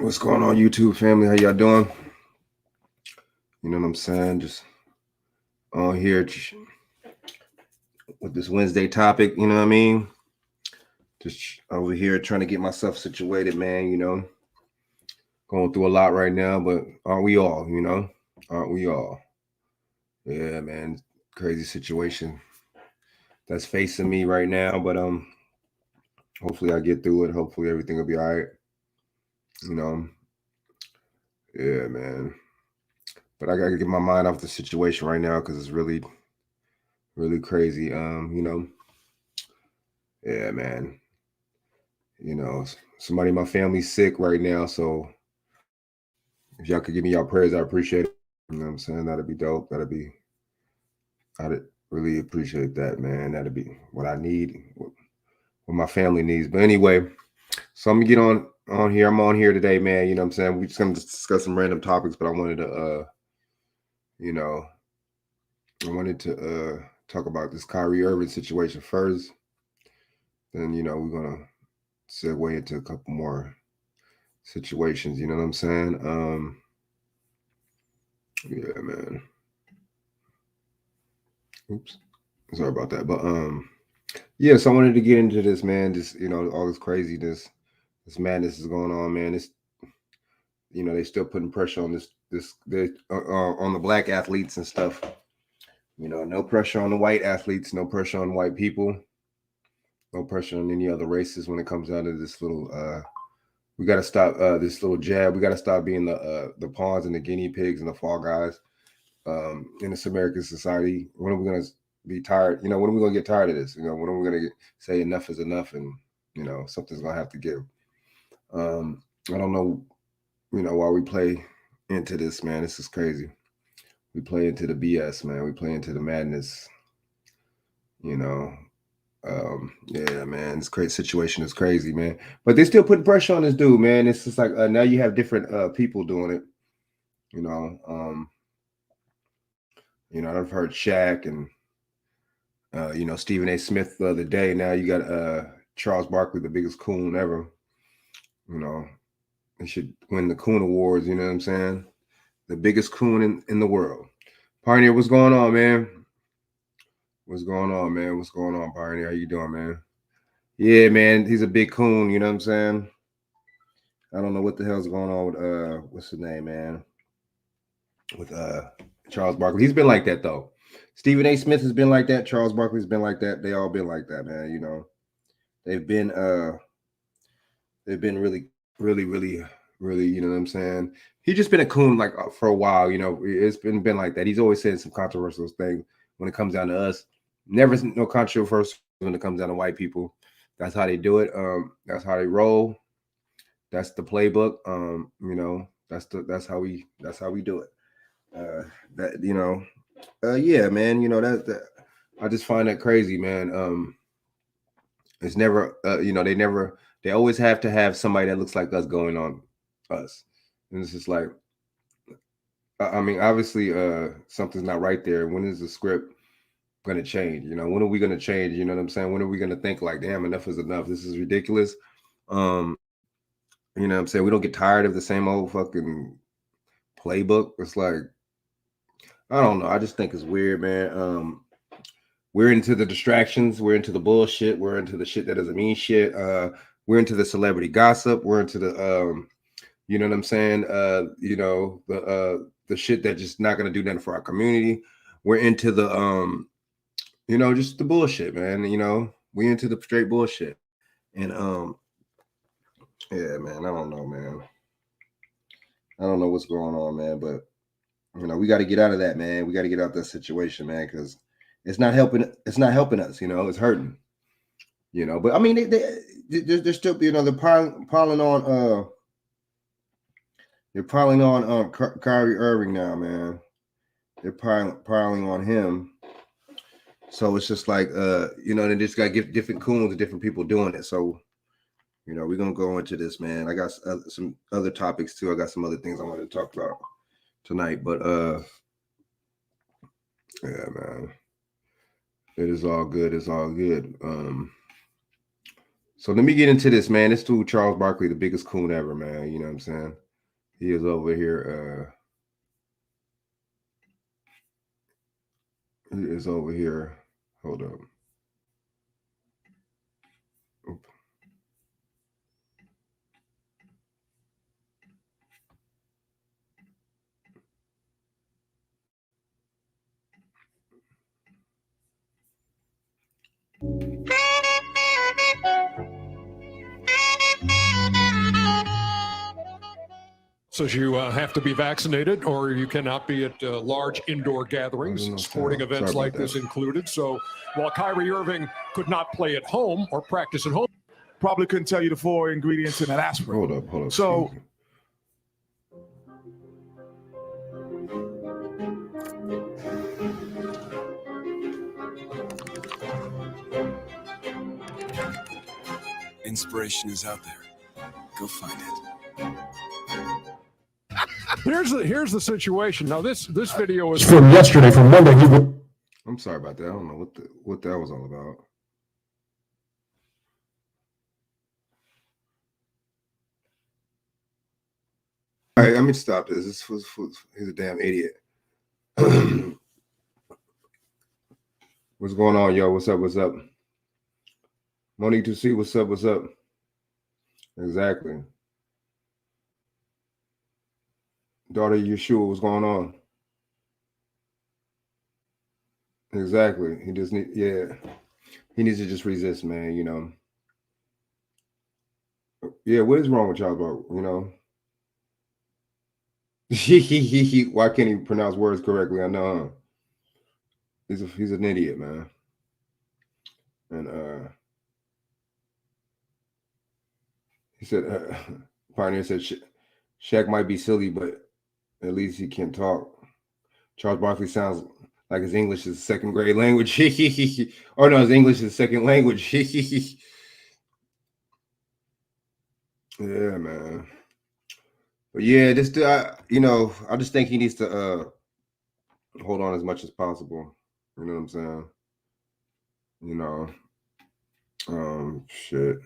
What's going on, YouTube family? How y'all doing? You know what I'm saying? Just on here with this Wednesday topic. You know what I mean? Just over here trying to get myself situated, man. Going through a lot right now, but aren't we all? Aren't we all? Yeah, man. Crazy situation that's facing me right now, but hopefully I get through it. Hopefully everything will be all right. You know, yeah, man. But I gotta get my mind off the situation right now because it's really, really crazy. Yeah, man. Somebody in my family's sick right now, so if y'all could give me y'all prayers, I appreciate it. You know what I'm saying? That'd be dope. I'd really appreciate that, man. That'd be what I need, what my family needs. But anyway, so I'm gonna get on here. I'm on here today, man. You know what I'm saying? We just gonna discuss some random topics, but you know, I wanted to talk about this Kyrie Irving situation first. Then we're gonna segue into a couple more situations. You know what I'm saying? Yeah, man. Oops. Sorry about that. But yeah, so I wanted to get into this, man. Just all this craziness, this madness is going on, man. It's they still putting pressure on on the black athletes and stuff. No pressure on the white athletes, no pressure on white people, no pressure on any other races when it comes down to this little we gotta stop this little jab. We gotta stop being the pawns and the guinea pigs and the fall guys in this American society. When are we gonna be tired? When are we gonna get tired of this? When are we gonna say enough is enough and something's gonna have to give? I don't know, why we play into this, man. This is crazy. We play into the BS, man. We play into the madness, you know. Yeah, man, this crazy situation is crazy, man. But they still putting pressure on this dude, man. It's just like now you have different people doing it, you know. I've heard Shaq and Stephen A. Smith the other day. Now you got Charles Barkley, the biggest coon ever. You know, he should win the Coon Awards. You know what I'm saying? The biggest coon in the world. Pioneer, what's going on, man? What's going on, man? What's going on, Pioneer? How you doing, man? Yeah, man, he's a big coon. You know what I'm saying? I don't know what the hell's going on with what's his name, man? With Charles Barkley. He's been like that though. Stephen A. Smith has been like that. Charles Barkley's been like that. They all been like that, man. They've been they've been really, really, really, really, you know what I'm saying? He's just been a coon like for a while, it's been like that. He's always said some controversial things when it comes down to us. Never no controversial when it comes down to white people. That's how they do it. That's how they roll. That's the playbook. That's how we do it. That yeah, man. That I just find that crazy, man. It's never they always have to have somebody that looks like us going on us, and it's just like I mean, obviously, something's not right there. When is the script going to change? When are we going to change? You know what I'm saying? When are we going to think like, damn, enough is enough? This is ridiculous. Um, you know what I'm saying? We don't get tired of the same old fucking playbook. It's like I don't know. I just think it's weird, man. We're into the distractions. We're into the bullshit. We're into the shit that doesn't mean shit. We're into the celebrity gossip. We're into the you know what I'm saying? The shit that just not gonna do nothing for our community. We're into the just the bullshit, man. We into the straight bullshit. And yeah, man, I don't know, man. I don't know what's going on, man, but we got to get out of that, man. We got to get out of that situation, man, because it's not helping. It's not helping us. It's hurting. But I mean, they're still, they're piling on. They're piling on Kyrie Irving now, man. They're piling on him. So it's just like they just got to get different coons and different people doing it. So we're gonna go into this, man. I got some other topics too. I got some other things I want to talk about tonight, but yeah, man, it is all good. It's all good. So let me get into this, man. This dude Charles Barkley, the biggest coon ever, man. You know what I'm saying? He is over here. He is over here. Hold up. Oop. Says you have to be vaccinated or you cannot be at large indoor gatherings, sporting events like this included. So while Kyrie Irving could not play at home or practice at home, probably couldn't tell you the 4 ingredients in that aspirin. Hold up. So inspiration is out there. Go find it. Here's the situation. Now this video is from yesterday, from Monday. I'm sorry about that. I don't know what that was all about. All right, let me stop this. He's a damn idiot. What's going on, yo? What's up? Monique to see what's up? Exactly. Daughter Yeshua, what's going on? Exactly. He just needs to just resist, man, you know. Yeah, what is wrong with y'all, bro? You know? Why can't he pronounce words correctly? I know. He's an idiot, man. And he said, Pioneer said, Shaq might be silly, but at least he can talk. Charles Barkley sounds like his English is second grade language. Or no, his English is second language. Yeah, man. But yeah, this I just think he needs to hold on as much as possible. You know what I'm saying? You know, shit.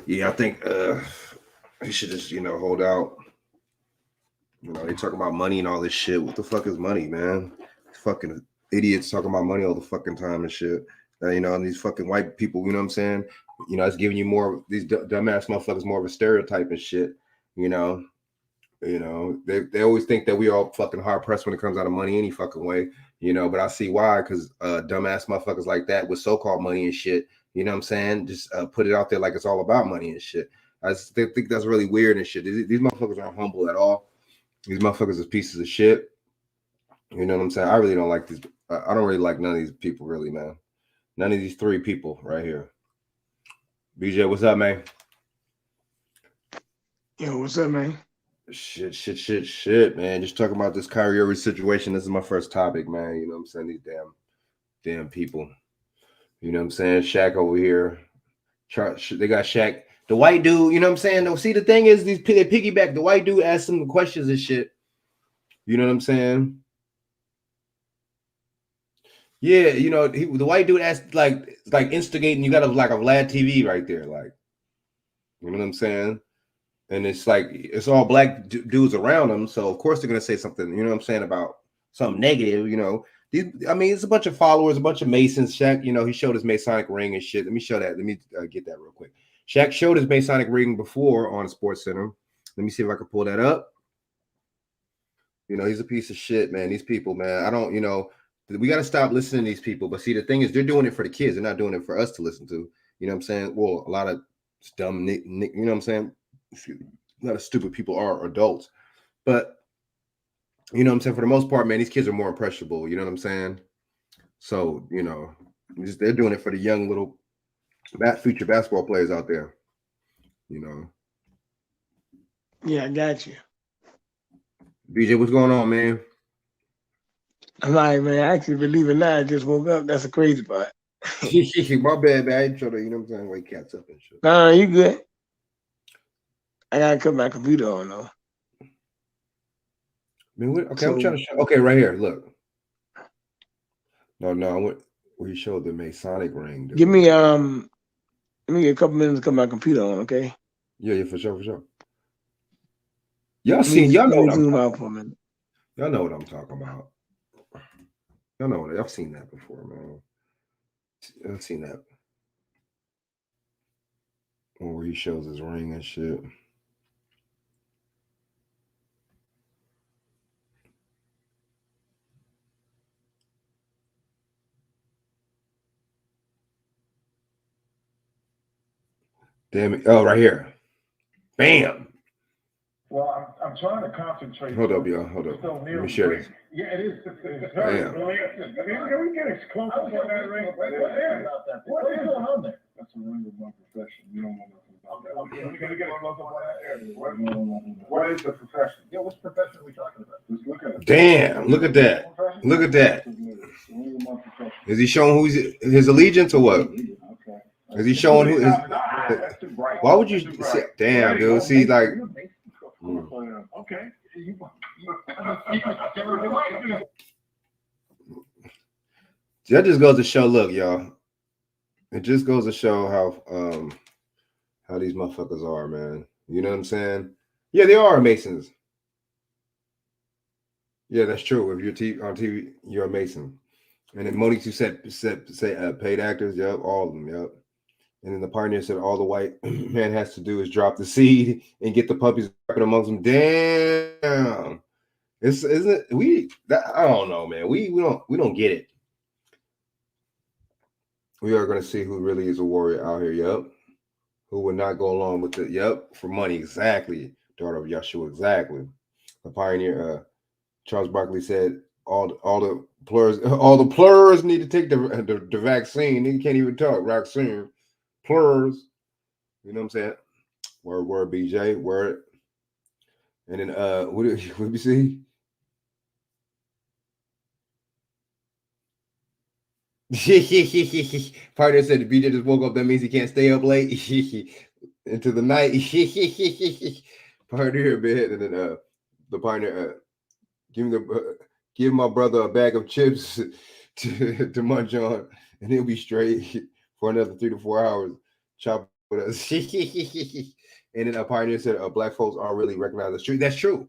Yeah, I think he should just, hold out. You know, they talk about money and all this shit. What the fuck is money, man? Fucking idiots talking about money all the fucking time and shit. And these fucking white people, you know what I'm saying? It's giving you more, these dumbass motherfuckers more of a stereotype and shit, they always think that we all fucking hard pressed when it comes out of money any fucking way, but I see why, because dumbass motherfuckers like that with so-called money and shit, you know what I'm saying, just put it out there like it's all about money and shit. I just think that's really weird and shit. These motherfuckers aren't humble at all. These motherfuckers is pieces of shit. You know what I'm saying? I really don't like these. I don't really like none of these people, really, man. None of these three people right here. BJ, what's up, man? Yo, what's up, man? Shit, man. Just talking about this Kyrie Irving situation. This is my first topic, man. You know what I'm saying? These damn people. You know what I'm saying? Shaq over here. They got Shaq. The white dude, you know what I'm saying? See, the thing is, they piggyback. The white dude asked some questions and shit. You know what I'm saying? Yeah, the white dude asked like instigating. You got a Vlad TV right there, like, you know what I'm saying? And it's like it's all black dudes around him, so of course they're gonna say something. You know what I'm saying, about something negative. It's a bunch of followers, a bunch of Masons. Shaq, he showed his Masonic ring and shit. Let me show that. Let me get that real quick. Shaq showed his Masonic ring before on Sports Center. Let me see if I can pull that up. He's a piece of shit, man. These people, man. I don't, we got to stop listening to these people. But see, the thing is, they're doing it for the kids. They're not doing it for us to listen to. You know what I'm saying? Well, a lot of dumb, you know what I'm saying? A lot of stupid people are adults. But, you know what I'm saying? For the most part, man, these kids are more impressionable. You know what I'm saying? So, they're doing it for the young little future basketball players out there. Yeah, I got you. BJ, what's going on, man? I'm like, man, actually, believe it or not, I just woke up. That's a crazy part. My bad, man. I ain't trying to, you know what I'm saying, wake cats up and shit. No, you good. I gotta cut my computer on though. Man, okay, I'm trying to show. Okay, right here. Look. No, I went where you showed the Masonic ring. Dude. Give me Let me get a couple minutes to cut my computer on, okay? Yeah, for sure. Y'all Let seen, me y'all know what zoom out for a minute. y'all know what I'm talking about. Y'all know what I've seen that before, man. I've seen that. Where he shows his ring and shit. Damn it. Oh, right here. Bam. Well, I'm trying to concentrate. Hold up, y'all. Hold up. Let me share this. Yeah, it is. It's very Can we get exclusive on that ring? What is going on there? That's a ring of my profession. You don't know nothing about that. Okay, can we get exclusive on that? What is the profession? Yeah, which profession are we talking about? Just look at it. Damn, look at that. Look at that. Is he showing who's his allegiance or what? Okay. Is he showing who is? Why would you see? Damn, dude. See, like. Okay. That just goes to show. Look, y'all. It just goes to show how these motherfuckers are, man. You know what I'm saying? Yeah, they are Masons. Yeah, that's true. If you're on TV, you're a Mason. And then Monique, you said paid actors. Yep, all of them. Yep. And then the pioneer said all the white man has to do is drop the seed and get the puppies amongst them. Damn. Isn't it? I don't know, man. We don't get it. We are going to see who really is a warrior out here. Yep. Who would not go along with it? Yep. For money, exactly. Daughter of Yeshua, exactly. The pioneer, Charles Barkley said, all the plurs need to take the vaccine. He can't even talk. Vaccine. Plurs. You know what I'm saying? Word, BJ. Word. And then what did we see? Partner said the BJ just woke up. That means he can't stay up late into the night. Partner, man. And then the partner give my brother a bag of chips to munch on, and he'll be straight for another 3 to 4 hours. Chop with us. And then a pioneer said, "Black folks aren't really recognized as true." That's true,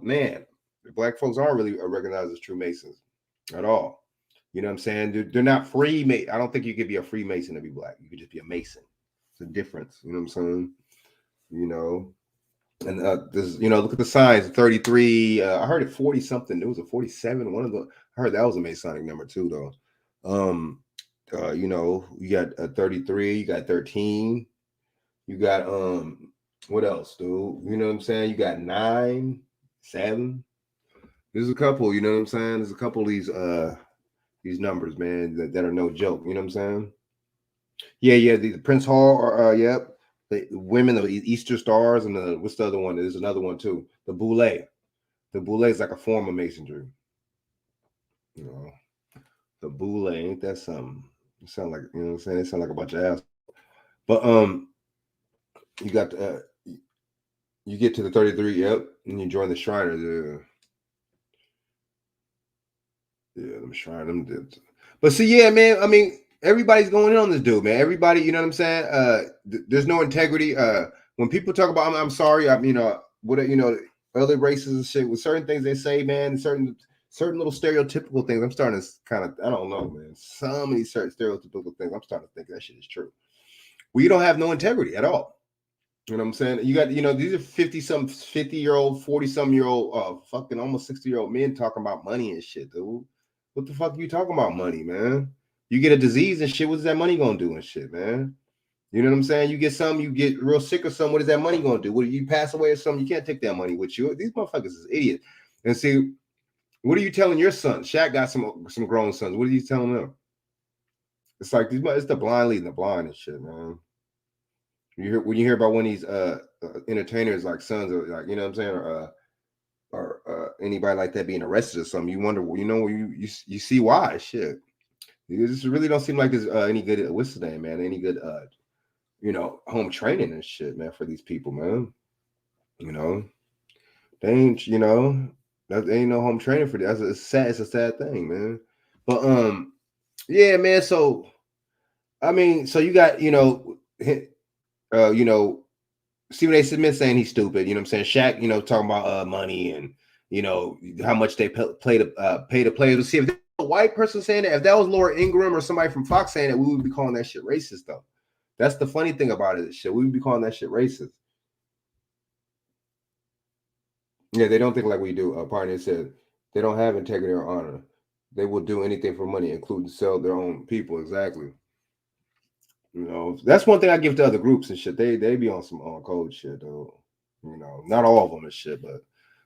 man. Black folks aren't really recognized as true Masons at all. You know what I'm saying? They're not free. I don't think you could be a Freemason to be black. You could just be a Mason. It's a difference. You know what I'm saying? You know. And this, look at the signs. 33. I heard it 40 something. It was a 47. I heard that was a Masonic number too, though. You got 33. You got 13. You got what else, dude? You know what I'm saying? You got 9, 7. There's a couple. You know what I'm saying? There's a couple of these numbers, man, that are no joke. You know what I'm saying? Yeah. The Prince Hall, or yep. The women, the Easter stars, and what's the other one? There's another one too. The boule. The boule is like a form of masonry. You know, the boule, ain't that something? It sound like, you know what I'm saying? It sound like a bunch of ass. But you got you get to the 33, yep, and you join the Shriners. Yeah, them Shriners, them dudes. But see, yeah, man. I mean, everybody's going in on this dude, man. Everybody, you know what I'm saying? There's no integrity. When people talk about, I'm sorry, other races and shit, with certain things they say, man, certain little stereotypical things, I'm starting to kind of, I don't know, man. So many certain stereotypical things, I'm starting to think that shit is true. We don't have no integrity at all. You know what I'm saying? You got, these are 50-year-old, 40-some-year-old, fucking almost 60-year-old men talking about money and shit, dude. What the fuck are you talking about money, man? You get a disease and shit, what's that money gonna do and shit, man? You know what I'm saying? You get real sick or something, what is that money gonna do? What, you pass away or something, you can't take that money with you. These motherfuckers is idiots. And see, what are you telling your son? Shaq got some grown sons. What are you telling them? It's like it's the blind leading the blind and shit, man. When you hear about one of these entertainers, like sons, or like, you know what I'm saying, or anybody like that being arrested or something, you wonder, you see why. Shit, it just really don't seem like there's any good, what's the name, man, any good home training and shit, man, for these people, man. They ain't, that ain't no home training for that. It's a sad thing, man. But yeah, man, so I mean, so you got, you know, Stephen A. Smith saying he's stupid. You know what I'm saying? Shaq, you know, talking about money and, you know, how much they pay to players. To see if a white person saying that, if that was Laura Ingraham or somebody from Fox saying that, we would be calling that shit racist, though. That's the funny thing about it. Shit, we would be calling that shit racist. Yeah, they don't think like we do. Partner said they don't have integrity or honor. They will do anything for money, including sell their own people. Exactly. You know, that's one thing I give to other groups and shit. They be on some on code shit, though. You know, not all of them and shit, but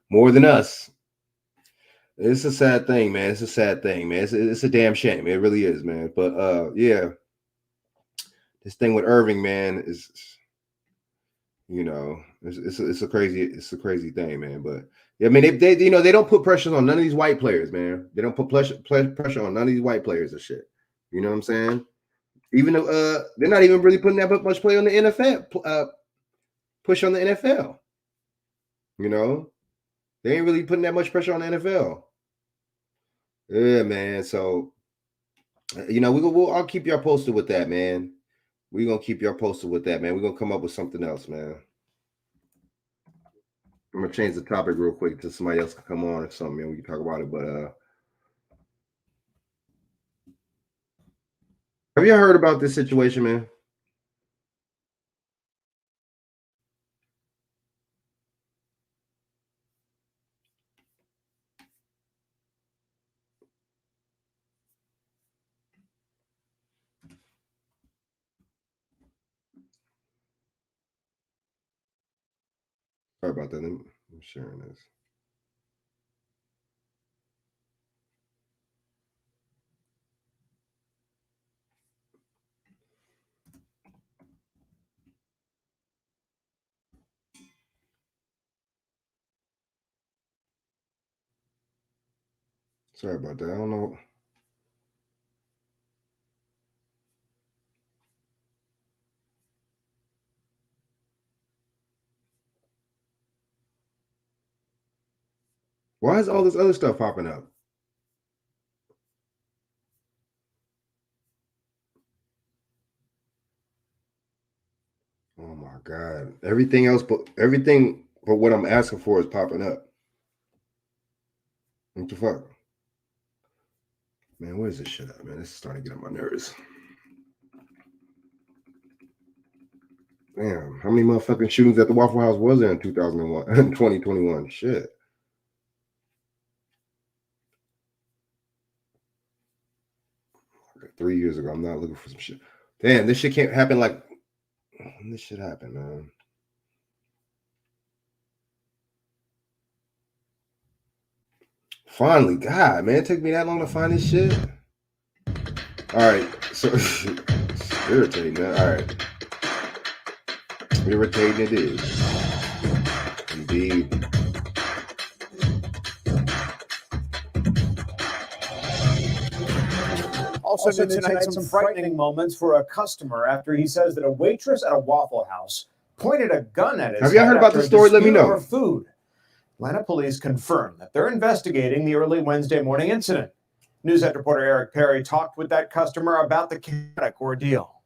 more than us. It's a sad thing, man. It's a sad thing, man. It's a damn shame. It really is, man. But yeah, this thing with Irving, man, is, you know, it's a crazy thing, man. But yeah, I mean, they you know, they don't put pressure on none of these white players, man. They don't put pressure on none of these white players and shit. You know what I'm saying? Even though they're not even really putting that much play on the NFL, push on the NFL. You know, they ain't really putting that much pressure on the NFL. Yeah, man. So, you know, I'll keep y'all posted with that, man. We're gonna keep y'all posted with that, man. We're gonna come up with something else, man. I'm gonna change the topic real quick to somebody else can come on or something, man. We can talk about it. But have you heard about this situation, man? Sorry about that. I'm sharing this. Sorry about that. I don't know. Why is all this other stuff popping up? Oh my God. Everything but what I'm asking for is popping up. What the fuck? Man, where's this shit at, man? This is starting to get on my nerves. Damn, how many motherfucking shootings at the Waffle House was there in 2021? Shit. Okay, 3 years ago. I'm not looking for some shit. Damn, this shit can't happen like when this shit happened, man. Finally, God, man, it took me that long to find this shit. All right, so it's irritating, man. All right. Irritating it is. Indeed. Also tonight, some frightening moments for a customer after he says that a waitress at a Waffle House pointed a gun at his Have you heard about the story? Let me know. Food. Atlanta police confirmed that they're investigating the early Wednesday morning incident. Newshead reporter Eric Perry talked with that customer about the chaotic ordeal.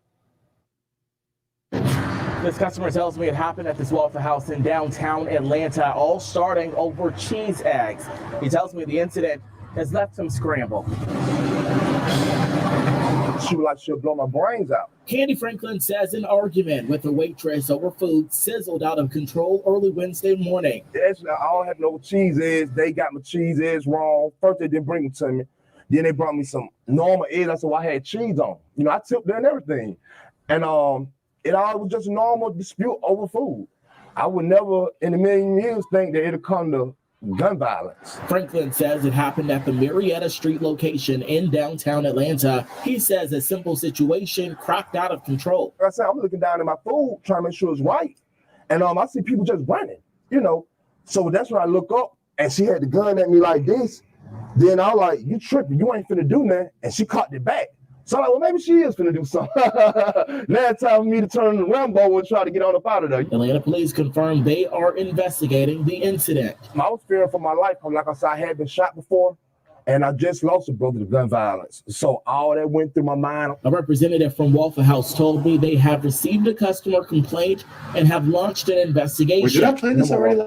This customer tells me it happened at this Waffle House in downtown Atlanta, all starting over cheese eggs. He tells me the incident has left him scrambled. She was like, she'll blow my brains out. Candy Franklin says an argument with a waitress over food sizzled out of control early Wednesday morning. Actually, I don't have no cheese eggs. They got my cheese eggs wrong. First, they didn't bring them to me. Then they brought me some normal eggs. I said, well, I had cheese on. You know, I tipped there and everything. And it all was just a normal dispute over food. I would never in a million years think that it'd come to gun violence. Franklin says it happened at the Marietta Street location in downtown Atlanta. He says a simple situation cropped out of control. I said, I'm looking down at my food, trying to make sure it's right. And I see people just running, you know. So that's when I look up and she had the gun at me like this. Then I was like, you tripping, you ain't finna do nothing. And she caught it back. So I'm like, well, maybe she is finna do something. Now it's time for me to turn the Rambo and try to get on up out of there. Atlanta police confirmed they are investigating the incident. I was fearing for my life. Like I said, I had been shot before. And I just lost a brother to gun violence. So all that went through my mind. A representative from Waffle House told me they have received a customer complaint and have launched an investigation. Wait, did I play this already?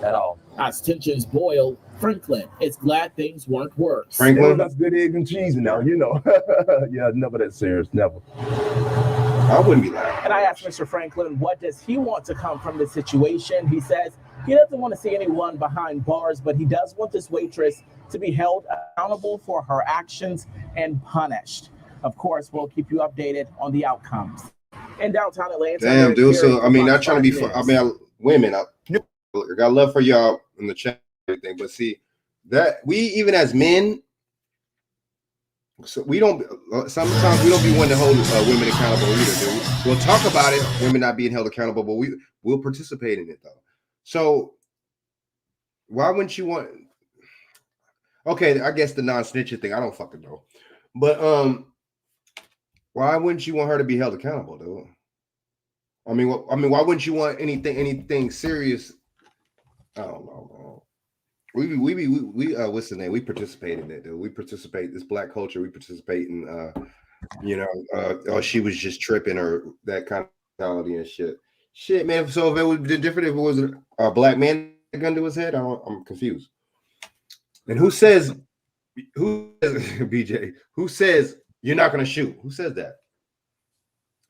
At all. As tensions boil, Franklin is glad things weren't worse. Franklin? That's good eggs and cheese now, Yeah, never that serious, never. I wouldn't be laughing. And I asked Mr. Franklin, what does he want to come from this situation? He says he doesn't want to see anyone behind bars, but he does want this waitress to be held accountable for her actions and punished. Of course, we'll keep you updated on the outcomes. In downtown Atlanta. Damn, dude. So, I mean, not trying to be women, I got love for y'all in the chat and everything, but see, that we, even as men, so we don't, sometimes we don't be one to hold women accountable either, dude. We'll talk about it, women not being held accountable, but we'll participate in it though. So why wouldn't you want, okay, I guess the non-snitching thing, I don't fucking know. But why wouldn't you want her to be held accountable, dude? I mean, why wouldn't you want anything serious? I don't know, man. We what's the name? We participate in it, dude. We participate this black culture. We participate in oh, she was just tripping or that kind of mentality and shit. Shit, man. So if it would be different if it was a black man with a gun to his head, I'm confused. And who says BJ? Who says you're not gonna shoot? Who says that?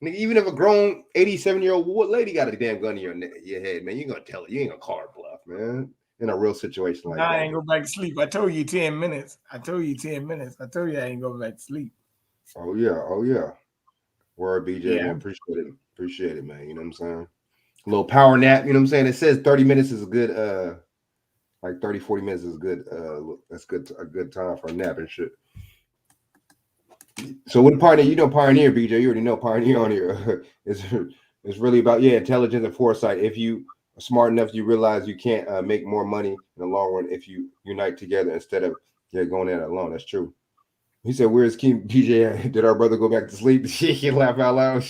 Even if a grown 87-year-old lady got a damn gun in your head, man, you're gonna tell her. You ain't gonna call her bluff, man. In a real situation like that. I ain't go back to sleep. I told you 10 minutes. I told you I ain't go back to sleep. Oh yeah. Word, BJ, Yeah. man. Appreciate it, man. You know what I'm saying? A little power nap, you know what I'm saying? It says 30 minutes is a good like 30, 40 minutes is good. That's good, a good time for a nap and shit. So what Pioneer, Pioneer, BJ, you already know Pioneer on here. It's really about intelligence and foresight. If you are smart enough, you realize you can't make more money in the long run if you unite together instead of going at it alone. That's true. He said, "Where's King BJ? Did our brother go back to sleep?" He laugh out loud.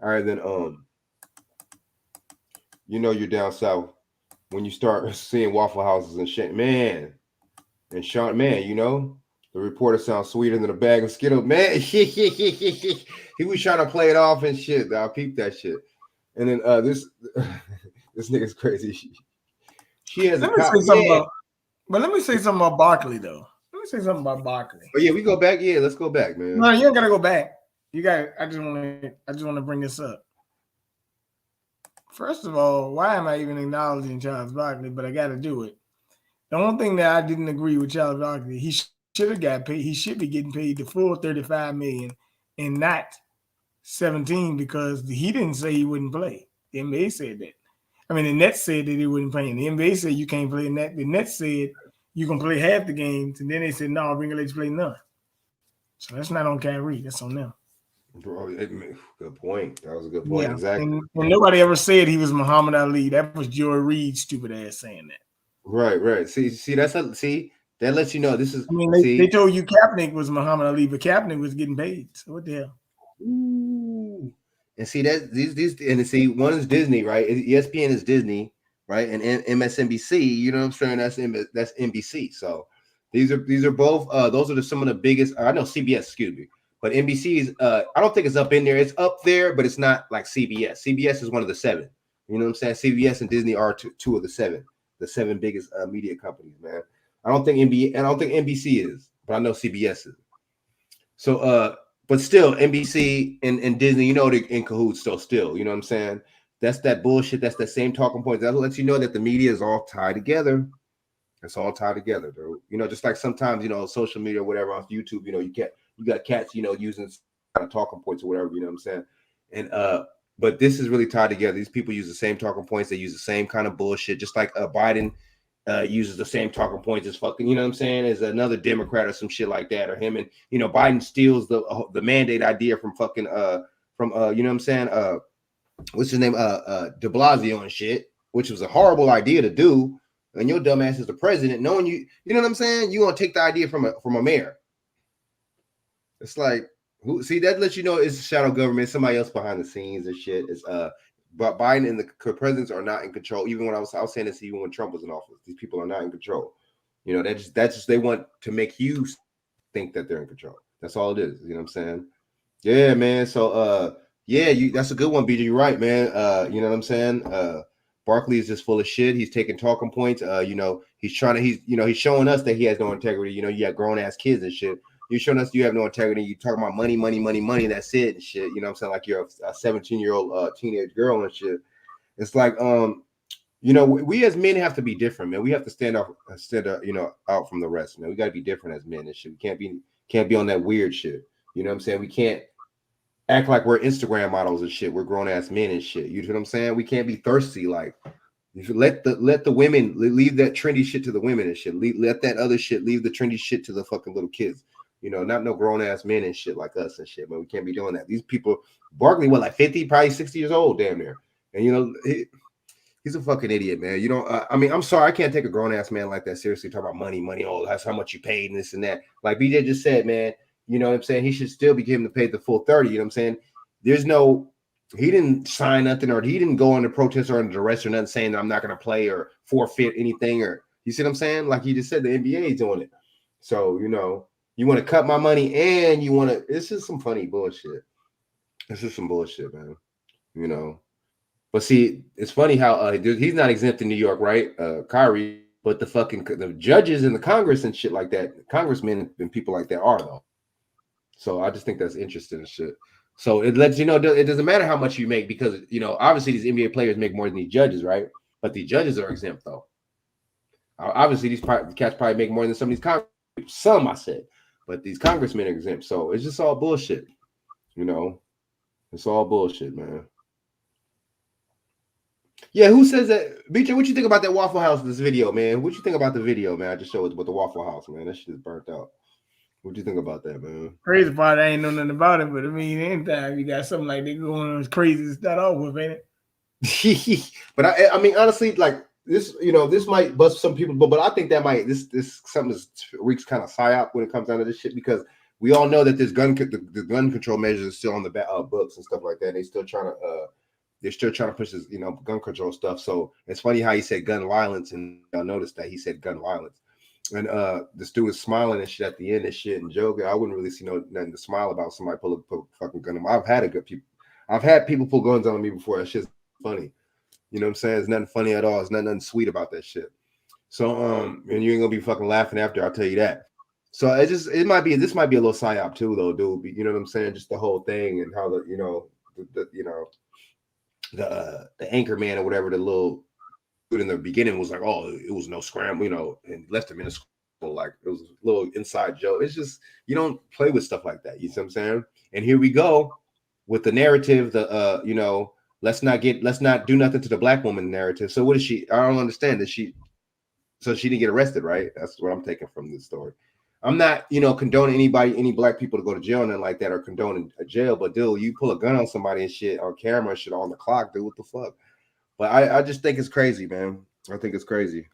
All right, then you're down south when you start seeing Waffle Houses and shit, man. And Sean, man, the reporter sounds sweeter than a bag of Skittles, man. He was trying to play it off and shit. I peeped that shit. And then this nigga's crazy. She has Let me say something about Barkley, though. Let me say something about Barkley. Oh yeah, we go back. Yeah, let's go back, man. No, you don't gotta go back. I just want to bring this up. First of all, why am I even acknowledging Charles Barkley? But I got to do it. The only thing that I didn't agree with Charles Barkley, he should have got paid. He should be getting paid the full $35 million and not 17 because he didn't say he wouldn't play. The NBA said that. I mean, the Nets said that he wouldn't play. And the NBA said you can't play. And the Nets said you can play half the games. And then they said, no, we're going to let you play none. So that's not on Kyrie. That's on them. Bro, good point. That was a good point. Yeah. Exactly. And nobody ever said he was Muhammad Ali. That was Joy Reid's stupid ass saying that. Right. See, that lets you know this is. I mean, they told you Kaepernick was Muhammad Ali, but Kaepernick was getting paid. So what the hell? Ooh. And see that these one is Disney, right? ESPN is Disney, right? And MSNBC, you know what I'm saying? That's NBC. So these are both those are some of the biggest. I know CBS, excuse me, but NBC is I don't think it's up in there. It's up there, but it's not like CBS. CBS is one of the 7. You know what I'm saying? CBS and Disney are two of the 7, the 7 biggest media companies, man. I don't think NBC is, but I know CBS is. So but still, NBC and Disney, they're in cahoots still. You know what I'm saying? That's that bullshit. That's the same talking points. That lets you know that the media is all tied together. It's all tied together, dude. Just like sometimes, social media or whatever on YouTube, you got cats, using kind of talking points or whatever, you know what I'm saying? And but this is really tied together. These people use the same talking points. They use the same kind of bullshit, just like Biden uses the same talking points as fucking, you know what I'm saying, as another Democrat or some shit like that, or him. And Biden steals the mandate idea from fucking you know what I'm saying, what's his name, de Blasio and shit, which was a horrible idea to do. And your dumb ass is the president, knowing you know what I'm saying, you gonna take the idea from a mayor. It's like, see, that lets you know it's shadow government, somebody else behind the scenes and shit. It's but Biden and the presidents are not in control. Even when I was saying this, even when Trump was in office, these people are not in control. You know, that's just they want to make you think that they're in control. That's all it is. You know what I'm saying? Yeah, man. So yeah, that's a good one, BJ. You're right, man. You know what I'm saying? Barkley is just full of shit. He's taking talking points. You know, he's showing us that he has no integrity. You know, you got grown ass kids and shit. You're showing us you have no integrity. You talking about money, that's it and shit. You know what I'm saying? Like you're a 17-year-old teenage girl and shit. It's like, you know, we as men have to be different, man. We have to stand up, you know, out from the rest, man. We got to be different as men and shit. We can't be on that weird shit. You know what I'm saying? We can't act like we're Instagram models and shit. We're grown ass men and shit. You know what I'm saying? We can't be thirsty. Like, you should let the women leave that trendy shit to the women and shit. Let that other shit leave the trendy shit to the fucking little kids. You know, not no grown ass men and shit like us and shit. Man, we can't be doing that. These people, Barkley, what, like 50, probably 60 years old, damn near. And you know, he's a fucking idiot, man. You know, I mean, I'm sorry, I can't take a grown ass man like that seriously. Talk about money. Oh, that's how much you paid and this and that. Like BJ just said, man. You know what I'm saying? He should still be given to pay the full 30. You know what I'm saying? He didn't sign nothing, or he didn't go under protest or under duress or nothing saying that I'm not going to play or forfeit anything, or you see what I'm saying? Like he just said, the NBA is doing it. So, you know, you want to cut my money and you want to, it's just some funny bullshit. It's just some bullshit, man. You know, but see, it's funny how he's not exempt in New York, right? Kyrie, but the judges in the Congress and shit like that, congressmen and people like that are though. So I just think that's interesting and shit. So it lets you know it doesn't matter how much you make because, you know, obviously these NBA players make more than these judges, right? But the judges are exempt though. Obviously these cats probably make more than some of these congressmen. Some I said, but these congressmen are exempt. So it's just all bullshit. You know, it's all bullshit, man. Yeah, who says that? BJ, what you think about that Waffle House, this video, man? What you think about the video, man? I just showed it with the Waffle House, man. That shit is burnt out. What do you think about that, man? Crazy part, I ain't know nothing about it, but I mean, anytime you got something like that going on, it's crazy to start off with, ain't it? But I mean, honestly, like this, you know, this might bust some people, but I think that might this something that reeks kind of psyop when it comes down to this shit because we all know that this the gun control measures are still on the books and stuff like that. They're still trying to push this, you know, gun control stuff. So it's funny how he said gun violence, and y'all noticed that he said gun violence. And this dude was smiling and shit at the end and shit and joking. I wouldn't really see nothing to smile about somebody pull a fucking gun on me. I've had people pull guns on me before. That shit's funny. You know what I'm saying? There's nothing funny at all. There's nothing sweet about that shit. So and you ain't gonna be fucking laughing after, I'll tell you that. So this might be a little psyop too, though, dude. You know what I'm saying? Just the whole thing and how the anchor man or whatever, the little dude in the beginning was like, oh, it was no scramble, you know, and left him in a scramble. Like it was a little inside joke. It's just, you don't play with stuff like that. You see what I'm saying? And here we go with the narrative, you know, let's not do nothing to the black woman narrative. So what is she? I don't understand that she didn't get arrested, right? That's what I'm taking from this story. I'm not, you know, condoning any black people to go to jail and nothing like that, or condoning a jail, but dude, you pull a gun on somebody and shit on camera and shit on the clock, dude, what the fuck? But I just think it's crazy, man. I think it's crazy.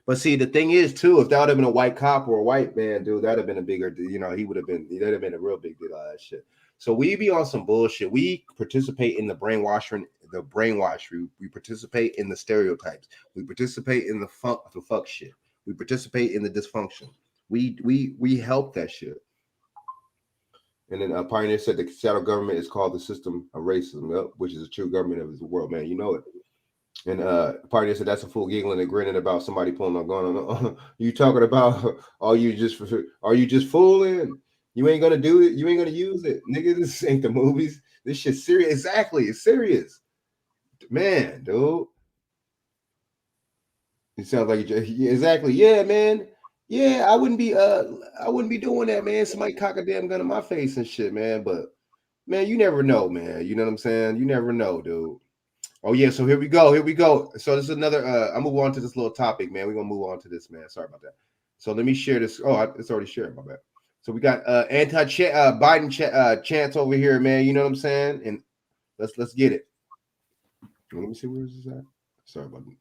But see, the thing is, too, if that would have been a white cop or a white man, dude, that'd have been a bigger, you know, that'd have been a real big deal out of that shit. So we be on some bullshit. We participate in the brainwash. We participate in the stereotypes. We participate in the fuck shit. We participate in the dysfunction. We help that shit. And then Pioneer said the shadow government is called the system of racism, which is a true government of the world, man. You know it. And Pioneer said that's a fool giggling and grinning about somebody pulling a gun on. You talking about? Are you just fooling? You ain't gonna do it. You ain't gonna use it, nigga. This ain't the movies. This shit's serious. Exactly, it's serious, man, dude. It sounds like exactly. Yeah, man. Yeah, I wouldn't be doing that, man. Somebody cock a damn gun in my face and shit, man. But man, you never know, man. You know what I'm saying? You never know, dude. Oh yeah, so here we go. So this is another. I'll move on to this little topic, man. We're gonna move on to this, man. Sorry about that. So let me share this. Oh, it's already shared. My bad. So we got Biden chance over here, man. You know what I'm saying? And let's get it. Let me see, where is this at? Sorry about that.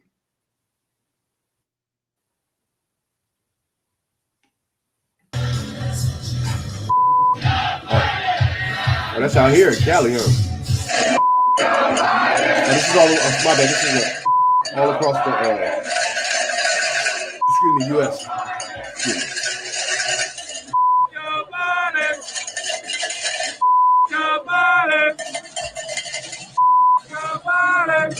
Oh, that's out here in Cali, huh? And this is all. My bad. This is all across the. U.S. Joe Biden. Joe Biden. Joe Biden.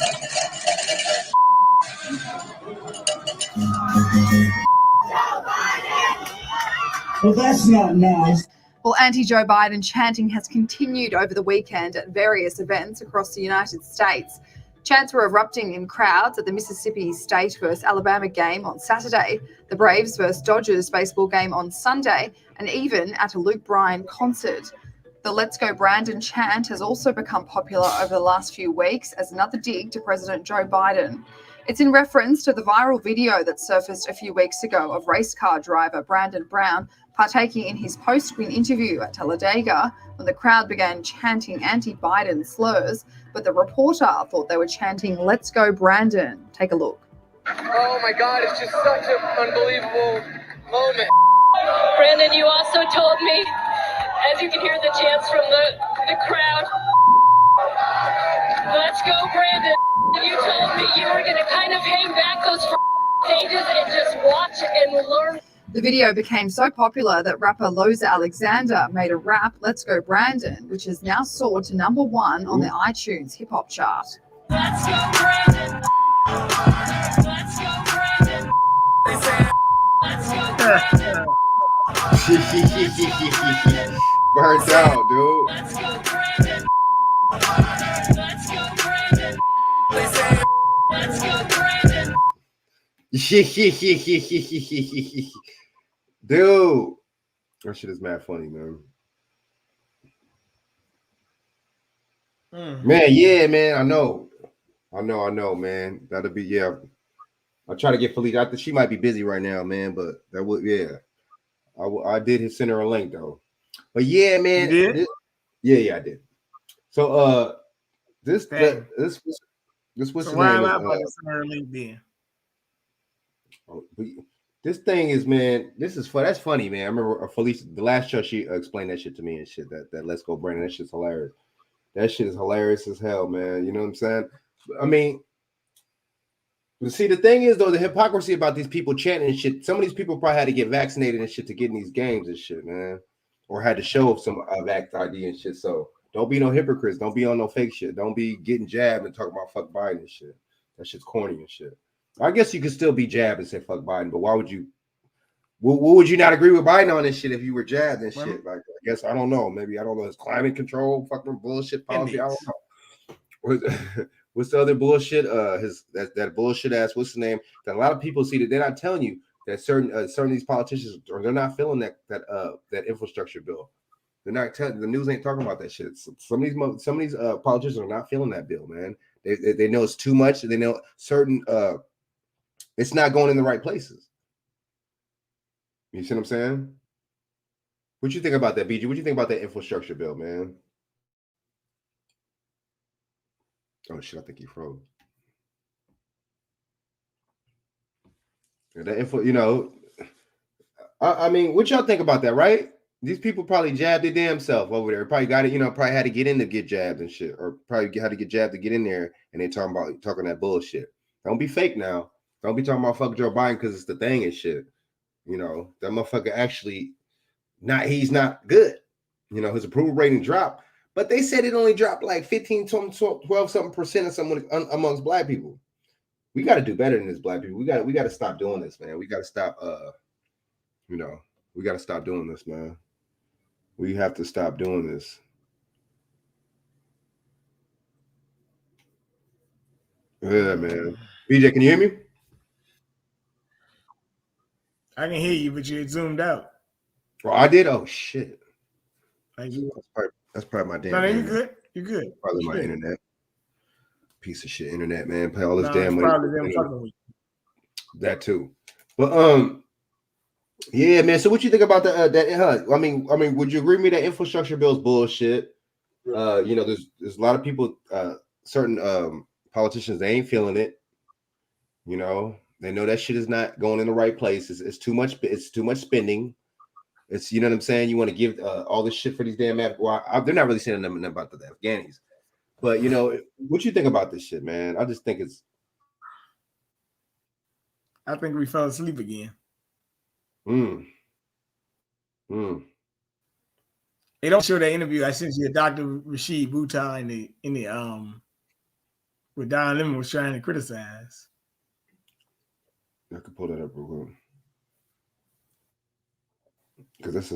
Well, that's not nice. Well, anti-Joe Biden chanting has continued over the weekend at various events across the United States. Chants were erupting in crowds at the Mississippi State vs. Alabama game on Saturday, the Braves vs. Dodgers baseball game on Sunday, and even at a Luke Bryan concert. The Let's Go Brandon chant has also become popular over the last few weeks as another dig to President Joe Biden. It's in reference to the viral video that surfaced a few weeks ago of race car driver Brandon Brown partaking in his post-win interview at Talladega when the crowd began chanting anti-Biden slurs, but the reporter thought they were chanting "Let's go Brandon." Take a look. Oh my God, it's just such an unbelievable moment. Brandon, you also told me, as you can hear the chants from the crowd, "Let's go Brandon." You told me you were going to kind of hang back those stages and just watch and learn. The video became so popular that rapper Loza Alexander made a rap, "Let's Go Brandon," which has now soared to #1 on the iTunes hip-hop chart. Let's go Brandon. Let's go Brandon. Let's go Brandon. Burnt out, dude. Let's go Brandon. Let's go Brandon. Let's go Brandon. Dude, that shit is mad funny, man. Man, yeah, man, I know, man. That'll be, yeah. I'll try to get Felicia. I think she might be busy right now, man, but that would, yeah. I did send her a link though. But yeah, man. You did? Yeah, I did. So this was so why am I about to send her a link then? This thing is, man, that's funny, man. I remember Felicia, the last show, she explained that shit to me and shit, that Let's Go Brandon, that shit's hilarious. That shit is hilarious as hell, man. You know what I'm saying? I mean, see, the thing is, though, the hypocrisy about these people chanting and shit, some of these people probably had to get vaccinated and shit to get in these games and shit, man. Or had to show some vax ID and shit. So don't be no hypocrites. Don't be on no fake shit. Don't be getting jabbed and talking about fuck Biden and shit. That shit's corny and shit. I guess you could still be jabbed and say fuck Biden, but why would you? What would you not agree with Biden on this shit if you were jabbed and shit? Like, I guess I don't know. Maybe I don't know his climate control, fucking bullshit policy. I don't know. What's the other bullshit? That bullshit ass. What's the name? That a lot of people see that they're not telling you that certain of these politicians they're not feeling that infrastructure bill. They're not telling. The news ain't talking about that shit. Some of these politicians are not feeling that bill, man. They know it's too much. They know certain. It's not going in the right places. You see what I'm saying? What you think about that, BG? What you think about that infrastructure bill, man? Oh shit! I think he froze. That info, you know. I mean, what y'all think about that, right? These people probably jabbed their damn self over there. Probably got it, probably had to get in to get jabbed and shit, or probably had to get jabbed to get in there, and they talking that bullshit. Don't be fake now. Don't be talking about fuck Joe Biden because it's the thing and shit. That motherfucker actually he's not good. His approval rating dropped, but they said it only dropped like 15, 12 something percent of someone amongst black people. We got to do better than this, black people. We got to stop doing this, man. We got to stop. We got to stop doing this, man. We have to stop doing this. Yeah, man. BJ, can you hear me? I can hear you, but you're zoomed out. Oh, I did? Oh, shit. Thank you. That's probably my damn. No, you're good. You're good. Probably my internet. Piece of shit internet, man. Pay all this damn money. Probably them fucking with you. That too. But yeah, man. So what you think about that? I mean, would you agree with me that infrastructure bill's bullshit? There's a lot of people, certain politicians, they ain't feeling it. They know that shit is not going in the right place. It's too much. It's too much spending. It's, you know what I'm saying? You want to give all this shit for these damn they're not really saying nothing about the Afghanis. But what you think about this shit, man? I just think I think we fell asleep again. They don't show that interview. I sent you a Dr. Rashid Buttar in the where Don Lemon was trying to criticize. I could pull that up real quick. Because that's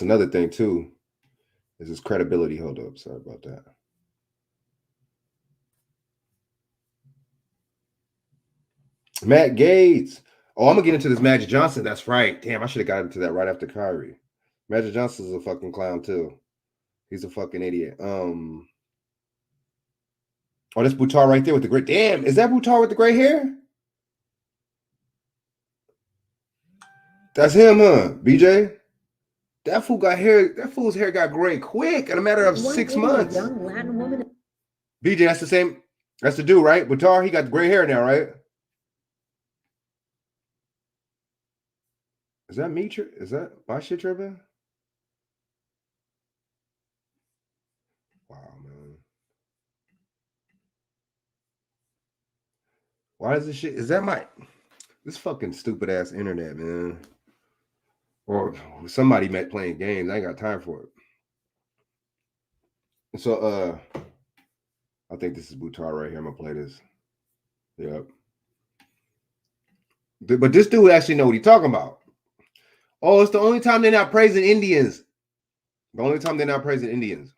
another thing too. Is his credibility. Hold up. Sorry about that. Matt Gates. Oh, I'm gonna get into this Magic Johnson. That's right. Damn, I should have got into that right after Kyrie. Magic Johnson's a fucking clown too. He's a fucking idiot. Oh, that's Buttar right there with the gray. Damn, is that Buttar with the gray hair? That's him, huh? BJ? That fool got hair. That fool's hair got gray quick in a matter of 6 months. Young Latin woman. BJ, that's the same. That's the dude, right? Buttar, he got the gray hair now, right? Is that me? Is that my shit tripping? Wow, man. Why is this shit? Is that this fucking stupid ass internet, man? Or somebody met playing games. I ain't got time for it. So I think this is Buttar right here. I'm gonna play this. Yep. But this dude actually know what he's talking about. Oh, it's the only time they're not praising Indians. The only time they're not praising Indians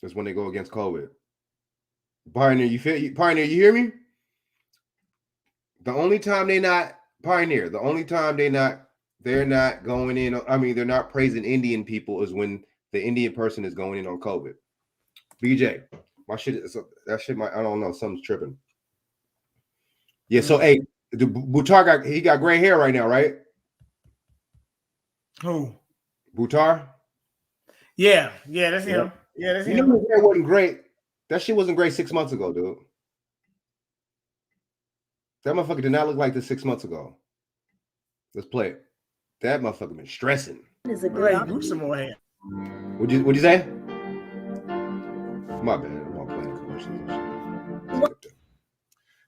is when they go against COVID. Pioneer, Pioneer, you hear me? The only time they're not Pioneer, the only time they're not going in. I mean, they're not praising Indian people is when the Indian person is going in on COVID. BJ, my shit is that shit. I don't know. Something's tripping. Yeah. So hey. Buttar got gray hair right now, right? Who? Buttar? Yeah, that's him. Yeah, that's him. You know, his hair wasn't great. That shit wasn't great 6 months ago, dude. That motherfucker did not look like this 6 months ago. Let's play it. That motherfucker been stressing. Is it great? Do some more hair. What'd you say? My bad. I'm all playing commercials and shit.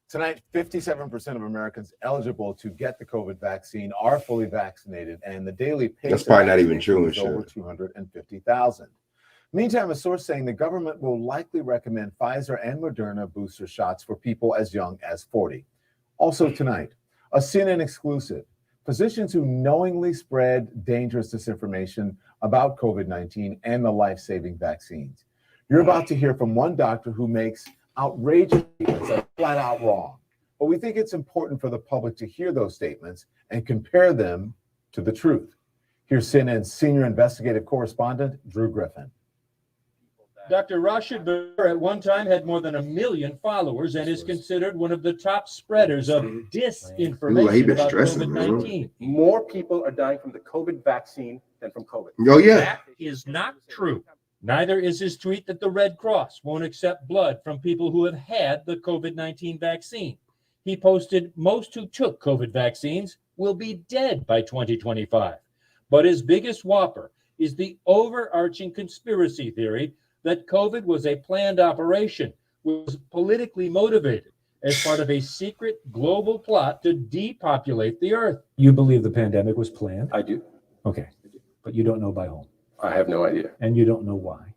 Tonight, 57% of Americans eligible to get the COVID vaccine are fully vaccinated, and the daily pace that's probably not even true. Is over 250,000. Meantime, a source saying the government will likely recommend Pfizer and Moderna booster shots for people as young as 40. Also tonight, a CNN exclusive. Physicians who knowingly spread dangerous disinformation about COVID-19 and the life-saving vaccines. You're about to hear from one doctor who makes outrageous statements that are flat out wrong. But we think it's important for the public to hear those statements and compare them to the truth. Here's CNN's senior investigative correspondent, Drew Griffin. Dr. Rashid Buttar at one time had more than 1 million followers and is considered one of the top spreaders of disinformation about COVID-19. More people are dying from the COVID vaccine than from COVID. Oh, yeah. That is not true. Neither is his tweet that the Red Cross won't accept blood from people who have had the COVID-19 vaccine. He posted most who took COVID vaccines will be dead by 2025. But his biggest whopper is the overarching conspiracy theory that COVID was a planned operation, was politically motivated as part of a secret global plot to depopulate the earth. You believe the pandemic was planned? I do. Okay. But you don't know by whom? I have no idea. And you don't know why?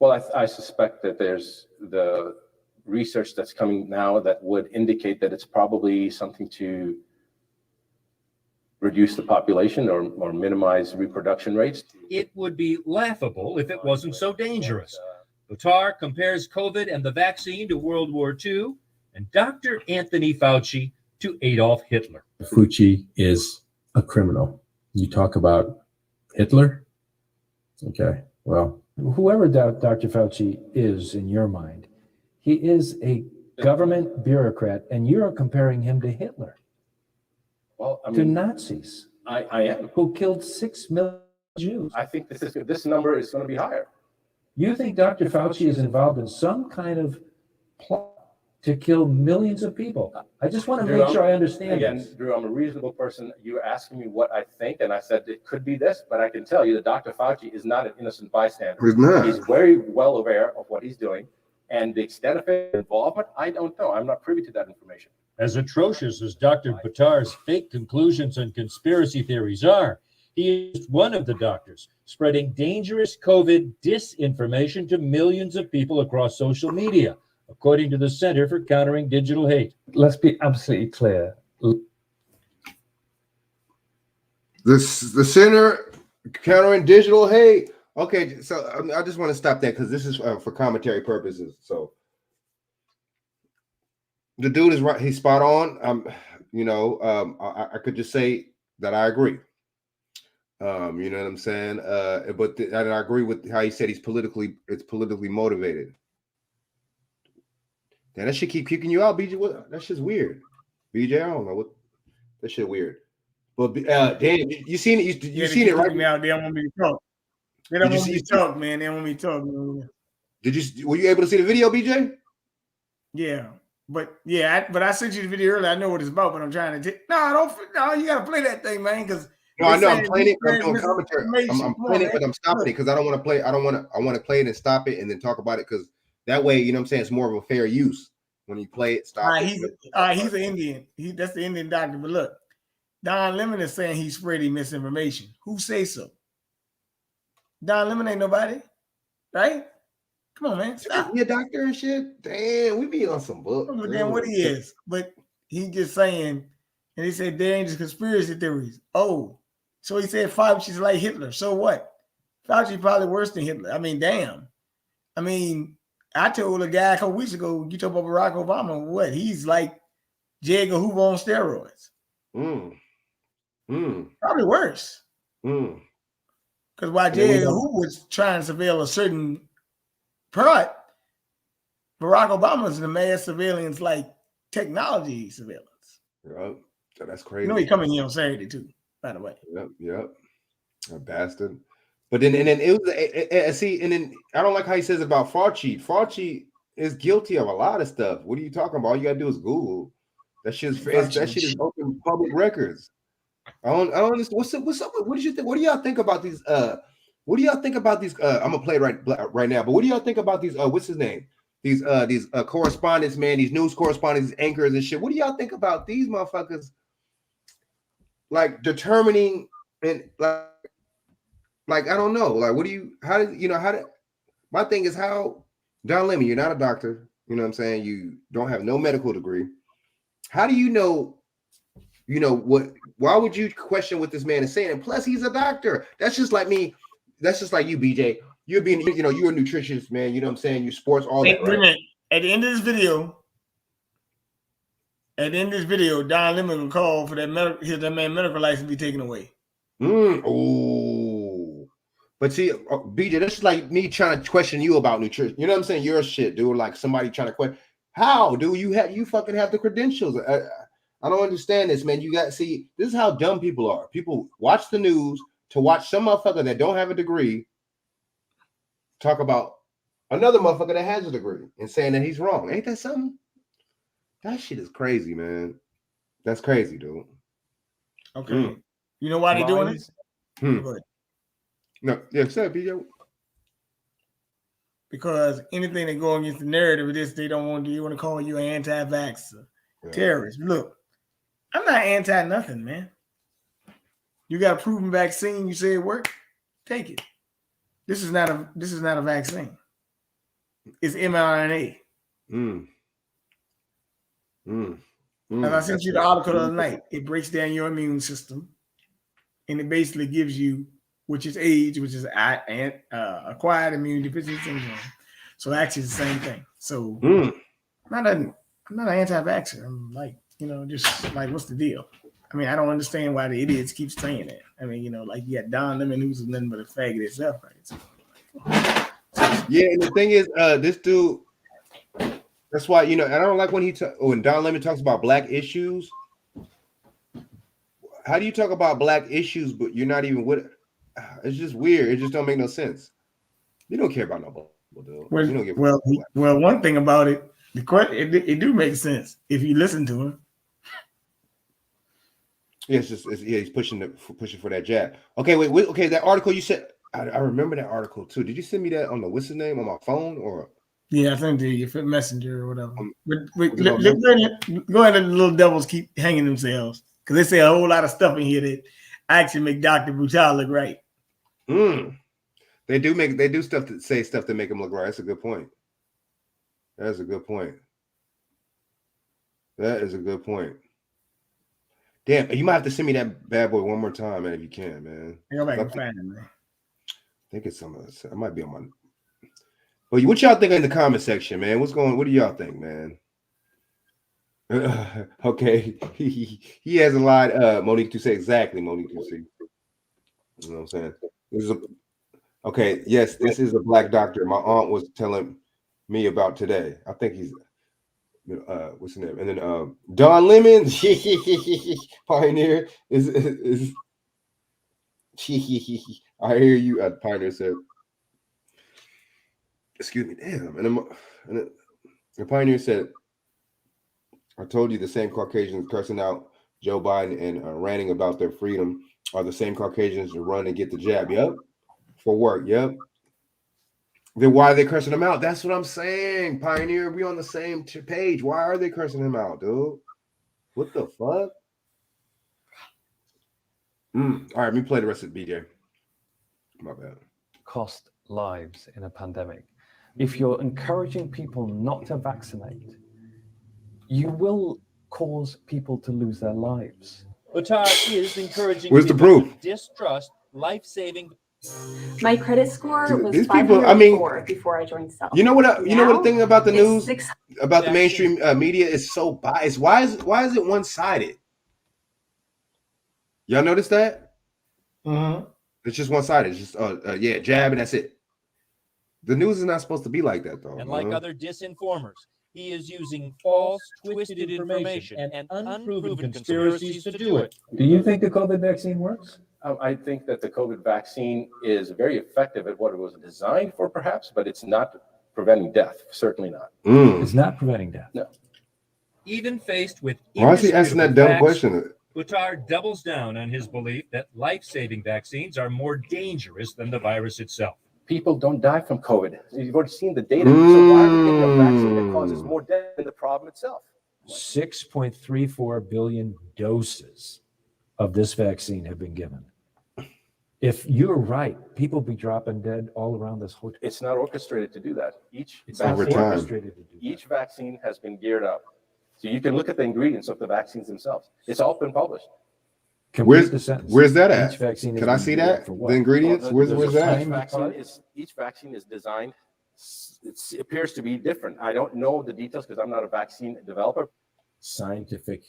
Well, I suspect that there's the research that's coming now that would indicate that it's probably something to reduce the population or minimize reproduction rates. It would be laughable if it wasn't so dangerous. Buttar compares COVID and the vaccine to World War II and Dr. Anthony Fauci to Adolf Hitler. Fauci is a criminal. You talk about Hitler? Okay, well, whoever Dr. Fauci is in your mind, he is a government bureaucrat, and you're comparing him to Hitler. Well, I mean, to Nazis. I am. Who killed 6 million Jews. I think this number is going to be higher. You think Dr. Fauci is involved in some kind of plot to kill millions of people? I just want to make sure I understand Again, this. Drew, I'm a reasonable person. You were asking me what I think, and I said it could be this, but I can tell you that Dr. Fauci is not an innocent bystander. He's not. He's very well aware of what he's doing, and the extent of his involvement, I don't know. I'm not privy to that information. As atrocious as Dr. Buttar's fake conclusions and conspiracy theories are, he is one of the doctors spreading dangerous COVID disinformation to millions of people across social media, according to the Center for Countering Digital Hate. Let's be absolutely clear. The Center Countering Digital Hate. Okay, so I just want to stop that because this is for commentary purposes. So the dude is right; he's spot on. I could just say that I agree. You know what I'm saying? And I agree with how he said it's politically motivated. Damn, that shit keep kicking you out, BJ. What? That shit's weird. BJ, I don't know what. That shit weird. But damn, you seen it? You seen it, right? Me out. They don't want me to talk. They don't want me to talk, man. They don't want me to talk. Man. Were you able to see the video, BJ? Yeah, but I sent you the video earlier. I know what it's about, but I'm trying to. No, you gotta play that thing, man. Because no, I know I'm playing it. I'm doing commentary. I'm playing it, but I'm stopping it because I don't want to play. I want to play it and stop it and then talk about it because that way, you know what I'm saying, it's more of a fair use when you play it. Stop it. He's an Indian. That's the Indian doctor. But look, Don Lemon is saying he's spreading misinformation. Who say so? Don Lemon ain't nobody, right? Come on, man. Stop. He a doctor and shit. Damn, we be on some book. But then what he is, but he just saying, and he said dangerous conspiracy theories. Oh, so he said Fauci's like Hitler. So what? Fauci probably worse than Hitler. I mean, damn. I mean, I told a guy a couple weeks ago, you talk about Barack Obama, what? He's like J. Edgar Hoover on steroids. Probably worse. Because while J. Edgar Hoover was trying to surveil a certain part, Barack Obama's in the mass surveillance, like technology surveillance. Yep. So that's crazy. You know, he coming here on Saturday too, by the way. Yep. A bastard. But then it was and then I don't like how he says about Fauci. Fauci is guilty of a lot of stuff. What are you talking about? All you gotta do is Google. That shit is open public records. I don't understand. What's up? What did you think? What do y'all think about these? What do y'all think about these? I'm gonna play it right now. But what do y'all think about these? What's his name? These correspondents, man. These news correspondents, these anchors and shit. What do y'all think about these motherfuckers? Like determining and like I don't know. Like what do you? How did? My thing is how Don Lemon. You're not a doctor. You know what I'm saying? You don't have no medical degree. How do you know? You know what? Why would you question what this man is saying? And plus, he's a doctor. That's just like me. That's just like you, BJ. You're being, you're a nutritionist, man. You know what I'm saying? You sports all that. Right? At the end of this video, Don Lemon will call for that medical license be taken away. Oh, but see, BJ, that's like me trying to question you about nutrition. You know what I'm saying? Your shit, dude. Like somebody trying to question. How do you fucking have the credentials? I don't understand this, man. This is how dumb people are. People watch the news to watch some motherfucker that don't have a degree talk about another motherfucker that has a degree and saying that he's wrong. Ain't that something? That shit is crazy, man. That's crazy, dude. Okay. You know why they're doing this? No, yeah, say it, BJ. Because anything that go against the narrative of this, they don't want to do. You want to call you an anti-vaxxer, terrorist. Look, I'm not anti nothing, man. You got a proven vaccine. You say it worked. Take it. This is not a vaccine. It's mRNA. As I sent you the article the other night, it breaks down your immune system, and it basically gives you, which is AIDS, which is acquired immune deficiency syndrome. So actually, it's the same thing. So I'm not an anti-vaxxer. I'm like, just like, what's the deal? I mean, I don't understand why the idiots keep saying that. I mean, like you got Don Lemon, who's nothing but a faggot itself, right? So, yeah, and the thing is, this dude. That's why I don't like when Don Lemon talks about black issues. How do you talk about black issues, but you're not even with it? It's just weird. It just don't make no sense. You don't care about no black people, dude. Well, one thing about it, it do make sense if you listen to him. Yeah, he's pushing for that jab. Okay, wait, okay, that article you said, I remember that article too. Did you send me that on what's his name on my phone or? Yeah, I think the messenger or whatever. But go go ahead and the little devils keep hanging themselves because they say a whole lot of stuff in here that actually make Dr. Brutal look right. They do stuff that say stuff that make him look right. That's a good point. That's a good point. That is a good point. Damn, you might have to send me that bad boy one more time, man, if you can, man. I go back and find it, man. I think it's some of this. I might be on my. But what y'all think in the comment section, man? What do y'all think, man? Okay, he has a lot. Monique to say exactly. Monique to see. You know what I'm saying? Okay, yes, this is a black doctor. My aunt was telling me about today. I think he's. What's his name? And then Don Lemon, Pioneer is. I hear you. Pioneer said. Excuse me, damn. And the Pioneer said, I told you the same Caucasians cursing out Joe Biden and ranting about their freedom are the same Caucasians who run and get the jab. Yep. For work. Yep. Then why are they cursing him out? That's what I'm saying, Pioneer. We on the same page. Why are they cursing him out, dude? What the fuck? All right, let me play the rest of the BJ. My bad. Cost lives in a pandemic. If you're encouraging people not to vaccinate, you will cause people to lose their lives. Qatar is encouraging Where's the people proof? to distrust life-saving. My credit score was These people, 504 before I joined Self. You know what? You know what the thing about the news, it's about the mainstream media is so biased. Why is it one-sided? Y'all notice that? It's just one-sided. It's just yeah, jab and that's it. The news is not supposed to be like that, though. And like other disinformers, he is using false, twisted information and unproven conspiracies to do it. Do you think the COVID vaccine works? I think that the COVID vaccine is very effective at what it was designed for, perhaps, but it's not preventing death. Certainly not. It's not preventing death. No. Even faced with Why is he asking that dumb question? Qatar doubles down on his belief that life-saving vaccines are more dangerous than the virus itself. People don't die from COVID. You've already seen the data. So why are we getting a vaccine that causes more death than the problem itself? 6.34 billion doses of this vaccine have been given. If you're right, people be dropping dead all around this whole. It's not orchestrated to do that. Each vaccine has been geared up. So you can look at the ingredients of the vaccines themselves. It's all been published. Where's that at? Can I see that? The ingredients? Where's that? Each vaccine is designed. It appears to be different. I don't know the details because I'm not a vaccine developer. Scientific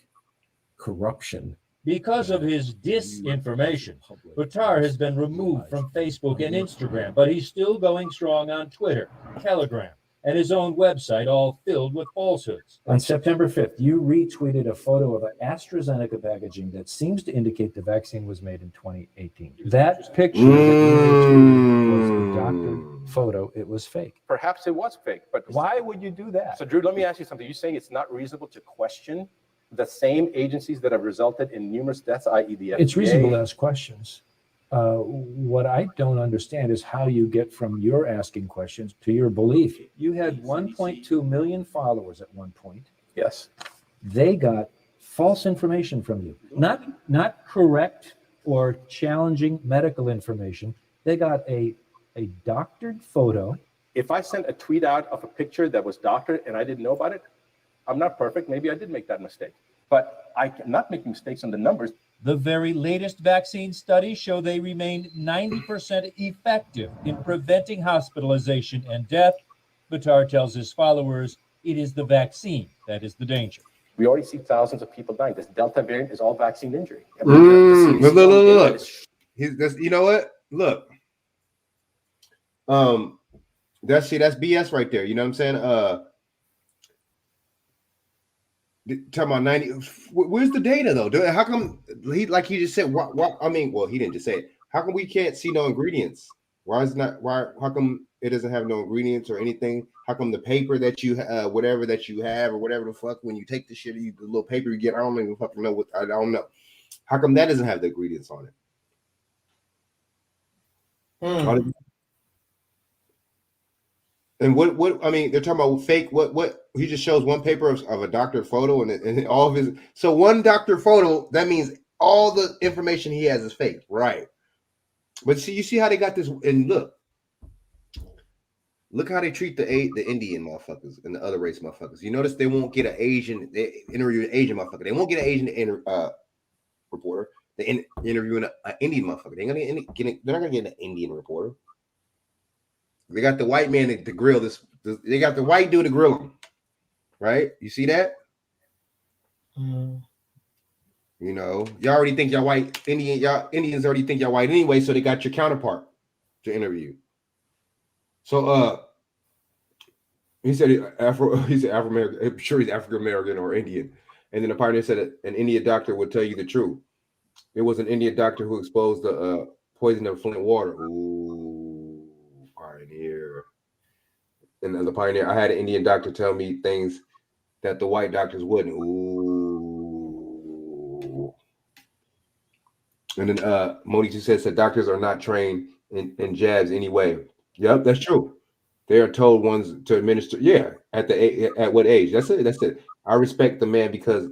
corruption. Because of his disinformation, Qatar has been removed from Facebook and Instagram, but he's still going strong on Twitter, Telegram, and his own website, all filled with falsehoods. On September 5th, you retweeted a photo of an AstraZeneca packaging that seems to indicate the vaccine was made in 2018. That picture that you retweeted was a doctored photo. It was fake. Perhaps it was fake, but why would you do that? So, Drew, let me ask you something. You're saying it's not reasonable to question the same agencies that have resulted in numerous deaths, i.e. the FDA? It's reasonable to ask questions. What I don't understand is how you get from your asking questions to your belief. You had 1.2 million followers at one point. Yes. They got false information from you. Not correct or challenging medical information. They got a doctored photo. If I sent a tweet out of a picture that was doctored and I didn't know about it, I'm not perfect. Maybe I did make that mistake. But I'm not making mistakes on the numbers. The very latest vaccine studies show they remain 90% effective in preventing hospitalization and death. Qatar tells his followers it is the vaccine that is the danger. We already see thousands of people dying. This Delta variant is all vaccine injury. Look. You know what? Look. That's BS right there. You know what I'm saying? Talking about 90. Where's the data though? How come he just said? What? I mean, well, he didn't just say it. How come we can't see no ingredients? How come it doesn't have no ingredients or anything? How come the paper that you whatever that you have or whatever the fuck when you take the shit, the little paper you get, I don't even fucking know what I don't know. How come that doesn't have the ingredients on it? And what I mean, they're talking about fake. What he just shows one paper of a doctor photo and all of his. So one doctor photo, that means all the information he has is fake, right? But see, you see how they got this, and look how they treat the Indian motherfuckers and the other race motherfuckers. You notice they won't get an Asian. They interview an Asian motherfucker. They won't get an Asian reporter. They interviewing an Indian motherfucker. They're not gonna get an Indian reporter. They got the white man to grill this. They got the white dude to grill him, right? You see that? Mm. You know, y'all already think y'all white Indian. Y'all Indians already think y'all white anyway, so they got your counterpart to interview. So, he said He's Afro American. I'm sure he's African American or Indian. And then the pioneer said an Indian doctor would tell you the truth. It was an Indian doctor who exposed the poison of Flint water. Ooh, pioneer. And then the pioneer, I had an Indian doctor tell me things that the white doctors wouldn't. Ooh. And then Modi said doctors are not trained in jabs anyway. Yep, that's true. They are told ones to administer. Yeah, at what age? That's it. That's it. I respect the man because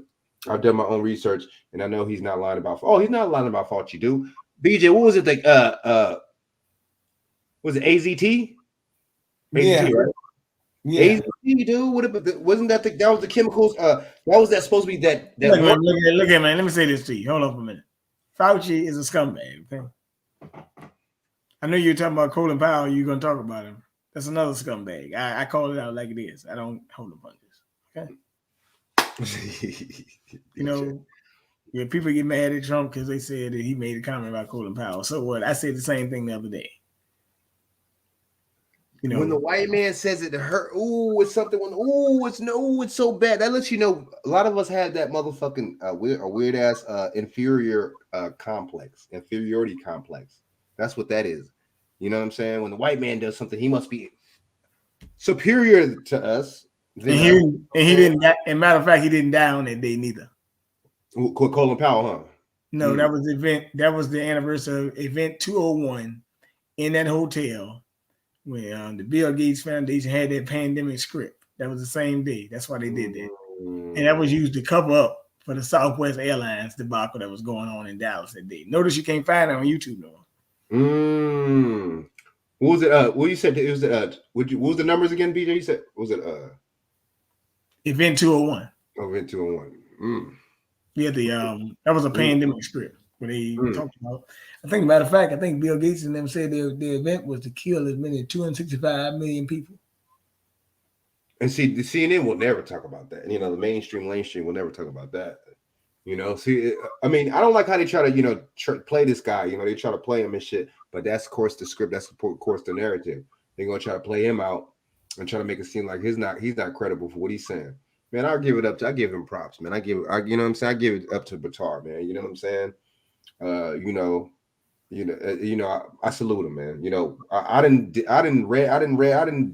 I've done my own research and I know he's not lying about. Oh, he's not lying about Fauci, dude. BJ, what was it like? Was it AZT? Yeah. AZT, right? Yeah. AZT, dude. Wasn't that that was the chemicals? That was that supposed to be that? Look, man. Let me say this to you. Hold on for a minute. Fauci is a scumbag. Okay. I know you're talking about Colin Powell. You're gonna talk about him. That's another scumbag. I call it out like it is. I don't hold the punches. Okay. You know, yeah, people get mad at Trump because they said that he made a comment about Colin Powell. So what? I said the same thing the other day. You know, when the white man says it to her, ooh, it's something. It's so bad. That lets you know a lot of us had that motherfucking weird ass inferiority complex. That's what that is. You know what I'm saying? When the white man does something, he must be superior to us. And he didn't. And matter of fact, he didn't die on that day neither. Colin Powell, huh? No, that was the event. That was the anniversary of event 201 in that hotel when the Bill Gates Foundation had that pandemic script. That was the same day. That's why they did that, and that was used to cover up for the Southwest Airlines debacle that was going on in Dallas that day. Notice you can't find it on YouTube no more. What was it? What you said? It was what was the numbers again, BJ? You said what was it? Event 201. Oh, Event 201. Yeah, that was a pandemic script where they talked about. I think, matter of fact, I think Bill Gates and them said the event was to kill as many as 265 million people. And see, the CNN will never talk about that. You know, the mainstream will never talk about that. You know, see, I mean, I don't like how they try to, play this guy. You know, they try to play him and shit. But that's, of course, the script. That's, of course, the narrative. They're gonna try to play him out and try to make it seem like he's not credible for what he's saying. Man, I give him props, man. You know what I'm saying? I give it up to Batar, man. You know what I'm saying? I salute him, man. You know, I didn't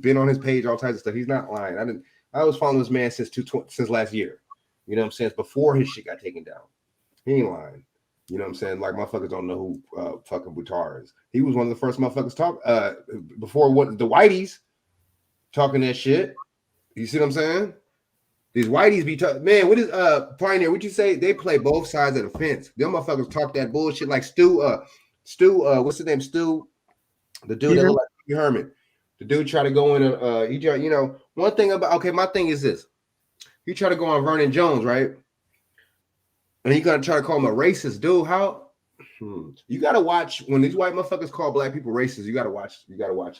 been on his page, all types of stuff. He's not lying. I was following this man since last year. You know what I'm saying? It's before his shit got taken down. He ain't lying. You know what I'm saying? Like, motherfuckers don't know who fucking Batar is. He was one of the first motherfuckers talk before what the whiteys talking that shit. You see what I'm saying? These whiteys be talking, man. What is Pioneer? What you say? They play both sides of the fence. Them motherfuckers talk that bullshit like Stu, what's his name? Stu, the dude that look like Steve Herman. The dude try to go in one thing about my thing is this. He try to go on Vernon Jones, right? And he gonna try to call him a racist, dude. How you gotta watch when these white motherfuckers call black people racist, you gotta watch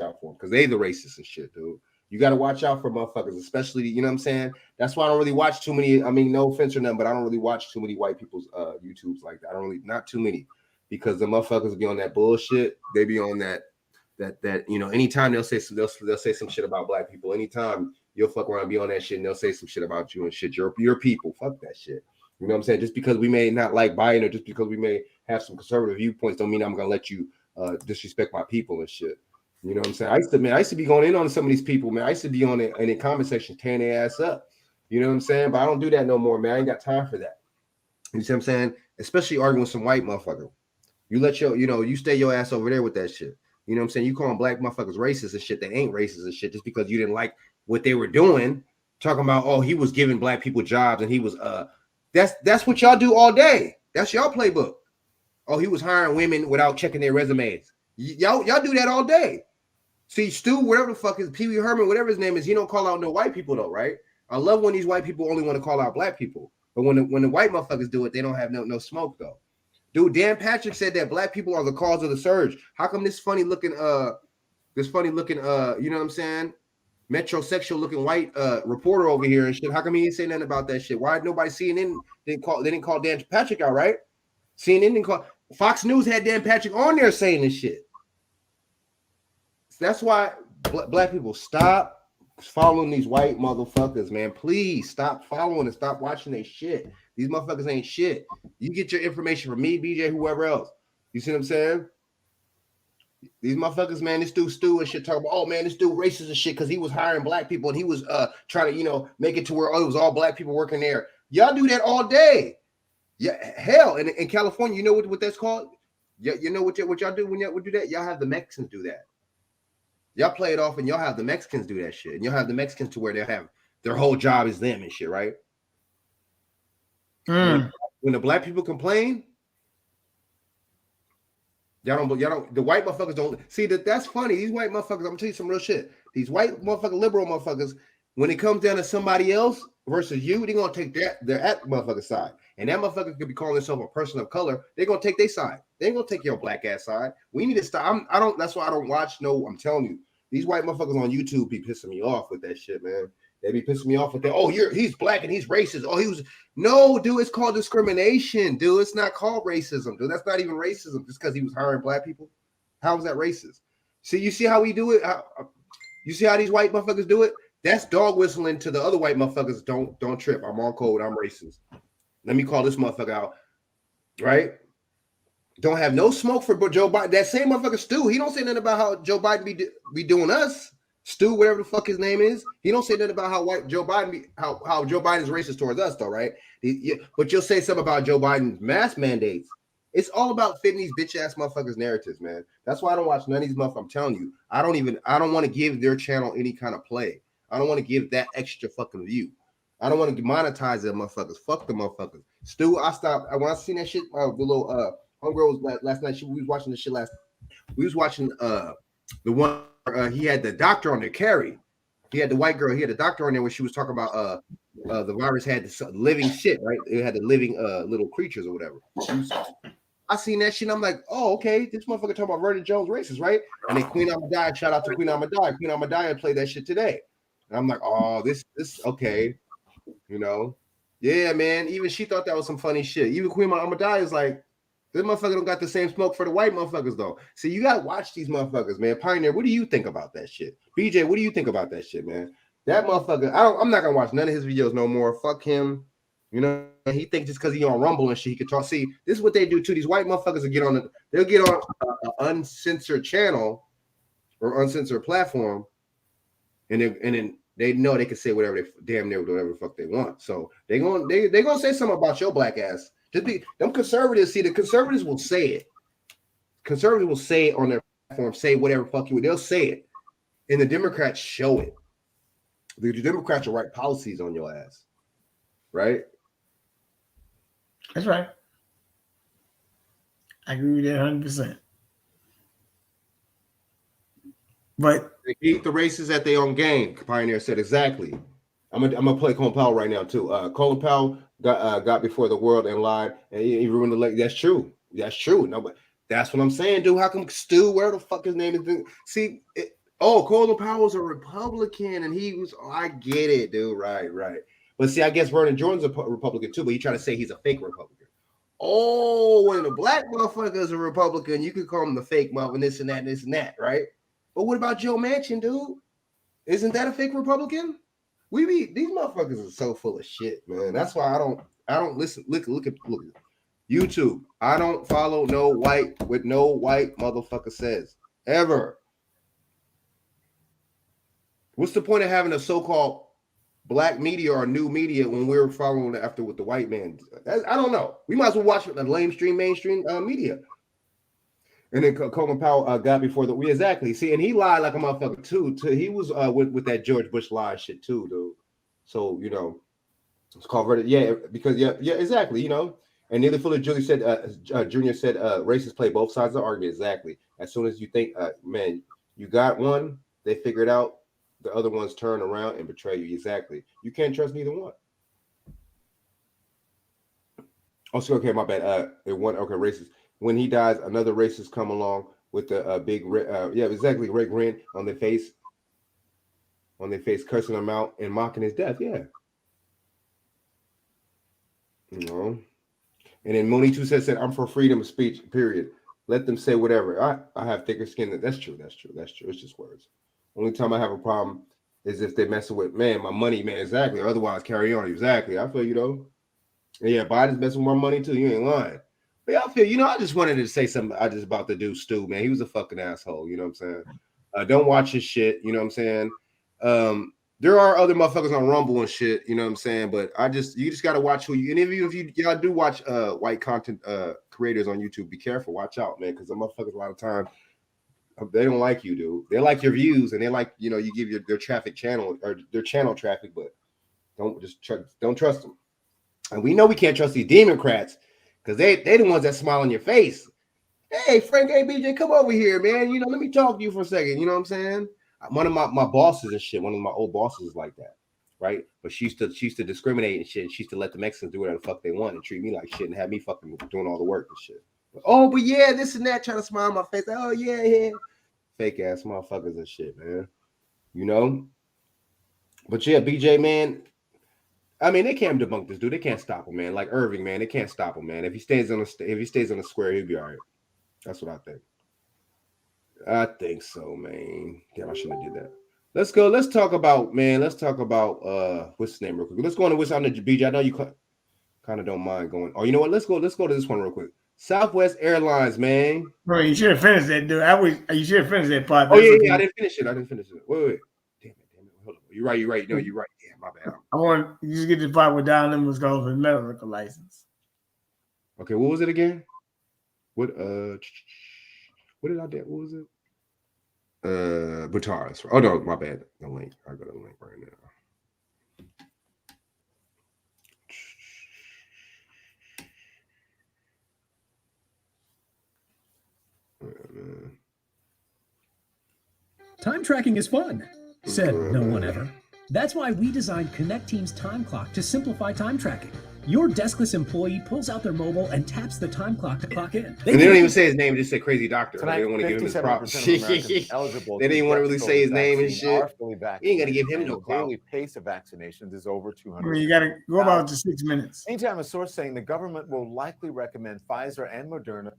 out for them because they the racists and shit, dude. You got to watch out for motherfuckers, especially, you know what I'm saying? That's why I don't really watch too many. I mean, no offense or nothing, but I don't really watch too many white people's YouTubes like that. Not too many, because the motherfuckers be on that bullshit. They be on that anytime they'll say some shit about black people. Anytime you'll fuck around and be on that shit and they'll say some shit about you and shit. Your people, fuck that shit. You know what I'm saying? Just because we may not like Biden or just because we may have some conservative viewpoints don't mean I'm gonna let you disrespect my people and shit. You know what I'm saying? I used to be going in on some of these people, man. I used to be on it in the comment section tearing their ass up. You know what I'm saying? But I don't do that no more, man. I ain't got time for that. You see what I'm saying? Especially arguing with some white motherfucker. You let you stay your ass over there with that shit. You know what I'm saying? You calling black motherfuckers racist and shit. They ain't racist and shit just because you didn't like what they were doing. Talking about, oh, he was giving black people jobs and he was that's what y'all do all day. That's y'all playbook. Oh, he was hiring women without checking their resumes. Y'all do that all day. See, Stu, whatever the fuck is Pee Wee Herman, whatever his name is, he don't call out no white people though, right? I love when these white people only want to call out black people, but when the white motherfuckers do it, they don't have no smoke though. Dude, Dan Patrick said that black people are the cause of the surge. How come this funny looking, you know what I'm saying, metrosexual looking white reporter over here and shit? How come he ain't saying nothing about that shit? Why nobody CNN didn't call Dan Patrick out, right? CNN didn't call. Fox News had Dan Patrick on there saying this shit. So that's why black people stop following these white motherfuckers, man. Please stop following and stop watching their shit. These motherfuckers ain't shit. You get your information from me, BJ, whoever else. You see what I'm saying? These motherfuckers, man, this dude Stu and shit talking about, oh man, this dude racist and shit because he was hiring black people and he was trying to, make it to where it was all black people working there. Y'all do that all day. Yeah, hell, in California, you know what that's called? You know what y'all do when y'all do that? Y'all have the Mexicans do that. Y'all play it off and y'all have the Mexicans do that shit. And y'all have the Mexicans to where they have their whole job is them and shit, right? When the black people complain, y'all don't, the white motherfuckers don't see that's funny. These white motherfuckers, I'm gonna tell you some real shit. These white motherfucking liberal motherfuckers, when it comes down to somebody else versus you, they're gonna take their motherfucker side. And that motherfucker could be calling himself a person of color. They're gonna take their side. They ain't gonna take your black ass side. We need to stop. That's why I don't watch I'm telling you, these white motherfuckers on YouTube be pissing me off with that shit, man. They be pissing me off with that. Oh, he's black and he's racist. Oh, no, dude, it's called discrimination, dude. It's not called racism, dude. That's not even racism just because he was hiring black people. How is that racist? See, you see how we do it? You see how these white motherfuckers do it? That's dog whistling to the other white motherfuckers. Don't trip. I'm on code. I'm racist. Let me call this motherfucker out. Right? Don't have no smoke for Joe Biden. That same motherfucker Stu, he don't say nothing about how Joe Biden be doing us. Stu, whatever the fuck his name is, he don't say nothing about how Joe Biden how Joe Biden is racist towards us, though, right? But you'll say something about Joe Biden's mask mandates. It's all about fitting these bitch ass motherfuckers' narratives, man. That's why I don't watch none of these motherfuckers. I'm telling you, I don't want to give their channel any kind of play. I don't want to give that extra fucking view. I don't want to monetize them motherfuckers. Fuck the motherfuckers. Stu, I stopped when I seen that shit. The little homegirl was last night. We was watching the shit last. We was watching the one. He had the doctor on there, Carrie. He had the white girl. He had the doctor on there where she was talking about the virus had this living shit, right? It had the living little creatures or whatever. I seen that shit and I'm like, oh, okay, this motherfucker talking about Vernon Jones racist, right? And then Queen Amadai, shout out to Queen Amadai. Queen Amadai played that shit today. And I'm like, oh, this okay, yeah, man. Even she thought that was some funny shit. Even Queen Amadai is like, this motherfucker don't got the same smoke for the white motherfuckers though. See, you gotta watch these motherfuckers, man. Pioneer, what do you think about that shit? BJ, what do you think about that shit, man? That motherfucker, I'm not gonna watch none of his videos no more. Fuck him. He thinks just because he on Rumble and shit, he can talk. See, this is what they do too. These white motherfuckers they'll get on an uncensored channel or uncensored platform, and then they know they can say whatever whatever the fuck they want. So they gonna say something about your black ass. Just be them conservatives. See, the conservatives will say it. Conservatives will say it on their platform. Say whatever fuck you. They'll say it, and the Democrats show it. The Democrats will write policies on your ass, right? That's right. I agree with that 100%. But they beat the racists at their own game. Pioneer said exactly. I'm gonna play Colin Powell right now too. Colin Powell got before the world and lied, and he ruined the leg. That's true. That's true. No, but that's what I'm saying, dude. How come Stu? Where the fuck his name is? See, Colin Powell's a Republican, and he was. Oh, I get it, dude. Right. But see, I guess Vernon Jordan's a Republican too, but he trying to say he's a fake Republican. Oh, when a black motherfucker is a Republican, you could call him the fake mother, and this and that, right? But what about Joe Manchin, dude? Isn't that a fake Republican? These motherfuckers are so full of shit, man. That's why I don't listen. Look at YouTube. I don't follow no white motherfucker says ever. What's the point of having a so-called black media or new media when we're following after what the white man? I don't know. We might as well watch the mainstream media. And then Colin Powell got before the exactly. See, and he lied like a motherfucker too. He was with that George Bush lie shit too, dude. So it's called because exactly. And Neely Fuller Jr. said racists play both sides of the argument. Exactly. As soon as you think, man, you got one, they figure it out. The other ones turn around and betray you. Exactly. You can't trust neither one. Also, okay, my bad. Racist. When he dies, another racist come along with a big, exactly, red grin on their face, cursing him out and mocking his death. Yeah. And then Moni Two said, I'm for freedom of speech, period. Let them say whatever. I have thicker skin. That's true. It's just words. Only time I have a problem is if they messing with, man, my money, man, exactly. Otherwise, carry on. Exactly. I feel And yeah, Biden's messing with my money too. You ain't lying. But I feel, I just wanted to say something about the dude Stu, man. He was a fucking asshole. You know what I'm saying? Don't watch his shit. You know what I'm saying? There are other motherfuckers on Rumble and shit. You know what I'm saying? But you just got to watch who you, and if y'all do watch white content creators on YouTube, be careful. Watch out, man. Because the motherfuckers a lot of times, they don't like you, dude. They like your views and they like, you give their traffic channel or their channel traffic, but don't trust them. And we know we can't trust these Democrats because they the ones that smile on your face. Hey, Frank, hey, BJ, come over here, man. Let me talk to you for a second. You know what I'm saying? One of my bosses and shit, one of my old bosses is like that, right? But she used to discriminate and shit. She used to let the Mexicans do whatever the fuck they want and treat me like shit and have me fucking doing all the work and shit. But yeah, this and that, trying to smile on my face. Oh, yeah. Fake ass motherfuckers and shit, man. But yeah, BJ, man. I mean, they can't debunk this dude. They can't stop him, man. Like Irving, man. They can't stop him, man. If he stays on the square, he'll be all right. That's what I think. I think so, man. Damn, I shouldn't have did that. Let's go. Let's talk about what's his name real quick. Let's go on to what's on the BJ. I know you kind of don't mind going. Oh, you know what? Let's go to this one real quick. Southwest Airlines, man. Bro, you should have finished that, dude. You should have finished that part. Oh yeah, I didn't finish it. Wait. Damn it. Hold on. You're right. No, you're right. Yeah, my bad. I want you to get the part where Don Lemon was going for the medical license. Okay, what was it again? What did I do? What was it? Batars. Oh no, my bad. The link. I got a link right now. Time tracking is fun, said no one ever. That's why we designed Connect Team's time clock to simplify time tracking. Your deskless employee pulls out their mobile and taps the time clock to clock in. And they don't even say his name; they just say "crazy doctor." Tonight, they don't want to give him his props. They didn't even want to really say his name and shit. You ain't gonna give him no clout. The daily pace of vaccinations is over 200. You got to go about to 6 minutes. Meantime, a source saying the government will likely recommend Pfizer and Moderna.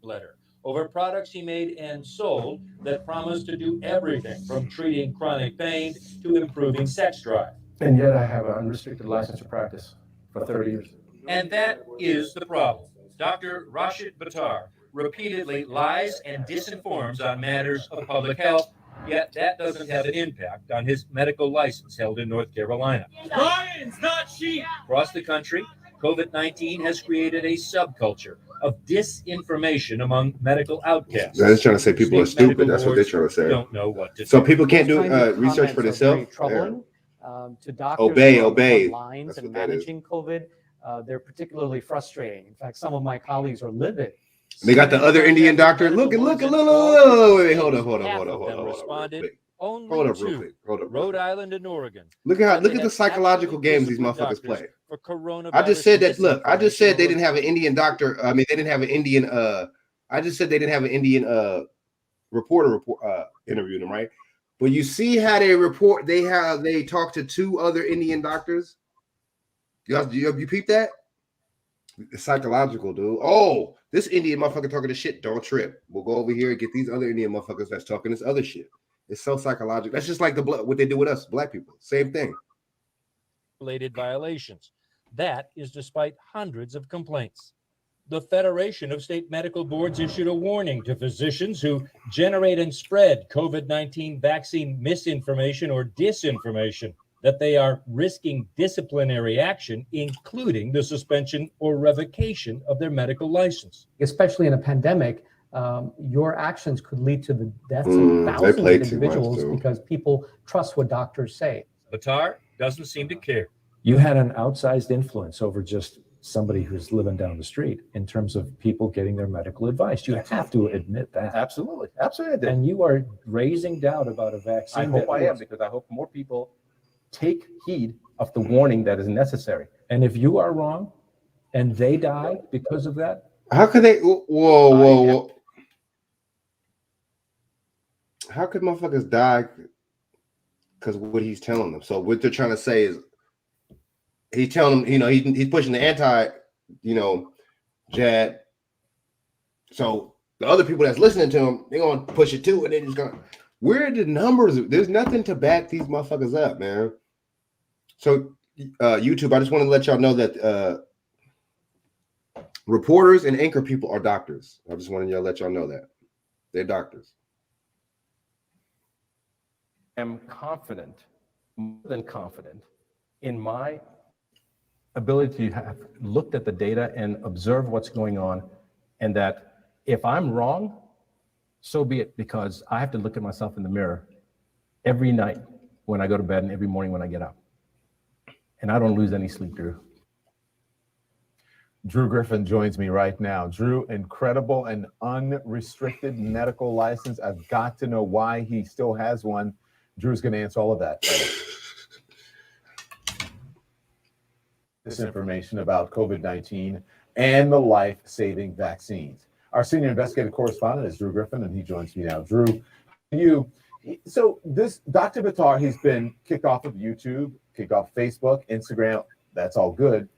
Letter over products he made and sold that promised to do everything from treating chronic pain to improving sex drive. And yet I have an unrestricted license to practice for 30 years. And that is the problem. Dr. Rashid Buttar repeatedly lies and disinforms on matters of public health, yet that doesn't have an impact on his medical license held in North Carolina. Lions, not sheep. Across the country, COVID-19 has created a subculture of disinformation among medical outcasts. They're just trying to say people are stupid. That's what they're trying to say. Don't know what to So do. people can't do research for themselves. To doctors obey. Lines That's and what that is. managing COVID, they're particularly frustrating. In fact, some of my colleagues are livid. They got the other Indian doctor. Look, wait, hold up real quick. Rhode Island and Oregon. Look at the psychological games these motherfuckers play. I just said that. Look, I just said they didn't have an Indian doctor. I mean, they didn't have an Indian. I just said they didn't have an Indian reporter interviewing them, right? But you see how they report. They talk to two other Indian doctors. You peep that? It's psychological, dude. Oh, this Indian motherfucker talking this shit. Don't trip. We'll go over here and get these other Indian motherfuckers that's talking this other shit. It's so psychological. That's just like what they do with us, black people. Same thing. Related violations. That is despite hundreds of complaints. The Federation of State Medical Boards issued a warning to physicians who generate and spread COVID-19 vaccine misinformation or disinformation that they are risking disciplinary action, including the suspension or revocation of their medical license. Especially in a pandemic, your actions could lead to the deaths of thousands of individuals because people trust what doctors say. Batar doesn't seem to care. You had an outsized influence over just somebody who's living down the street in terms of people getting their medical advice. You have to admit that. Absolutely. Absolutely. I did. And you are raising doubt about a vaccine. I hope I am, because I hope more people take heed of the warning that is necessary. And if you are wrong and they die because of that, how could they? Whoa. How could motherfuckers die because of what he's telling them? So what they're trying to say is he's telling them, he's pushing the anti, jab. So the other people that's listening to him, they're gonna push it too, and then he's gonna. Where are the numbers? There's nothing to back these motherfuckers up, man. So YouTube, I just want to let y'all know that reporters and anchor people are doctors. I just wanted to let y'all know that they're doctors. I'm confident, more than confident, in my ability to have looked at the data and observe what's going on, and that if I'm wrong, so be it, because I have to look at myself in the mirror every night when I go to bed and every morning when I get up. And I don't lose any sleep, Drew. Drew Griffin joins me right now. Drew, incredible and unrestricted medical license. I've got to know why he still has one. Drew's going to answer all of that. This information about COVID-19 and the life-saving vaccines. Our senior investigative correspondent is Drew Griffin, and he joins me now. Drew, so this Dr. Batar, he's been kicked off of YouTube, kicked off Facebook, Instagram. That's all good.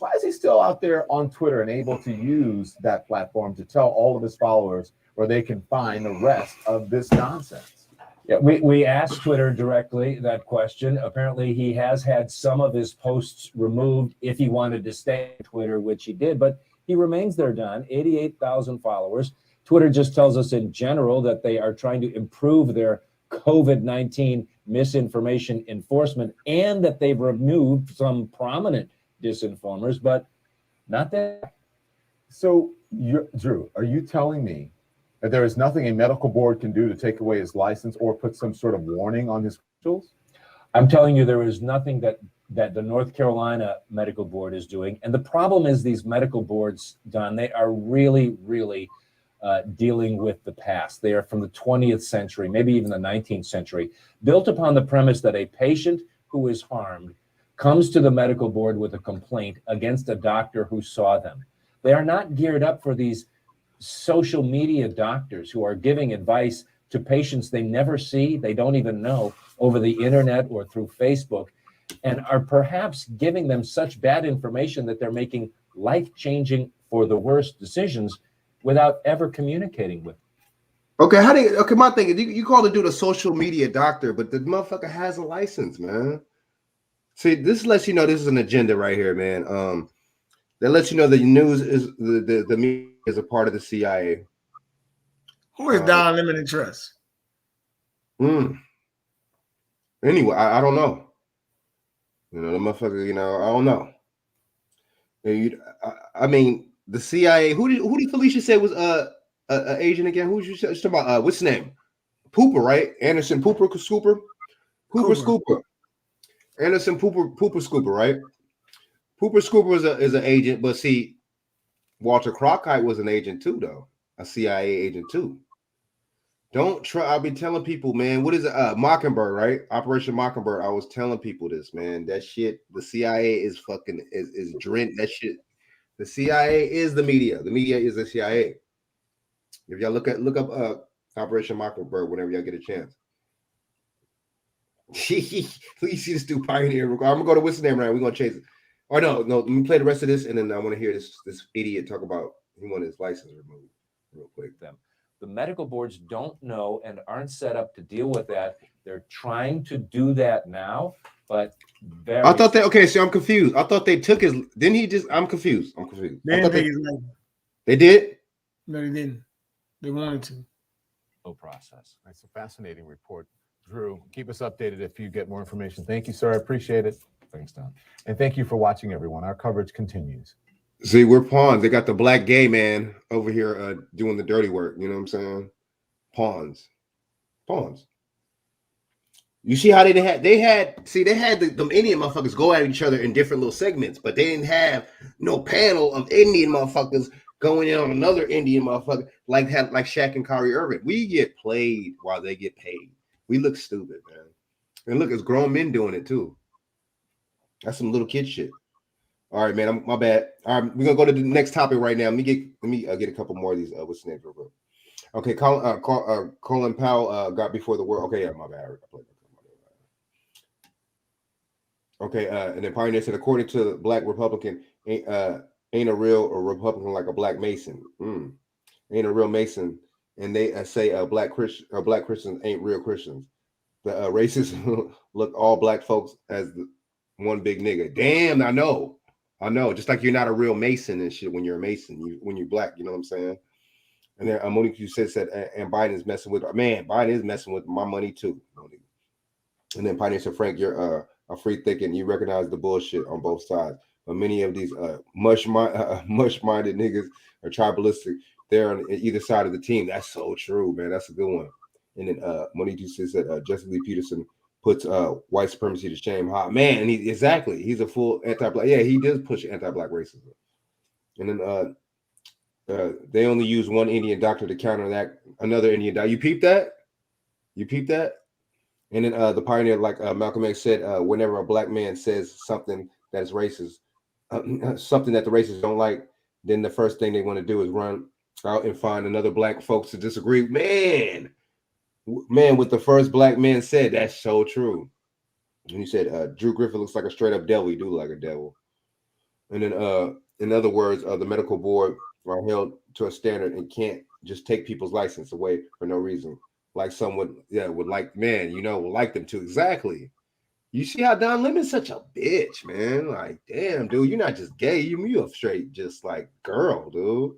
Why is he still out there on Twitter and able to use that platform to tell all of his followers where they can find the rest of this nonsense? Yeah, we asked Twitter directly that question. Apparently, he has had some of his posts removed if he wanted to stay on Twitter, which he did, but he remains there, Don. 88,000 followers. Twitter just tells us in general that they are trying to improve their COVID-19 misinformation enforcement and that they've removed some prominent disinformers, but not that. So, Drew, are you telling me that there is nothing a medical board can do to take away his license or put some sort of warning on his credentials? I'm telling you, there is nothing that the North Carolina Medical Board is doing. And the problem is these medical boards, Don, they are really, really dealing with the past. They are from the 20th century, maybe even the 19th century, built upon the premise that a patient who is harmed comes to the medical board with a complaint against a doctor who saw them. They are not geared up for these social media doctors who are giving advice to patients they never see, they don't even know, over the internet or through Facebook, and are perhaps giving them such bad information that they're making life-changing for the worst decisions without ever communicating with them. Okay, my thing is, you call the dude a social media doctor, but the motherfucker has a license, man. See, this lets you know this is an agenda right here, man. That lets you know the news is the media is a part of the CIA. Who is Don Limited Trust? Anyway, I don't know. The motherfucker, I don't know. I mean, the CIA. Who did Felicia say was a agent again? Who you talking about? What's his name? Pooper, right? Anderson Pooper Scooper. Anderson Pooper Scooper, right? Pooper Scooper is an agent, but see, Walter Cronkite was an agent too, though, a CIA agent too. Don't try. I'll be telling people, man. What is it? Mockingbird, right? Operation Mockingbird. I was telling people this, man. That shit. The CIA is fucking is drenched. That shit. The CIA is the media. The media is the CIA. If y'all look up Operation Mockingbird whenever y'all get a chance. Please see this dude pioneer. I'm gonna go to what's his name right. We're gonna chase it. Or no. Let me play the rest of this, and then I want to hear this idiot talk about he wanted his license removed real quick. The medical boards don't know and aren't set up to deal with that. They're trying to do that now, but I thought they okay. So I'm confused. I thought they took his. Didn't he just? I'm confused. They didn't take his license. They did. No, they didn't. They wanted to. No process. That's a fascinating report. Drew, keep us updated if you get more information. Thank you, sir. I appreciate it. Thanks, Don. And thank you for watching, everyone. Our coverage continues. See, we're pawns. They got the black gay man over here doing the dirty work. You know what I'm saying? Pawns. You see how they had them Indian motherfuckers go at each other in different little segments, but they didn't have no panel of Indian motherfuckers going in on another Indian motherfucker like Shaq and Kyrie Irving. We get played while they get paid. We look stupid, man. And look, it's grown men doing it too. That's some little kid shit. All right, man. My bad. All right, we're gonna go to the next topic right now. Let me get a couple more of these. What's the name real quick? Okay, Colin Powell got before the world. Okay, yeah, my bad. Okay, and then Pioneer said, according to the Black Republican, ain't a real Republican like a Black Mason. Ain't a real Mason, and they say Black Christians ain't real Christians. The racists look all Black folks as the one big nigga. Damn, I know. Just like you're not a real Mason and shit when you're a Mason, when you're Black. You know what I'm saying? And then Monique, you said, and Biden is messing with Biden is messing with my money too. Monique. And then Pioneer said, Frank, you're a free thinking. You recognize the bullshit on both sides, but many of these mush-minded niggas are tribalistic. They're on either side of the team. That's so true, man. That's a good one. And then Monique said, Jesse Lee Peterson puts white supremacy to shame. Man, and he's a full anti-Black. Yeah, he does push anti-Black racism. And then they only use one Indian doctor to counteract another Indian doctor. You peep that? And then the Pioneer, like Malcolm X said, whenever a Black man says something that is racist, something that the racists don't like, then the first thing they want to do is run out and find another Black folks to disagree. Man, what the first Black man said, that's so true. And he said, Drew Griffith looks like a straight up devil. He do look like a devil. And then, in other words, the medical board are held to a standard and can't just take people's license away for no reason. Like someone, would like, man, would like them to. Exactly. You see how Don Lemon's such a bitch, man. Like, damn, dude, you're not just gay. You a straight, just like girl, dude.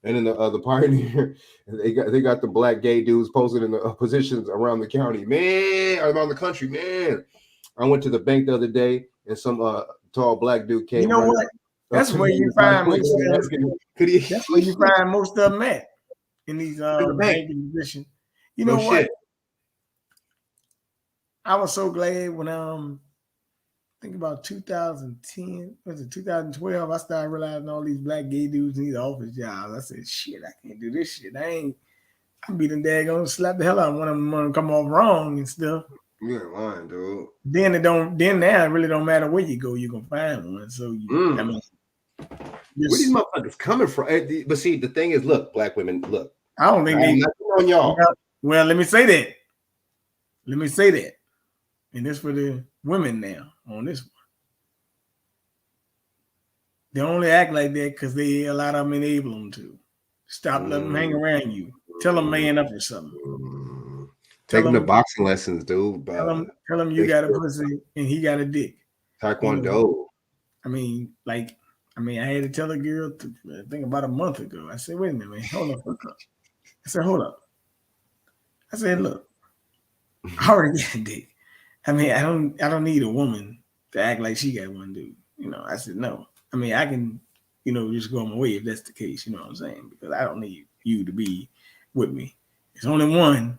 And then the Pioneer, they got the Black gay dudes posted in the positions around the county, man, around the country, man. I went to the bank the other day, and some tall Black dude came. You know what? That's where you find most of them. That's where you find most of them at in these banking positions. You know what? Shit. I was so glad when think about 2010, was it 2012? I started realizing all these Black gay dudes need office jobs. I said, shit, I can't do this shit. I be the daggone slap the hell out of one of them when come off wrong and stuff. You're lying, dude. Then now it really don't matter where you go, you're gonna find one. So I mean, where these motherfuckers coming from? But see, the thing is, look, Black women, look. I don't think they on y'all. Well, let me say that. And this for the women now on this one. They only act like that because a lot of them enable them to. Stop letting them hang around you. Tell them man up or something. Take them to boxing lessons, dude. Tell them you got a pussy and he got a dick. Taekwondo. I had to tell a girl, I think about a month ago. I said, wait a minute, man. Hold up. I said, hold up. I said, look, I already got a dick. I mean, I don't need a woman to act like she got one, dude. I said, no. I mean, I can, just go on my way if that's the case. You know what I'm saying? Because I don't need you to be with me. There's only one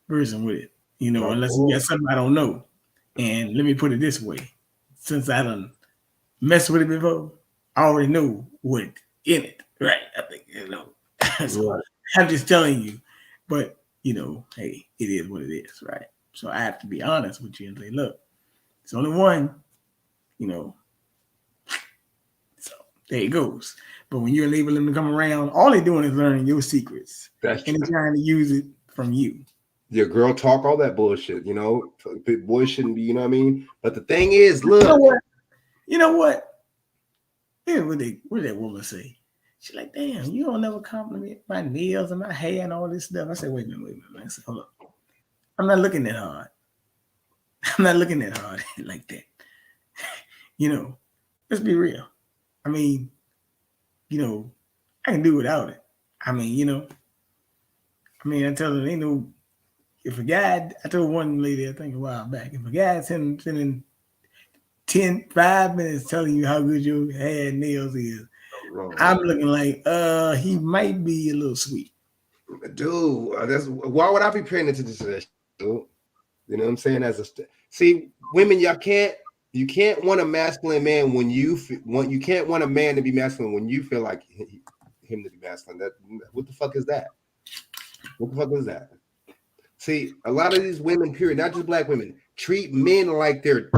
person with it, unless you got something I don't know. And let me put it this way. Since I done messed with it before, I already know what's in it. Right. I think, so I'm just telling you. But, hey, it is what it is, right? So I have to be honest with you and say, look, it's only one, So there it goes. But when you enable them to come around, all they're doing is learning your secrets. And they're trying to use it from you. Your girl talk, all that bullshit, boys shouldn't be, you know what I mean? But the thing is, look. You know what? What did that woman say? She's like, damn, you don't never compliment my nails and my hair and all this stuff. I said, wait a minute. I said, hold up. I'm not looking that hard. Like that. Let's be real. I mean, I can do without it. I tell her, if a guy, I told one lady, I think a while back, if a guy spending 5 minutes telling you how good your hair and nails is, wrong. I'm looking like he might be a little sweet. Dude, that's why would I be paying attention to that shit, dude? You know what I'm saying? See, women, you can't want a masculine man when you can't want a man to be masculine when you feel like him to be masculine. What the fuck is that? What the fuck is that? See, a lot of these women, period, not just black women, treat men like they're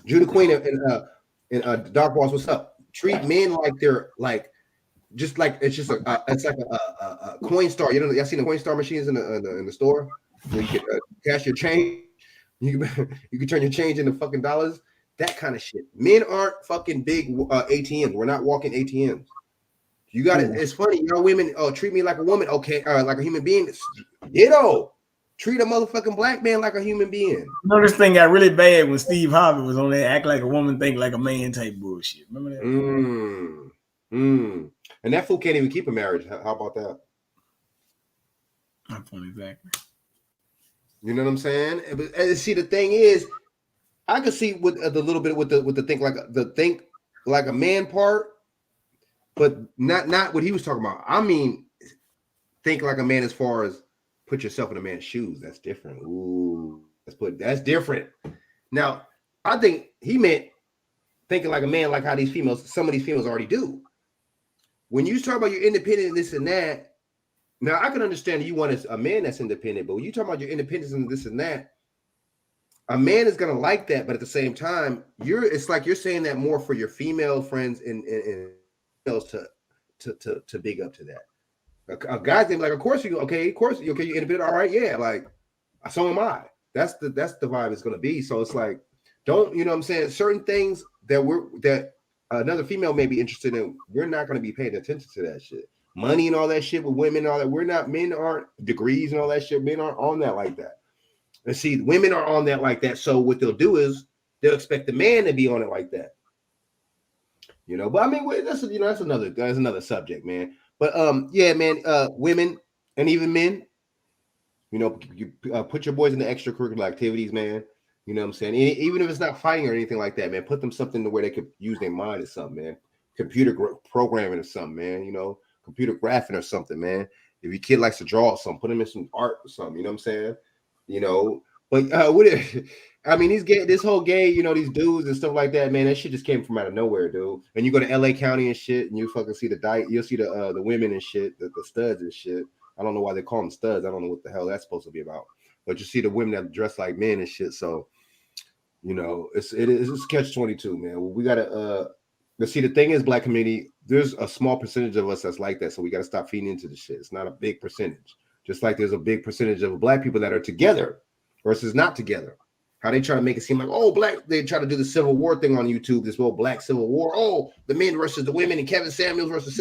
Judah Queen and Dark Boss, what's up? Treat men like they're just like it's just a coin star. You know, y'all seen the coin star machines in the store where you can cash your change. You can turn your change into fucking dollars. That kind of shit. Men aren't fucking big ATMs. We're not walking ATMs. You got it. It's funny, y'all women. Oh, treat me like a woman. Okay, like a human being. Treat a motherfucking black man like a human being. You know, this thing got really bad when Steve Harvey was on there, act like a woman, think like a man type bullshit. Remember that? And that fool can't even keep a marriage. How about that? Not funny, exactly. You know what I'm saying? And see, the thing is, I could see with the little bit with the think like a man part, but not what he was talking about. I mean, think like a man as far as put yourself in a man's shoes. That's different. Ooh, that's different. Now, I think he meant thinking like a man, like how some of these females already do. When you talk about your independent and this and that, now I can understand you want a man that's independent, but when you talk about your independence and this and that, a man is gonna like that, but at the same time, it's like you're saying that more for your female friends and females to big up to that. A guy's gonna be like, of course you're independent, all right, yeah, like so am I. That's the vibe it's gonna be. So it's like, don't, you know what I'm saying? Certain things that another female may be interested in, we're not gonna be paying attention to that shit. Money and all that shit with women and all that. Men aren't degrees and all that shit. Men aren't on that like that. And see, women are on that like that. So what they'll do is they'll expect the man to be on it like that. You know, but I mean, that's another subject, man. But yeah, man, women and even men, you know, you put your boys in the extracurricular activities, man. You know what I'm saying? Even if it's not fighting or anything like that, man, put them something to where they could use their mind or something, man. Computer programming or something, man. You know, computer graphing or something, man. If your kid likes to draw or something, put them in some art or something. You know what I'm saying? You know, but I mean, this whole gay, you know, these dudes and stuff like that, man, that shit just came from out of nowhere, dude. And you go to LA County and shit, and you fucking see you'll see the women and shit, the studs and shit. I don't know why they call them studs. I don't know what the hell that's supposed to be about. But you see the women that dress like men and shit. So, you know, it's catch-22, man. Well, we gotta see, the thing is, black community, there's a small percentage of us that's like that. So we gotta stop feeding into the shit. It's not a big percentage. Just like there's a big percentage of black people that are together versus not together. How they try to make it seem like, oh, they try to do the Civil War thing on YouTube, this whole black Civil War. Oh, the men versus the women and Kevin Samuels versus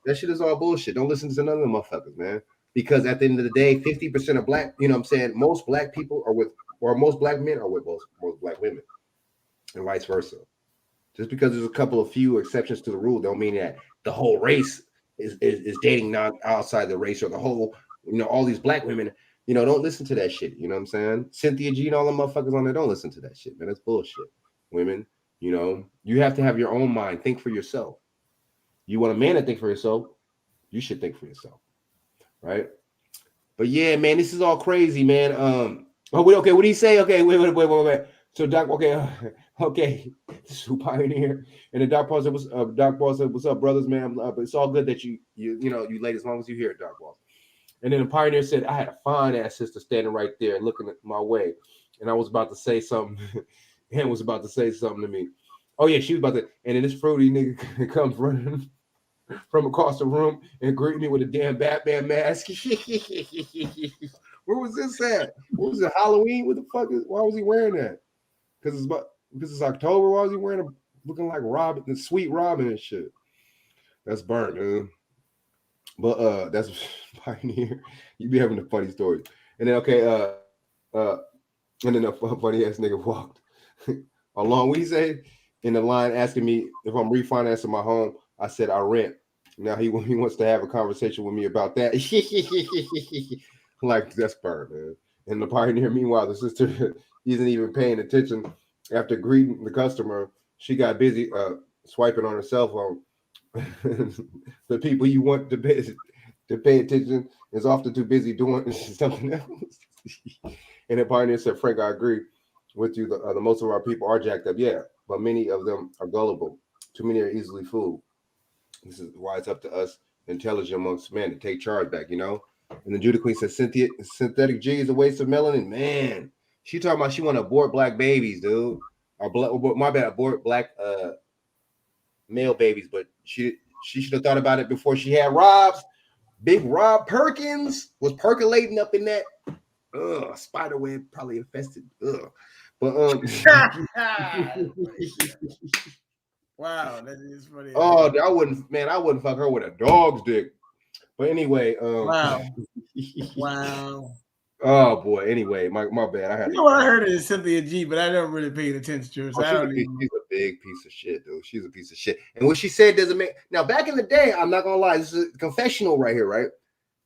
that shit is all bullshit. Don't listen to none of them motherfuckers, man. Because at the end of the day, 50% of black, you know what I'm saying, most black people are with, or most black men are with most black women, and vice versa. Just because there's a couple of few exceptions to the rule, don't mean that the whole race is dating outside the race, or the whole, you know, all these black women, you know, don't listen to that shit. You know what I'm saying? Cynthia G and all the motherfuckers on there, don't listen to that shit, man. That's bullshit. Women, you know, you have to have your own mind. Think for yourself. You want a man to think for yourself, you should think for yourself. Right? But yeah, man, this is all crazy, man. Okay, what do you say? Okay, wait. So Doc, okay. This is who Pioneer. And the Doc Paul said, what's up, brothers, man? But it's all good that you late as long as you hear it, Doc Paul. And then the Pioneer said, I had a fine ass sister standing right there looking at my way. And I was about to say something. Ann was about to say something to me. Oh, yeah, she was about to. And then this fruity nigga comes running from across the room and greet me with a damn Batman mask. Where was this at? What was it, Halloween? What the fuck why was he wearing that? Because it's October. Why was he wearing looking like Robin, the sweet Robin and shit? That's burnt, dude. But that's Pioneer. You be having the funny stories. And then and then a funny ass nigga walked along. What he say in the line asking me if I'm refinancing my home. I said I rent. Now he wants to have a conversation with me about that. Like, that's burnt, man. And the Pioneer, meanwhile, the sister isn't even paying attention. After greeting the customer, she got busy swiping on her cell phone. The people you want to pay attention is often too busy doing something else. And the pioneer said, Frank, I agree with you. The most of our people are jacked up, yeah, but many of them are gullible. Too many are easily fooled. This is why it's up to us, intelligent amongst men, to take charge back, you know? And then Judah Queen says, synthetic G is a waste of melanin. Man, she talking about she want to abort black babies, dude. Or my bad, abort black male babies, but she should have thought about it before she had Rob's. Big Rob Perkins was percolating up in that spider web, probably infested. But wow, that is funny. Oh, I wouldn't fuck her with a dog's dick. But anyway, wow. Wow. Oh boy. Anyway, my bad. I had what I heard is Cynthia G, but I never really paid attention to her. So she's a big piece of shit, dude. She's a piece of shit. And what she said doesn't make now back in the day, I'm not gonna lie, this is a confessional right here, right?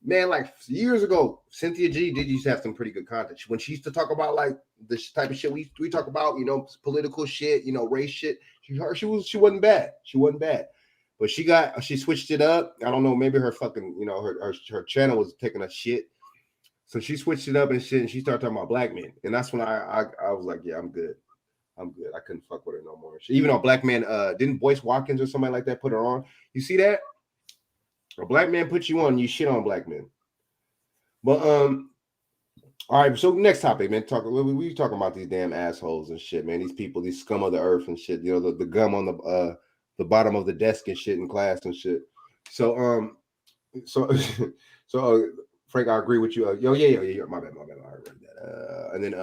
Man, like years ago, Cynthia G did used to have some pretty good content. When she used to talk about like this type of shit we talk about, you know, political shit, you know, race shit. She wasn't bad. She wasn't bad. But she switched it up. I don't know, maybe her fucking, you know, her channel was taking a shit. So she switched it up and shit, and she started talking about black men. And that's when I was like, yeah, I'm good. I couldn't fuck with her no more. Even on black men, didn't Boyce Watkins or somebody like that put her on? You see that? A black man put you on, you shit on black men. But all right, so next topic, man. We talking about these damn assholes and shit, man. These people, these scum of the earth and shit. You know, the gum on the bottom of the desk and shit in class and shit. So Frank, I agree with you. Yeah. My bad. I heard that. And then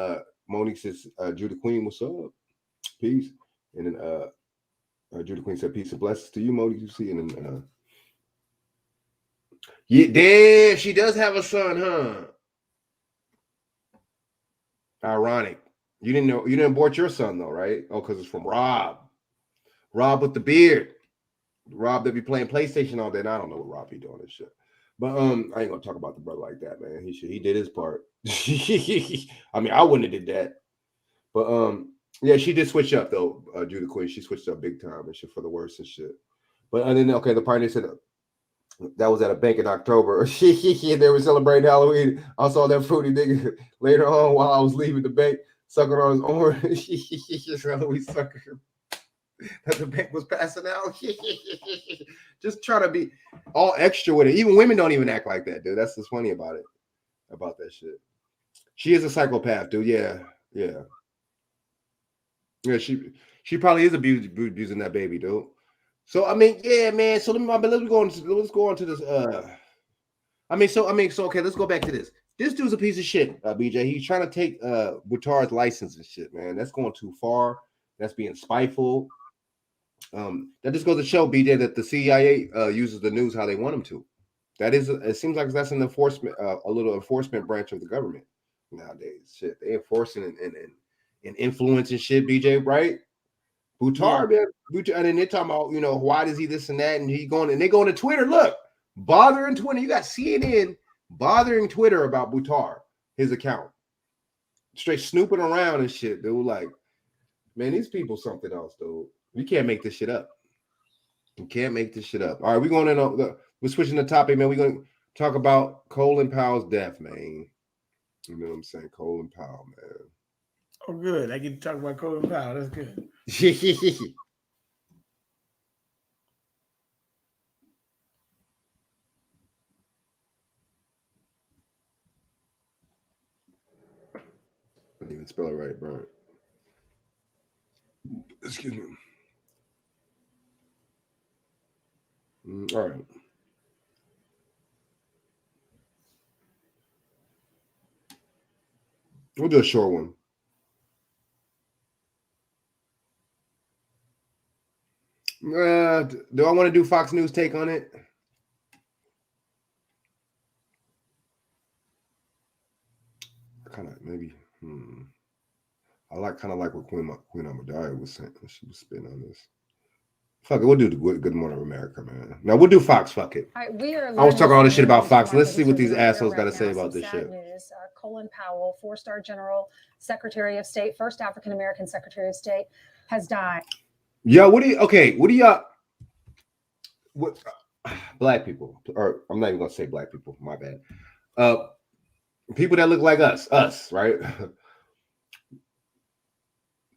Monique says, Judah Queen, what's up? Peace. And then Judah Queen said, peace and blessings to you, Monique. You see, and then yeah, damn, she does have a son, huh? Ironic. You didn't abort your son though, right? Oh, because it's from Rob. Rob with the beard. Rob that be playing PlayStation all day. And I don't know what Rob be doing and shit. But I ain't gonna talk about the brother like that, man. He did his part. I mean, I wouldn't have did that. But yeah, she did switch up though, Judah Queen. She switched up big time and shit for the worse and shit. But and then okay, the pioneer said that was at a bank in October. They were celebrating Halloween. I saw that fruity nigga later on while I was leaving the bank, sucking on his orange. Halloween sucker. That the bank was passing out. Just trying to be all extra with it. Even women don't even act like that, dude. That's what's funny about it. About that shit. She is a psychopath, dude. Yeah. She probably is abusing that baby, dude. So I mean, yeah, man. So let's go on to this. Okay, let's go back to this. This dude's a piece of shit, BJ. He's trying to take Buttar's license and shit, man. That's going too far. That's being spiteful. That just goes to show, BJ, that the CIA uses the news how they want them to. It seems like that's an enforcement, a little enforcement branch of the government nowadays. Shit, they enforcing and influencing shit, BJ, right? Buttar, man. And then they're talking about, you know, why does he this and that? And they go to Twitter. Look, bothering Twitter. You got CNN bothering Twitter about Buttar, his account. Straight snooping around and shit, dude. Like, man, these people something else, dude. You can't make this shit up. You can't make this shit up. All right, we're switching the topic, man. We're going to talk about Colin Powell's death, man. You know what I'm saying? Colin Powell, man. Oh, good. I get to talk about Colin Powell. That's good. I didn't even spell it right, bro. Excuse me. All right. We'll do a short one. Do I want to do Fox News take on it? Kind of maybe. I kind of like what Queen Amadaya was saying. She was spitting on this. Fuck it, we'll do the Good Morning America, man. Now we'll do Fox. Fuck it. I was talking all this shit about Fox. Let's see what these assholes got to say about this shit. News. Colin Powell, 4-star general, Secretary of State, first African American Secretary of State, has died. Yeah, what do y'all? what black people, or I'm not even gonna say black people, my bad. People that look like us, right?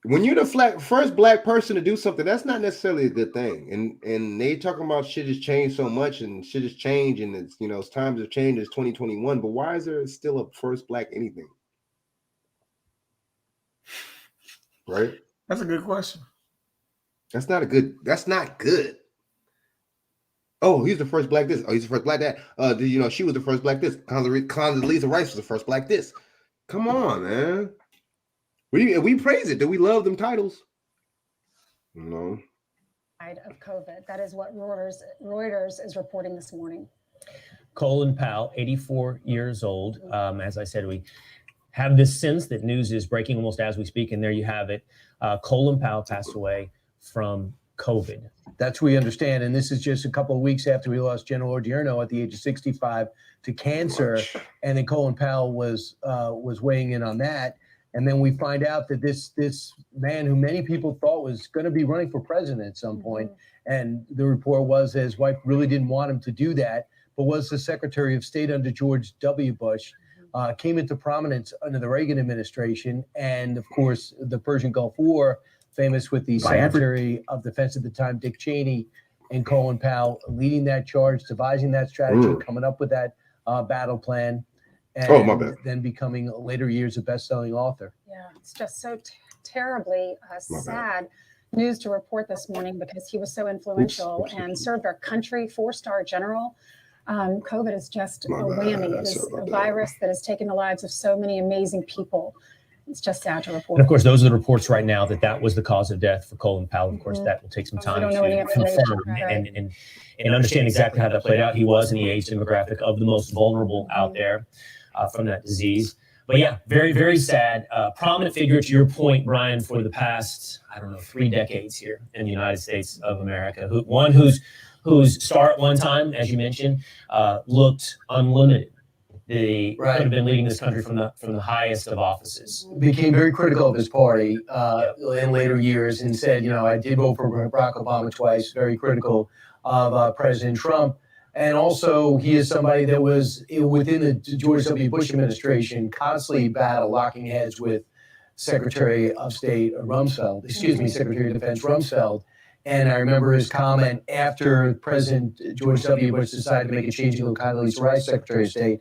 When you're the first black person to do something, that's not necessarily a good thing. And they talking about shit has changed so much, and shit has changed, and it's it's times have changed. It's 2021, but why is there still a first black anything? Right? That's a good question. That's not good. Oh, he's the first black this. Oh, he's the first black that. She was the first black this. Condoleezza Rice was the first black this. Come on, man. We praise it. Do we love them titles? No. Of COVID. That is what Reuters is reporting this morning. Colin Powell, 84 years old. As I said, we have this sense that news is breaking almost as we speak, and there you have it. Colin Powell passed away from COVID. That's what we understand. And this is just a couple of weeks after we lost General Odierno at the age of 65 to cancer. And then Colin Powell was weighing in on that. And then we find out that this man who many people thought was going to be running for president at some point, and the report was that his wife really didn't want him to do that, but was the Secretary of State under George W. Bush, came into prominence under the Reagan administration, and of course the Persian Gulf War, famous with the Secretary of Defense at the time, Dick Cheney, and Colin Powell leading that charge, devising that strategy, coming up with that battle plan. And then becoming later years a best-selling author. Yeah, it's just so terribly sad news to report this morning because he was so influential and served our country, 4-star general. COVID is just a whammy. It is a virus that has taken the lives of so many amazing people. It's just sad to report. And of course, those are the reports right now that was the cause of death for Colin Powell. Of course, that will take some time to confirm and understand exactly how that played out. He was in the age demographic of the most vulnerable out there from that disease. But yeah, very, very sad. Prominent figure, to your point, Brian, for the past, 3 decades here in the United States of America. Whose star at one time, as you mentioned, looked unlimited. They could have been leading this country from the highest of offices. Became very critical of his party in later years and said, I did vote for Barack Obama twice, very critical of President Trump. And also, he is somebody that was within the George W. Bush administration, constantly locking heads with Secretary of Defense Rumsfeld. And I remember his comment after President George W. Bush decided to make a change to Condoleezza Rice, Secretary of State.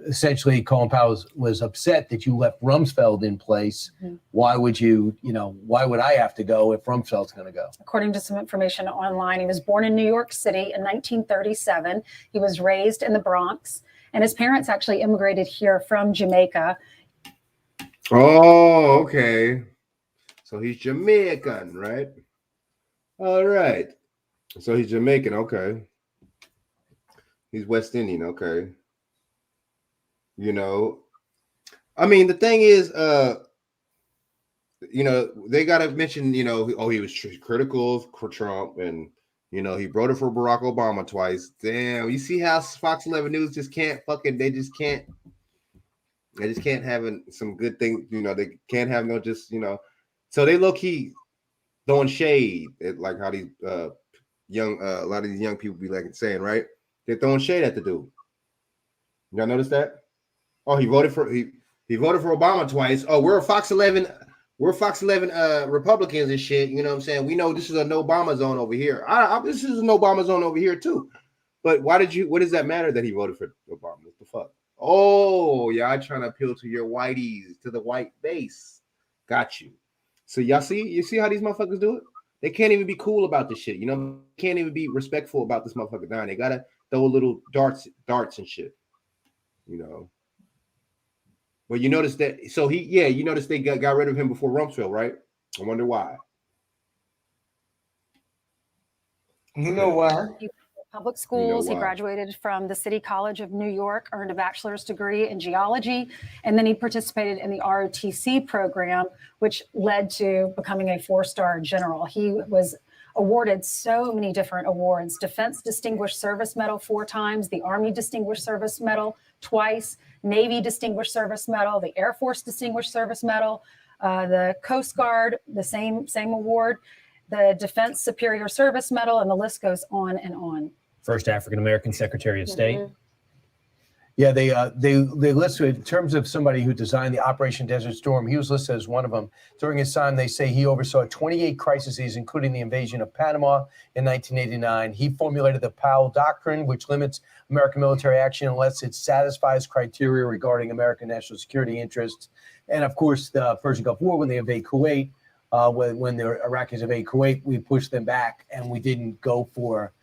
Essentially, Colin Powell was upset that you left Rumsfeld in place. Why would why would I have to go if Rumsfeld's going to go? According to some information online, he was born in New York City in 1937. He was raised in the Bronx, and his parents actually immigrated here from Jamaica. Oh, okay. So he's Jamaican, right? All right. So he's Jamaican, okay. He's West Indian, okay. I mean, the thing is, they got to mention, he was critical of Trump and, he voted for Barack Obama twice. Damn, you see how Fox 11 News just can't they just can't have some good things, they can't have no just, so they low-key throwing shade at like how these a lot of these young people be like saying, right? They're throwing shade at the dude. Y'all notice that? Oh, he voted for Obama twice. Oh, we're Fox 11 Republicans and shit. You know what I'm saying? We know this is a no Obama zone over here. This is a no Obama zone over here too. But what does that matter that he voted for Obama? What the fuck? Oh, y'all trying to appeal to your whiteys, to the white base. Got you. So you see how these motherfuckers do it? They can't even be cool about this shit. Can't even be respectful about this motherfucker dying. They gotta throw little darts and shit. Well, you notice that. So you notice they got rid of him before Rumsfeld, right? I wonder why. You know why? Public schools. He graduated from the City College of New York, earned a bachelor's degree in geology, and then he participated in the ROTC program, which led to becoming a 4-star general. He was awarded so many different awards: Defense Distinguished Service Medal 4 times, the Army Distinguished Service Medal twice, Navy Distinguished Service Medal, the Air Force Distinguished Service Medal, the Coast Guard, the same award. the Defense Superior Service Medal, and the list goes on and on. First African-American Secretary of State. Yeah, they listed in terms of somebody who designed the Operation Desert Storm. He was listed as one of them. During his time, they say he oversaw 28 crises, including the invasion of Panama in 1989. He formulated the Powell Doctrine, which limits American military action unless it satisfies criteria regarding American national security interests. And of course, the Persian Gulf War, when they invade Kuwait, when the Iraqis invade Kuwait, we pushed them back, and we didn't go for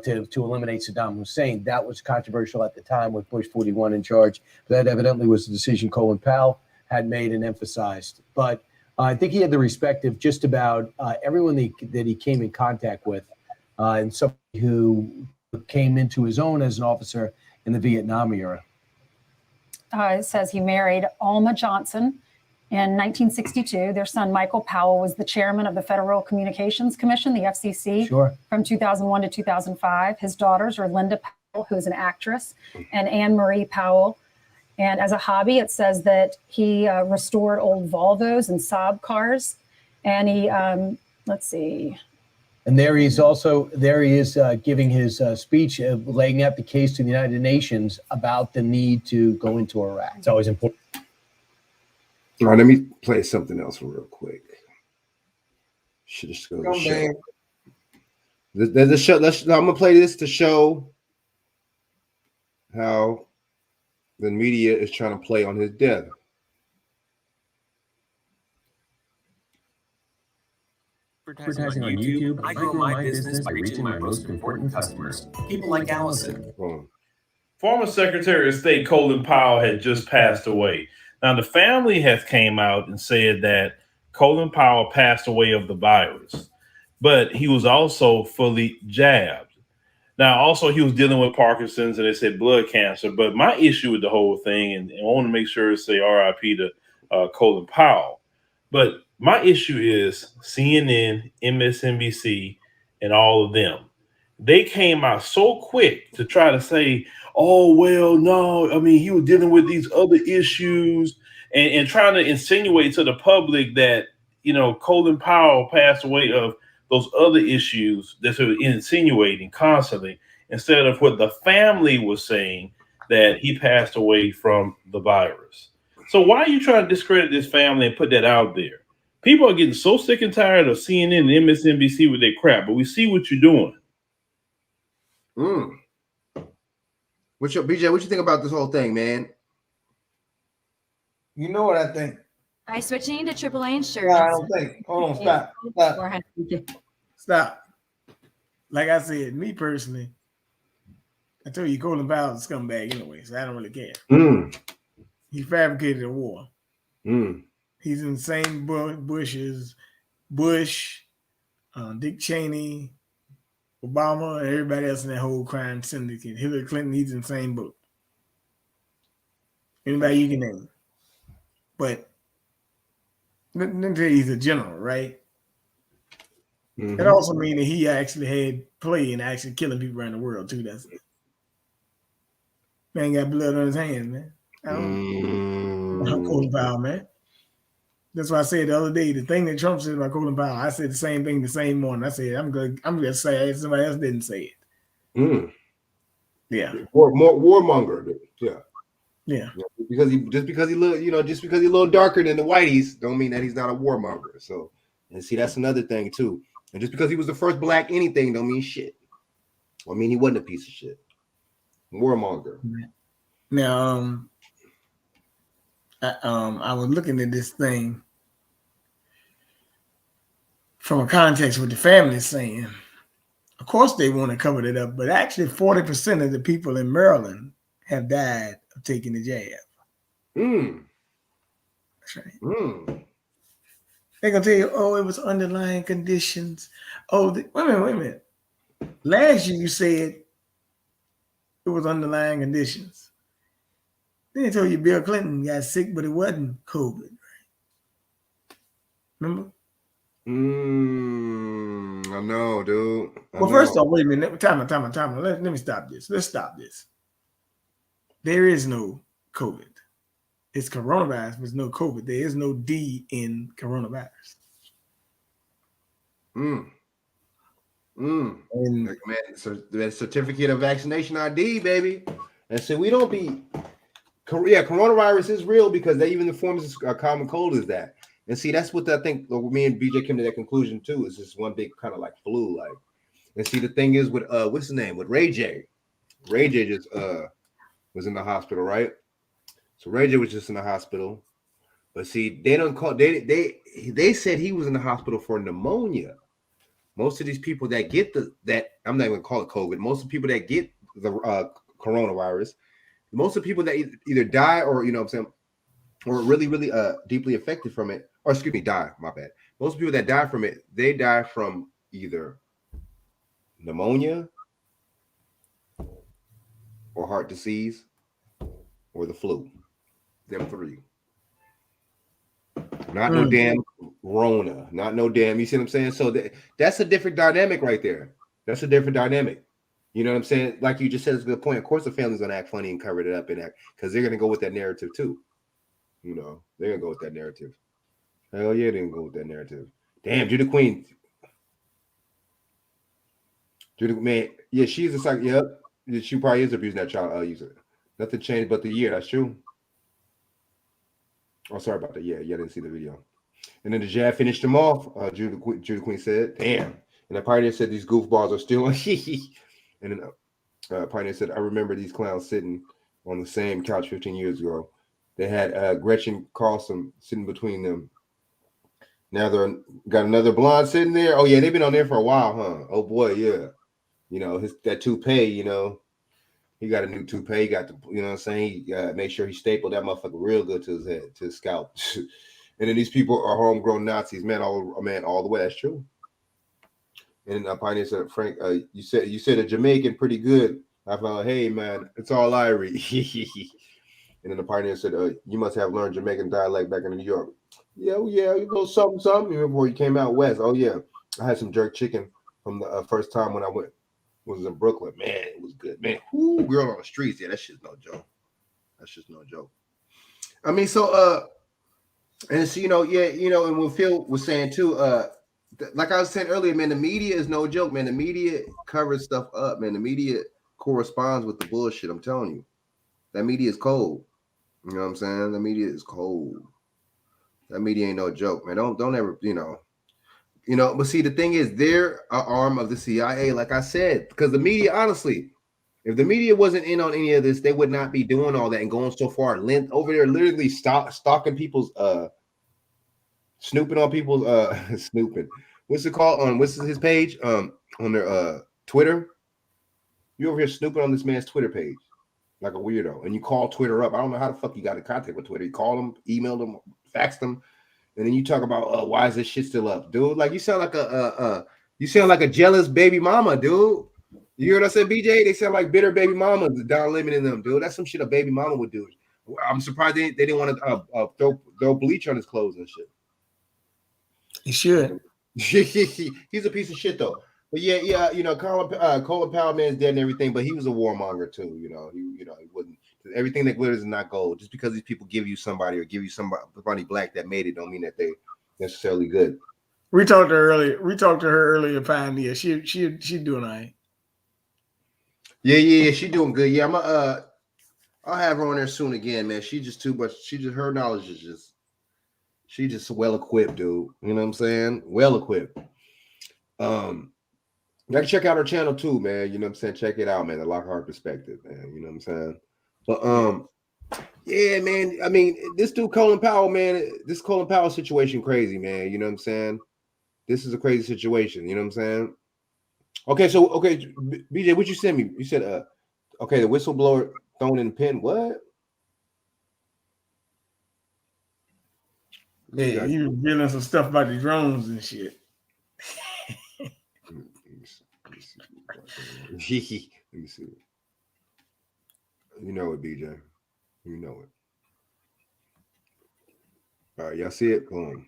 to eliminate Saddam Hussein. That was controversial at the time with Bush 41 in charge. That evidently was the decision Colin Powell had made and emphasized. But I think he had the respect of just about everyone that he came in contact with, and somebody who came into his own as an officer in the Vietnam era. It says he married Alma Johnson in 1962. Their son, Michael Powell, was the chairman of the Federal Communications Commission, the FCC, from 2001 to 2005. His daughters are Linda Powell, who is an actress, and Anne Marie Powell. And as a hobby, it says that he restored old Volvos and Saab cars. And he, let's see. And there he is giving his speech, laying out the case to the United Nations about the need to go into Iraq. It's always important. All right, let me play something else real quick. Should just go to the show. There's a show. I'm gonna play this to show how the media is trying to play on his death. Advertising on YouTube, I grow my business by reaching my most important customers, people like Allison. Former Secretary of State Colin Powell had just passed away. Now, the family has came out and said that Colin Powell passed away of the virus, but he was also fully jabbed. Now, also, he was dealing with Parkinson's, and they said blood cancer. But my issue with the whole thing, and I want to make sure to say RIP to Colin Powell, but my issue is CNN, MSNBC, and all of them. They came out so quick to try to say, oh, well, no, I mean, he was dealing with these other issues and trying to insinuate to the public that, you know, Colin Powell passed away of those other issues that they were insinuating constantly, instead of what the family was saying, that he passed away from the virus. So why are you trying to discredit this family and put that out there? People are getting so sick and tired of CNN and MSNBC with their crap, but we see what you're doing. BJ, what you think about this whole thing, man? You know what I think? By switching to AAA insurance. No, I don't think. Hold on, stop. Like I said, me personally, I told you Colin Powell's a scumbag anyway, so I don't really care. He fabricated a war. He's in the same Bush as Bush, Dick Cheney, Obama, and everybody else in that whole crime syndicate. Hillary Clinton, he's in the same boat. Anybody you can name. But let me tell you, he's a general, right? It also means that he actually had play in actually killing people around the world, too. That's it. Man got blood on his hands, man. I'm Colin Powell, man. That's why I said the other day, the thing that Trump said about Colin Powell, I said the same thing the same morning. I said, I'm gonna say it. Somebody else didn't say it. Yeah. Warmonger. Yeah. Because he look, a little darker than the whiteys, don't mean that he's not a warmonger. So, and see, that's another thing too. And just because he was the first black anything don't mean shit. I mean, he wasn't a piece of shit. Warmonger. Now, I was looking at this thing from a context what the family is saying. Of course, they want to cover it up, but actually 40% of the people in Maryland have died of taking the jab. That's right. They're going to tell you, oh, it was underlying conditions. Oh, wait a minute. Last year you said it was underlying conditions. Then they told you Bill Clinton got sick, but it wasn't COVID, right? Remember? I know, dude. First off, wait a minute. Time. Let me stop this. Let's stop this. There is no COVID. It's coronavirus, but there's no COVID. There is no D in coronavirus. And like, man, so that certificate of vaccination ID, baby. And so we don't be. Yeah, coronavirus is real because they even informs us a common cold is that. And see, that's what I think. Me and BJ came to that conclusion too. Is just one big kind of like flu, like. And see, the thing is with what's his name with Ray J. Ray J just was in the hospital, right? So Ray J was just in the hospital, but see, they don't call they said he was in the hospital for pneumonia. Most of these people that get that I'm not even gonna call it COVID. Most of the people that get the coronavirus, most of the people that either die or you know what I'm saying, or really deeply affected from it, or excuse me, die. My bad. Most people that die from it, they die from either pneumonia or heart disease or the flu. Them three. Not no damn Rona. Not no damn. You see what I'm saying? So that's a different dynamic right there. That's a different dynamic. You know what I'm saying? Like you just said, it's a good point. Of course, the family's gonna act funny and cover it up and act because they're gonna go with that narrative too. You know, they're gonna go with that narrative. Hell yeah, they're gonna go with that narrative. Damn, Judah Queen. Judah, man, yeah, she's a psych. Yep, she probably is abusing that child user. Nothing changed but the year. That's true. Oh, sorry about that. Yeah, I didn't see the video. And then the jab finished him off. Judah Queen said, "Damn." And the Pioneer said, "These goofballs are still on." And then Pioneer said, "I remember these clowns sitting on the same couch 15 years ago. They had Gretchen Carlson sitting between them. Now they're got another blonde sitting there. Oh yeah, they've been on there for a while, huh? Oh boy, yeah. You know that toupee. You know, he got a new toupee. He got the, you know what I'm saying. He made sure he stapled that motherfucker real good to his head, to his scalp." And then these people are homegrown Nazis, man, all the way. That's true. And Pioneer said, "Frank, you said a Jamaican pretty good." I found, "Hey man, it's all Irie." And then the Pioneer said, "You must have learned Jamaican dialect back in New York." Yeah, you know something before you came out west. Oh yeah, I had some jerk chicken from the first time when I was in Brooklyn. Man, it was good, man. Ooh, girl on the streets, yeah, that shit's no joke. That's just no joke. I mean, so and so, and what Phil was saying too, like I was saying earlier, man, the media is no joke, man. The media covers stuff up, man. The media corresponds with the bullshit. I'm telling you, that media is cold. You know what I'm saying? The media is cold. That media ain't no joke, man. Don't ever, But see, the thing is, they're an arm of the CIA, like I said, because the media, honestly, if the media wasn't in on any of this, they would not be doing all that and going so far over there, literally stalking people's snooping on people's snooping. What's it called? What's his page? On their Twitter. You over here snooping on this man's Twitter page like a weirdo, and you call Twitter up. I don't know how the fuck you got in contact with Twitter. You call them, email them, fax them, and then you talk about why is this shit still up, dude? Like you sound like a jealous baby mama, dude. You hear what I said, BJ? They sound like bitter baby mamas down limiting them, dude. That's some shit a baby mama would do. I'm surprised they didn't want to throw bleach on his clothes and shit. He should. He's a piece of shit though. But yeah, Colin Powell man's dead and everything, but he was a warmonger too. He wouldn't. Everything that glitters is not gold. Just because these people give you somebody black that made it, don't mean that they necessarily good. We talked to her earlier. Pioneer. She doing all right. Yeah. She doing good. Yeah, I'll have her on there soon again, man. She just too much. Her knowledge is just. She just well equipped, dude. You know what I'm saying? Well equipped. You gotta check out her channel too, man. You know what I'm saying? Check it out, man. The Lockhart Perspective, man. You know what I'm saying? But yeah, man. I mean, this dude Colin Powell, man. This Colin Powell situation, crazy, man. You know what I'm saying? This is a crazy situation. You know what I'm saying? Okay, BJ, what you sent me? You said, okay, the whistleblower thrown in the pen. What? Yeah, he was revealing some stuff about the drones and shit. Let me see. You know it, BJ. You know it. All right, y'all see it? Boom.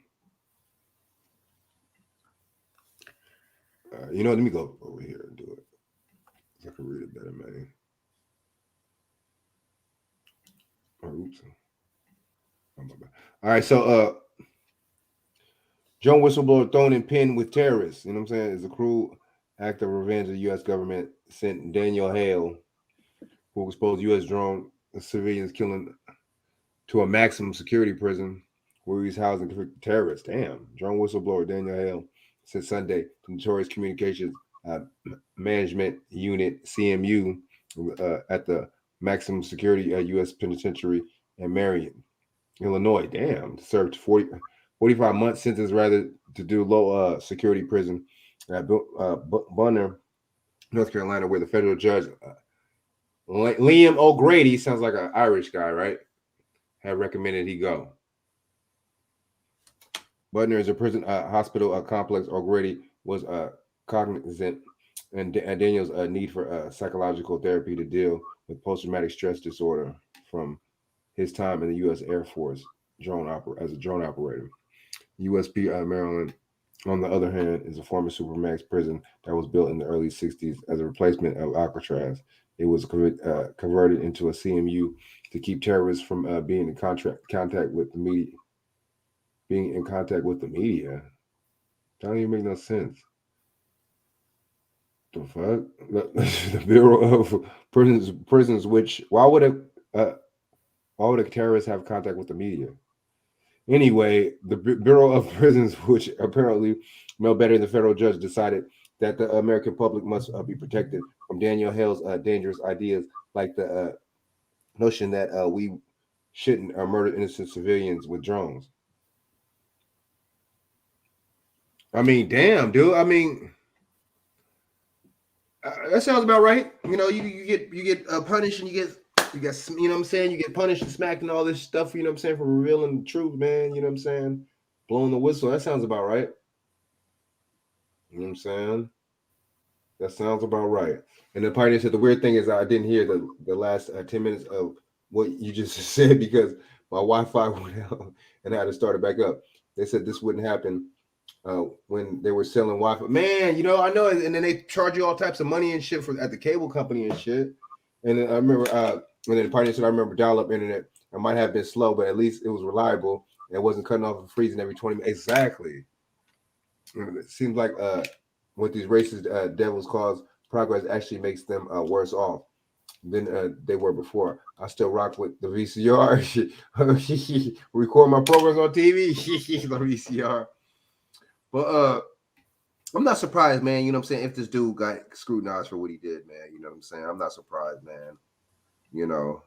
Let me go over here and do it. So I can read it better, man. Oh, oops. Oh, my bad. All right, so Drone whistleblower thrown in pen with terrorists. You know what I'm saying? It's a cruel act of revenge the U.S. government sent Daniel Hale, who exposed U.S. drone civilians killing, to a maximum security prison where he's housing convicted terrorists. Damn. Drone whistleblower Daniel Hale said Sunday the Notorious Communications Management Unit, CMU, at the maximum security U.S. penitentiary in Marion, Illinois. Damn. Served 45 month sentence rather to do low security prison at Bunner, North Carolina, where the federal judge Liam O'Grady, sounds like an Irish guy, right? Had recommended he go. Butner is a prison hospital complex. O'Grady was cognizant and Daniel's need for psychological therapy to deal with post-traumatic stress disorder from his time in the U.S. Air Force as a drone operator. USP Maryland, on the other hand, is a former supermax prison that was built in the early 60s as a replacement of Alcatraz. It was converted into a CMU to keep terrorists from being in contact with the media. Being in contact with the media, that don't even make no sense. The fuck? The Bureau of Prisons, which why would a terrorist have contact with the media? Anyway, the Bureau of Prisons, which apparently know better than the federal judge, decided that the American public must be protected from Daniel Hale's dangerous ideas, like the notion that we shouldn't murder innocent civilians with drones. I mean, damn, dude. I mean, that sounds about right. You know, you get punished and you get you know what I'm saying. You get punished and smacked and all this stuff. You know what I'm saying, for revealing the truth, man. You know what I'm saying, blowing the whistle. That sounds about right. You know what I'm saying. That sounds about right. And the pioneer said the weird thing is I didn't hear the last 10 minutes of what you just said because my Wi-Fi went out and I had to start it back up. They said this wouldn't happen when they were selling Wi-Fi. Man, you know, I know, and then they charge you all types of money and shit at the cable company and shit. And then I remember, and then the pioneer said I remember dial-up internet. It might have been slow, but at least it was reliable and it wasn't cutting off and freezing every 20 minutes. Exactly. It seems like what these racist devils cause progress actually makes them worse off than they were before. I still rock with the VCR. Record my programs on TV. The VCR. But I'm not surprised, man. You know what I'm saying? If this dude got scrutinized for what he did, man. You know what I'm saying? I'm not surprised, man. You know.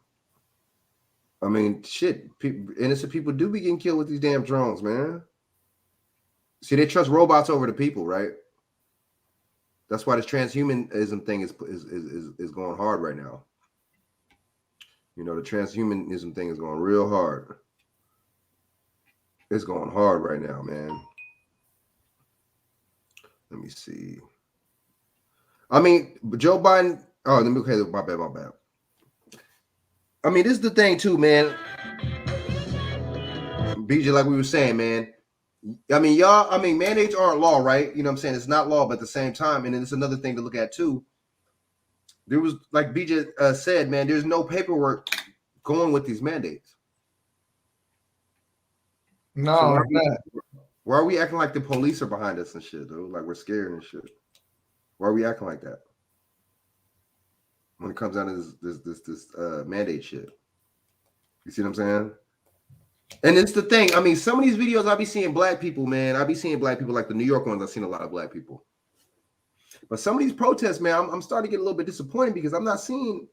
I mean, shit. Innocent people do be getting killed with these damn drones, man. See, they trust robots over the people, right? That's why this transhumanism thing is going hard right now. You know, the transhumanism thing is going real hard. It's going hard right now, man. Let me see. I mean, Joe Biden. Oh, let me. Okay, my bad. I mean, this is the thing too, man. BJ, like we were saying, man. I mean, y'all. I mean, mandates aren't law, right? You know what I'm saying? It's not law, but at the same time, and then it's another thing to look at too. There was, like BJ said, man. There's no paperwork going with these mandates. No, so why are we acting like the police are behind us and shit, dude? Like we're scared and shit. Why are we acting like that when it comes down to this mandate shit? You see what I'm saying? And it's the thing. I mean, some of these videos I be seeing black people, man. I be seeing black people, like the New York ones. I've seen a lot of black people. But some of these protests, man, I'm starting to get a little bit disappointed because I'm not seeing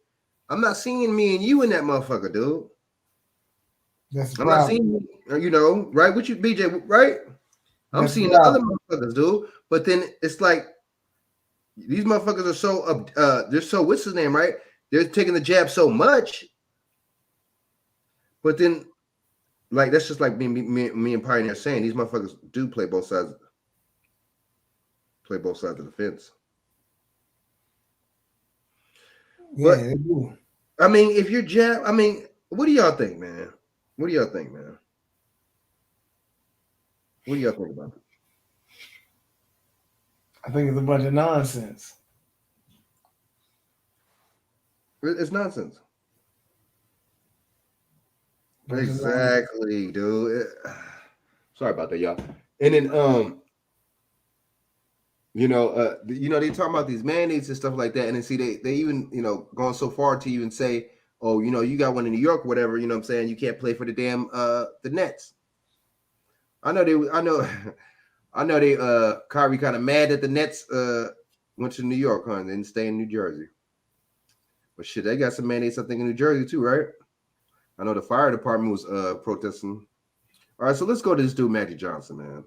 me and you in that motherfucker, dude. I'm not seeing, you know, right? What you, BJ, right? I'm seeing the other motherfuckers, dude. But then it's like these motherfuckers are so they're so, what's his name, right? They're taking the jab so much, but then like that's just like me and Pioneer saying these motherfuckers do play both sides of the fence. Yeah, but they do. I mean, if you're jab, I mean, what do y'all think, man? What do y'all think, man? What do y'all think about it? I think it's a bunch of nonsense. It's nonsense. Exactly, dude. Sorry about that, y'all. And then they talk about these mandates and stuff like that, and then see they even gone so far to even say, oh, you got one in New York, whatever, what I'm saying, you can't play for the damn the Nets. I know they Kyrie kind of mad that the Nets went to New York, huh, and didn't stay in New Jersey. But shit, they got some mandates, I think, in New Jersey too, right? I know the fire department was protesting. All right, so let's go to this dude, Magic Johnson, man.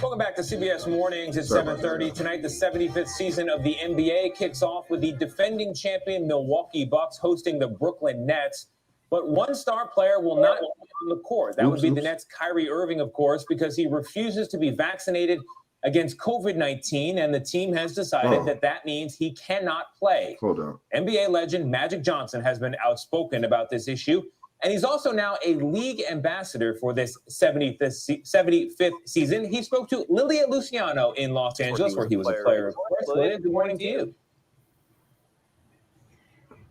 Welcome back to CBS Mornings at 7:30. Tonight, the 75th season of the NBA kicks off with the defending champion Milwaukee Bucks hosting the Brooklyn Nets. But one star player will not be on the court. That would be the Nets' Kyrie Irving, of course, because he refuses to be vaccinated against COVID-19, and the team has decided that means he cannot play. Hold on. NBA legend Magic Johnson has been outspoken about this issue, and he's also now a league ambassador for this 75th season. He spoke to Lilia Luciano in Los Angeles, where he was a player, of course. Lilia, good morning to you.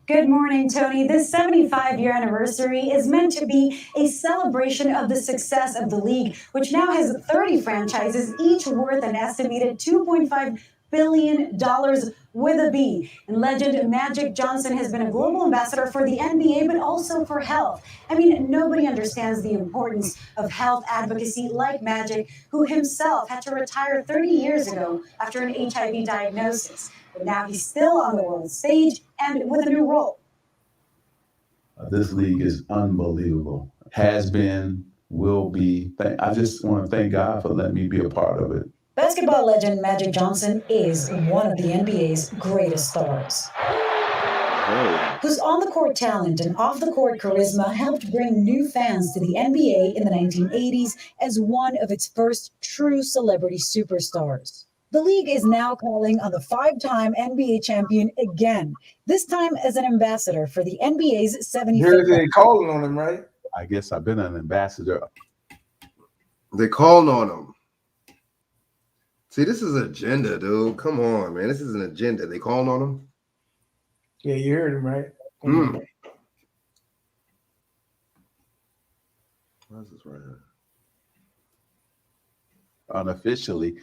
Good morning, Tony. This 75-year anniversary is meant to be a celebration of the success of the league, which now has 30 franchises, each worth an estimated $2.5 billion with a B. And legend Magic Johnson has been a global ambassador for the NBA, but also for health. I mean, nobody understands the importance of health advocacy like Magic, who himself had to retire 30 years ago after an HIV diagnosis. But now he's still on the world stage and with a new role. This league is unbelievable. Has been, will be. I just want to thank God for letting me be a part of it. Basketball legend Magic Johnson is one of the NBA's greatest stars, whose on-the-court talent and off-the-court charisma helped bring new fans to the NBA in the 1980s as one of its first true celebrity superstars. The league is now calling on the five-time NBA champion again, this time as an ambassador for the NBA's 75th. They calling on him, right? I guess I've been an ambassador. They called on him. See, this is an agenda, dude. Come on, man. This is an agenda. They called on him? Yeah, you heard him, right? Why is this right here? Unofficially.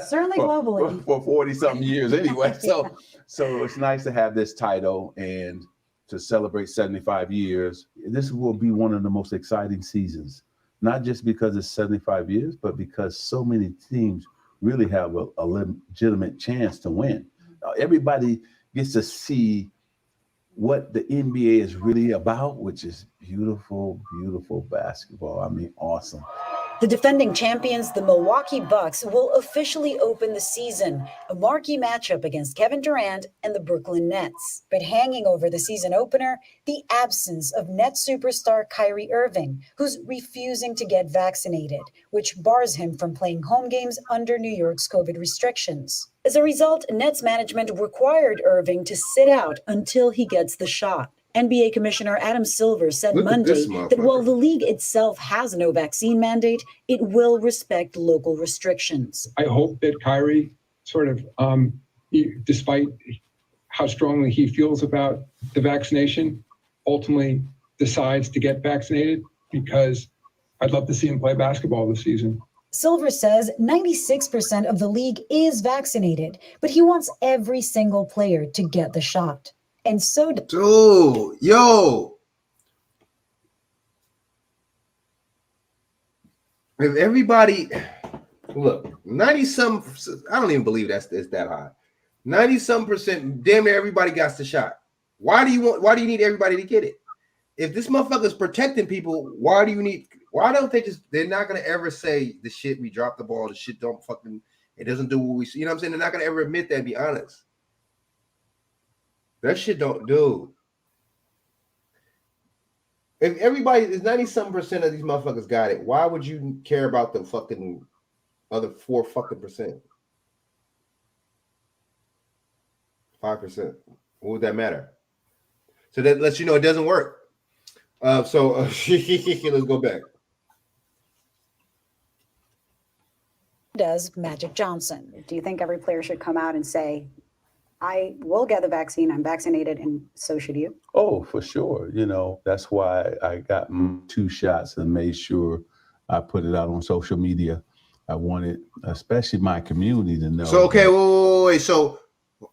Certainly globally. For 40-something years anyway. So it's nice to have this title and to celebrate 75 years. This will be one of the most exciting seasons, not just because it's 75 years, but because so many teams really have a legitimate chance to win. Everybody gets to see what the NBA is really about, which is beautiful, beautiful basketball. I mean, awesome. The defending champions, the Milwaukee Bucks, will officially open the season, a marquee matchup against Kevin Durant and the Brooklyn Nets. But hanging over the season opener, the absence of Nets superstar Kyrie Irving, who's refusing to get vaccinated, which bars him from playing home games under New York's COVID restrictions. As a result, Nets management required Irving to sit out until he gets the shot. NBA Commissioner Adam Silver said Monday that while the league itself has no vaccine mandate, it will respect local restrictions. I hope that Kyrie sort of, despite how strongly he feels about the vaccination, ultimately decides to get vaccinated, because I'd love to see him play basketball this season. Silver says 96% of the league is vaccinated, but he wants every single player to get the shot. And so, dude, yo, if everybody, look, 90-some, I don't even believe it's that high. 90-some%, damn near everybody got the shot. Why do you need everybody to get it? If this motherfucker's protecting people, why don't they just, they're not going to ever say the shit, we dropped the ball, the shit don't fucking, it doesn't do what we, you know what I'm saying? They're not going to ever admit that, be honest. That shit don't do. If everybody is 90-some% of these motherfuckers got it, why would you care about the fucking other 4%? 5%. What would that matter? So that lets you know it doesn't work. Let's go back. does Magic Johnson. Do you think every player should come out and say, I will get the vaccine. I'm vaccinated, and so should you. Oh, for sure. You know, that's why I got 2 shots and made sure I put it out on social media. I wanted, especially my community, to know. So, okay, wait. So,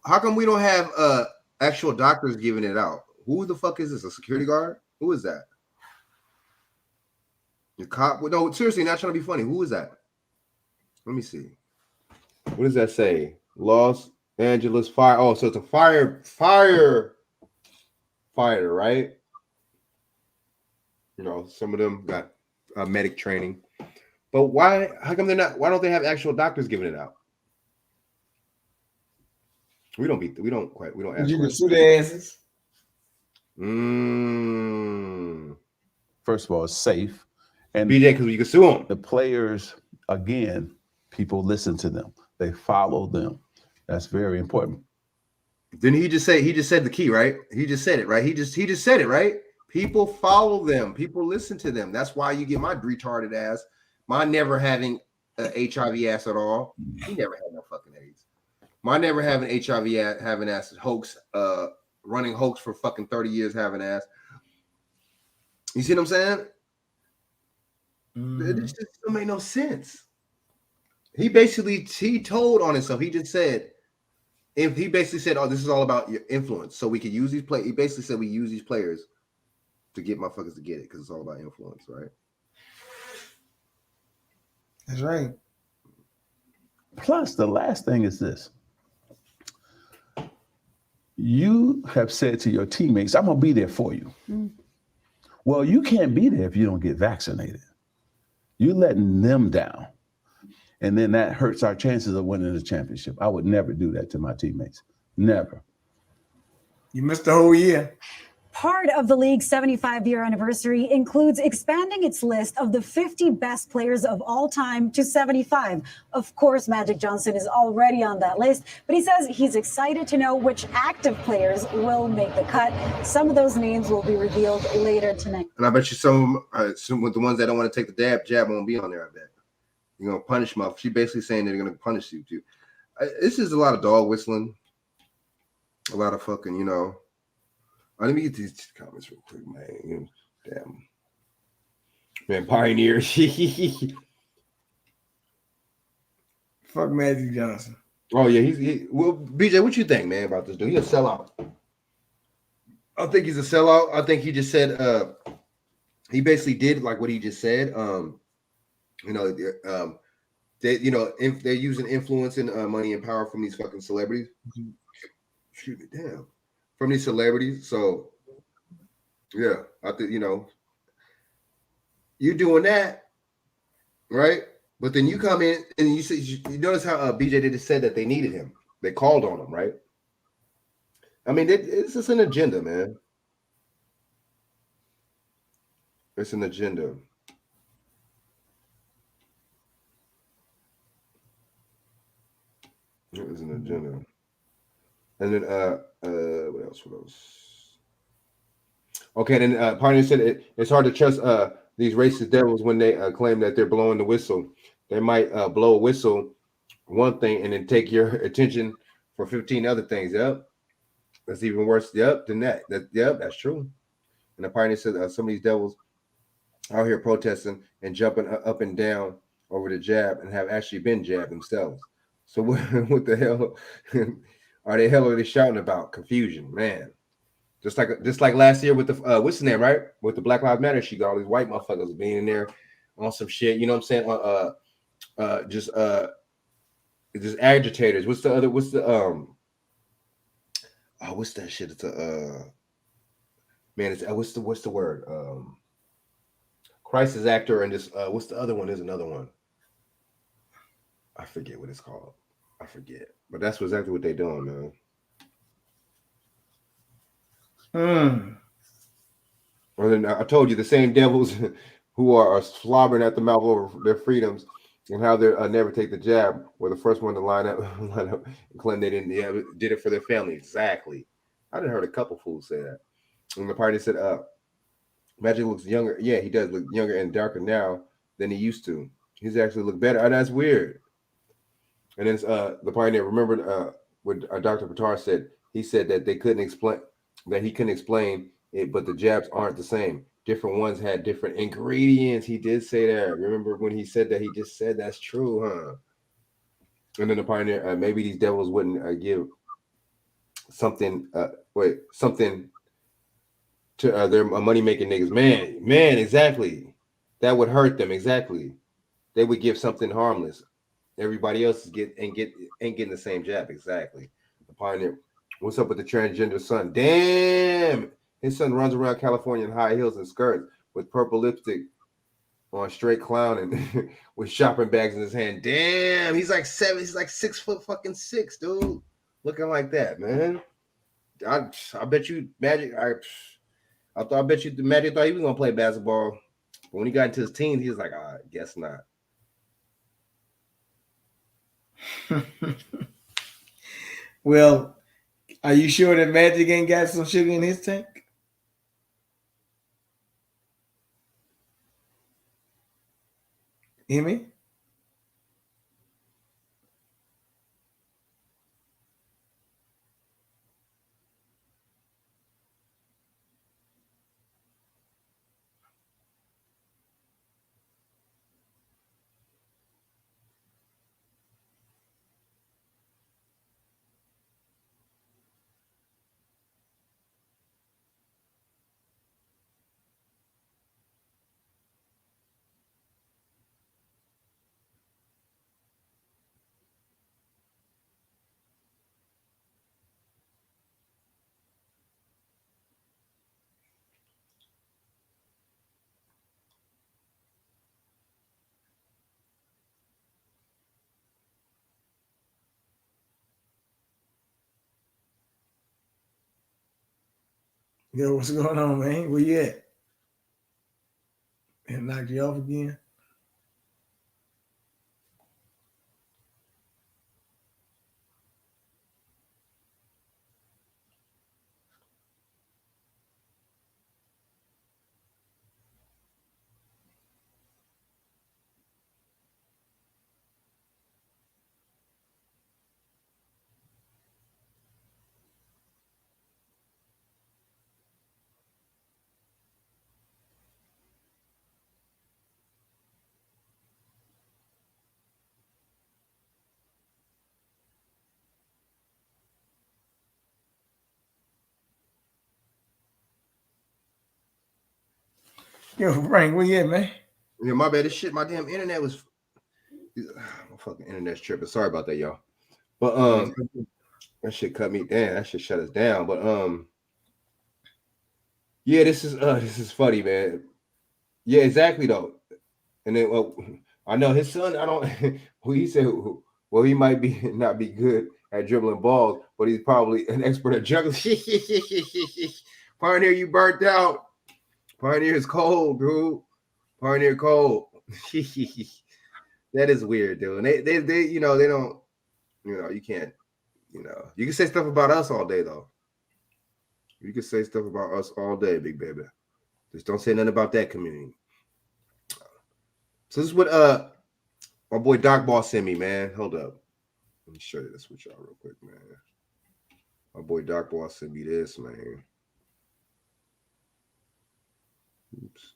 how come we don't have actual doctors giving it out? Who the fuck is this? A security guard? Who is that? The cop? No, seriously, not trying to be funny. Who is that? Let me see. What does that say? Los Angeles Fire. Oh, so it's a firefighter, right? You know, some of them got medic training, but why? How come they're not? Why don't they have actual doctors giving it out? We don't ask. You can sue their asses. First of all, it's safe. And BJ, because you can sue them. The players, again, people listen to them. They follow them. That's very important. Didn't he just say? He just said the key, right? He just said it, right? He just said it, right? People follow them. People listen to them. That's why you get my retarded ass, my never having HIV ass at all. He never had no fucking AIDS. My never having HIV having ass hoax, running hoax for fucking 30 years having ass. You see what I'm saying? This just don't make no sense. He told on himself. He just said, if he basically said, "Oh, this is all about your influence," so we could use these players. He basically said we use these players to get motherfuckers to get it because it's all about influence, right? That's right. Plus, the last thing is this. You have said to your teammates, "I'm going to be there for you." Well, you can't be there if you don't get vaccinated. You're letting them down. And then that hurts our chances of winning the championship. I would never do that to my teammates. Never. You missed the whole year. Part of the league's 75-year anniversary includes expanding its list of the 50 best players of all time to 75. Of course, Magic Johnson is already on that list, but he says he's excited to know which active players will make the cut. Some of those names will be revealed later tonight. And I bet you some with the ones that don't want to take the jab won't be on there, I bet. You're going to punish them. She's basically saying they're going to punish you too. This is a lot of dog whistling. A lot of fucking, you know. Let me get these comments real quick, man. Damn. Man, Pioneer. Fuck Magic Johnson. Oh, yeah. Well, BJ, what you think, man, about this dude? He a sellout. I think he's a sellout. I think he just said he basically did like what he just said. If they're using influence and money and power from these fucking celebrities. Excuse me, damn. From these celebrities. So yeah, I think you're doing that, right? But then you come in and you notice how BJ did said that they needed him. They called on him, right? I mean, it's just an agenda, man. It's an agenda. It was an agenda. And then what else? Okay, then Pioneer said it's hard to trust these racist devils when they claim that they're blowing the whistle. They might blow a whistle, one thing, and then take your attention for 15 other things. Yep, that's even worse. Yep, than that. Yep, that's true. And the Pioneer said some of these devils out here protesting and jumping up and down over the jab and have actually been jabbed themselves. So what the hell are they shouting about? Confusion, man. Just like last year with the what's his name, right? With the Black Lives Matter, she got all these white motherfuckers being in there on some shit. You know what I'm saying? Just agitators. What's that shit? It's what's the word? Crisis actor and just what's the other one? There's another one. I forget what it's called. I forget. But that's exactly what they're doing, man. Well, then I told you the same devils who are slobbering at the mouth over their freedoms and how they never take the jab were the first one to line up and claim they did it for their family. Exactly. I done heard a couple fools say that. And the party said, Magic looks younger. Yeah, he does look younger and darker now than he used to. He's actually look better. Oh, that's weird. And then the Pioneer remembered what Dr. Patar said. He said that he couldn't explain it, but the jabs aren't the same. Different ones had different ingredients. He did say that. Remember when he said that? He just said that's true, huh? And then the Pioneer, maybe these devils wouldn't give something. Something to their money making niggas. Man, exactly. That would hurt them. Exactly. They would give something harmless. Everybody else ain't getting the same jab. Exactly. The Pioneer. What's up with the transgender son? Damn. His son runs around California in high heels and skirts with purple lipstick on, straight clown, and with shopping bags in his hand. Damn, he's like 7. He's like 6'6", dude. Looking like that, man. I bet you Magic. I bet you the Magic thought he was gonna play basketball, but when he got into his teens, he was like, I guess not. Well, are you sure that Magic ain't got some sugar in his tank? Hear me? Yo, what's going on, man? Where you at? And knocked you off again? Yo, Frank, where you at, man? Yeah, my bad. This shit, my damn internet was. My fucking internet's tripping. Sorry about that, y'all. But that shit cut me down. That shit shut us down. But yeah, this is funny, man. Yeah, exactly though. And then I know his son. I don't. He said, well, he might not be good at dribbling balls, but he's probably an expert at juggling. Pioneer, you burnt out. Pioneer is cold, dude. Pioneer cold. That is weird, dude. And they they don't, you can't, you can say stuff about us all day though. You can say stuff about us all day, big baby. Just don't say nothing about that community. So this is what my boy Doc Boss sent me, man. Hold up. Let me show you this with y'all real quick, man. My boy Doc Boss sent me this, man. Oops.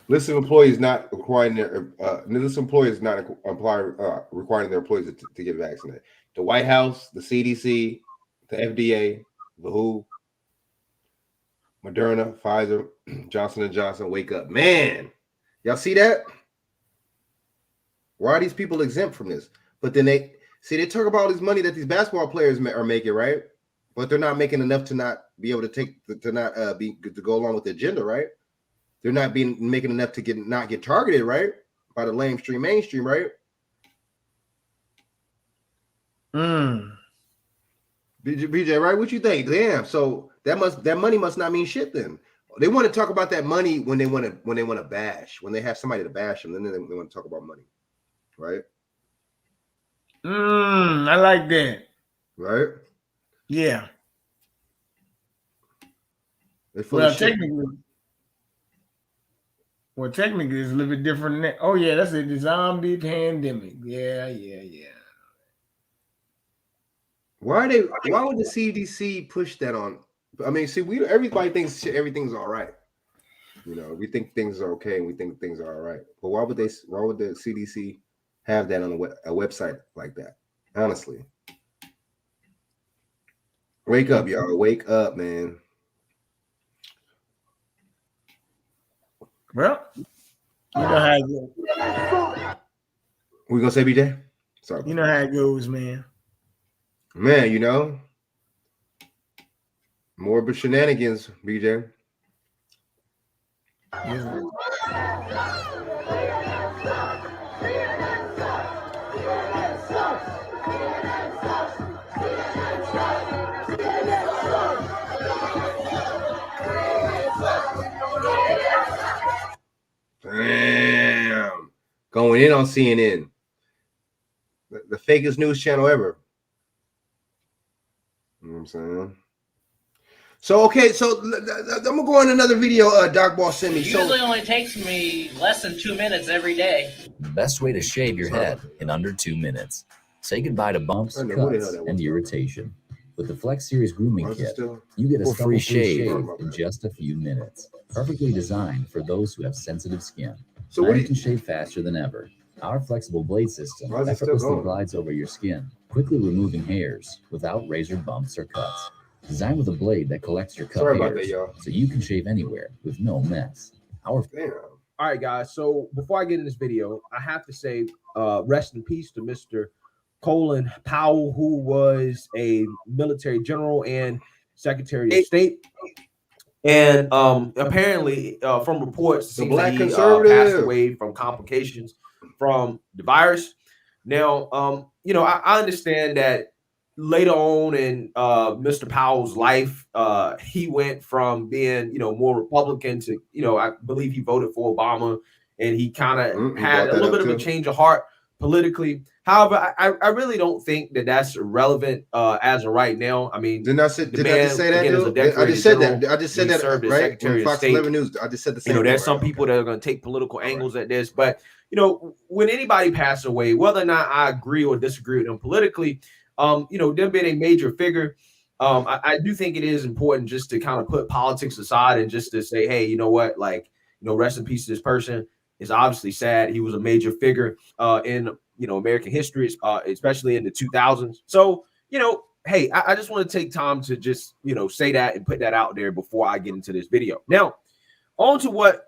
List of employees not requiring their requiring their employees to get vaccinated. The White House, the CDC, the FDA, the WHO, Moderna, Pfizer, Johnson & Johnson. Wake up, man! Y'all see that? Why are these people exempt from this? But then they talk about all this money that these basketball players are making, right? But they're not making enough to not be able to go along with the agenda, right? They're not making enough to not get targeted, right? By the mainstream, right? BJ, right? What you think? Damn. So that money must not mean shit then. They want to talk about that money when they want to bash, when they have somebody to bash them, then they want to talk about money, right? I like that. Right? Yeah. Well, technically, Well, technically, it's a little bit different than that. Oh, yeah, that's the zombie pandemic. Yeah. Why would the CDC push that on? I mean, see, everybody thinks everything's all right. You know, we think things are okay and we think things are all right. But why would the CDC have that on a website like that? Honestly. Wake up, y'all. Wake up, man. Well, you know how it goes. We gonna say, BJ? Sorry. You know how it goes, man. Man, you know, more but shenanigans, BJ. Damn. Going in on CNN. The fakest news channel ever. You know what I'm saying? So, okay, so I'm going to go on another video Doc Ball sent me. It usually only takes me less than 2 minutes every day. The best way to shave your head in under 2 minutes. Say goodbye to bumps, cuts, and irritation. With the Flex Series Grooming Kit, you get a free shave in just a few minutes. Perfectly designed for those who have sensitive skin. So now you can shave faster than ever. Our flexible blade system effortlessly glides over your skin, quickly removing hairs without razor bumps or cuts. Designed with a blade that collects your cut hairs, so you can shave anywhere with no mess. All right, guys. So before I get in this video, I have to say rest in peace to Mr. Colin Powell, who was a military general and Secretary of State. And apparently, from reports, it seems that he passed away from complications from the virus. Now, you know, I understand that later on in Mr. Powell's life, he went from being, you know, more Republican to, you know, I believe he voted for Obama, and he kind of had a little bit of a change of heart politically. However, I really don't think that that's relevant as of right now. I mean, did I just say that? I just said that. I just said that right on Fox 11 News. I just said the same. You know, there's some people that are going to take political angles at this, but you know, when anybody passes away, whether or not I agree or disagree with them politically, you know, them being a major figure, I do think it is important just to kind of put politics aside and just to say, hey, you know what, like, you know, rest in peace to this person. It's obviously sad. He was a major figure in, you know, American history, especially in the 2000s. So, you know, hey, I just want to take time to just, you know, say that and put that out there before I get into this video. Now, on to what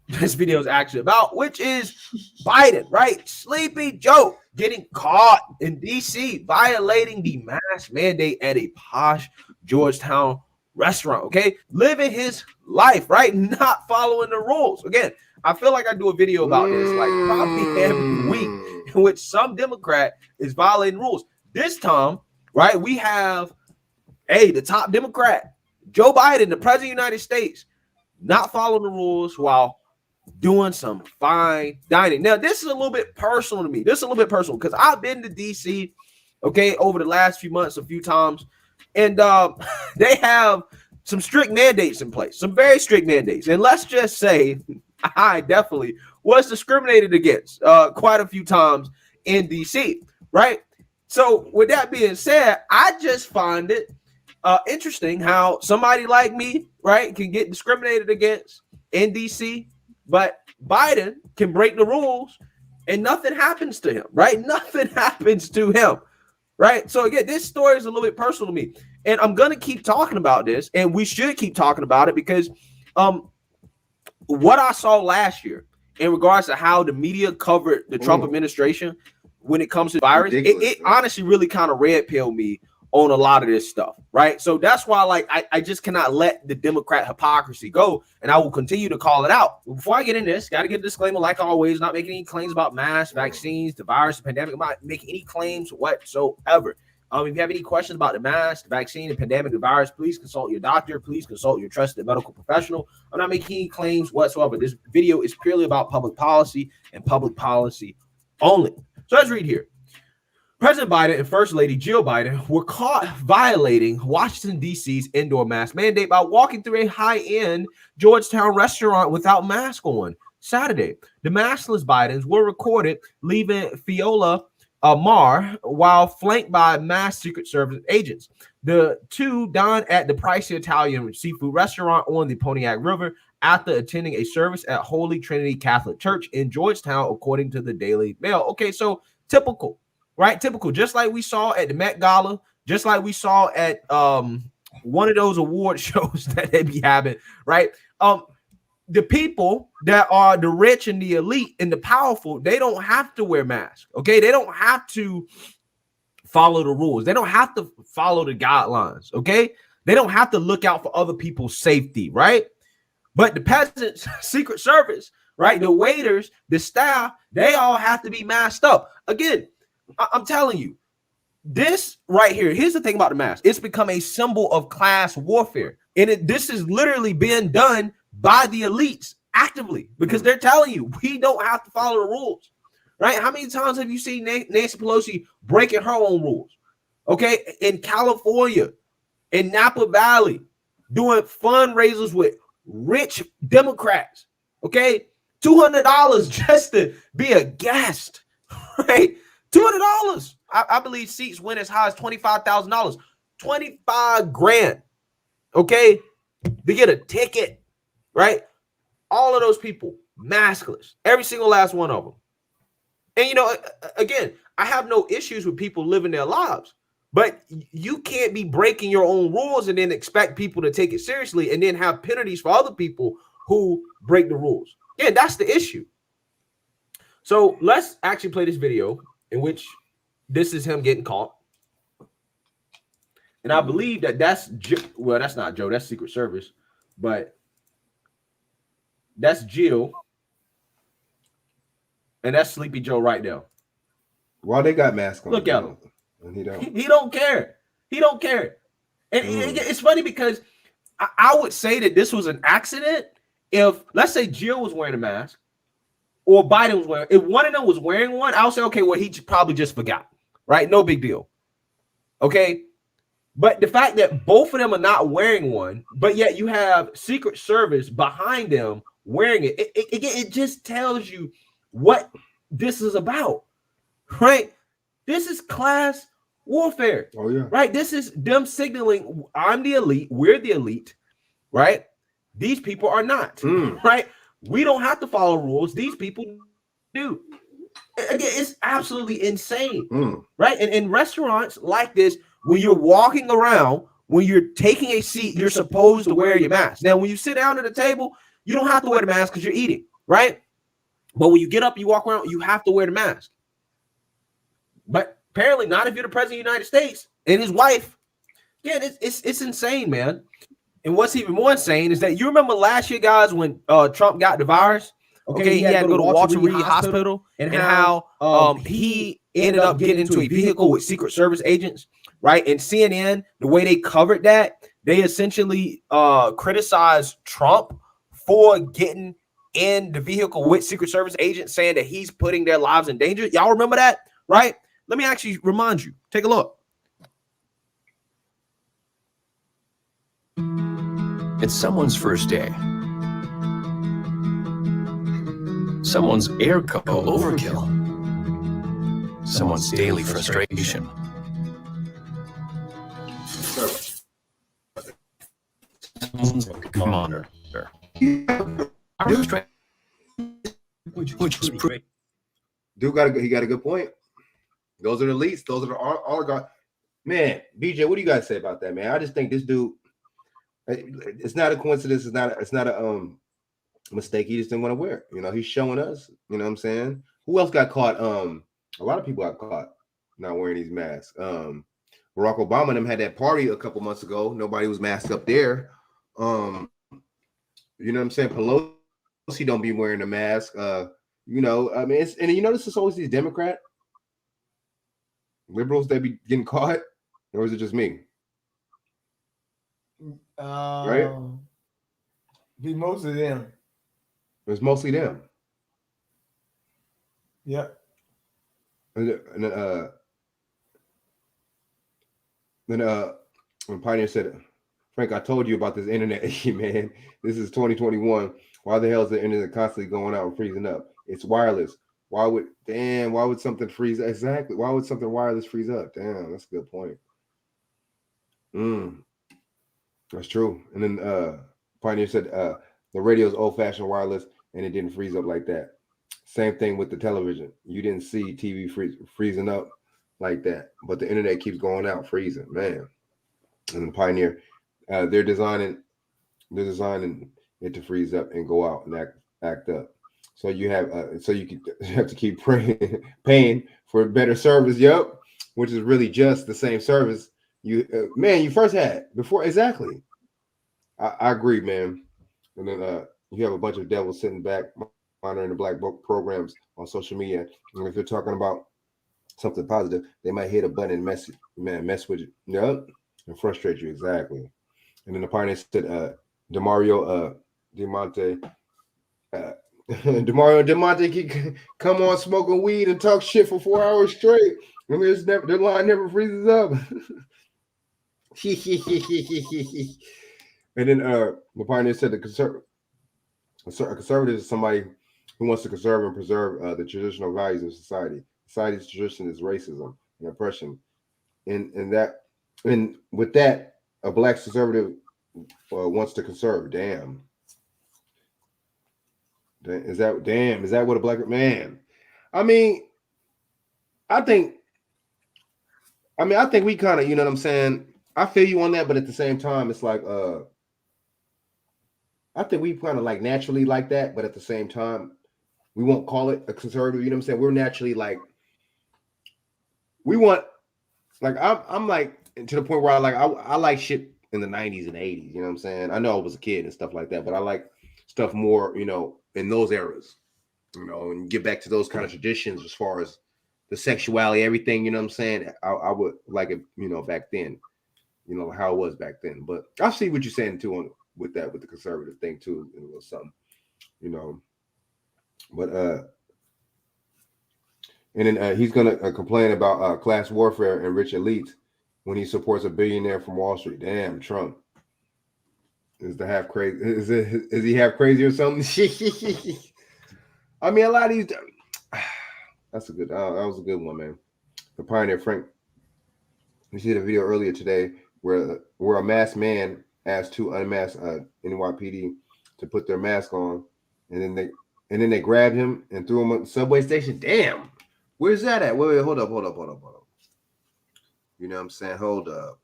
this video is actually about, which is Biden, right? Sleepy Joe getting caught in D.C. violating the mask mandate at a posh Georgetown restaurant, okay? Living his life, right? Not following the rules. Again, I feel like I do a video about this like probably every week in which some Democrat is violating rules. This time, right, we have, the top Democrat, Joe Biden, the president of the United States, not following the rules while doing some fine dining. Now, this is a little bit personal to me. This is a little bit personal because I've been to D.C., okay, over the last few months a few times, and they have some strict mandates in place, some very strict mandates. And let's just say I definitely was discriminated against quite a few times in D.C., right? So with that being said, I just find it interesting how somebody like me, right, can get discriminated against in D.C., but Biden can break the rules and nothing happens to him, right? Nothing happens to him, right? So again, this story is a little bit personal to me, and I'm going to keep talking about this, and we should keep talking about it because what I saw last year in regards to how the media covered the Trump administration when it comes to virus, it honestly really kind of red pilled me on a lot of this stuff, right? So that's why, like, I just cannot let the Democrat hypocrisy go, and I will continue to call it out. Before I get in this, got to get a disclaimer, like always, not making any claims about masks, vaccines, the virus, the pandemic. I'm not making any claims whatsoever. If you have any questions about the mask, the vaccine, the pandemic, the virus, please consult your doctor. Please consult your trusted medical professional. I'm not making any claims whatsoever. This video is purely about public policy and public policy only. So let's read here. President Biden and First Lady Jill Biden were caught violating Washington, D.C.'s indoor mask mandate by walking through a high-end Georgetown restaurant without mask on Saturday. The maskless Bidens were recorded leaving Fiola Mar while flanked by masked Secret Service agents. The two dined at the pricey Italian seafood restaurant on the Pontiac River after attending a service at Holy Trinity Catholic Church in Georgetown, according to the Daily Mail. Okay, so typical. Right, typical, just like we saw at the Met Gala, just like we saw at one of those award shows that they be having, right? The people that are the rich and the elite and the powerful, they don't have to wear masks, okay? They don't have to follow the rules. They don't have to follow the guidelines, okay? They don't have to look out for other people's safety, right? But the peasants, Secret Service, right, the waiters, the staff, they all have to be masked up. Again, I'm telling you, this right here, here's the thing about the mask. It's become a symbol of class warfare. And this is literally being done by the elites actively because they're telling you we don't have to follow the rules, right? How many times have you seen Nancy Pelosi breaking her own rules? Okay, in California, in Napa Valley, doing fundraisers with rich Democrats, okay? $200 just to be a guest, right? $200. I believe seats went as high as $25,000. 25 grand, okay, to get a ticket, right? All of those people, maskless, every single last one of them. And, you know, again, I have no issues with people living their lives, but you can't be breaking your own rules and then expect people to take it seriously and then have penalties for other people who break the rules. Yeah, that's the issue. So let's actually play this video in which this is him getting caught. And I believe that that's not Joe, that's Secret Service, but that's Jill. And that's Sleepy Joe right now. Why they got masks on? Look at him. And he don't. He don't care. He don't care. And it's funny because I would say that this was an accident if, let's say, Jill was wearing a mask or Biden was wearing. If one of them was wearing one, I'll say, okay, well, he probably just forgot, right? No big deal. Okay. But the fact that both of them are not wearing one, but yet you have Secret Service behind them wearing it, it just tells you what this is about, right? This is class warfare. Oh, yeah. Right? This is them signaling, I'm the elite, we're the elite, right? These people are not, right? We don't have to follow rules. These people do. Again, it's absolutely insane, right? And in restaurants like this, when you're walking around, when you're taking a seat, you're supposed to wear your mask. Now, when you sit down at a table, you don't have to wear the mask because you're eating, right? But when you get up, you walk around, you have to wear the mask. But apparently not if you're the president of the United States and his wife. Yeah, it's insane, man. And what's even more insane is that you remember last year, guys, when Trump got the virus? Okay, he had to go to Walter Reed Hospital and how he ended up getting into a vehicle with Secret Service agents, right? And CNN, the way they covered that, they essentially criticized Trump for getting in the vehicle with Secret Service agents, saying that he's putting their lives in danger. Y'all remember that, right? Let me actually remind you. Take a look. It's someone's first day. Someone's air coat overkill. Someone's daily frustration. Someone's commander. Which is pretty. Dude he got a good point. Those are the elites. Those are the oligarchs. Man, BJ, what do you guys say about that, man? I just think this dude, it's not a coincidence. It's not a mistake. He just didn't want to wear it. You know, he's showing us, you know what I'm saying? Who else got caught? A lot of people got caught not wearing these masks. Barack Obama and them had that party a couple months ago. Nobody was masked up there. You know what I'm saying? Pelosi don't be wearing a mask. You know, I mean, and you know, this is always these Democrat liberals that be getting caught, or is it just me? Right? Be most of them. It's mostly them. Yeah. And Then when Pioneer said, Frank, I told you about this internet, man. This is 2021. Why the hell is the internet constantly going out and freezing up? It's wireless. Why would something freeze? Exactly. Why would something wireless freeze up? Damn, that's a good point. That's true. And then Pioneer said the radio is old-fashioned wireless and it didn't freeze up like that. Same thing with the television. You didn't see TV freezing up like that, but the internet keeps going out, freezing, man. And the Pioneer, they're designing it to freeze up and go out and act up. So you have you have to keep paying for better service. Yep, which is really just the same service you first had before. Exactly. I agree, man. And then you have a bunch of devils sitting back monitoring the black book programs on social media. And if you're talking about something positive, they might hit a button and mess with you. Yep, and frustrate you. Exactly. And then the Pioneer said, DeMario Demonte come on smoking weed and talk shit for 4 hours straight. And their line never freezes up. And then the Pioneer said a conservative is somebody who wants to conserve and preserve the traditional values of society. Society's tradition is racism and oppression. And with that, a black conservative wants to conserve. Damn. Is that what a black man? I think we kind of, you know what I'm saying? I feel you on that, but at the same time, it's like I think we kind of like naturally like that, but at the same time, we won't call it a conservative. You know what I'm saying? We're naturally like we want like I'm like to the point where I like shit in the 90s and 80s. You know what I'm saying? I know I was a kid and stuff like that, but I like stuff more, you know, in those eras, you know, and get back to those kind of traditions as far as the sexuality, everything, you know what I'm saying? I would like it, you know, back then, you know, how it was back then. But I see what you're saying too with the conservative thing too, and it was something, you know. But and then he's gonna complain about class warfare and rich elites when he supports a billionaire from Wall Street. Damn, Trump is the half crazy. Is he half crazy or something? I mean, a lot of these. That's a good. That was a good one, man. The Pioneer Frank. You see the video earlier today where a masked man asked two unmasked NYPD to put their mask on, and then they grabbed him and threw him at the subway station. Damn, where's that at? Wait, hold up. You know what I'm saying? Hold up.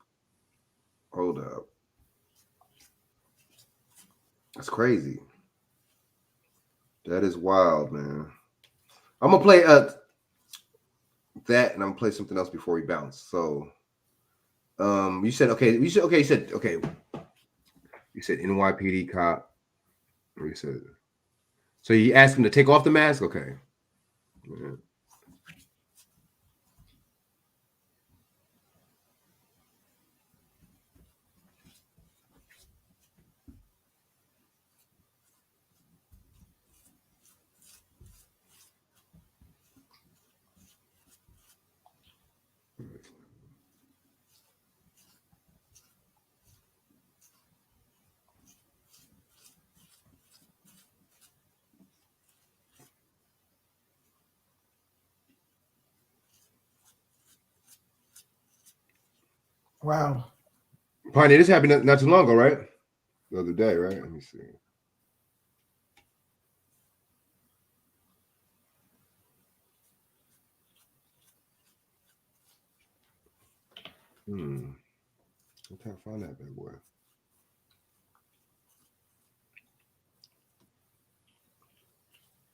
That's crazy. That is wild, man. I'm gonna play that, and I'm gonna play something else before we bounce. So, you said okay. You said okay. You said NYPD cop. You said so. You asked him to take off the mask. Okay. Yeah. Wow. Pioneer, this happened not too long ago, right? The other day, right? Let me see. I'm trying to find that bad boy.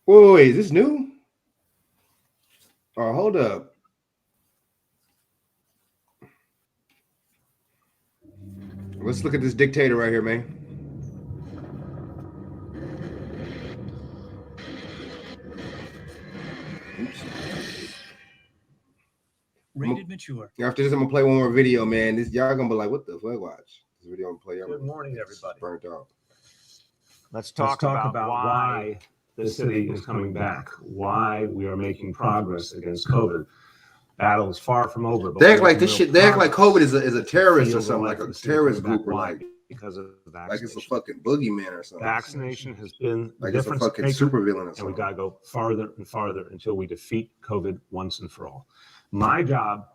Wait, is this new? Oh, hold up. Let's look at this dictator right here, man. Oops. Rated mature. After this, I'm gonna play one more video, man. Y'all gonna be like, "What the fuck?" Watch this video. I'm gonna play. Good morning, everybody. Burnt out. Let's talk about why the city is coming back, why we are making progress against COVID. battle is far from over. But They act like this shit. They act like COVID is a terrorist or something, like a terrorist group, or like because of like it's a fucking boogeyman or something. Vaccination has been the like it's a difference fucking maker, supervillain or and we something. got to go farther and farther until we defeat COVID once and for all. My job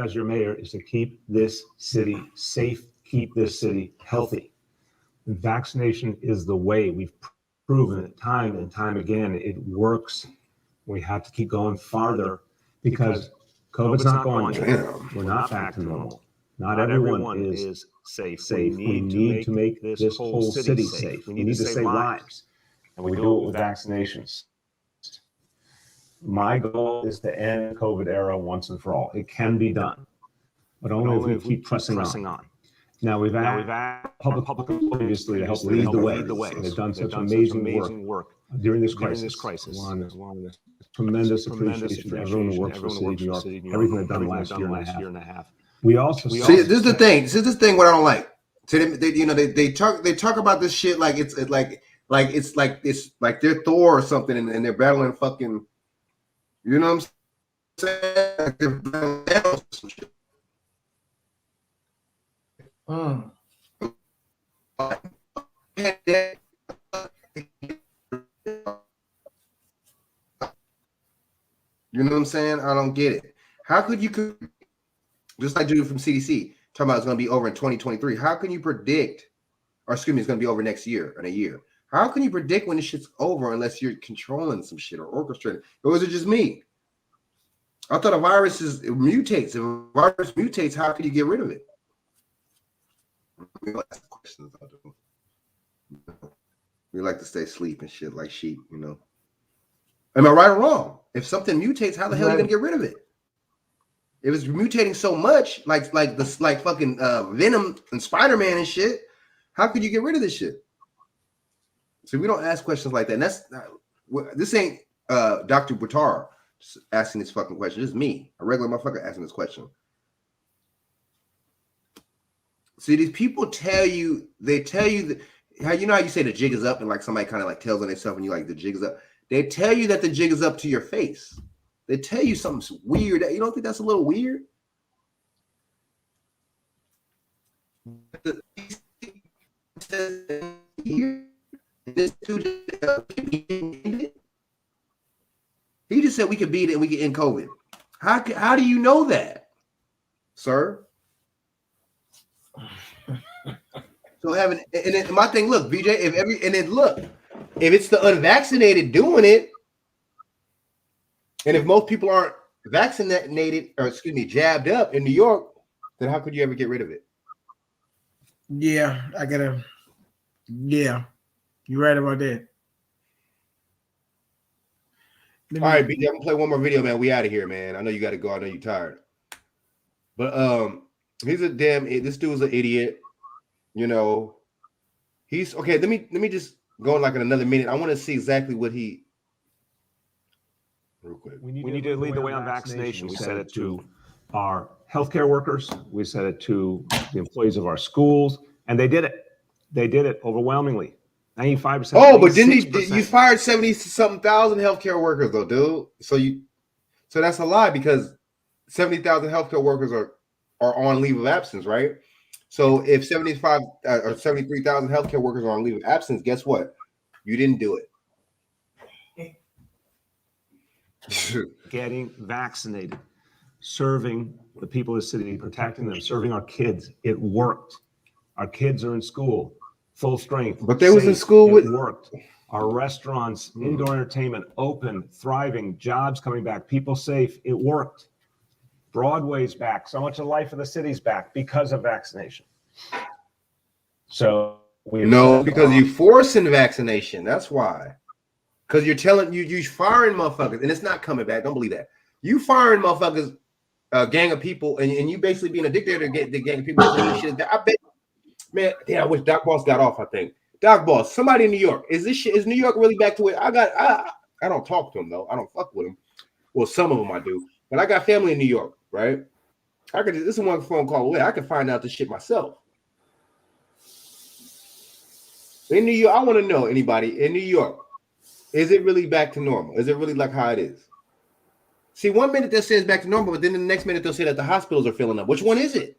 as your mayor is to keep this city safe, keep this city healthy. And vaccination is the way. We've proven it time and time again. It works. We have to keep going farther because COVID's not going yet. We're not back to normal. Not everyone is safe. We need to make this whole city safe. We need to save lives. And we do it with vaccinations. My goal is to end COVID era once and for all. It can be done, but only if we keep pressing on. Now we've asked public obviously to help lead the way. They've done such amazing work during this crisis. Tremendous appreciation to everyone who works for the city of New York. Everything they've done last year and a half. We also see this is the thing. This is the thing. What I don't like. So they talk about this shit like it's like they're Thor or something, and they're battling fucking. You know what I'm saying? Like they're battling Thanos or some shit. You know what I'm saying? I don't get it. How could you, just like dude from CDC, talking about it's going to be over in 2023. How can you predict, or excuse me, it's going to be over next year, in a year. How can you predict when this shit's over unless you're controlling some shit or orchestrating? Or is it just me? I thought a virus mutates. If a virus mutates, how can you get rid of it? We like to stay asleep and shit like sheep, you know. Am I right or wrong? If something mutates, how the hell are you gonna get rid of it? If it's mutating so much, like fucking Venom and Spider-Man and shit, how could you get rid of this shit? So we don't ask questions like that. And that's this ain't Dr. Buttar asking this fucking question. This is me, a regular motherfucker, asking this question. See, these people tell you that how you know how you say the jig is up, and like somebody kind of like tells on themselves and you like the jig is up. They tell you that the jig is up to your face. They tell you something weird. You don't think that's a little weird? He just said we could beat it and we can end COVID. How do you know that, sir? So having and then my thing, look, VJ, if it's the unvaccinated doing it, and if most people aren't vaccinated or jabbed up in New York, then how could you ever get rid of it? Yeah, you're right about that. All right, BJ, I'm gonna play one more video, man. We out of here, man. I know you got to go. I know you're tired, but this dude's an idiot. You know, he's okay. Let me just go in like in another minute. I want to see exactly what he. Real quick, we need to lead the way on vaccination. We said it to our healthcare workers. We said it to the employees of our schools, and they did it. They did it overwhelmingly. 95%. Oh, but didn't you fired 70-something thousand healthcare workers though, dude? So that's a lie because 70,000 healthcare workers are on leave of absence, right? So if 75 or 73,000 healthcare workers are on leave of absence, guess what? You didn't do it. Getting vaccinated, serving the people of the city, protecting them, serving our kids. It worked. Our kids are in school, full strength. But they was in school it worked. Our restaurants, indoor entertainment, open, thriving, jobs coming back, people safe. It worked. Broadway's back. So much of the life of the city's back because of vaccination. So because you're forcing vaccination. That's why. Because you're telling you firing motherfuckers, and it's not coming back. Don't believe that. You firing motherfuckers, a gang of people, and you basically being a dictator to get the gang of people. Shit. I bet, man. Yeah, I wish Doc Boss got off. I think Doc Boss, somebody in New York. Is New York really back to it? I don't talk to them though. I don't fuck with them. Well, some of them I do, but I got family in New York, right? This is one phone call away. I can find out this shit myself. In New York, I want to know anybody in New York. Is it really back to normal? Is it really like how it is? See, 1 minute they'll say it's back to normal, but then the next minute they'll say that the hospitals are filling up. Which one is it?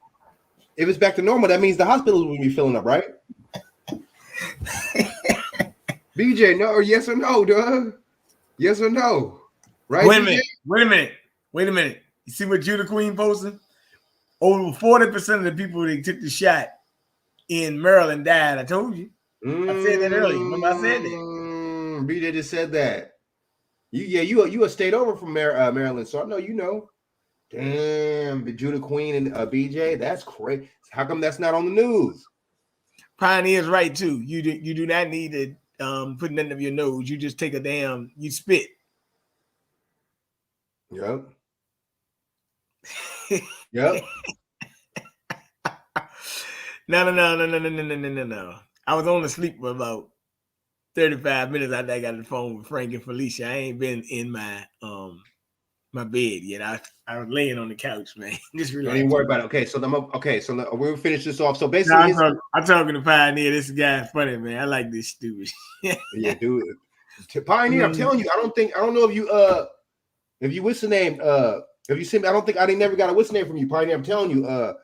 If it's back to normal, that means the hospitals will be filling up, right? BJ, no, or yes or no, dog? Yes or no? Right? Wait a BJ? minute. Wait a minute. You see what Judah Queen posted? Over 40% of the people that took the shot in Maryland died. I told you. I said that earlier. Remember I said that. BJ just said that. You a state over from Maryland, so I know you know. Damn, the Judah Queen and BJ, that's crazy. How come that's not on the news? Pioneer's right too. You do not need to put nothing up your nose. You just take you spit. Yep. Yep. No. I was only asleep for about 35 minutes after I got the phone with Frank and Felicia. I ain't been in my my bed yet. I was laying on the couch, man. Just relax. Don't even worry about it. Okay, so we'll finish this off. So basically, I'm talking to Pioneer. This guy funny, man. I like this stupid. Yeah, dude. Pioneer, I'm telling you, I don't know if you what's the name? If you send me, I never got a what's the name from you, Pioneer. I'm telling you,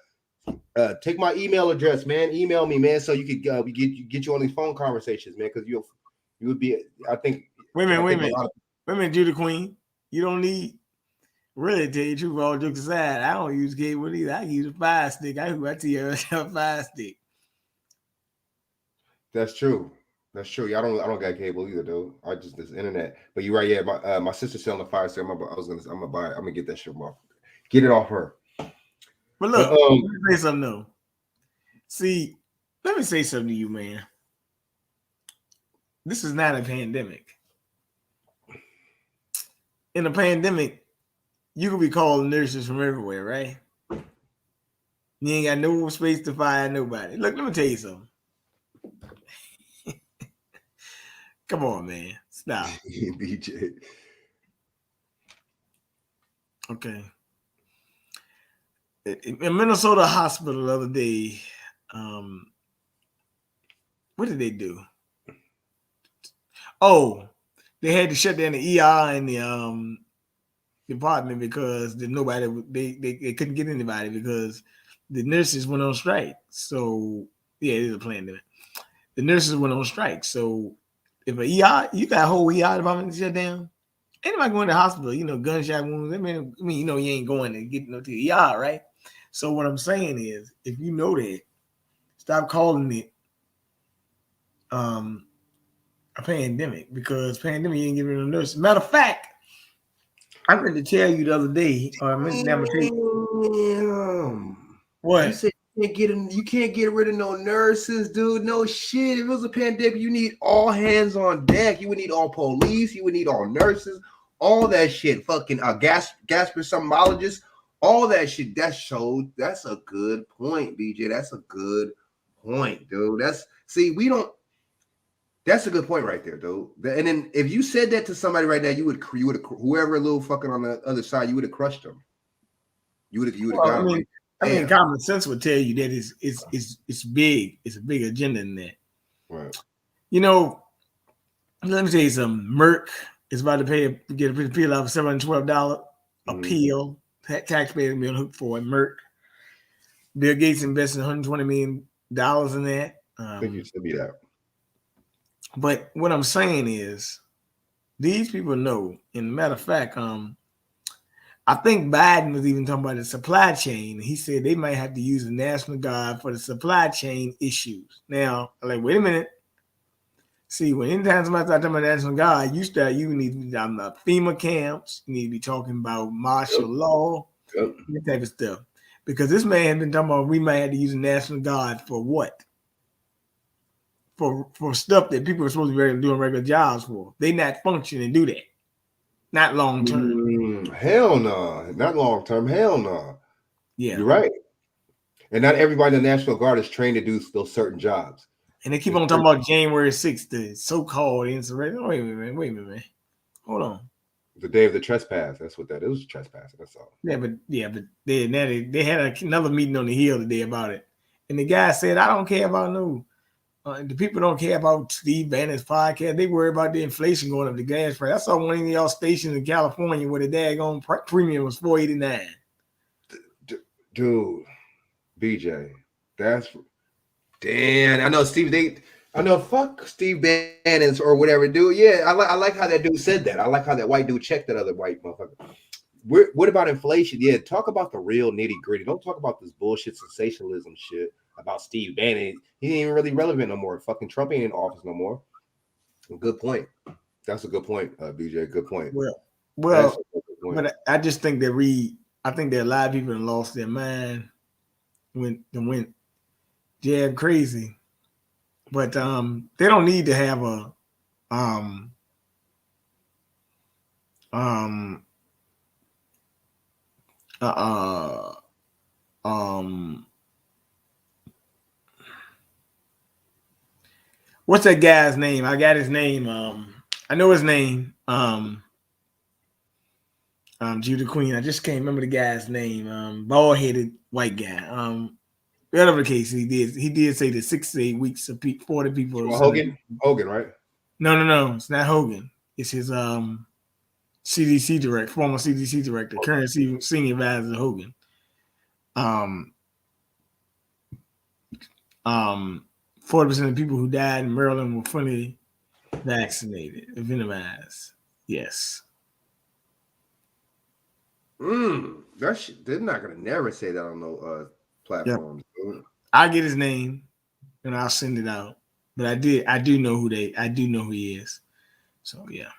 take my email address, man. Email me, man, so you could we get you on these phone conversations, man, because you would be. I think. Wait a minute, Judah Queen. You don't need. Really, to tell you the truth, all jokes aside, I don't use cable either. I use a fire stick. I tell you, a fire stick. That's true. That's true. I don't got cable either, though. I just this internet. But you're right. Yeah, my sister's selling a fire stick. I'm gonna buy it. I'm gonna get that shit off. Get it off her. But look, let me say something though. See, let me say something to you, man. This is not a pandemic. In a pandemic, you can be calling nurses from everywhere, right? You ain't got no space to fire nobody. Look, let me tell you something. Come on, man. Stop. BJ. Okay. In Minnesota hospital the other day, what did they do? Oh, they had to shut down the ER and the department because they couldn't get anybody because the nurses went on strike. So yeah, it is a pandemic. The nurses went on strike. So if you got a whole ER department shut down, anybody going to the hospital, gunshot wounds. I mean, you ain't going to get to the ER, right? So what I'm saying is, if you know that, stop calling it a pandemic, because pandemic ain't giving no nurses. Matter of fact, I meant to tell you the other day, or I meant to tell you. What? You said you can't get rid of no nurses, dude. No shit. If it was a pandemic, you need all hands on deck. You would need all police. You would need all nurses. All that shit. Fucking gastroenterologists. All that shit. That's a good point, BJ. That's a good point, dude. That's a good point right there, dude. And then if you said that to somebody right now, you would whoever little fucking on the other side, you would have crushed them. You would have got them. I mean, common sense would tell you that it's big. It's a big agenda in that. Right. Let me tell you something. Merck is about to get a appeal off $712 appeal. Taxpayers be on the hook for it. Merck. Bill Gates invested $120 million in that. I think you should be that. But what I'm saying is, these people know. And matter of fact, I think Biden was even talking about the supply chain. He said they might have to use the National Guard for the supply chain issues. Now, I'm like, wait a minute. See, when anytime somebody starts talking about National Guard, you need to be talking about FEMA camps. You need to be talking about martial law, that type of stuff. Because this man has been talking about we might have to use the National Guard for what? For stuff that people are supposed to be doing regular jobs for. They not function and do that. Not long term. Hell no. Not long term. Hell no. Yeah. You're right. And not everybody in the National Guard is trained to do those certain jobs. And they keep on talking about January 6th, the so-called insurrection. Wait a minute, man. Hold on. The day of the trespass. That's what that is. Trespass. That's all. Yeah, but they had another meeting on the Hill today about it. And the guy said, I don't care about no The people don't care about Steve Bannon's podcast. They worry about the inflation going up, the gas price. I saw one of y'all stations in California where the daggone premium was $4.89. Dude, BJ, that's damn. I know fuck Steve Bannon's or whatever, dude. Yeah, I like how that dude said that. I like how that white dude checked that other white motherfucker. What about inflation? Yeah, talk about the real nitty gritty. Don't talk about this bullshit sensationalism shit about Steve Bannon. He ain't even really relevant no more. Fucking Trump ain't in office no more. Good point. That's a good point, BJ. Good point. Well, but I just think that I think that a lot of people have lost their mind went jab crazy. But they don't need to have a what's that guy's name? I got his name. I know his name. Judah Queen. I just can't remember the guy's name. Bald-headed white guy. Whatever the case, he did say that 6 to 8 weeks of 40 people. Well, Hogan, right? No, it's not Hogan. It's his CDC director, former CDC director, current senior advisor Hogan. 40% of people who died in Maryland were fully vaccinated, venomized. Yes. They're not gonna never say that on no platforms. Yep. I'll get his name and I'll send it out. But I do know who he is. So yeah.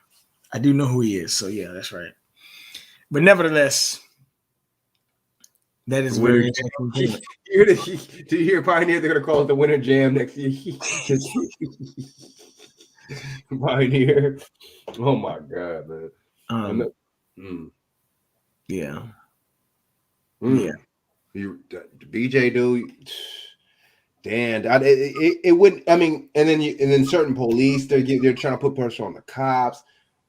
I do know who he is. So yeah, that's right. But nevertheless, that is very interesting. Do you hear Pioneer? They're gonna call it the Winter Jam next year. Pioneer. Oh my god, man. Yeah. Yeah. BJ dude. Damn, it wouldn't. I mean, and then certain police, they're trying to put pressure on the cops.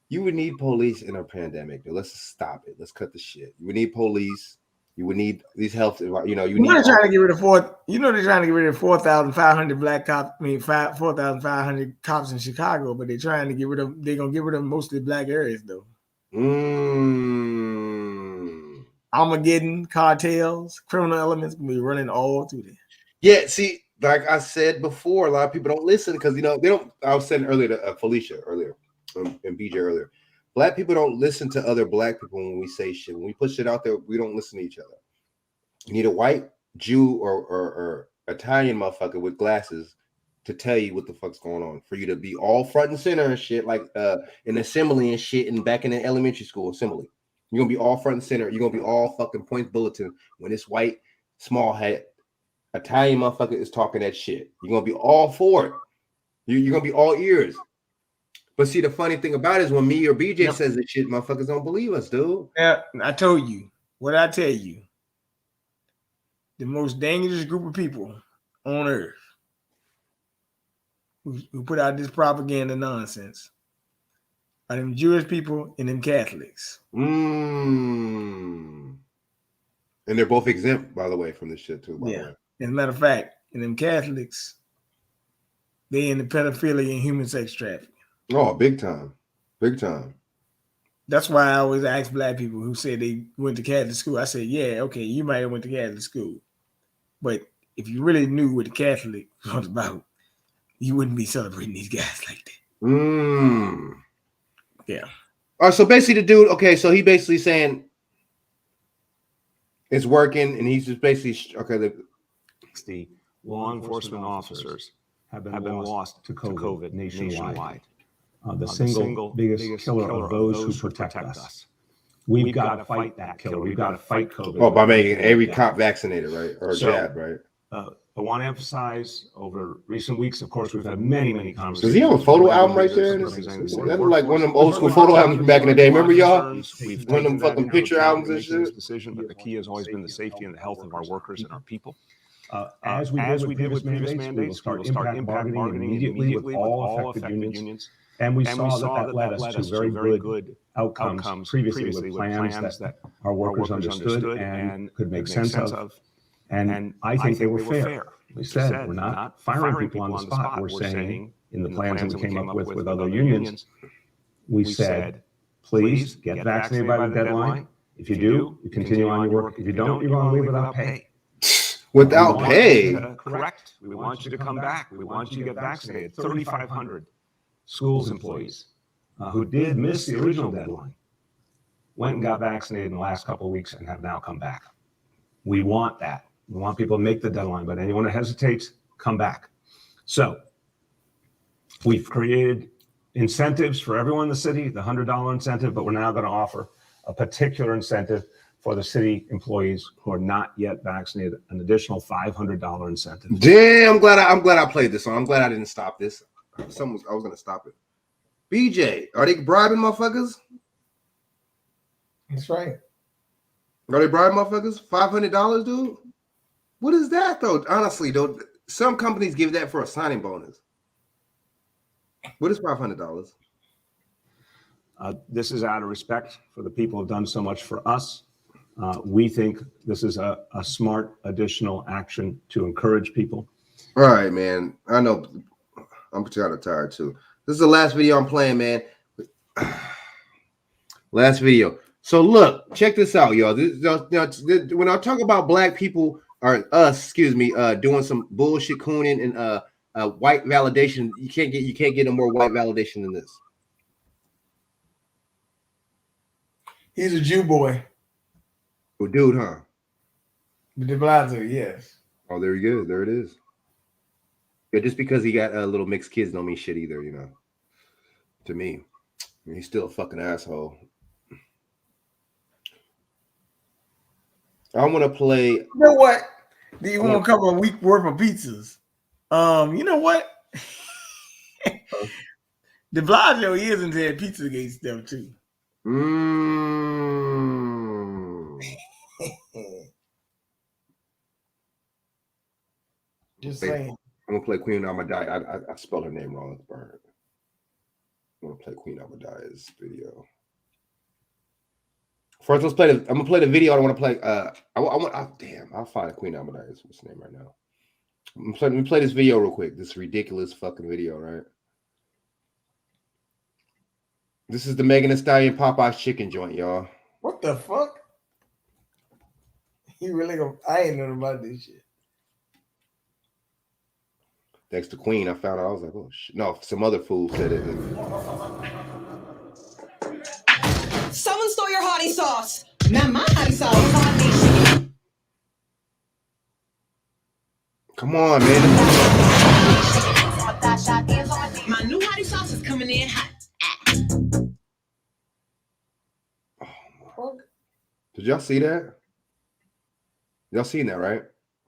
You would need police in a pandemic. Dude. Let's stop it. Let's cut the shit. You would need police. You would need these health. They're trying to get rid of 4,500 black cops. 4,500 cops in Chicago, but they're trying to get rid of. They're gonna get rid of most of the black areas, though. Armageddon, cartels, criminal elements can be running all through there. Yeah, see, like I said before, a lot of people don't listen because they don't. I was saying earlier to Felicia earlier and BJ earlier. Black people don't listen to other black people when we say shit. When we put shit out there, we don't listen to each other. You need a white Jew or Italian motherfucker with glasses to tell you what the fuck's going on, for you to be all front and center and shit, like in assembly and shit, and back in the elementary school assembly. You're gonna be all front and center. You're gonna be all fucking points bulletin when this white small hat Italian motherfucker is talking that shit. You're gonna be all for it. You're gonna be all ears. But see, the funny thing about it is when me or BJ says this shit, motherfuckers don't believe us, dude. Yeah, I told you. What I tell you? The most dangerous group of people on earth who put out this propaganda nonsense are them Jewish people and them Catholics. And they're both exempt, by the way, from this shit too. By the way. As a matter of fact, and them Catholics, they in the pedophilia and human sex trafficking. Oh, big time. Big time. That's why I always ask black people who say they went to Catholic school. I say, yeah, okay, you might have went to Catholic school. But if you really knew what the Catholic was about, you wouldn't be celebrating these guys like that. Yeah. All right, so basically the dude, okay, so he basically saying it's working, and he's just basically, okay. The law enforcement officers have been lost to COVID nationwide. The single biggest killer of those who protect us. We've got to fight that killer. We've got to fight COVID. Oh, by making every cop vaccinated, right? Or jab, right? I want to emphasize over recent weeks, of course, we've had many conversations. Does he have a photo album right there? That look like one of them old school photo albums from back in the day. Remember, y'all? One of them fucking picture albums and shit. Decision, but the key has always been the safety and the health of our workers and our people. As we did with previous mandates, we will start impact bargaining immediately with all affected unions. And we saw that led us to very good outcomes previously with plans that our workers understood and could make sense of. And I think they were fair. We said we're not firing people on the spot. We're saying in the plans that we came up with other unions, we said, please get vaccinated by the deadline. If you do, you continue on your work. If you don't, you're going to leave without pay. Without pay? Correct. We want you to come back. We want you to get vaccinated. 3,500 schools employees who did miss the original deadline went and got vaccinated in the last couple of weeks and have now come back. We want that. We want people to make the deadline, but anyone that hesitates, come back. So we've created incentives for everyone in the city, the $100 incentive, but we're now going to offer a particular incentive for the city employees who are not yet vaccinated, an additional $500 incentive. Damn, I'm glad I played this song. I'm glad I didn't stop this. I was going to stop it. BJ, are they bribing motherfuckers? That's right. Are they bribing motherfuckers? $500, dude? What is that, though? Honestly, though, some companies give that for a signing bonus. What is $500? This is out of respect for the people who have done so much for us. We think this is a smart additional action to encourage people. All right, man. I know I'm kind of tired, too. This is the last video I'm playing, man. Last video. So look, check this out, y'all. When I talk about black people or us, doing some bullshit cooning and white validation, you can't get no more white validation than this. He's a Jew boy. Oh, dude, huh? De Blasio, yes. Oh, there you go. There it is. Yeah, just because he got little mixed kids don't mean shit either, you know. To me, I mean, he's still a fucking asshole. I want to play. You know what? Do you want to cover a week worth of pizzas? You know what? De Blasio is into that Pizzagate stuff too. Just saying. I'm gonna play Queen Amadai. I spelled her name wrong. It's Bird. I'm gonna play Queen Amadai's video. First, let's play I'm gonna play the video. I don't want to play. I'll find a Queen Amadai's what's the name right now. Let me play this video real quick. This ridiculous fucking video, right? This is the Megan Thee Stallion Popeye's chicken joint, y'all. What the fuck? You really gonna? I ain't know about this shit. Thanks to Queen, I found out. I was like, oh shit. No, some other fool said it. Someone stole your hottie sauce. Not my hottie sauce. Come on, man. My new hottie sauce is coming in hot. Did y'all see that? Y'all seen that, right?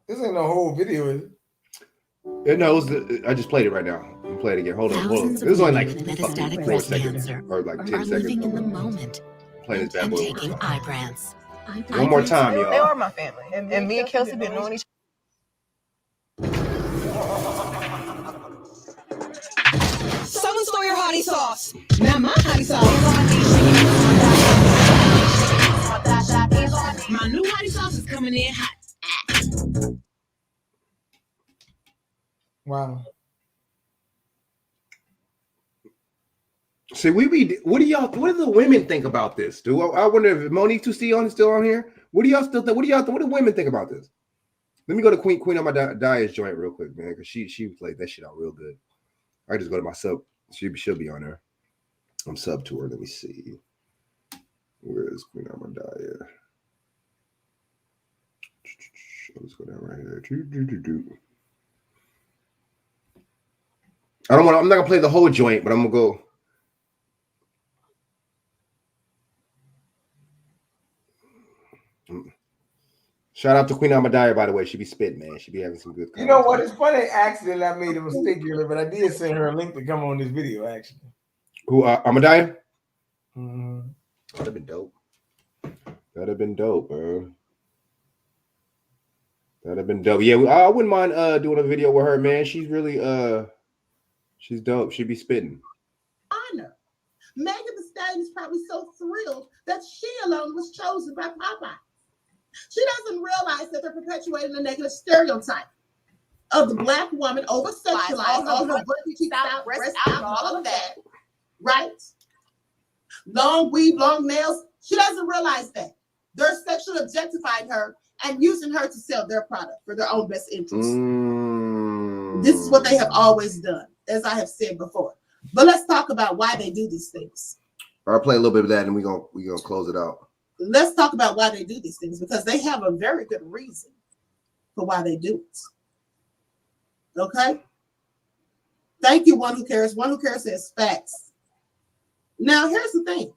This ain't no whole video, is it? Yeah, no, I just played it right now. I'm playing it again. Hold on. This is only like 4 seconds or like 10 seconds. Living in the moment. Playing this bad boy. Taking Ibrance. One more time, y'all. They are my family, and me and Kelsey been knowing each other. Someone stole your hottie sauce. Not my hottie sauce. My new hottie sauce is coming in hot. Wow. See, what do the women think about this? I wonder if Monique Toussaint is still on here. What do y'all still think? What do women think about this? Let me go to Queen Amadai's joint real quick, man, because she played that shit out real good. I just go to my sub. She'll be on there. I'm sub to her. Let me see. Where is Queen Amadai? Let's go down right here. I'm not gonna play the whole joint, but I'm gonna go. Shout out to Queen Amadai, by the way. She be spitting, man. She be having some good. You know what? It's funny. Accident. I made a mistake earlier, but I did send her a link to come on this video. Actually, who? Amadai? Mm-hmm. That'd have been dope. That'd have been dope, bro. That'd have been dope. Yeah, I wouldn't mind doing a video with her, man. She's really she's dope. She be spitting. Honor. Megan Thee Stallion is probably so thrilled that she alone was chosen by Popeye. She doesn't realize that they're perpetuating a negative stereotype of the Black woman over sexualized, all her breast out, all of that, right? Long weave, long nails. She doesn't realize that. They're sexually objectifying her and using her to sell their product for their own best interest. This is what they have always done, as I have said before. But let's talk about why they do these things. I'll play a little bit of that and we're gonna close it out. Let's talk about why they do these things, because they have a very good reason for why they do it. Okay? Thank you, One Who Cares. One Who Cares says facts. Now, here's the thing.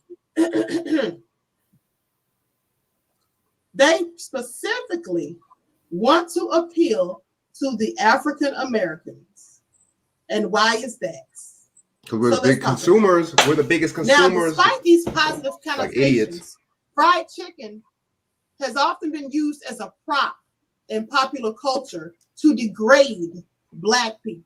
They specifically want to appeal to the African Americans. And why is that? Because we're the big consumers. We're the biggest consumers. Now, despite these positive connotations, idiots. Fried chicken has often been used as a prop in popular culture to degrade Black people.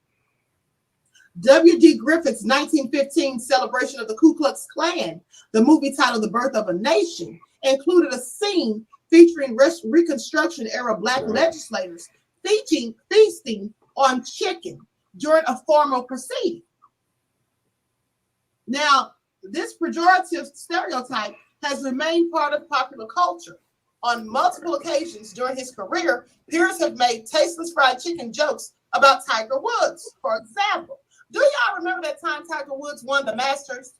W.D. Griffith's 1915 celebration of the Ku Klux Klan, the movie titled The Birth of a Nation, included a scene featuring Reconstruction era Black legislators feasting on chicken during a formal proceeding. Now, this pejorative stereotype has remained part of popular culture. On multiple occasions during his career, peers have made tasteless fried chicken jokes about Tiger Woods, for example. Do y'all remember that time Tiger Woods won the Masters?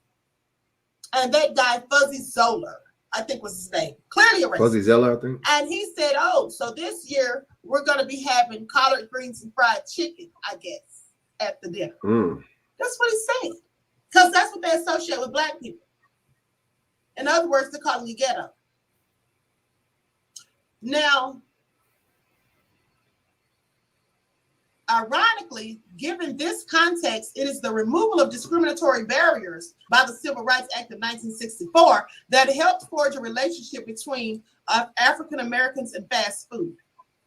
And that guy, Fuzzy Zoeller, I think was his name, clearly a racist. Fuzzy Zoeller, I think. And he said, oh, so this year we're going to be having collard greens and fried chicken, I guess, at the dinner. That's what he's saying. Because that's what they associate with Black people. In other words, they're calling you ghetto. Now, ironically, given this context, it is the removal of discriminatory barriers by the Civil Rights Act of 1964 that helped forge a relationship between African Americans and fast food.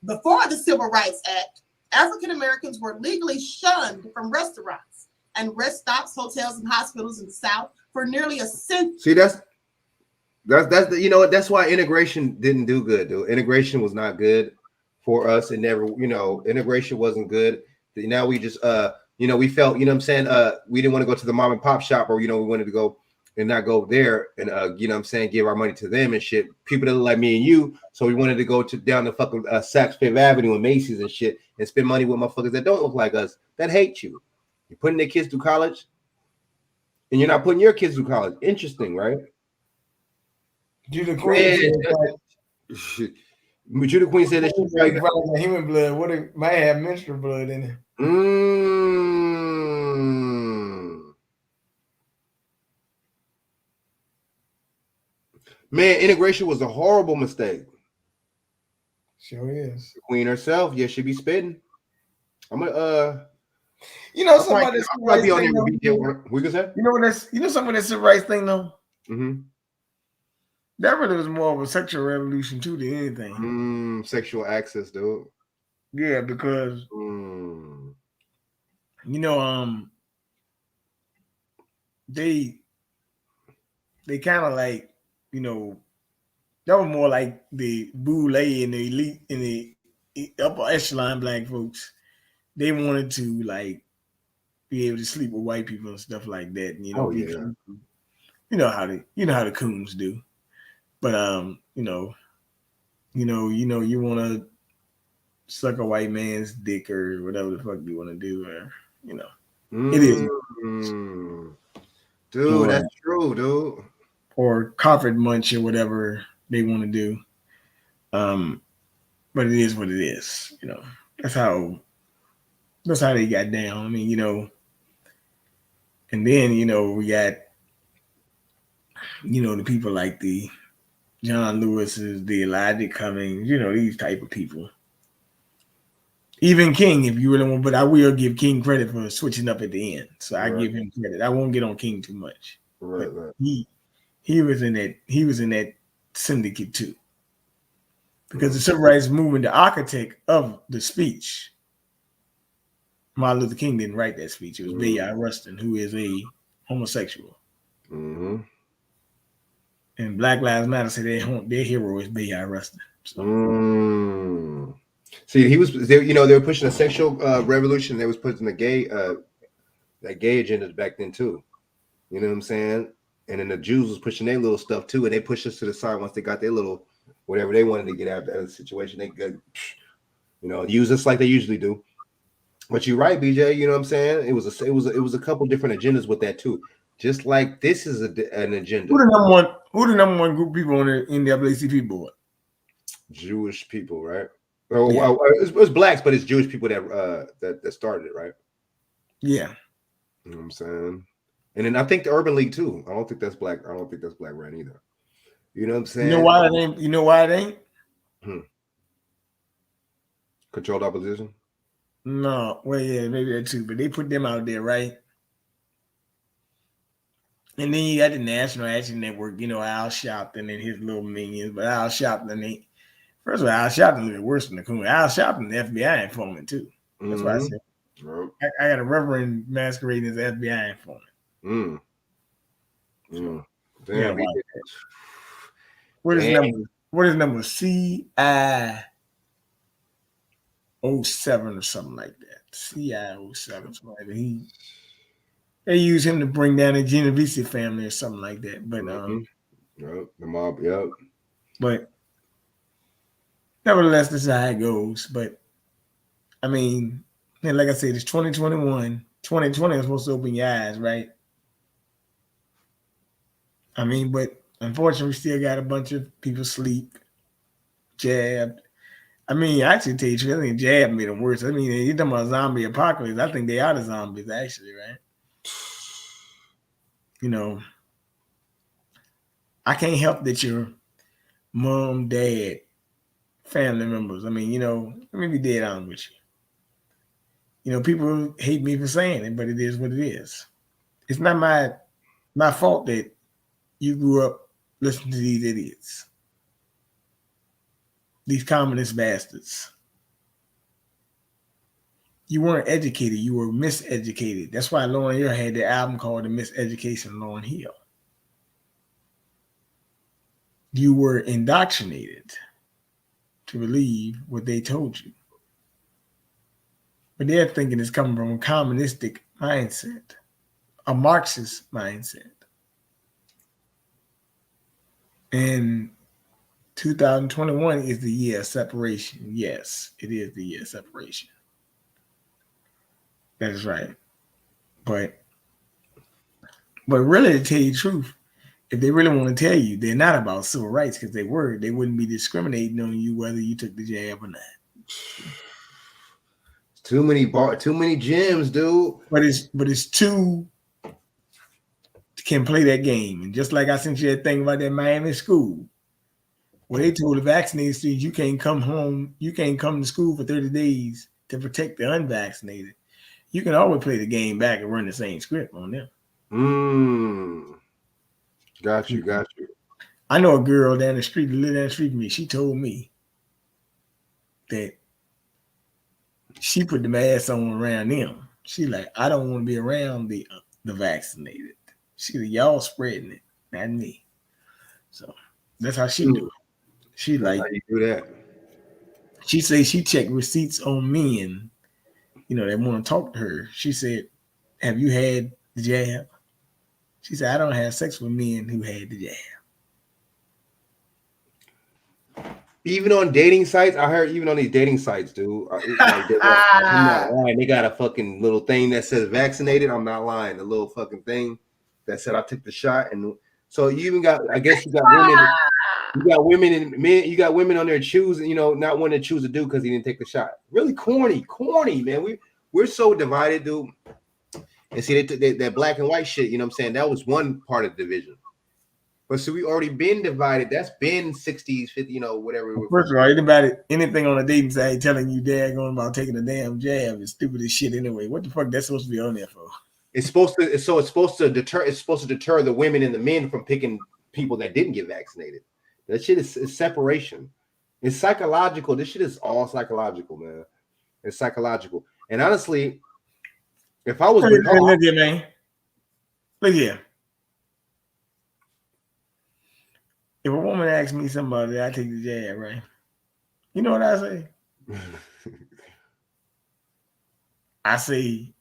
Before the Civil Rights Act, African Americans were legally shunned from restaurants and rest stops, hotels, and hospitals in the South for nearly a century. See, that's the, you know what, that's why integration didn't do good, dude. Integration was not good for us. It never, integration wasn't good. Now we just we felt, what I'm saying, we didn't want to go to the mom and pop shop, or we wanted to go and not go there and what I'm saying, give our money to them and shit. People that look like me and you. So we wanted to go down the fucking Saks Fifth Avenue and Macy's and shit and spend money with motherfuckers that don't look like us, that hate you. You're putting their kids through college and you're not putting your kids through college. Interesting, right? Judah Queen. Judah Queen said that she's like human blood. What it might have menstrual blood in it. Man, integration was a horrible mistake. Sure is. The Queen herself, yeah, she be spitting. I'm gonna somebody that's might be on there. We can say, someone that's the right thing though. Mm-hmm. That really was more of a sexual revolution too than anything. Sexual access, dude. Yeah, because they kind of like, that was more like the boule and the elite and the upper echelon Black folks. They wanted to like be able to sleep with white people and stuff like that. And, you know how the coons do. But you want to suck a white man's dick or whatever the fuck you want to do, or it is. Dude, that's true, dude. Or carpet munch or whatever they want to do. But it is what it is. That's how they got down. I mean, and then we got the people like the John Lewis's, the Elijah Cummings, these type of people. Even King, if you really want, but I will give King credit for switching up at the end. So I give him credit. I won't get on King too much. Right. He was in that syndicate too. Because the civil rights movement, the architect of the speech, Martin Luther King didn't write that speech. It was Bayard Rustin, who is a homosexual. Mm-hmm. And Black Lives Matter say their hero is Bayard Rustin. So. See, they were pushing a sexual revolution. They was pushing the gay agenda back then too. You know what I'm saying? And then the Jews was pushing their little stuff too, and they pushed us to the side once they got their little whatever they wanted to get out of the situation. They could, use us like they usually do. But you're right, BJ. You know what I'm saying? It was a couple different agendas with that too. Just like this is an agenda. Who the number one group of people on the NAACP board? Jewish people, right? Well, it was blacks, but it's Jewish people that started it, right? Yeah. You know what I'm saying? And then I think the Urban League too. I don't think that's black. I don't think that's black ran either. You know what I'm saying? You know why it ain't? You know why it ain't? Controlled opposition? No. Well, yeah, maybe that too. But they put them out there, right? And then you got the National Action Network, Al Sharpton and his little minions. But Al Sharpton first of all, Al Sharpton a little bit worse than the Coon. Al Sharpton, the FBI informant too. That's why I said I got a reverend masquerading as FBI informant. Damn. What is number? What is number CI 07 or something like that? CI 07, something like that. They use him to bring down the Genovese family or something like that. But the mob, yep. But nevertheless, this is how it goes. But I mean, like I said, it's 2021. 2020 is supposed to open your eyes, right? I mean, but unfortunately, we still got a bunch of people sleep, jabbed. I mean, actually, tell you the truth, I think jab made them worse. I mean, you're talking about zombie apocalypse. I think they are the zombies, actually, right? I can't help that your mom, dad, family members. I mean, let me be dead on with you. People hate me for saying it, but it is what it is. It's not my fault that you grew up listening to these idiots, these communist bastards. You weren't educated. You were miseducated. That's why Lauryn Hill had the album called The Miseducation of Lauryn Hill. You were indoctrinated to believe what they told you. But their thinking is coming from a communistic mindset, a Marxist mindset. And 2021 is the year of separation. Yes, it is the year of separation. That is right. But really, to tell you the truth, if they really want to tell you, they're not about civil rights, because they wouldn't be discriminating on you whether you took the jab or not. Too many gems, dude. But it's two can play that game. And just like I sent you that thing about that Miami school, where they told the vaccinated students you can't come home, you can't come to school for 30 days to protect the unvaccinated. You can always play the game back and run the same script on them. Got you. I know a girl down the street that lived down the street from me. She told me that she put the mask on around them. She like, I don't want to be around the vaccinated. She said, y'all spreading it, not me. So that's how she do it. She like, how you do that? She say she checked receipts on men, that want to talk to her. She said, have you had the jab? She said, I don't have sex with men who had the jab. Even on dating sites, I heard even on these dating sites, dude. I'm not lying. They got a fucking little thing that says vaccinated. I'm not lying. The little fucking thing that said I took the shot. And so you even got, I guess you got women. You got women and men. You got women on there choosing, not wanting to choose a dude because he didn't take the shot. Really corny, man. We're so divided, dude. And see, that black and white shit. You know what I'm saying? That was one part of the division. But so we already been divided. That's been 60s, 50, whatever. First of all, anything on a dating site telling you daggone about taking a damn jab is stupid as shit anyway. What the fuck that's supposed to be on there for? It's supposed to deter the women and the men from picking people that didn't get vaccinated. That shit is separation. It's psychological. This shit is all psychological, man. It's psychological. And honestly, if I was look here, man. Look here. If a woman asks me somebody, I take the jab, right? You know what I say? I say,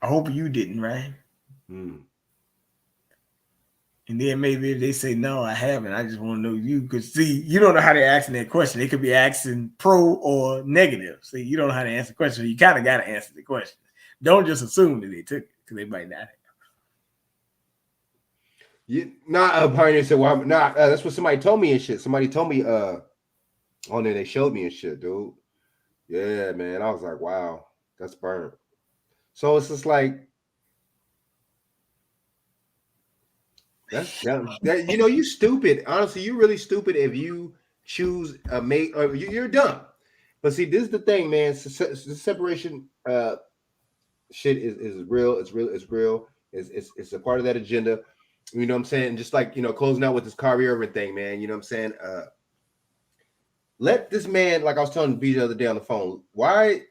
I hope you didn't, right? Mm. And then maybe if they say no, I haven't. I just want to know you, because see, you don't know how they're asking that question. They could be asking pro or negative. See, you don't know how to answer the question. You kind of got to answer the question. Don't just assume that they took it, because they might not have. Pioneer said, well, that's what somebody told me and shit. Somebody told me on there, they showed me and shit, dude. Yeah, man. I was like, wow, that's burnt. So it's just like that you know, you stupid. Honestly, you really stupid if you choose a mate, or you're dumb. But see, this is the thing, man. The separation shit is real. It's real. It's real. It's a part of that agenda. You know what I'm saying? Just like, you know, closing out with this Kyrie Irving thing, man. You know what I'm saying? Let this man, like I was telling B the other day on the phone, why?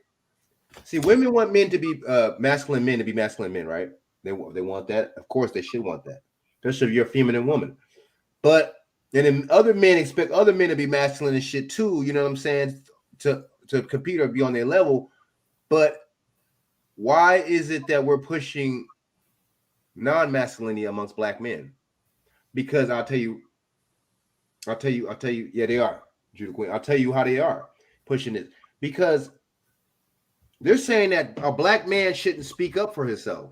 See, women want men to be masculine men to be masculine men, right? They want that. Of course, they should want that, especially if you're a feminine woman. But and then other men expect other men to be masculine and shit too. You know what I'm saying? To compete or be on their level. But why is it that we're pushing non-masculinity amongst black men? Because I'll tell you, yeah, they are, Judah Quinn. I'll tell you how they are pushing it. Because they're saying that a black man shouldn't speak up for himself.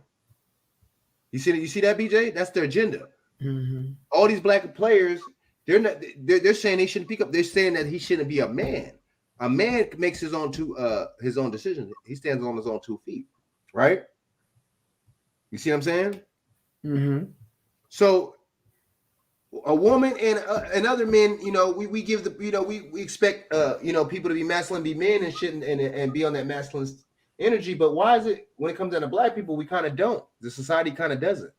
You see that, BJ? That's their agenda. Mm-hmm. All these black players, they're saying they shouldn't speak up. They're saying that he shouldn't be a man. A man makes his own decisions. He stands on his own 2 feet, right? You see what I'm saying? Mm-hmm. So a woman and other men, you know, we give the, you know, we expect you know, people to be masculine, be men and shit, and be on that masculine energy. But why is it when it comes down to black people, we kind of don't? The society kind of doesn't.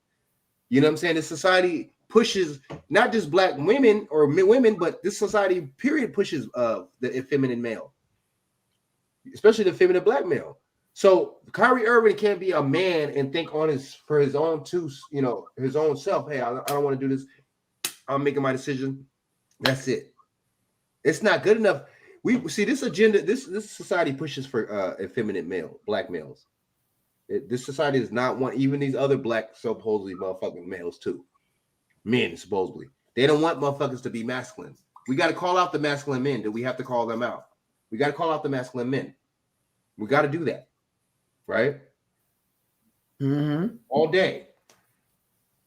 You know what I'm saying? The society pushes not just black women or women, but this society period pushes the effeminate male, especially the feminine black male. So Kyrie Irving can't be a man and think on his own you know, his own self. Hey, I don't want to do this. I'm making my decision. That's it. It's not good enough. We see this agenda. This society pushes for effeminate black males. This society does not want even these other black supposedly motherfucking males too. Men supposedly they don't want motherfuckers to be masculine. We got to call out the masculine men. Do we have to call them out? We got to call out the masculine men. We got to do that, right? Mm-hmm. All day.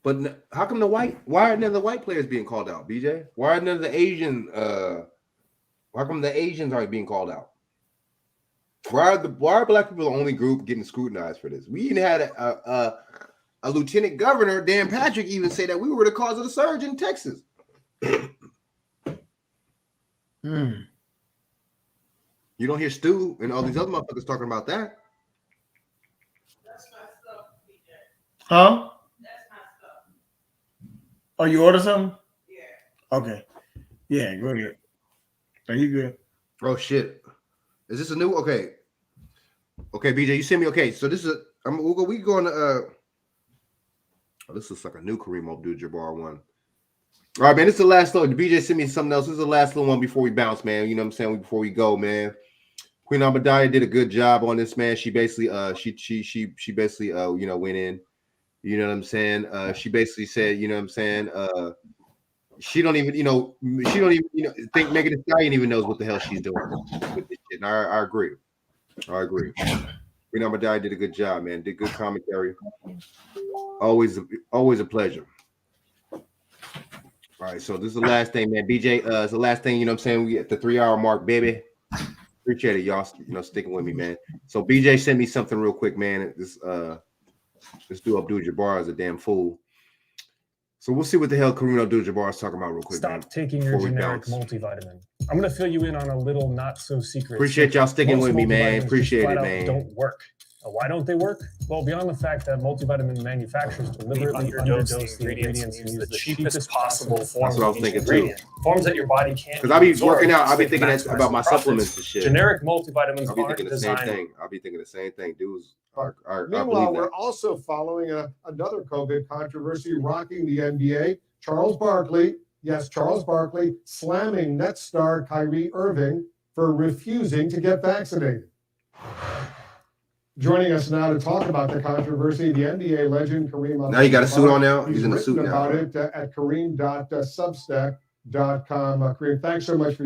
But how come why are none of the white players being called out, BJ? Why are none of the Asian how come the Asians aren't being called out? Why are black people the only group getting scrutinized for this? We even had a lieutenant governor, Dan Patrick, even say that we were the cause of the surge in Texas. Mm. You don't hear Stu and all these other motherfuckers talking about that. Huh? Oh, you order something? Yeah. Okay. Yeah, go ahead. Are you good? Oh shit. Is this a new? Okay, BJ, you send me. Okay, so this is we going to oh, this looks like a new Kareem Abdul-Jabbar one. All right, man, this is the last little. BJ sent me something else. This is the last little one before we bounce, man. You know what I'm saying? Before we go, man. Queen Abadiah did a good job on this, man. She basically she basically you know, went in. You know what I'm saying? She basically said, you know what I'm saying? She don't even, you know, think Megan Thee Stallion even knows what the hell she's doing with this shit. And I agree. Queen Abadiah did a good job, man. Did good commentary. Always a pleasure. All right, so this is the last thing, man. BJ, it's the last thing, you know what I'm saying? We at the 3-hour mark, baby. Appreciate it, y'all, you know, sticking with me, man. So BJ sent me something real quick, man. This dude Abdul-Jabbar is a damn fool. So we'll see what the hell Kareem Abdul-Jabbar is talking about real quick. Stop man, taking your generic multivitamin. I'm going to fill you in on a little not so secret. Appreciate y'all sticking with me, man. Multivitamins Appreciate just it, flat out man. Don't work. Why don't they work? Well, beyond the fact that multivitamin manufacturers deliberately underdose the ingredients and use the cheapest possible forms of each ingredient. Forms that your body can't. Because I be working out, I be thinking about my supplements and shit. Generic multivitamins I'll be aren't thinking the same designed. thing. I'll be thinking the same thing, dudes. Meanwhile, we're also following another COVID controversy rocking the NBA. Charles Barkley, yes, Charles Barkley, slamming Nets star Kyrie Irving for refusing to get vaccinated. Joining us now to talk about the controversy, the NBA legend Kareem. Now you got a suit on now? He's He's in a written suit now. about it at kareem.substack.com. Kareem, thanks so much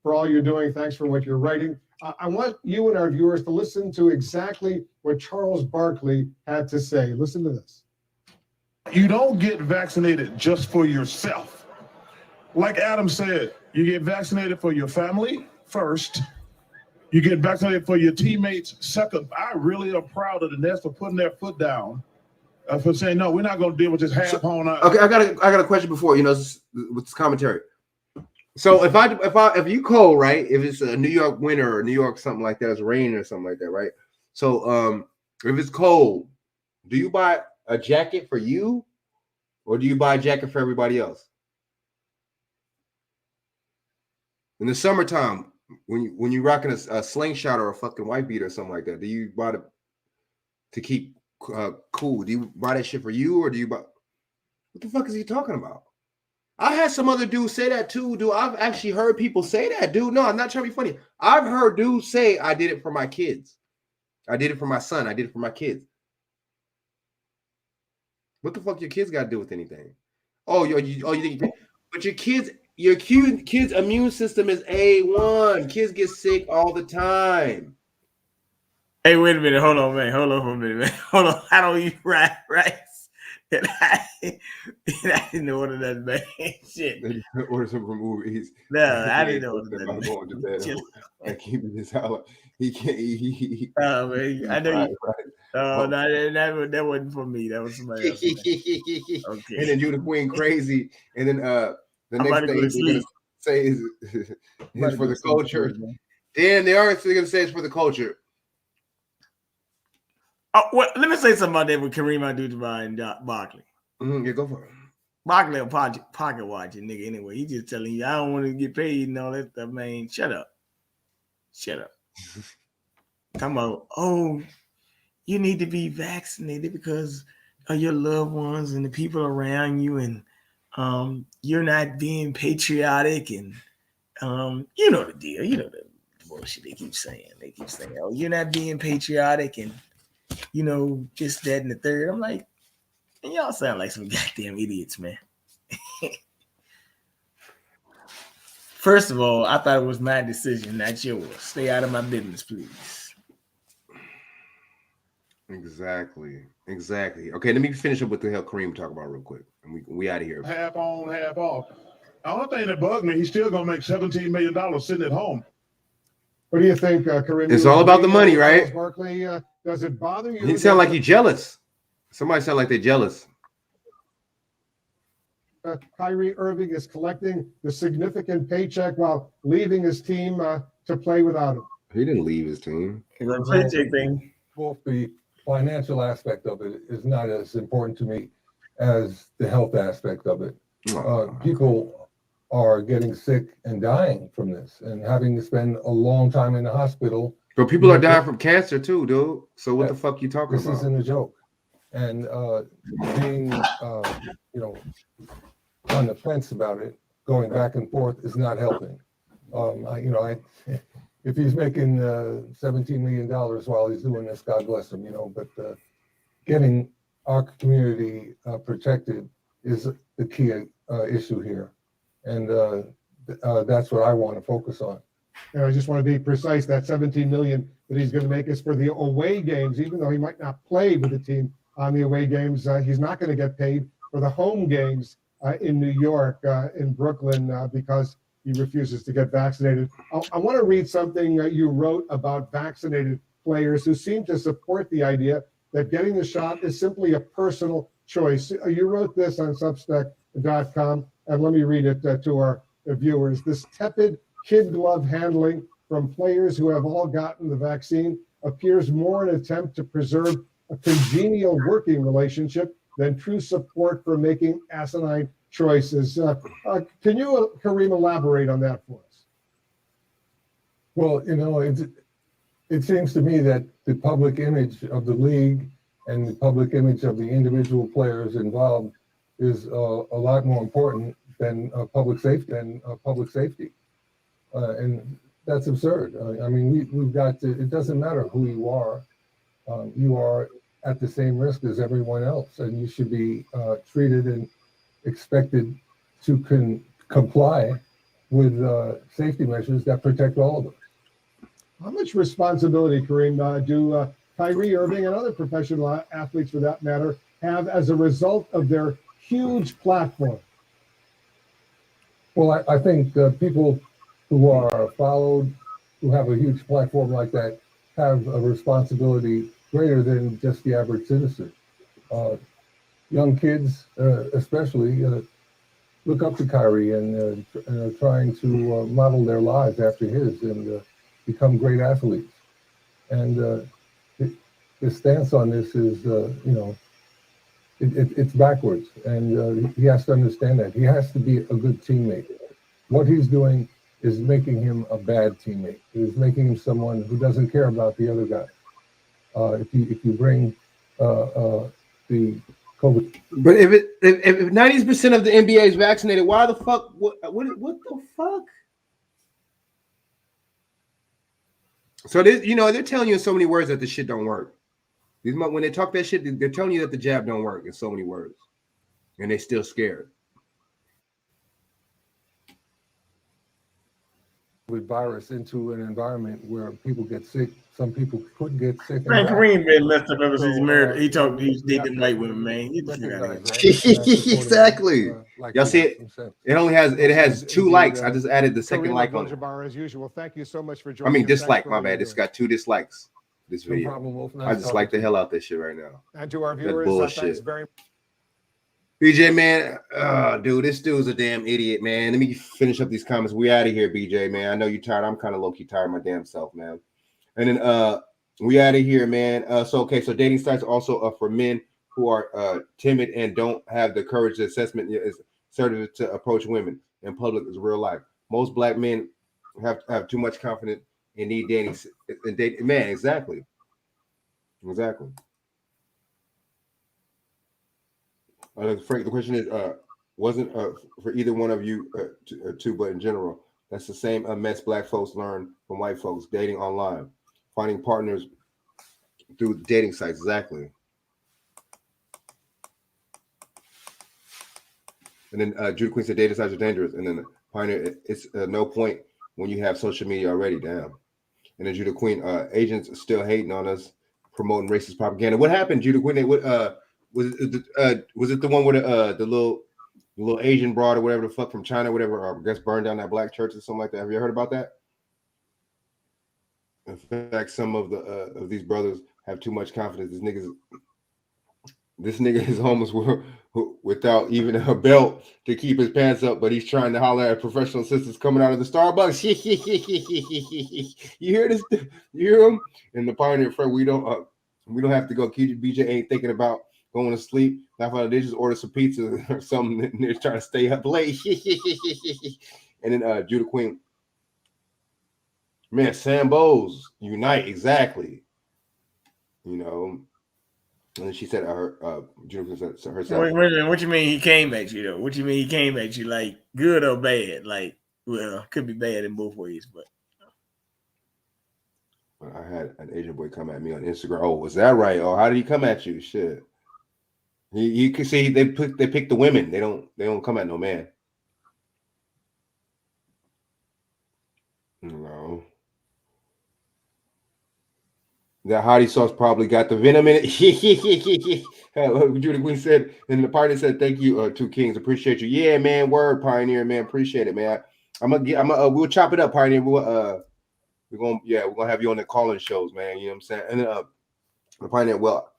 for all you're doing. Thanks for what you're writing. I want you and our viewers to listen to exactly what Charles Barkley had to say. Listen to this. You don't get vaccinated just for yourself. Like Adam said, you get vaccinated for your family first. You get vaccinated for your teammates second. I really am proud of the Nets for putting their foot down, for saying, no, we're not going to deal with this half on. Okay, I got a question before, with this commentary. So if you cold, right? If it's a New York winter or New York something like that, it's raining or something like that, right? So if it's cold, do you buy a jacket for you, or do you buy a jacket for everybody else? In the summertime, when you're rocking a slingshot or a fucking white beat or something like that, do you buy it to keep cool? Do you buy that shit for you, or do you buy? What the fuck is he talking about? I had some other dudes say that too, dude. I've actually heard people say that, dude. No, I'm not trying to be funny. I've heard dudes say, I did it for my kids. I did it for my son. I did it for my kids. What the fuck your kids got to do with anything? You think but your kids' immune system is A1. Kids get sick all the time. Hey, wait a minute. Hold on, man. Hold on for a minute, man. Hold on. I don't eat rice. And I didn't order that, man. Shit. Order some from Uber Eats. No, I didn't order that. Going to bed. I keep this out. He can't eat. Oh, man. I know right, you. right. Oh, no, that wasn't for me. That was somebody else. Okay. And then you the queen crazy. And then the next thing he's going to say is for the culture. Then they are going to say it's for the culture. Oh, well, let me say something about that with Kareem Abdul-Jabbar and Barkley. Yeah, go for it. Barkley a pocket watching nigga anyway. He just telling you, I don't want to get paid and all that stuff, man. Shut up. Come on. Oh, you need to be vaccinated because of your loved ones and the people around you, and you're not being patriotic, and you know the deal. You know the bullshit they keep saying. They keep saying, oh, you're not being patriotic, and this, that, and the third. I'm like, man, y'all sound like some goddamn idiots, man. First of all, I thought it was my decision, not yours. Stay out of my business, please. Exactly. Okay, let me finish up with the hell Kareem talk about real quick, and we out of here. Half on, half off. The only thing that bugs me, he's still going to make $17 million sitting at home. What do you think, Kareem? It's all about the money, right? Barkley, does it bother you? He sound like he's jealous. Somebody sound like they're jealous. Kyrie Irving is collecting the significant paycheck while leaving his team to play without him. He didn't leave his team. The paycheck thing. Both the financial aspect of it is not as important to me as the health aspect of it. People are getting sick and dying from this and having to spend a long time in the hospital. But people are dying from cancer too, dude. So what the fuck you talking about? This isn't a joke. And being, on the fence about it, going back and forth is not helping. If he's making $17 million while he's doing this, God bless him, but getting our community protected is the key issue here. And that's what I want to focus on. And I just want to be precise, that $17 million that he's going to make is for the away games. Even though he might not play with the team on the away games, he's not going to get paid for the home games in New York, in Brooklyn, because he refuses to get vaccinated. I want to read something you wrote about vaccinated players who seem to support the idea that getting the shot is simply a personal choice. You wrote this on Substack.com, and let me read it to our viewers. This tepid kid glove handling from players who have all gotten the vaccine appears more an attempt to preserve a congenial working relationship than true support for making asinine choices. Can you, Kareem, elaborate on that for us? Well, it seems to me that the public image of the league and the public image of the individual players involved is a lot more important than public safety. And that's absurd. I mean, we've got to, it doesn't matter who you are at the same risk as everyone else, and you should be treated and expected to comply with safety measures that protect all of us. How much responsibility, Kareem, do Kyrie Irving and other professional athletes, for that matter, have as a result of their huge platform? Well, I think people who are followed, who have a huge platform like that, have a responsibility greater than just the average citizen. Young kids, especially, look up to Kyrie and are trying to model their lives after his and become great athletes. And his stance on this is, it's backwards, and he has to understand that. He has to be a good teammate. What he's doing is making him a bad teammate. It is making him someone who doesn't care about the other guy. If you bring the COVID, but if 90% of the NBA is vaccinated, why the fuck? What the fuck? So they're telling you in so many words that the shit don't work. When they talk that shit, they're telling you that the jab don't work in so many words, and they're still scared. with virus into an environment where people get sick. Some people could get sick. Man, Kareem been left up ever since murder. He talked. He did them white women, man. Get the fuck out of here. Exactly. Y'all see it? It has 2 likes. I just added the second like on it. As usual, thank you so much for I joining. mean, dislike. My bad. It's got 2 dislikes. This video. I just like the hell out this shit right now. And to our That viewers, bullshit. thanks very much. BJ, man, dude, this dude's a damn idiot, man. Let me finish up these comments. We out of here, BJ, man. I know you're tired. I'm kind of low-key tired of my damn self, man. And then we out of here, man. So dating sites also for men who are timid and don't have the courage to assessment is assertive to approach women in public is real life. Most black men have too much confidence and need dating. Man, exactly. Frank, the question is, wasn't for either one of you two, but in general, that's the same mess black folks learn from white folks, dating online, finding partners through dating sites. Exactly. And then Judah Queen said dating sites are dangerous. And then Pioneer, it's no point when you have social media already. Damn. And then Judah Queen, agents are still hating on us, promoting racist propaganda. What happened, Judah Queen? Was it the one with the little Asian broad or whatever the fuck from China, whatever, or I guess burned down that black church or something like that? Have you heard about that? In fact, some of these brothers have too much confidence. This nigga is homeless without even a belt to keep his pants up, but he's trying to holler at professional assistants coming out of the Starbucks. You hear this? You hear him? And the Pioneer friend, we don't have to go. BJ ain't thinking about going to sleep. They just order some pizza or something. And they're trying to stay up late. And then Judah Queen, man, Sambos unite exactly. And then she said Judah Queen said herself. What you mean he came at you though? What you mean he came at you, like good or bad? Like, well, could be bad in both ways, but. I had an Asian boy come at me on Instagram. Oh, was that right? Oh, how did he come at you? Shit. You can see they pick the women. They don't come at no man. No. That hottie sauce probably got the venom in it. Judah Queen said, and the party said, "Thank you, 2 Kings. Appreciate you." Yeah, man. Word, Pioneer, man. Appreciate it, man. We'll chop it up, Pioneer. We're gonna have you on the calling shows, man. You know what I'm saying? And then the Pioneer. Well,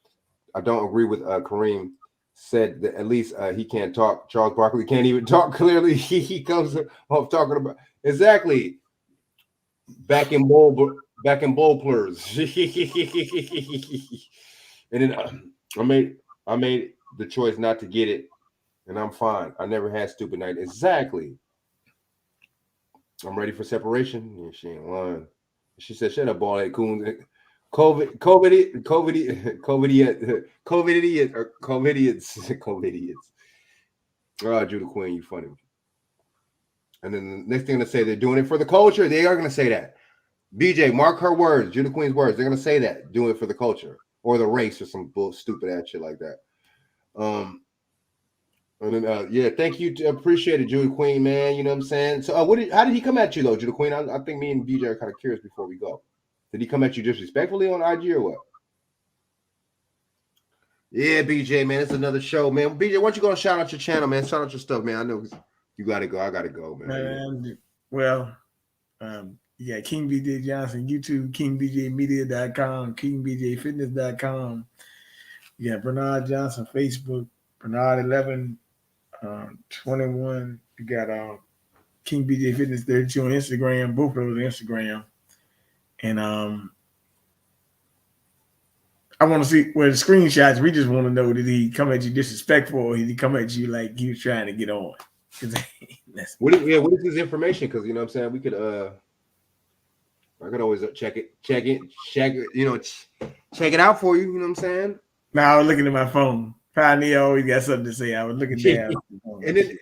I don't agree with Kareem. Said that at least he can't talk. Charles Barkley can't even talk clearly. He comes off talking about exactly back in bowl plurs. And then I made the choice not to get it, and I'm fine. I never had stupid night. Exactly. I'm ready for separation. Yeah, she ain't lying. She said, "Shut up, ball head coons." COVID idiots. Oh, Judah Queen, you funny. And then the next thing to say, they're doing it for the culture. They are going to say that. BJ, mark her words, Judah Queen's words. They're going to say that, doing it for the culture or the race or some stupid ass shit like that. And then, yeah, thank you. Appreciate it, Judah Queen, man. You know what I'm saying? So, how did he come at you, though, Judah Queen? I think me and BJ are kind of curious before we go. Did he come at you disrespectfully on IG or what? Yeah, BJ, man, it's another show, man. BJ, why don't you go and shout out your channel, man? Shout out your stuff, man. I know you got to go. I got to go, man. Well, you got King BJ Johnson, YouTube, KingBJMedia.com, KingBJFitness.com. You got Bernard Johnson, Facebook, Bernard1121. You got King BJ Fitness 32 on Instagram. Both of those are Instagram. And I want to see the screenshots. We just want to know, did he come at you disrespectful or did he come at you like he was trying to get on? What is his information? Because you know what I'm saying, we could I could always check it, you know, check it out for you. You know what I'm saying? Now I was looking at my phone. Pioneer always got something to say. I was looking down. And then,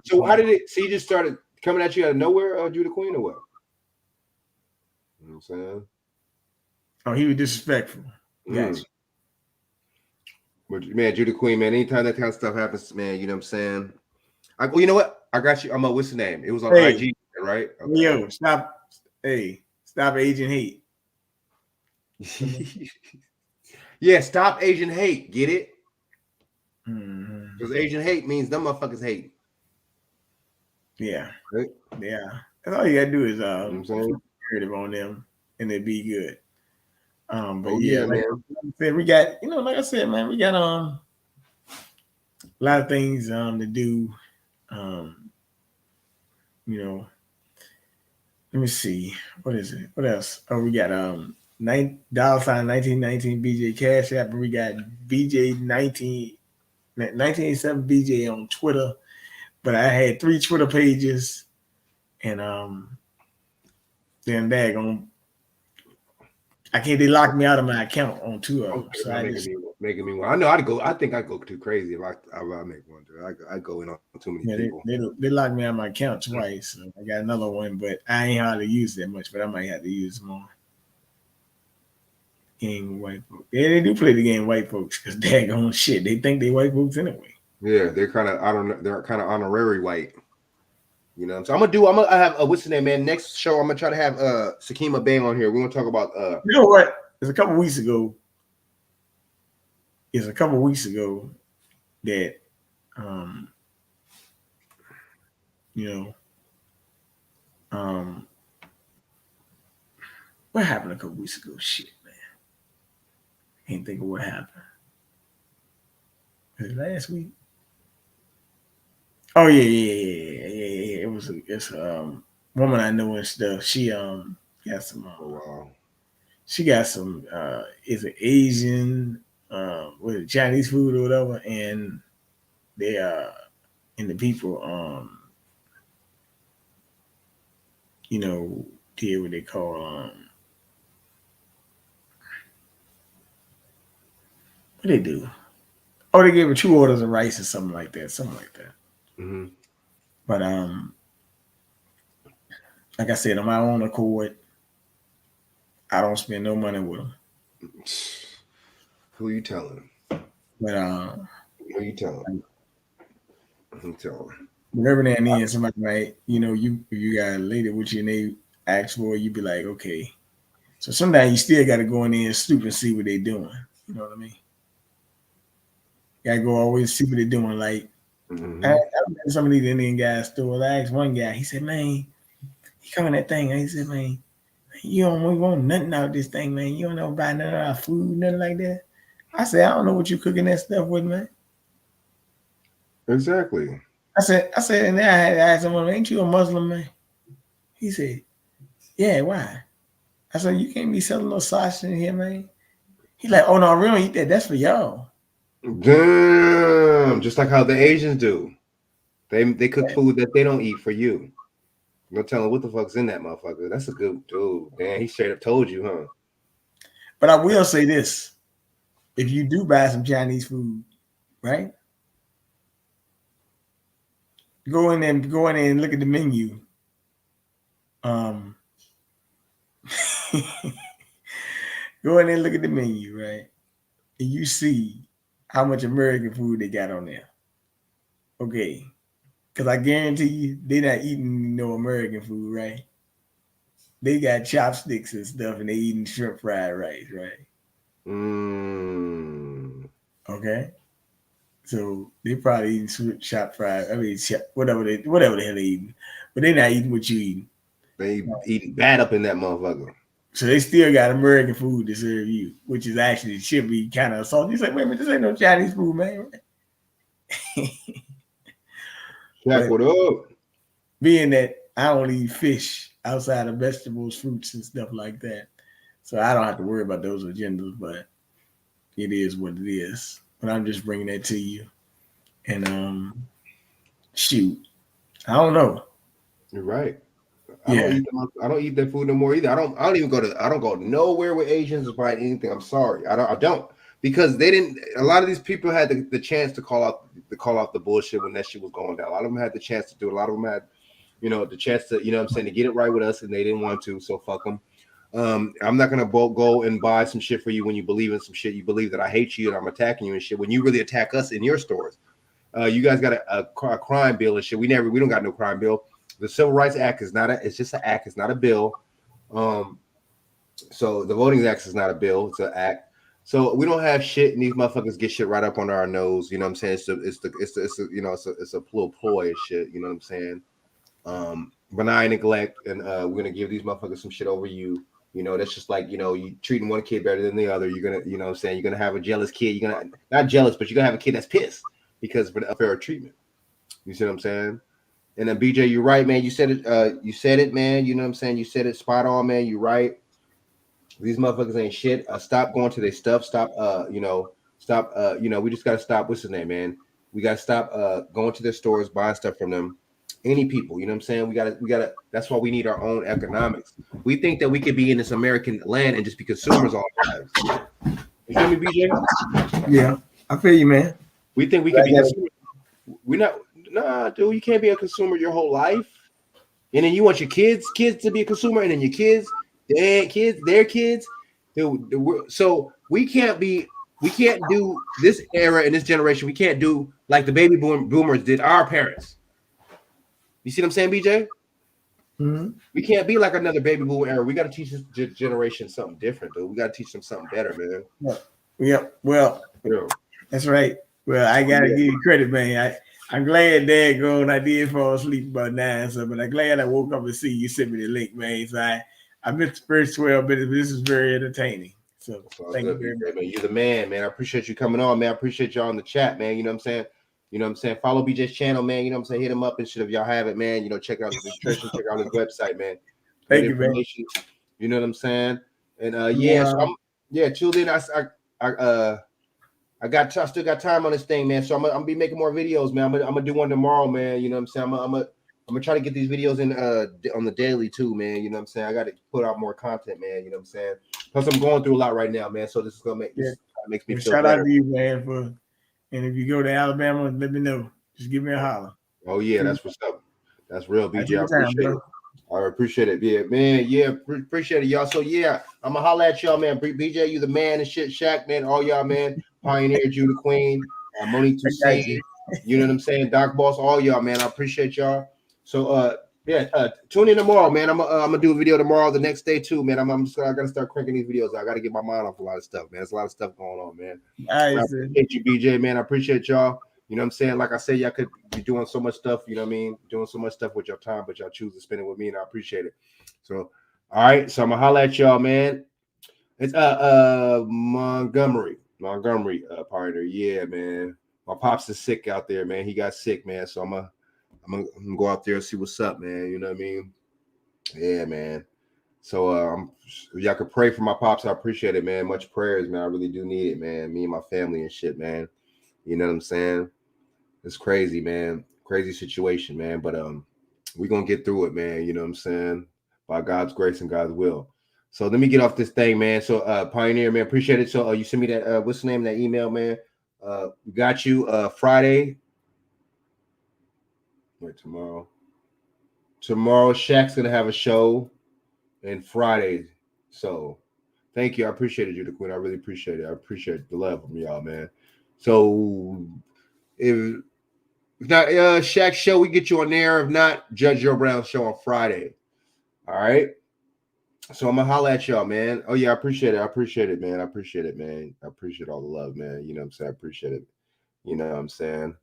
so how did it? So he just started coming at you out of nowhere, Judah Queen, or what? You know what I'm saying? Oh, he was disrespectful. Gotcha. But man, Judah Queen, man, anytime that kind of stuff happens, man, you know what I'm saying? Well, you know what? I got you. What's the name? It was on IG, right? Okay. Yo, stop. Hey, stop Asian hate. Yeah, stop Asian hate. Get it? Mm-hmm. Because Asian hate means them motherfuckers hate. Yeah. Right? Yeah. That's all you gotta do is you know what I'm saying? creative on them and it'd be good. But man. We got, like I said, man, we got a lot of things to do. Let me see. What is it? What else? Oh, we got $1919 BJ Cash App, and we got BJ 1987 BJ on Twitter. But I had 3 Twitter pages, and then daggone, they locked me out of my account on 2 of them. So making me one. I know I'd go. I think I'd go too crazy if I make one. I go in on too many people. They locked me out of my account twice. So I got another one, but I ain't hardly use that much. But I might have to use more. Game white folks. Yeah, they do play the game white folks because daggone shit. They think they white folks anyway. Yeah, they're kind of honorary white. You know, so I'm gonna have what's the name, man? Next show, I'm gonna try to have Sakima Bang on here. We're gonna talk about you know what? It's a couple weeks ago that what happened a couple weeks ago? Shit, man. Can't think of what happened. Was it last week? Oh yeah. It's a woman I know and stuff. She got some she got some is it Asian with it Chinese food or whatever, and they and the people did what they call what they do? Oh, they gave her 2 orders of rice or something like that. Mm-hmm. But like I said, on my own accord, I don't spend no money with them. Who you telling? But who you telling? Who telling? But every now and then, somebody might, you got a lady with you and they ask for it, you be like, okay. So sometimes you still got to go in there and snoop and see what they doing. You know what I mean? Gotta go always see what they're doing. Like, mm-hmm. I met some of these Indian guys stores. I asked one guy, he said, man, he come in that thing. And he said, man, you don't want nothing out of this thing, man. You don't ever buy none of our food, nothing like that. I said, I don't know what you cooking that stuff with, man. Exactly. I said, and then I had to ask someone, ain't you a Muslim, man? He said, yeah, why? I said, you can't be selling no sausage in here, man. He like, oh no, we don't eat that. That's for y'all. Damn, just like how the Asians do. They cook food that they don't eat for you. No telling what the fuck's in that motherfucker. That's a good dude. Damn, he straight up told you, huh? But I will say this. If you do buy some Chinese food, right? Go in there and look at the menu. Go in there and look at the menu, right? And you see how much American food they got on there. Okay. Because I guarantee you, they're not eating no American food, right? They got chopsticks and stuff, and they eating shrimp fried rice, right? Okay. So they probably eating shrimp fried. I mean, whatever the hell they eating, but they're not eating what you eating. They eating bad up in that motherfucker. So they still got American food to serve you, which is actually should be kind of salty. You say, wait a minute, this ain't no Chinese food, man. Jack, what up? Being that I don't eat fish outside of vegetables, fruits, and stuff like that, so I don't have to worry about those agendas. But it is what it is. But I'm just bringing that to you. And shoot, I don't know. You're right. Yeah. I don't eat that food no more either. I don't go nowhere with Asians to buy anything. I'm sorry. I don't because they didn't. A lot of these people had the chance to call out the bullshit when that shit was going down. A lot of them had the chance to do it. A lot of them had, the chance to, what I'm saying, to get it right with us, and they didn't want to. So fuck them. I'm not gonna go and buy some shit for you when you believe in some shit. You believe that I hate you and I'm attacking you and shit. When you really attack us in your stores, you guys got a crime bill and shit. We don't got no crime bill. The Civil Rights Act is not it's just an act. It's not a bill. So the Voting Act is not a bill. It's an act. So we don't have shit, and these motherfuckers get shit right up under our nose. You know what I'm saying? It's a little ploy and shit. You know what I'm saying? Benign neglect, and we're gonna give these motherfuckers some shit over you. That's just like, you treating one kid better than the other. You're gonna, what I'm saying, you're gonna have a jealous kid. You're gonna not jealous, but you're gonna have a kid that's pissed because for the unfair treatment. You see what I'm saying? And then BJ, you're right, man. You said it, man. You know what I'm saying? You said it spot on, man. You're right. These motherfuckers ain't shit. Stop going to their stuff. Stop, we just gotta stop. What's his name, man? We gotta stop going to their stores, buying stuff from them. Any people, you know what I'm saying? We gotta. That's why we need our own economics. We think that we could be in this American land and just be consumers all our lives. You feel me, BJ? Yeah, I feel you, man. We think we can be consumers. We're not. Nah, dude, you can't be a consumer your whole life. And then you want your kids to be a consumer, and then your kids, their kids. Dude, so we can't do this era and this generation. We can't do like the baby boomers did our parents. You see what I'm saying, BJ? Mm-hmm. We can't be like another baby boomer era. We got to teach this generation something different, dude. We got to teach them something better, man. Yeah. Well, that's right. Well, I gotta give you credit, man. I'm glad Dad grown. I did fall asleep about 9, so but I'm glad I woke up and see you sent me the link, man. So I missed the first 12 minutes, but this is very entertaining. So thank you very much. Man. You're the man, man. I appreciate you coming on, man. I appreciate y'all in the chat, man. You know what I'm saying? Follow BJ's channel, man. You know what I'm saying? Hit him up and shit if y'all have it, man. Check out his nutrition, check out his website, man. Thank you, man. You know what I'm saying? And till then, I still got time on this thing, man. So I'm gonna be making more videos, man. I'm gonna do one tomorrow, man. You know what I'm saying? I'm gonna try to get these videos in on the daily too, man. You know what I'm saying? I got to put out more content, man. You know what I'm saying? Plus, I'm going through a lot right now, man. So this is gonna makes me feel shout better. out to you, man. And if you go to Alabama, let me know. Just give me a holler. Oh yeah, that's what's up. That's real, BJ. I appreciate it. I appreciate it, yeah, man. Yeah, appreciate it, y'all. So yeah, I'm gonna holler at y'all, man. BJ, you the man and shit. Shaq, man, all y'all, man. Pioneer, Judah Queen, Monique Toussaint. You know what I'm saying? Doc Boss, all y'all, man. I appreciate y'all. So tune in tomorrow, man. I'm gonna do a video tomorrow, the next day too, man. I gotta start cranking these videos. I gotta get my mind off a lot of stuff, man. There's a lot of stuff going on, man. I appreciate you, BJ, man. I appreciate y'all. You know what I'm saying? Like I said, y'all could be doing so much stuff, you know what I mean? Doing so much stuff with your time, but y'all choose to spend it with me, and I appreciate it. So, all right. So I'm gonna holler at y'all, man. It's Montgomery, partner. Yeah, man. My pops is sick out there, man. He got sick, man. So I'm gonna go out there and see what's up, man. You know what I mean? Yeah, man. So if y'all could pray for my pops, I appreciate it, man. Much prayers, man. I really do need it, man. Me and my family and shit, man. You know what I'm saying? It's crazy, man. Crazy situation, man. But we're gonna get through it, man. You know what I'm saying? By God's grace and God's will. So let me get off this thing, man. So Pioneer, man, appreciate it. So you send me that what's the name of that email, man? We got you Friday. Wait, tomorrow. Tomorrow, Shaq's gonna have a show, and Friday. So, thank you. I appreciate it, Judah Queen. I really appreciate it. I appreciate the love from y'all, man. So, if not Shaq's show, we get you on there. If not, Judge Joe Brown's show on Friday. All right. So I'm gonna holler at y'all, man. Oh yeah, I appreciate it. I appreciate it, man. I appreciate it, man. I appreciate all the love, man. You know what I'm saying? I appreciate it. You know what I'm saying?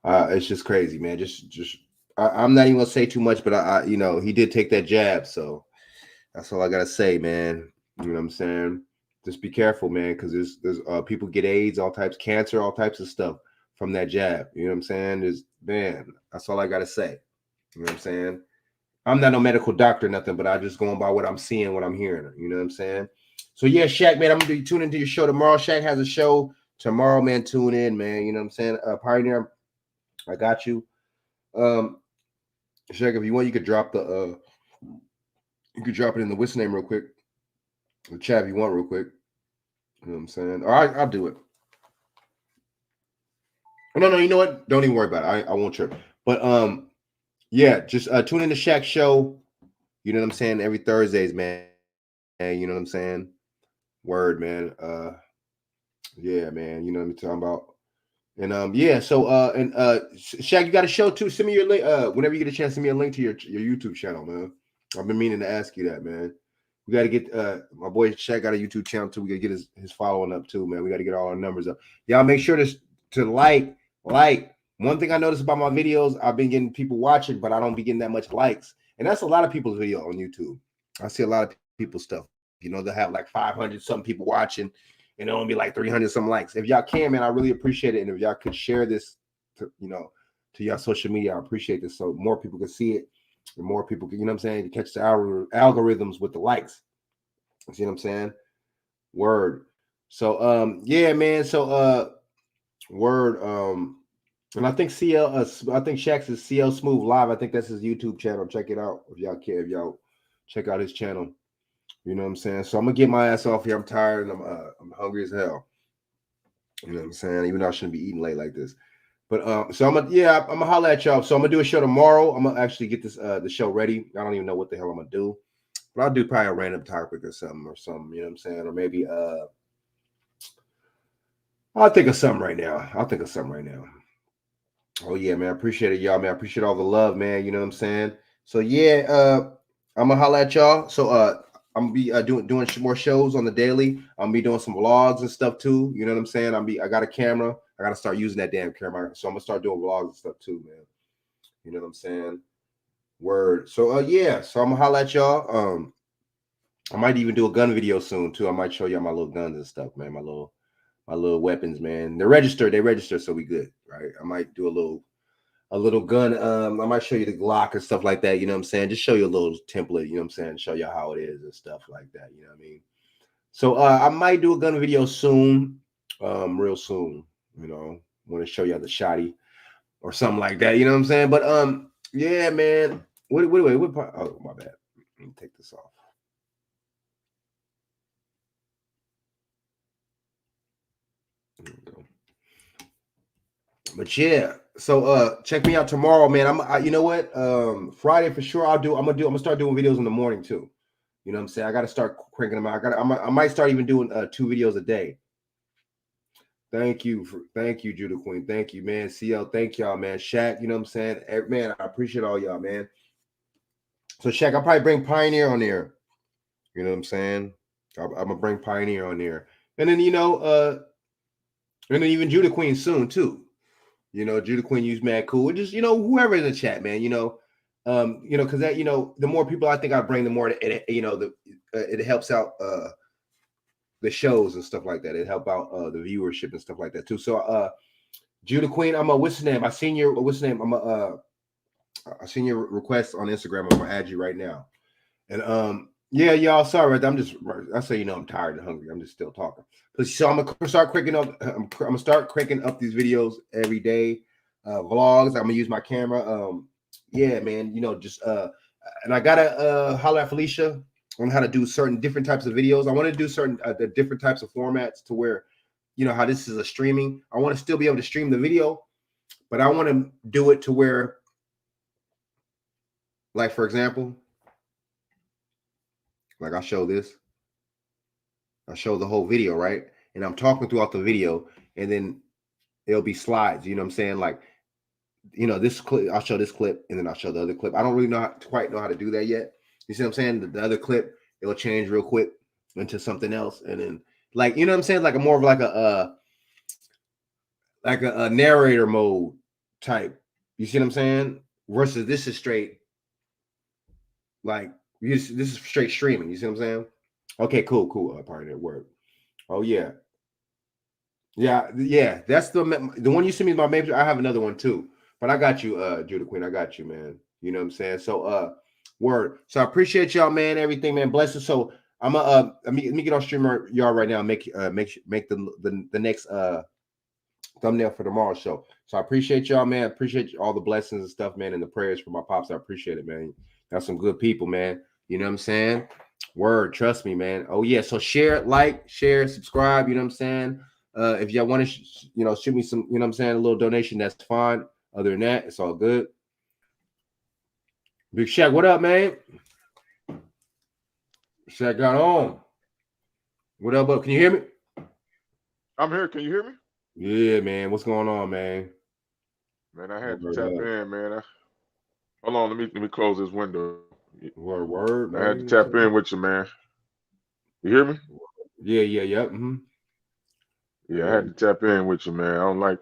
It's just crazy, man. I'm not even gonna say too much, but I you know, he did take that jab, so that's all I gotta say, man. You know what I'm saying? Just be careful, man, because there's people get AIDS, all types, cancer, all types of stuff from that jab. You know what I'm saying? That's all I gotta say. You know what I'm saying? I'm not no medical doctor, nothing, but I just going by what I'm seeing, what I'm hearing. You know what I'm saying? So yeah, Shaq, man, I'm gonna be tuning into your show tomorrow. Shaq has a show tomorrow, man. Tune in, man. You know what I'm saying? Pioneer, I got you. Shaq, if you want, you could drop it in the what's name real quick. The chat if you want real quick. You know what I'm saying? All right, I'll do it. No, you know what? Don't even worry about it. I won't trip. But yeah, just tune in to Shaq's show. You know what I'm saying? Every Thursdays, man. You know what I'm saying? Word, man. Yeah, man. You know what I'm talking about. And yeah, so Shaq, you got a show too. Send me your link. Whenever you get a chance, send me a link to your YouTube channel, man. I've been meaning to ask you that, man. We got to get my boy Shaq got a YouTube channel too. We got to get his following up too, man. We got to get all our numbers up. Y'all make sure to like. One thing I noticed about my videos, I've been getting people watching, but I don't be getting that much likes. And that's a lot of people's video on YouTube. I see a lot of people's stuff. You know, they'll have like 500 something people watching, and it'll be like 300 some likes. If y'all can, man, I really appreciate it. And if y'all could share this to y'all social media, I appreciate this. So more people can see it, and more people can, you know what I'm saying, to catch the algorithms with the likes. You see what I'm saying? Word. So yeah, man. So word. And I think I think Shaq's is CL Smooth Live. I think that's his YouTube channel. Check it out if y'all care. If y'all check out his channel. You know what I'm saying? So I'm gonna get my ass off here. I'm tired and I'm hungry as hell. You know what I'm saying? Even though I shouldn't be eating late like this. But so I'm gonna holler at y'all. So I'm gonna do a show tomorrow. I'm gonna actually get this the show ready. I don't even know what the hell I'm gonna do. But I'll do probably a random topic or something, you know what I'm saying? Or maybe I'll think of something right now. Oh yeah, man. I appreciate it, y'all, man. I appreciate all the love, man. You know what I'm saying? So yeah, I'm gonna holler at y'all. So I'm gonna be doing more shows on the daily. I'm gonna be doing some vlogs and stuff too. You know what I'm saying? I got a camera. I gotta start using that damn camera. So I'm gonna start doing vlogs and stuff too, man. You know what I'm saying? Word. So yeah, so I'm gonna holler at y'all. I might even do a gun video soon too. I might show y'all my little guns and stuff, man. My little weapons, man. They register, so we good, right? I might do a little gun. I might show you the Glock and stuff like that. You know what I'm saying? Just show you a little template. You know what I'm saying? Show you how it is and stuff like that. You know what I mean? So I might do a gun video soon, real soon. You know, want to show you the shotty or something like that. You know what I'm saying? But yeah, man. What? Oh, my bad. Let me take this off. There we go. But yeah, so check me out tomorrow, man. You know what? Friday for sure. I'm gonna start doing videos in the morning too. You know what I'm saying? I gotta start cranking them out. I might start even doing 2 videos a day. Thank you, Judah Queen. Thank you, man. CL, thank y'all, man. Shaq, you know what I'm saying? Man, I appreciate all y'all, man. So Shaq, I'll probably bring Pioneer on there. You know what I'm saying? I'm gonna bring Pioneer on there. And then and then even Judah Queen soon too. You know, Judah Queen, use mad cool. Just whoever in the chat, man. Because that the more people I think I bring, the more it helps out the shows and stuff like that. It help out the viewership and stuff like that too. So Judah Queen, what's his name? I seen your I seen your request on Instagram. I'm gonna add you right now. And yeah, y'all, sorry, I say I'm tired and hungry. I'm just still talking. So I'm gonna start cranking up. I'm gonna start cranking up these videos every day. Vlogs. I'm gonna use my camera. Yeah, man. And I gotta holler at Felicia on how to do certain different types of videos. I want to do certain different types of formats to where, how this is a streaming. I want to still be able to stream the video, but I want to do it to where Like for example, like I show this. I show the whole video, right? And I'm talking throughout the video, and then it'll be slides. You know what I'm saying? Like, this clip. I'll show this clip, and then I'll show the other clip. I don't really quite know how to do that yet. You see what I'm saying? The other clip, it'll change real quick into something else, and then like, you know what I'm saying? Like more of like a narrator mode type. You see what I'm saying? Versus this is straight. Like this is straight streaming. You see what I'm saying? Okay, cool. Part of that word. Oh yeah. Yeah. That's the one you sent me. My maybe I have another one too. But I got you, Judah Queen. I got you, man. You know what I'm saying? So word. So I appreciate y'all, man. Everything, man. Bless you. So I'm let me get on streamer y'all right now. Make the next thumbnail for tomorrow's show. So I appreciate y'all, man. I appreciate all the blessings and stuff, man, and the prayers for my pops. I appreciate it, man. Got some good people, man. You know what I'm saying? Word, trust me, man. Oh yeah. So share, subscribe. You know what I'm saying? If y'all want to, shoot me some, you know what I'm saying, a little donation, that's fine. Other than that, it's all good. Big Shaq, what up, man? Shaq got on. What up, bud? Can you hear me? I'm here. Can you hear me? Yeah, man. What's going on, man? Man, I had to tap in, man. Hold on, let me close this window. Word, I had to tap in with you, man. You hear me? Yeah. Mm-hmm. Yeah, I had to tap in with you, man. I don't like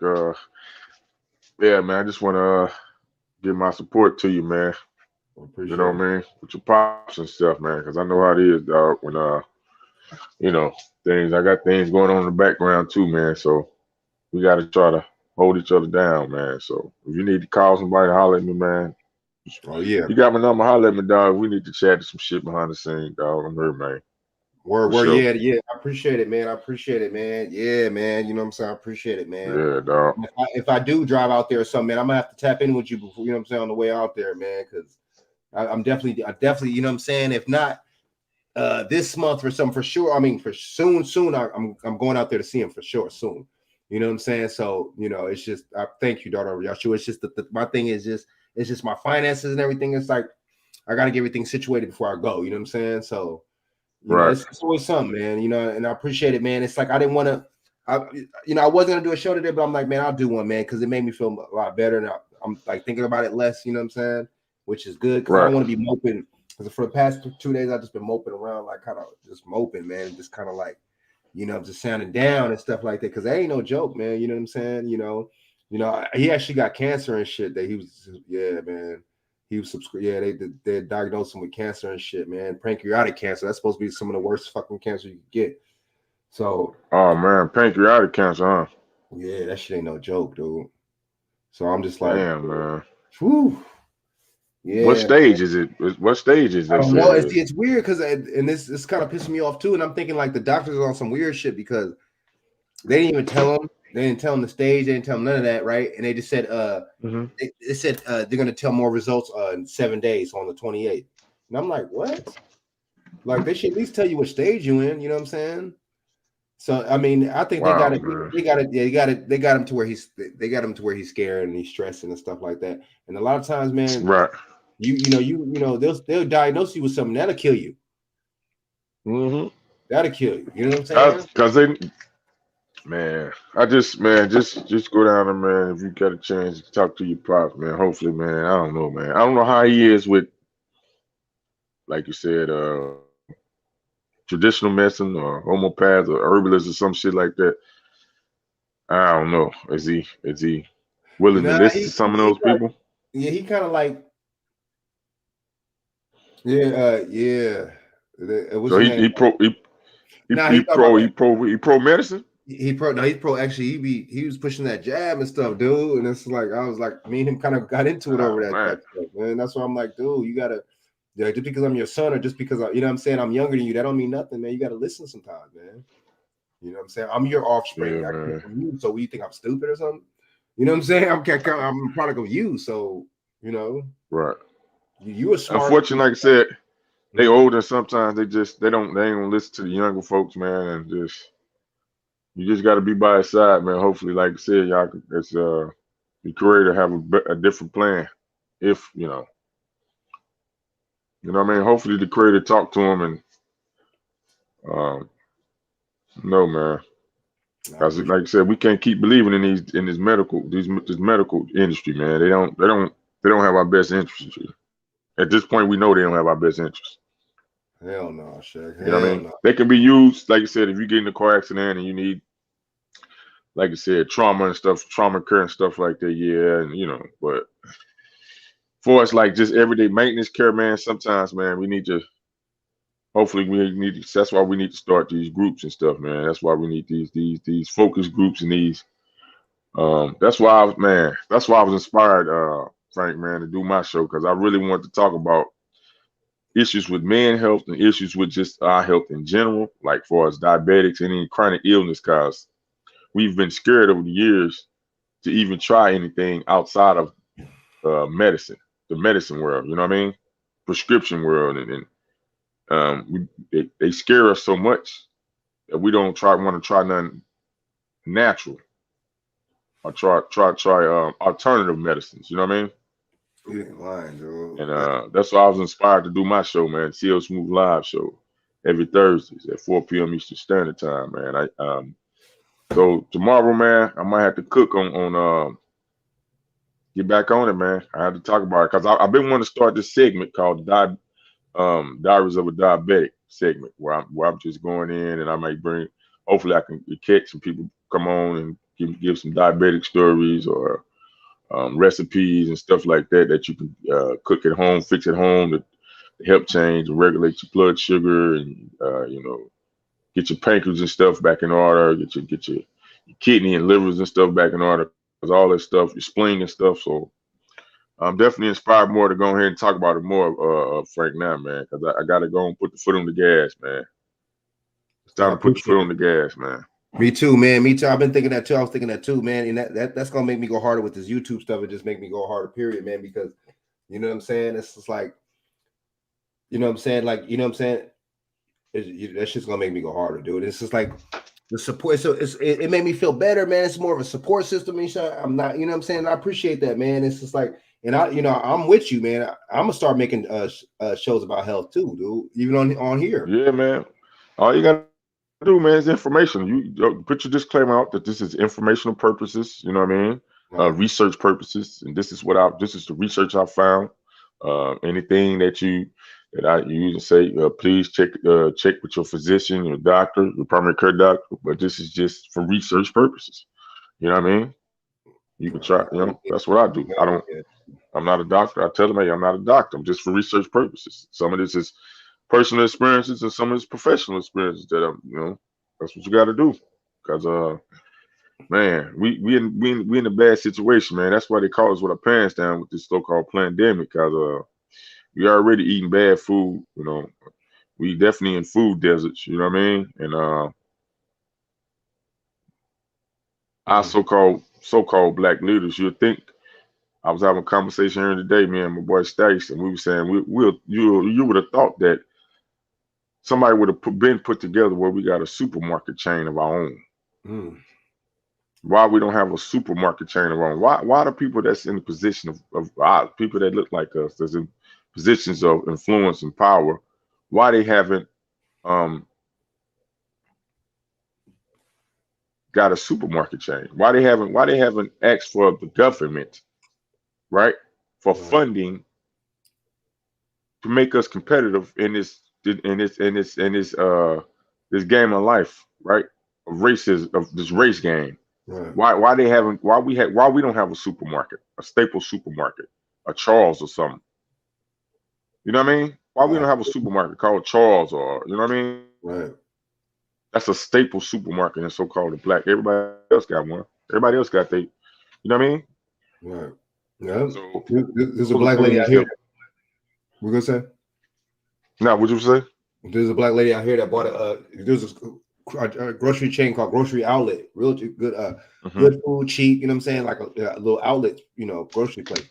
yeah, man. I just want to give my support to you, man. You know what I mean? With your pops and stuff, man. Because I know how it is, dog. When I got things going on in the background too, man. So we got to try to hold each other down, man. So if you need to call somebody, holler at me, man. Oh yeah. You got my number, holler at me, dog. We need to chat some shit behind the scenes, dog. I'm here, man. Word. Sure. Yeah. I appreciate it, man. Yeah, man. You know what I'm saying? I appreciate it, man. Yeah, dog. If I do drive out there or something, man, I'm gonna have to tap in with you before, you know what I'm saying, on the way out there, man. Because I definitely, you know what I'm saying. If not this month or something, for sure. I mean, for soon. I'm going out there to see him for sure soon. You know what I'm saying? So it's just thank you, daughter Yahshua. It's just my thing is it's just my finances and everything. It's like I got to get everything situated before I go. You know what I'm saying? So. It's always something, man, and I appreciate it, man. It's like I didn't want to, I wasn't gonna do a show today, but I'm like, man, I'll do one, man, because it made me feel a lot better, and I'm like thinking about it less, you know what I'm saying, which is good, because I don't want to be moping. Because for the past 2 days, I've just been moping around, like kind of just moping, man, just kind of like, just sounding down and stuff like that, because that ain't no joke, man. You know what I'm saying? He actually got cancer and shit. That he was, yeah, man. He was they diagnosed him with cancer and shit, man. Pancreatic cancer. That's supposed to be some of the worst fucking cancer you could get. So. Oh man, pancreatic cancer, huh? Yeah, that shit ain't no joke, dude. So I'm just like, damn, man. Whew. Yeah. What stage is it? What stage is I they don't say know. it is? It's weird because it's kind of pissing me off too. And I'm thinking like the doctors are on some weird shit because they didn't even tell him. They didn't tell him the stage. They didn't tell him none of that, right? And they just said, they said they're gonna tell more results in 7 days on the 28th. And I'm like, what? Like they should at least tell you what stage you in. You know what I'm saying? So I mean, I think they got him to where he's scared and he's stressing and stuff like that. And a lot of times, man, right? They'll diagnose you with something that'll kill you. Mm-hmm. That'll kill you. You know what I'm saying? Because they. Man, just go down there, man. If you get a chance to talk to your pops, man. Hopefully, man. I don't know, man. I don't know how he is with, like you said, traditional medicine or homeopath or herbalist or some shit like that. I don't know. Is he willing to listen to some of those people? Yeah, he kind of like. Yeah. So he pro medicine. He's pro. Actually, he was pushing that jab and stuff, dude. And it's like I was like, me and him kind of got into it over that stuff, man. That's why I'm like, dude, you gotta, just because I'm your son or just because you know what I'm saying, I'm younger than you, that don't mean nothing, man. You gotta listen sometimes, man. You know what I'm saying? I'm your offspring. Yeah, I came from you, so you think I'm stupid or something? You know what I'm saying? I'm a product of you, so right. You were smart. Unfortunately, like I said, they older. Sometimes they ain't gonna listen to the younger folks, man, and you just got to be by his side, man. Hopefully, like I said, y'all, the creator have a different plan, if You know what I mean? Hopefully the creator talk to him and no, man. Because like I said, we can't keep believing in this medical industry, man. They don't have our best interests here. At this point, we know they don't have our best interests. Hell no, Shaq. You know what I mean? No. They can be used, like I said, if you get in a car accident and you need, like I said, trauma care and stuff like that, yeah, and you know, but for us, like just everyday maintenance care, man, sometimes, man, we need to, hopefully that's why we need to start these groups and stuff, man. That's why we need these focus groups and these, that's why I was inspired, Frank, man, to do my show, because I really wanted to talk about issues with men's health and issues with just our health in general, like for us diabetics and any chronic illness, because we've been scared over the years to even try anything outside of medicine, the medicine world, you know what I mean? Prescription world, and they scare us so much that we don't want to try nothing natural or try alternative medicines, you know what I mean? You ain't lying, Joe. And that's why I was inspired to do my show, man. CL Smooth Live show every Thursdays at 4 p.m. Eastern Standard Time, man. So tomorrow, man, I might have to cook on get back on it, man. I have to talk about it because I've been wanting to start this segment called Diaries of a Diabetic segment, where I'm just going in and I might hopefully I can catch some people come on and give some diabetic stories or recipes and stuff like that you can cook at home, fix at home to help change and regulate your blood sugar and you know, get your pancreas and stuff back in order, get your kidney and livers and stuff back in order, because all that stuff, your spleen and stuff. So I'm definitely inspired more to go ahead and talk about it more, Frank, now, man, because I got to go and put the foot on the gas, man. It's time to put the foot on the gas, man. Me too, man. Me too. I've been thinking that too. I was thinking that too, man. And that's gonna make me go harder with this YouTube stuff. It just make me go harder, period, man. Because you know what I'm saying? It's just like, you know what I'm saying? Like, you know what I'm saying? That's just gonna make me go harder, dude. It's just like the support. So it made me feel better, man. It's more of a support system. I'm not, you know what I'm saying? I appreciate that, man. It's just like, and I'm with you, man. I'm gonna start making shows about health too, dude. Even on here. Yeah, man. All you gotta do, man, is information. You put your disclaimer out that this is informational purposes. You know what I mean? Right. Research purposes, and this is the research I found. Anything that I use and say, please check with your physician, your doctor, your primary care doctor. But this is just for research purposes. You know what I mean? You can try. You know, that's what I do. I'm not a doctor. I tell them, hey, I'm not a doctor. I'm just for research purposes. Some of this is personal experiences and some of it's professional experiences that that's what you got to do. Because man, we in a bad situation, man. That's why they call us with our pants down with this so-called pandemic. Because we already eating bad food. You know, we definitely in food deserts. You know what I mean? And our so-called black leaders, you'd think. I was having a conversation here today, me and my boy Stace, and we were saying you would have thought that somebody would have been put together where we got a supermarket chain of our own. Why we don't have a supermarket chain of our own? Why the people that's in the position of people that look like us, that's in positions of influence and power, why they haven't got a supermarket chain? Why they haven't asked for the government, right, for funding to make us competitive in this game of life, right? Of racism, of this race game. Right. Why we don't have a supermarket, a staple supermarket, a Charles or something? You know what I mean? Why we don't have a supermarket called Charles, or you know what I mean? Right. That's a staple supermarket in so-called black. Everybody else got one. Everybody else got you know what I mean? Right. Yeah. So there's a black lady out here. We're gonna say. Now, what'd you say? There's a black lady out here that bought there's a grocery chain called Grocery Outlet. Real good, good food, cheap. You know what I'm saying? Like a little outlet, grocery place.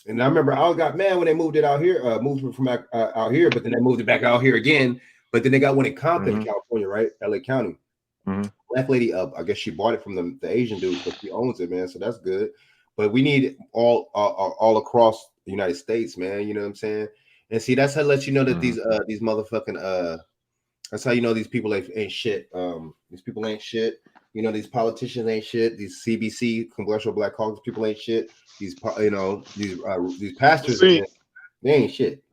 And I remember I got mad when they moved it out here, moved it from out here, but then they moved it back out here again. But then they got one in Compton, California, right? LA County. Black lady, I guess she bought it from the Asian dude, but she owns it, man. So that's good. But we need all across the United States, man. You know what I'm saying? And see, that's how to let you know that these motherfucking that's how you know these people ain't shit. These people ain't shit. You know, these politicians ain't shit. These CBC Congressional Black Caucus people ain't shit. These these pastors, See, they ain't shit.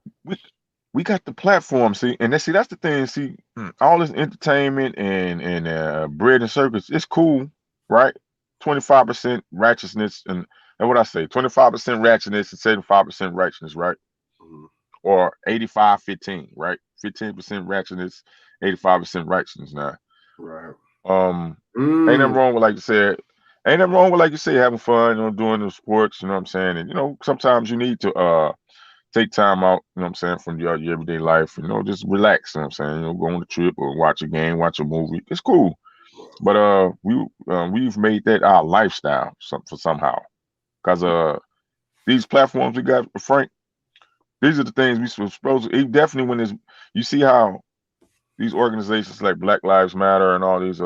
We got the platform, see, and that's the thing. See, all this entertainment and bread and circus, it's cool, right? 25% righteousness and what I say, 25% ratchetness and 75% righteousness, right? Or 85-15, right? 15% ratchetness, 85% righteousness now. Right. Ain't nothing wrong with, like you said, having fun, doing the sports, you know what I'm saying? And sometimes you need to take time out, you know what I'm saying, from your everyday life, just relax, you know what I'm saying, go on a trip or watch a game, watch a movie. It's cool. But we've made that our lifestyle somehow. Because these platforms we got, Frank, these are the things we supposed to, definitely when you see how these organizations like Black Lives Matter and all these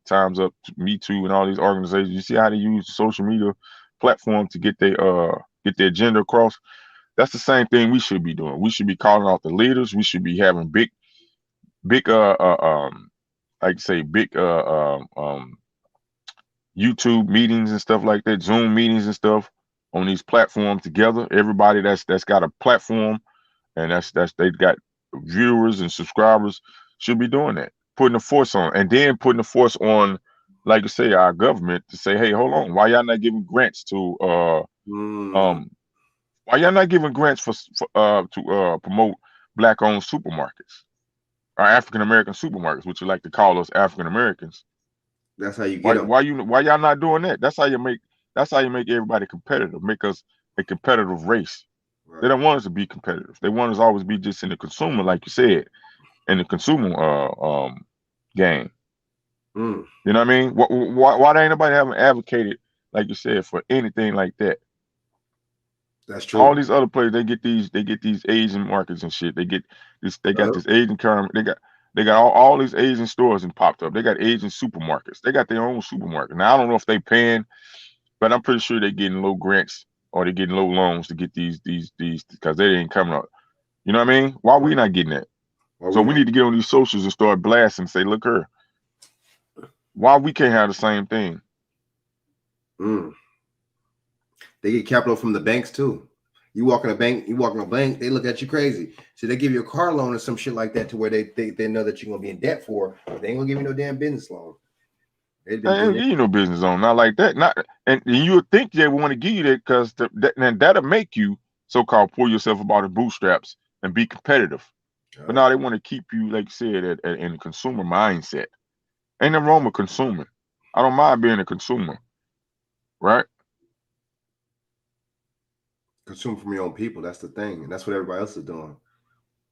Time's Up, Me Too, and all these organizations, you see how they use the social media platform to get their agenda across. That's the same thing we should be doing. We should be calling out the leaders. We should be having big YouTube meetings and stuff like that, Zoom meetings and stuff on these platforms together. Everybody that's got a platform and they've got viewers and subscribers should be doing that, putting the force on, and then putting the force on, like you say, our government to say, hey, hold on, why y'all not giving grants to why y'all not giving grants to promote Black-owned supermarkets or African American supermarkets, which you like to call us African Americans? That's how you get them. Why y'all not doing that? That's how you make everybody competitive. Make us a competitive race. Right. They don't want us to be competitive. They want us to always be just in the consumer, like you said, in the consumer game. You know what I mean? Why ain't nobody haven't advocated, like you said, for anything like that? That's true. All these other players, they get these Asian markets and shit. They get this. They got this Asian currency. They got all these Asian stores and popped up. They got Asian supermarkets. They got their own supermarket. Now I don't know if they paying, but I'm pretty sure they're getting low grants or they're getting low loans to get these because they ain't coming up. You know what I mean? Why we not getting that? So we need to get on these socials and start blasting and say, look her. Why we can't have the same thing? They get capital from the banks too. You walk in a bank, they look at you crazy. So they give you a car loan or some shit like that to where they know that you're gonna be in debt for. They ain't gonna give you no damn business loan. They ain't give you no business loan, not like that. And you would think they want to give you that because that'll make you so-called pull yourself about the bootstraps and be competitive. But now they want to keep you, like you said, in a consumer mindset. Ain't nothing wrong with consuming. I don't mind being a consumer, right? Consume from your own people. That's the thing, and that's what everybody else is doing.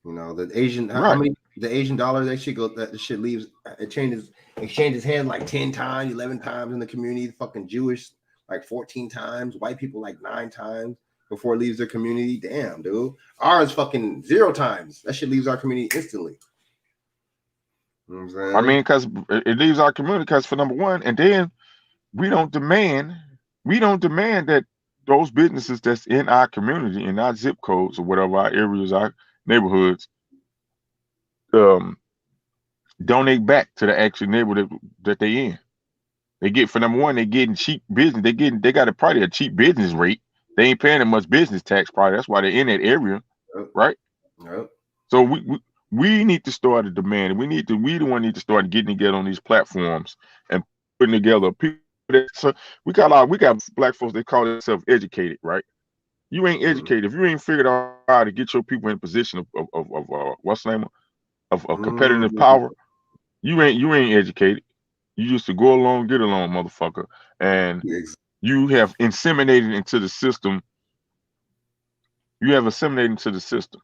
The Asian, how many the Asian dollar that shit leaves, exchanges hands like 10 times, 11 times in the community. Fucking Jewish like 14 times, white people like 9 times before it leaves their community. Damn, dude. Ours fucking 0 times. That shit leaves our community instantly. You know what I'm saying? I mean, because it leaves our community because for number one, and then we don't demand that those businesses that's in our community, in our zip codes or whatever, our areas, our neighborhoods, donate back to the actual neighborhood that they in. They get, for number one, they getting cheap business. They got probably a cheap business rate. They ain't paying that much business tax probably. That's why they're in that area, right? Yep. So we need to start a demand. We the one need to start getting together on these platforms and putting together people. So we got Black folks, they call themselves educated, right? You ain't educated if you ain't figured out how to get your people in a position of what's the name of competitive power. You ain't educated. You used to go along, get along, motherfucker, and you have inseminated into the system. You have assimilated into the system.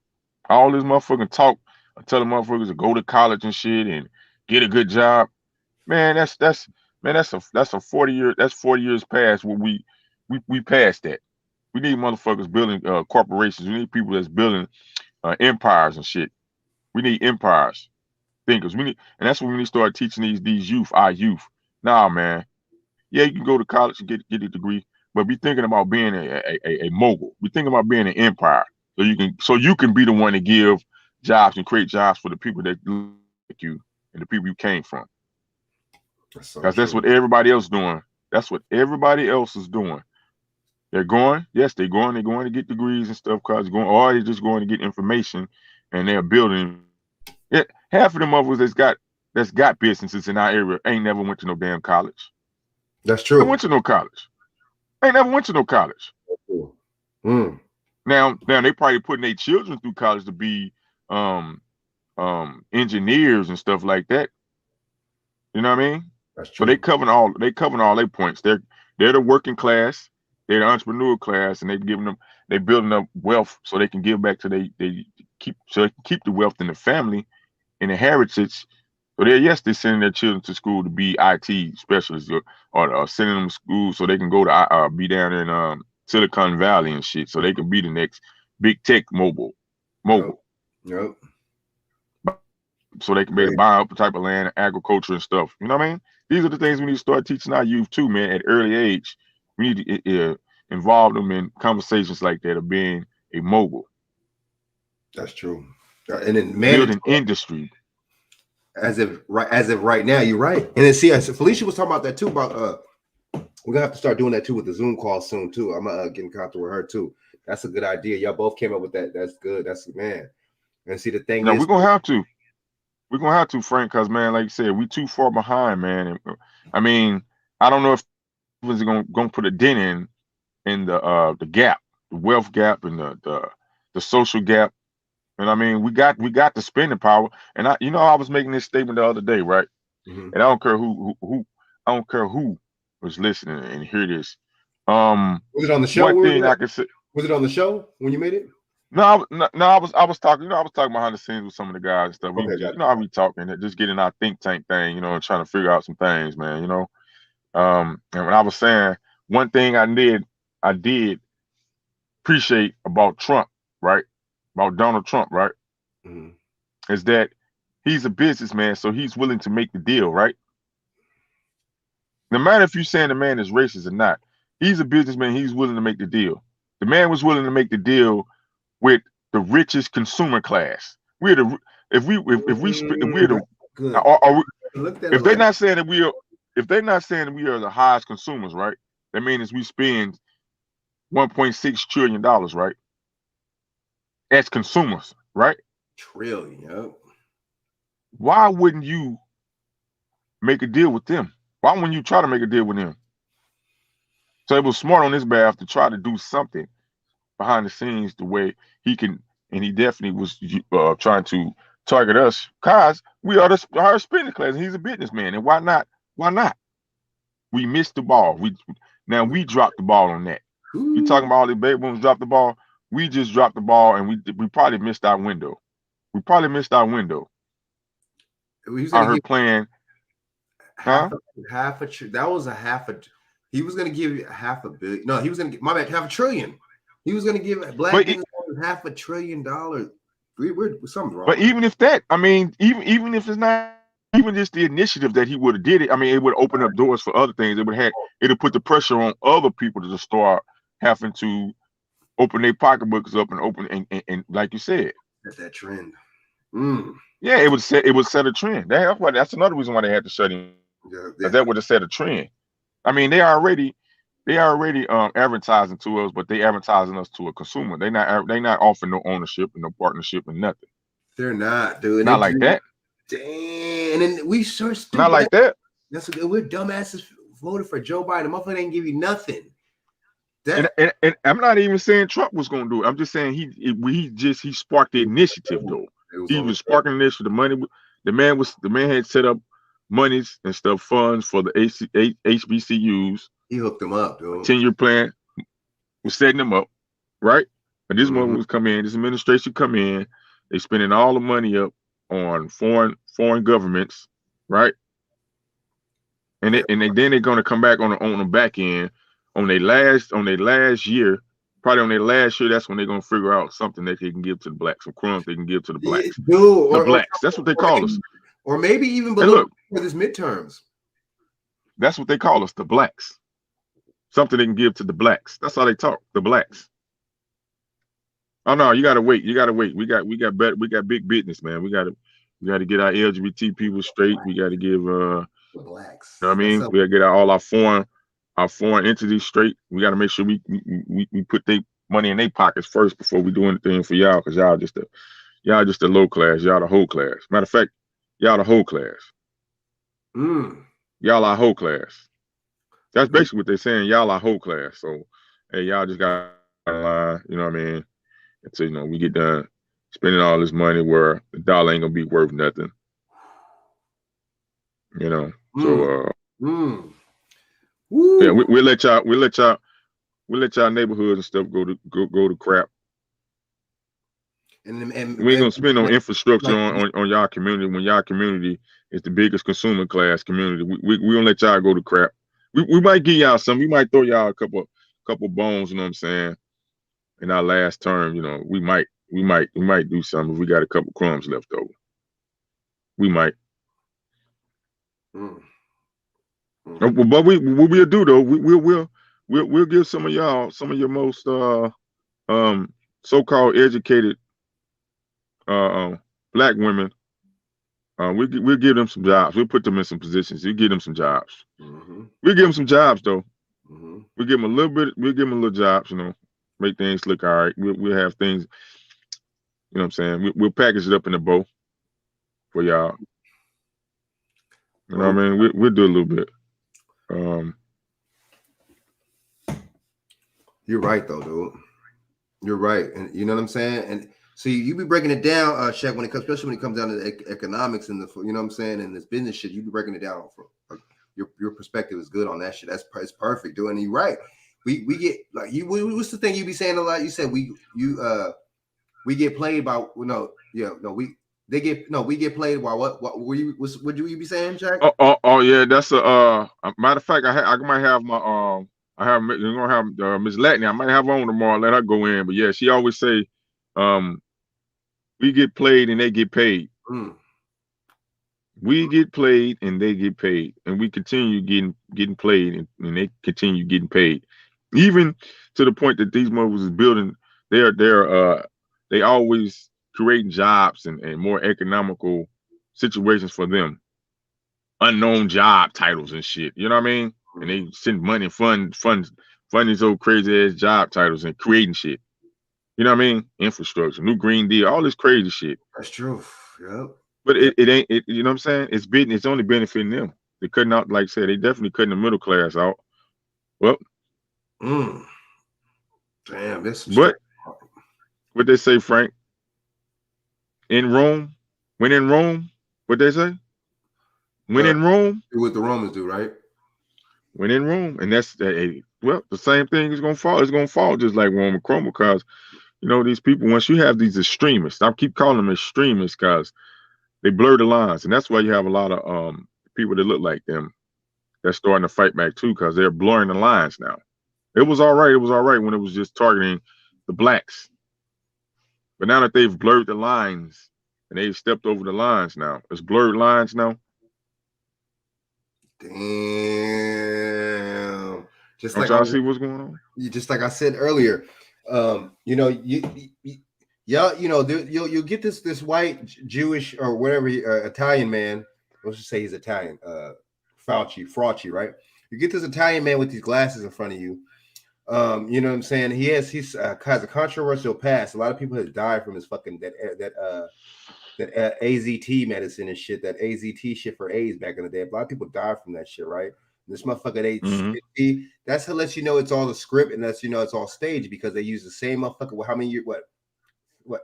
All this motherfucking talk, telling motherfuckers to go to college and shit and get a good job. Man, that's 40 years. That's 40 years past what we passed that. We need motherfuckers building corporations. We need people that's building empires and shit. We need empires, thinkers. And that's what we need to start teaching these youth, our youth. Nah, man. Yeah, you can go to college and get a degree, but be thinking about being a mogul. Be thinking about being an empire. so you can be the one to give jobs and create jobs for the people that look like you and the people you came from. Because that's what everybody else doing. That's what everybody else is doing. They're going, yes, they're going to get degrees and stuff, or they're just going to get information, and they're building. Yeah, half of them motherfuckers that's got businesses in our area ain't never went to no damn college. That's true. They went to no college. Ain't never went to no college. Now they probably putting their children through college to be engineers and stuff like that. You know what I mean? That's true. So they covering all their points. They're the working class, they're the entrepreneur class, and they building up wealth so they can give back to they keep the wealth in the family and the heritage. So they're sending their children to school to be IT specialists or sending them to school so they can go to be down in Silicon Valley and shit, so they can be the next big tech mogul. Yep. So they can be able to buy up a type of land, agriculture and stuff. You know what I mean? These are the things we need to start teaching our youth too, man. At early age, we need to involve them in conversations like that of being a mogul. That's true. And then building industry. As of right now, you're right. And then see, Felicia was talking about that too. About we're gonna have to start doing that too with the Zoom call soon too. I'm get in contact with her too. That's a good idea. Y'all both came up with that. That's good. That's man. And see, the thing is, we're gonna have to. We're gonna have to, Frank, because man, like you said, we too far behind, man. And, I mean, I don't know if was gonna put a dent in the gap, the wealth gap, and the social gap. And I mean, we got the spending power. And I was making this statement the other day, right? And I don't care who was listening and hear this. Was it on the show? One thing I can say. Was it on the show when you made it? No, I was talking. I was talking behind the scenes with some of the guys and stuff. How we talking, just getting our think tank thing, and trying to figure out some things, man. And when I was saying one thing I did appreciate about Trump, right? About Donald Trump, right? Is that he's a businessman, so he's willing to make the deal, right? No matter if you're saying the man is racist or not, he's a businessman. He's willing to make the deal. The man was willing to make the deal with the richest consumer class. If they're not saying that we are the highest consumers, right? That means we spend $1.6 trillion, right? As consumers, right? Trillion, yep. Why wouldn't you make a deal with them? Why wouldn't you try to make a deal with them? So it was smart on his behalf to try to do something behind the scenes the way he can, and he definitely was trying to target us because we are the higher spending class, and he's a businessman. And why not? Why not? We missed the ball. We dropped the ball on that. You talking about all the baby boomers dropped the ball? We just dropped the ball, and we probably missed our window. I heard playing. He was going to give you $500 million. No, he was going to give $500 billion. He was going to give black business $500 billion. Something's wrong. But even if that, I mean, even if it's not even just the initiative that he would have did it, I mean, it would open up doors for other things. It would put the pressure on other people to start having to open their pocketbooks up and like you said, that's that trend. Yeah, it would set a trend. That's another reason why they had to shut him. Yeah. That would have set a trend. I mean, they already advertising to us, but they advertising us to a consumer. They not offering no ownership and no partnership and nothing. They're not, dude. Not like that. Damn. And then we sure stupid. Not like that. We're dumbasses voted for Joe Biden. The motherfucker ain't give you nothing. And I'm not even saying Trump was going to do it. I'm just saying he sparked the initiative though. He was sparking the initiative. The money, the man had set up monies and stuff, funds for the HBCUs. He hooked them up, dude. 10-year plan was setting them up, right? And this one was this administration come in, they spending all the money up on foreign governments, right? And then they're gonna come back on the back end on their last year. Probably on their last year, that's when they're gonna figure out something that they can give to the blacks, some crumbs they can give to the blacks. The blacks. That's what they call us. Or maybe even below for this midterms. That's what they call us, the blacks. Something they can give to the blacks. That's how they talk, the blacks. Oh no, you gotta wait. You gotta wait. We got big business, man. We gotta get our LGBT people straight. We gotta give Relax. you know what I mean? We gotta get all our foreign entities straight. We gotta make sure we put their money in their pockets first before we do anything for y'all, because y'all just the low class. Y'all the whole class. Matter of fact, y'all the whole class. Y'all are whole class. That's basically what they're saying. Y'all are whole class. So hey, y'all just got to line, you know what I mean? Until we get done spending all this money where the dollar ain't gonna be worth nothing. So yeah, we'll let y'all neighborhoods and stuff go to crap. And we ain't gonna spend on infrastructure on y'all community when y'all community is the biggest consumer class community. We gonna let y'all go to crap. We might give y'all some. We might throw y'all a couple bones. You know what I'm saying? In our last term, we might do something if we got a couple crumbs left over. We might. But what we'll do though, we'll give some of y'all some of your most so-called educated black women. We'll give them some jobs. We'll put them in some positions. You give them some jobs. We'll give them some jobs though. We'll give them a little bit. We'll give them a little jobs. Make things look all right. We'll have things. You know what I'm saying? We'll package it up in a bow for y'all. You know what I mean? We'll do a little bit. You're right though, dude. You're right, and you know what I'm saying. And so you be breaking it down, Shaq, especially when it comes down to the economics and you know what I'm saying, and this business shit. You be breaking it down. Your perspective is good on that shit. That's perfect, dude. And you're right. We get like you. What's the thing you be saying a lot? You said we get played by we get played by what would you be saying, Jack? Oh yeah, that's a matter of fact. I might have my you're gonna have Miss Latney. I might have her on tomorrow. Let her go in. But yeah, she always say, we get played and they get paid. We get played and they get paid, and we continue getting played and they continue getting paid, even to the point that these mothers is building. They always creating jobs and more economical situations for them. Unknown job titles and shit. You know what I mean? And they send money, fund these old crazy ass job titles and creating shit. You know what I mean? Infrastructure, new Green Deal, all this crazy shit. That's true. Yep. But it ain't. You know what I'm saying? It's only benefiting them. They're cutting out, like I said, they definitely cutting the middle class out. Well, damn, this. But what they say, Frank? In Rome, when in Rome, what they say? When in Rome, do what the Romans do, right? When in Rome, and that's the same thing is gonna fall. It's gonna fall just like Rome and crumble, because these people. Once you have these extremists, I keep calling them extremists because they blur the lines, and that's why you have a lot of people that look like them that's starting to fight back too, because they're blurring the lines now. It was all right. It was all right when it was just targeting the blacks, but now that they've blurred the lines and they've stepped over the lines, now it's blurred lines now. Damn. Just like I see what's going on. Just like I said earlier, you'll get this white Jewish or whatever Italian man. Let's just say he's Italian. Fauci, right? You get this Italian man with these glasses in front of you. You know what I'm saying? He has a controversial past. A lot of people have died from his fucking that AZT medicine and shit. That AZT shit for AIDS back in the day. A lot of people died from that shit, right? This motherfucker AZT. That's to let you know it's all a script and that's it's all staged, because they use the same motherfucker. How many years? What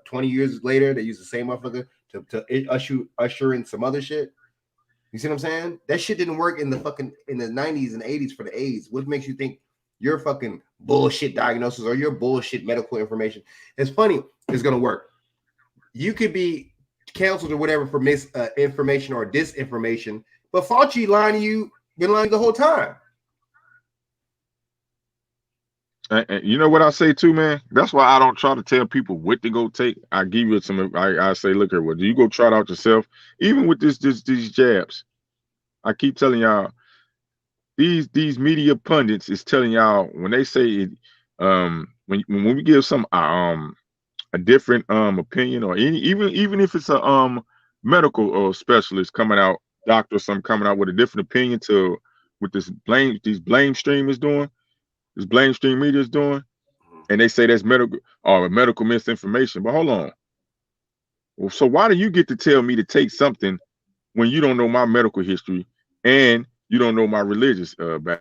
20 years later they use the same motherfucker to usher in some other shit. You see what I'm saying? That shit didn't work in the 90s and 80s for the AIDS. What makes you think your fucking bullshit diagnosis or your bullshit medical information, it's funny, it's gonna work? You could be canceled or whatever for misinformation or disinformation, but Fauci been lying to you the whole time. And you know what I say too, man? That's why I don't try to tell people what to go take. I give you some. I say, look here, well, do you go try it out yourself? Even with these jabs, I keep telling y'all, these media pundits is telling y'all when they say it, when we give some a different opinion, or even if it's a medical or specialist coming out, doctor or something coming out with a different opinion to what these blame stream is doing, this blame stream media is doing, and they say that's medical or medical misinformation. But hold on. Well, so why do you get to tell me to take something when you don't know my medical history and you don't know my religious background?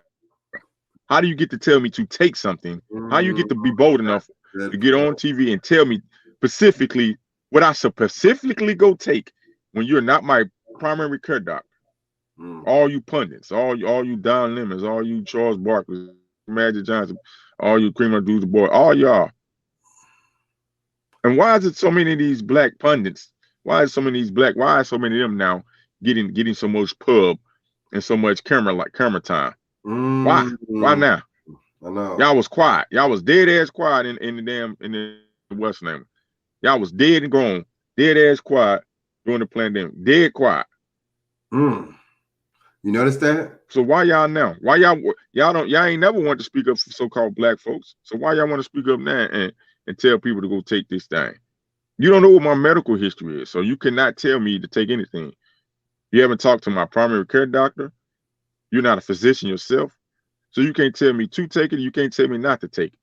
How do you get to tell me to take something? How you get to be bold enough to get on TV and tell me specifically what I should specifically go take when you're not my primary care doctor? All you pundits, all you Don Lemons, all you Charles Barkley, Magic Johnson, all you Cream of the Boy, all y'all. And why is it so many of these black pundits? Why is so many of them now getting so much pub and so much camera time? Why? Why now? I know. Y'all was quiet. Y'all was dead ass quiet in the what's name? Y'all was dead and gone, dead ass quiet during the pandemic. Dead quiet. You notice that? So why y'all now? Why y'all ain't never want to speak up for so-called black folks? So why y'all want to speak up now and tell people to go take this thing? You don't know what my medical history is, so you cannot tell me to take anything. You haven't talked to my primary care doctor. You're not a physician yourself, so you can't tell me to take it. You can't tell me not to take it.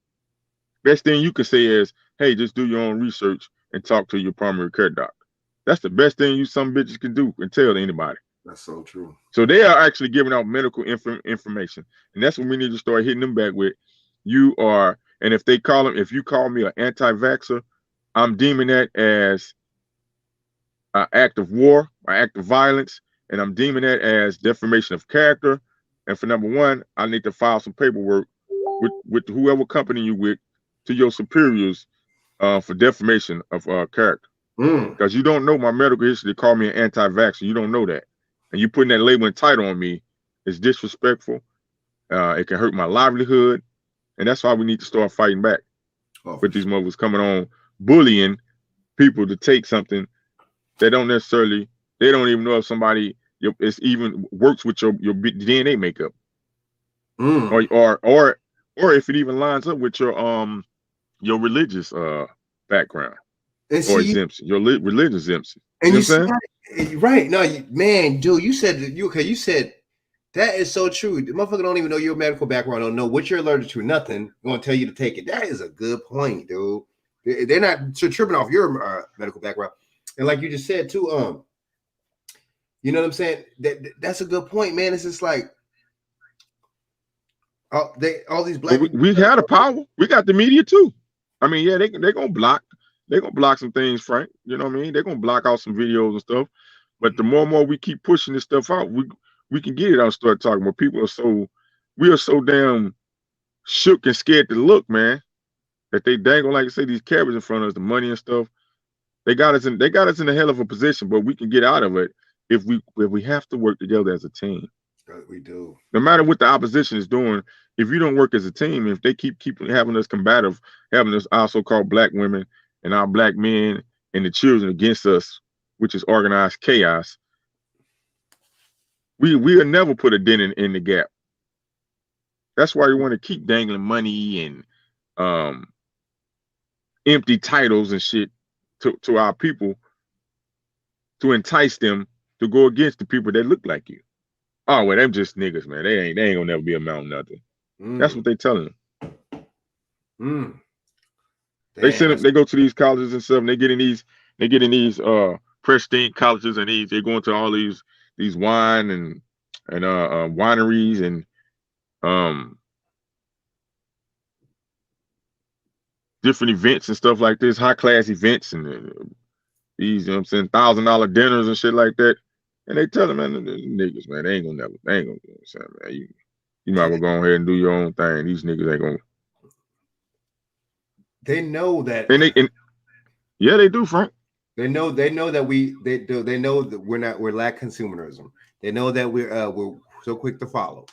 Best thing you can say is, hey, just do your own research and talk to your primary care doctor. That's the best thing you some bitches can do and tell anybody. That's so true. So they are actually giving out medical information, and that's what we need to start hitting them back with. You are, and if you call me an anti-vaxxer, I'm deeming that as an act of war, an act of violence, and I'm deeming that as defamation of character. And for number one, I need to file some paperwork with whoever company you with to your superiors for defamation of character. Because you don't know my medical history to call me an anti-vaxxer. You don't know that. And you putting that label and title on me is disrespectful. It can hurt my livelihood. And that's why we need to start fighting back with these mothers coming on, bullying people to take something they don't even know if somebody it's even works with your DNA makeup. Or if it even lines up with your religious background or exemption, your religious exemption. And you see, saying? Right. No, man, dude, you said that is so true. The motherfucker don't even know your medical background, don't know what you're allergic to, nothing. Gonna tell you to take it. That is a good point, dude. They're not tripping off your medical background. And like you just said too, you know what I'm saying? That's a good point, man. It's just like all these black people. We had a power. We got the media too. I mean, yeah, they're gonna block some things, Frank. You know what I mean? They're gonna block out some videos and stuff. But the more and more we keep pushing this stuff out, we can get it out and start talking. But we are so damn shook and scared to look, man, that they dangle, like I say, these cameras in front of us, the money and stuff. They got us in a hell of a position, but we can get out of it if we have to work together as a team. We do. No matter what the opposition is doing, if you don't work as a team, if they keep having us combative, having us our so-called black women and our black men and the children against us, which is organized chaos, we'll never put a dent in the gap. That's why you want to keep dangling money and empty titles and shit to our people to entice them to go against the people that look like you. Oh, well, them just niggas, man. They ain't gonna never be amount nothing. That's what they telling them. They send them, they go to these colleges and stuff, and they get in these pristine colleges, and they go into all these wine and wineries and different events and stuff like this, high class events and these, you know what I'm saying, $1,000 dinners and shit like that. And they tell them, man, the niggas, man, they ain't gonna, you know what I'm saying, man, you might as well go ahead and do your own thing. These niggas ain't gonna. They know that, and yeah, they do, Frank. They know that they know that we're lack consumerism. They know that we're so quick to follow.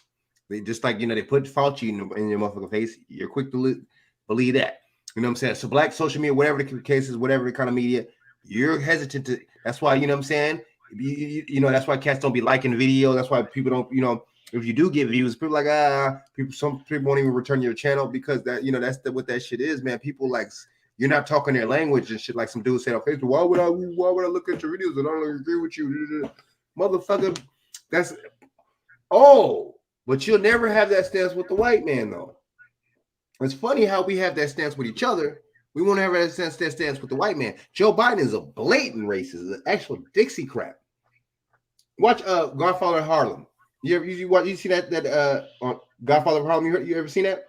They just like, you know, they put Fauci in your motherfucking face. You're quick to believe that. You know what I'm saying? So black social media, whatever the case is, whatever the kind of media, you're hesitant to. That's why, you know what I'm saying? You know, that's why cats don't be liking video. That's why people don't, you know, if you do get views, people like, some people won't even return your channel because that, you know, that's what that shit is, man. People like You're not talking their language and shit like some dude said on Facebook. Why would I look at your videos and I don't agree with you? Motherfucker, that's but you'll never have that stance with the white man, though. It's funny how we have that stance with each other. We won't have that stance with the white man. Joe Biden is a blatant racist, an actual Dixie crap. Watch Godfather of Harlem. You see that on Godfather of Harlem? You ever seen that?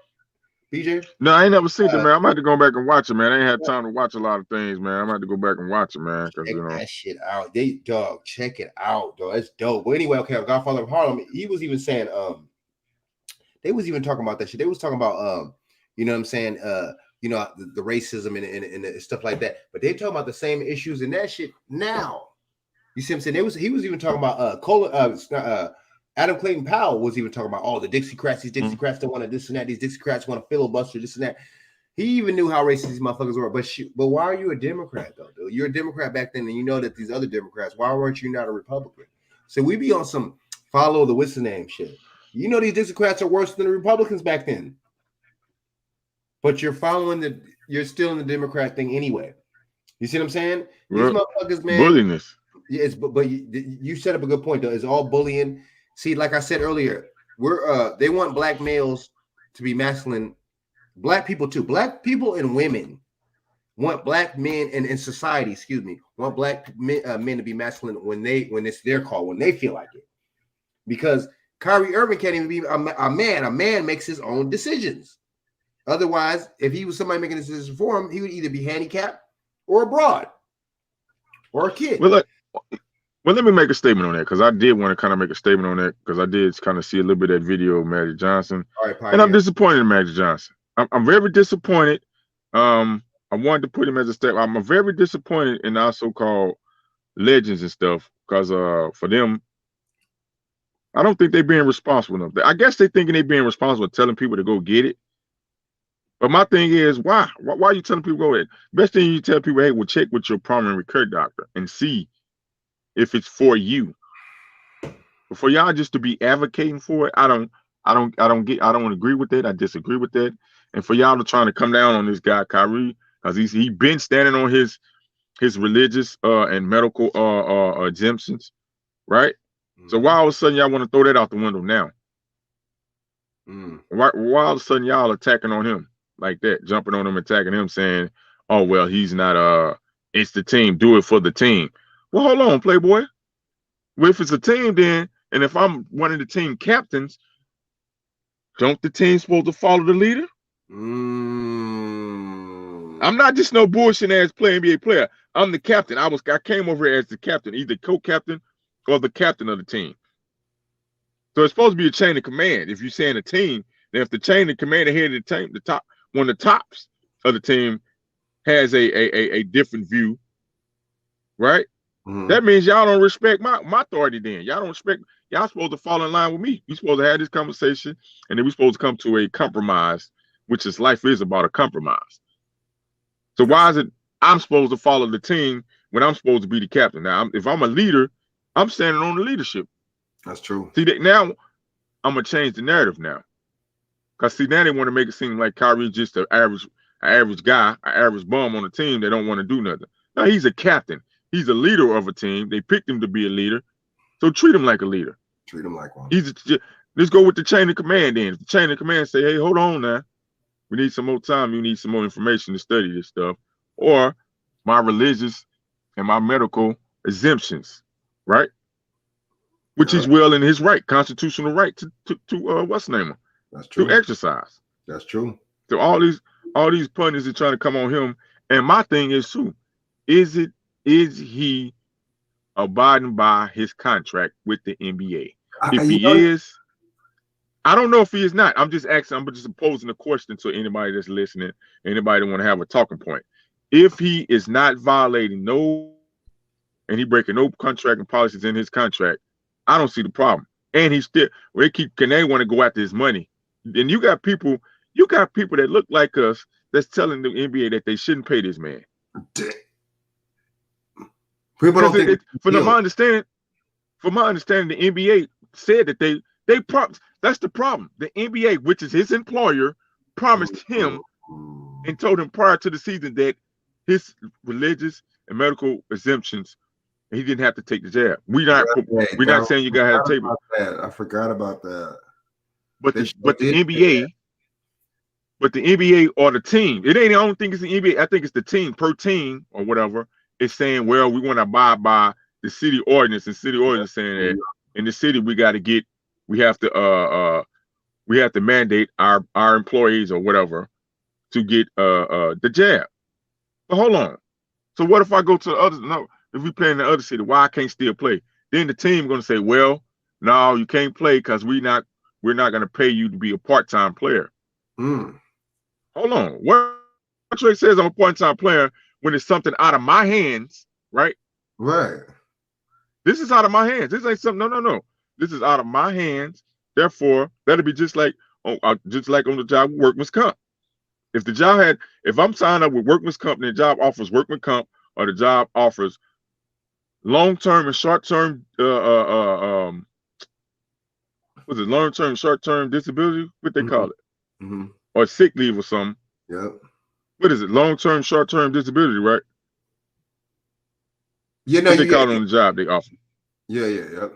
BJ? No, I ain't never seen it, man. I'm about to go back and watch it, man. I ain't had time to watch a lot of things, man. I'm about to go back and watch it, man. Check that shit out. Check it out, dog. That's dope. But anyway, okay, Godfather of Harlem, he was even saying, they was even talking about that shit. They was talking about, you know what I'm saying, the racism and the stuff like that. But they talking about the same issues and that shit now. You see what I'm saying? He was even talking about Adam Clayton Powell was even talking about the Dixiecrats. These Dixiecrats don't want to this and that. These Dixiecrats want to filibuster this and that. He even knew how racist these motherfuckers were. But why are you a Democrat though, dude? You're a Democrat back then, and you know that these other Democrats. Why weren't you not a Republican? So we be on some follow the what's the name shit. You know these Dixiecrats are worse than the Republicans back then. But you're you're still in the Democrat thing anyway. You see what I'm saying? These motherfuckers, man. Bulliness. Yeah, but you set up a good point though. It's all bullying. See, like I said earlier, they want black males to be masculine. Black people too. Black people and women want black men and in society, want black men to be masculine when it's their call, when they feel like it. Because Kyrie Irving can't even be a man. A man makes his own decisions. Otherwise, if he was somebody making a decision for him, he would either be handicapped or abroad or a kid. Well, let me make a statement on that because I did want to kind of make a statement on that because I did kind of see a little bit of that video of Magic Johnson. All right, and I'm disappointed in Magic Johnson. I'm very disappointed. I wanted to put him as a step. I'm very disappointed in our so-called legends and stuff because for them, I don't think they're being responsible enough. I guess they're thinking they're being responsible, telling people to go get it. But my thing is, why? Why are you telling people go ahead? Best thing you tell people, hey, well, check with your primary care doctor and see if it's for you. But for y'all just to be advocating for it, I don't agree with that. I disagree with that. And for y'all to trying to come down on this guy Kyrie, because he been standing on his religious and medical exemptions, right? So why all of a sudden y'all want to throw that out the window now? Why all of a sudden y'all attacking on him like that, jumping on him, attacking him, saying, "Oh well, he's not it's the team. Do it for the team." Well, hold on, Playboy. Well, if it's a team, then, and if I'm one of the team captains, don't the team supposed to follow the leader? I'm not just no bullshit ass NBA player. I'm the captain. I came over here as the captain, either co-captain or the captain of the team. So it's supposed to be a chain of command. If you're saying a team, then if the chain of command ahead of the team, one of the tops of the team has a different view, right? That means y'all don't respect my authority then. Y'all don't respect, y'all supposed to fall in line with me. We supposed to have this conversation and then we supposed to come to a compromise, which is life is about a compromise. So why is it I'm supposed to follow the team when I'm supposed to be the captain? Now, if I'm a leader, I'm standing on the leadership. That's true. See that now I'm gonna change the narrative now. Cause see now they want to make it seem like Kyrie's just an average guy, an average bum on the team that don't want to do nothing. No, he's a captain. He's a leader of a team. They picked him to be a leader. So treat him like a leader. Treat him like one. Let's go with the chain of command then. If the chain of command say, hey, hold on now. We need some more time. You need some more information to study this stuff. Or my religious and my medical exemptions, right? Which is well in his right, constitutional right to what's the name? That's true. To exercise. That's true. So all these pundits are trying to come on him. And my thing is too, is he abiding by his contract with the NBA? If he is, I don't know if he is not. I'm just asking, I'm just posing a question to anybody that's listening, anybody that want to have a talking point. If he is not violating and he breaking no contract and policies in his contract, I don't see the problem. And he still, they want to go after his money. And you got people that look like us that's telling the NBA that they shouldn't pay this man. People don't think from my understanding, the NBA said that they that's the problem. The NBA, which is his employer, promised him and told him prior to the season that his religious and medical exemptions, he didn't have to take the jab. We're not saying you gotta have to take it. I forgot about that. But the NBA or the team, it ain't. I don't think it's the NBA. I think it's the team per team or whatever. It's saying, well, we want to abide by the city ordinance, and city ordinance saying that in the city we have to mandate our employees or whatever to get the jab. But hold on. So what if I go to the other? No, if we play in the other city, why I can't still play? Then the team going to say, well, no, you can't play because we're not going to pay you to be a part-time player. Hold on. What Trey says I'm a part-time player when it's something out of my hands, right? Right. This is out of my hands. This ain't something. No. This is out of my hands. Therefore, that'll be just like on the job with workman's comp. If I'm signed up with workman's comp and the job offers workman's comp, or the job offers long-term and short-term long-term, short-term disability, what they call it, or sick leave or something. Yep. What is it? Long-term, short-term disability, right? You know, what they call it on the job they offer. Yeah.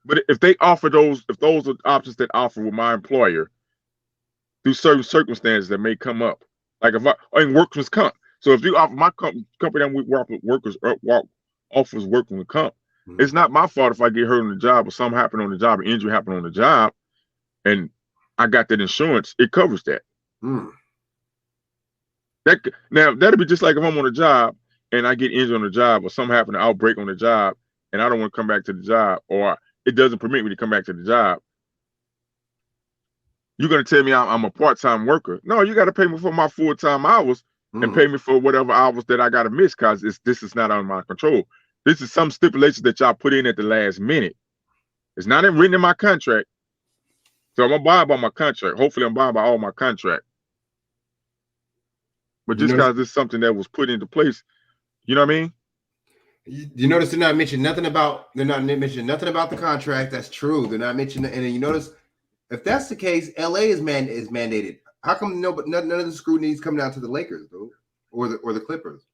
But if they offer those, if those are options that offer with my employer through certain circumstances that may come up, like if in workman's comp. So if you offer my company that we work with workers offers workman's comp, it's not my fault if I get hurt on the job or something happen on the job, or injury happen on the job, and I got that insurance. It covers that. Now that'll be just like if I'm on a job and I get injured on the job, or something happen, an outbreak on the job, and I don't want to come back to the job, or it doesn't permit me to come back to the job. You're gonna tell me I'm a part-time worker? No, you got to pay me for my full-time hours and pay me for whatever hours that I got to miss, because this is not under my control. This is some stipulations that y'all put in at the last minute. It's not written in my contract. So I'm abiding by my contract. Hopefully I'm abiding by all my contract. But just because it's something that was put into place, you know what I mean? You notice they're not mentioning nothing about the contract. That's true. They're not mentioning, and then you notice if that's the case, LA is mandated. How come none of the scrutiny is coming down to the Lakers though, or the Clippers?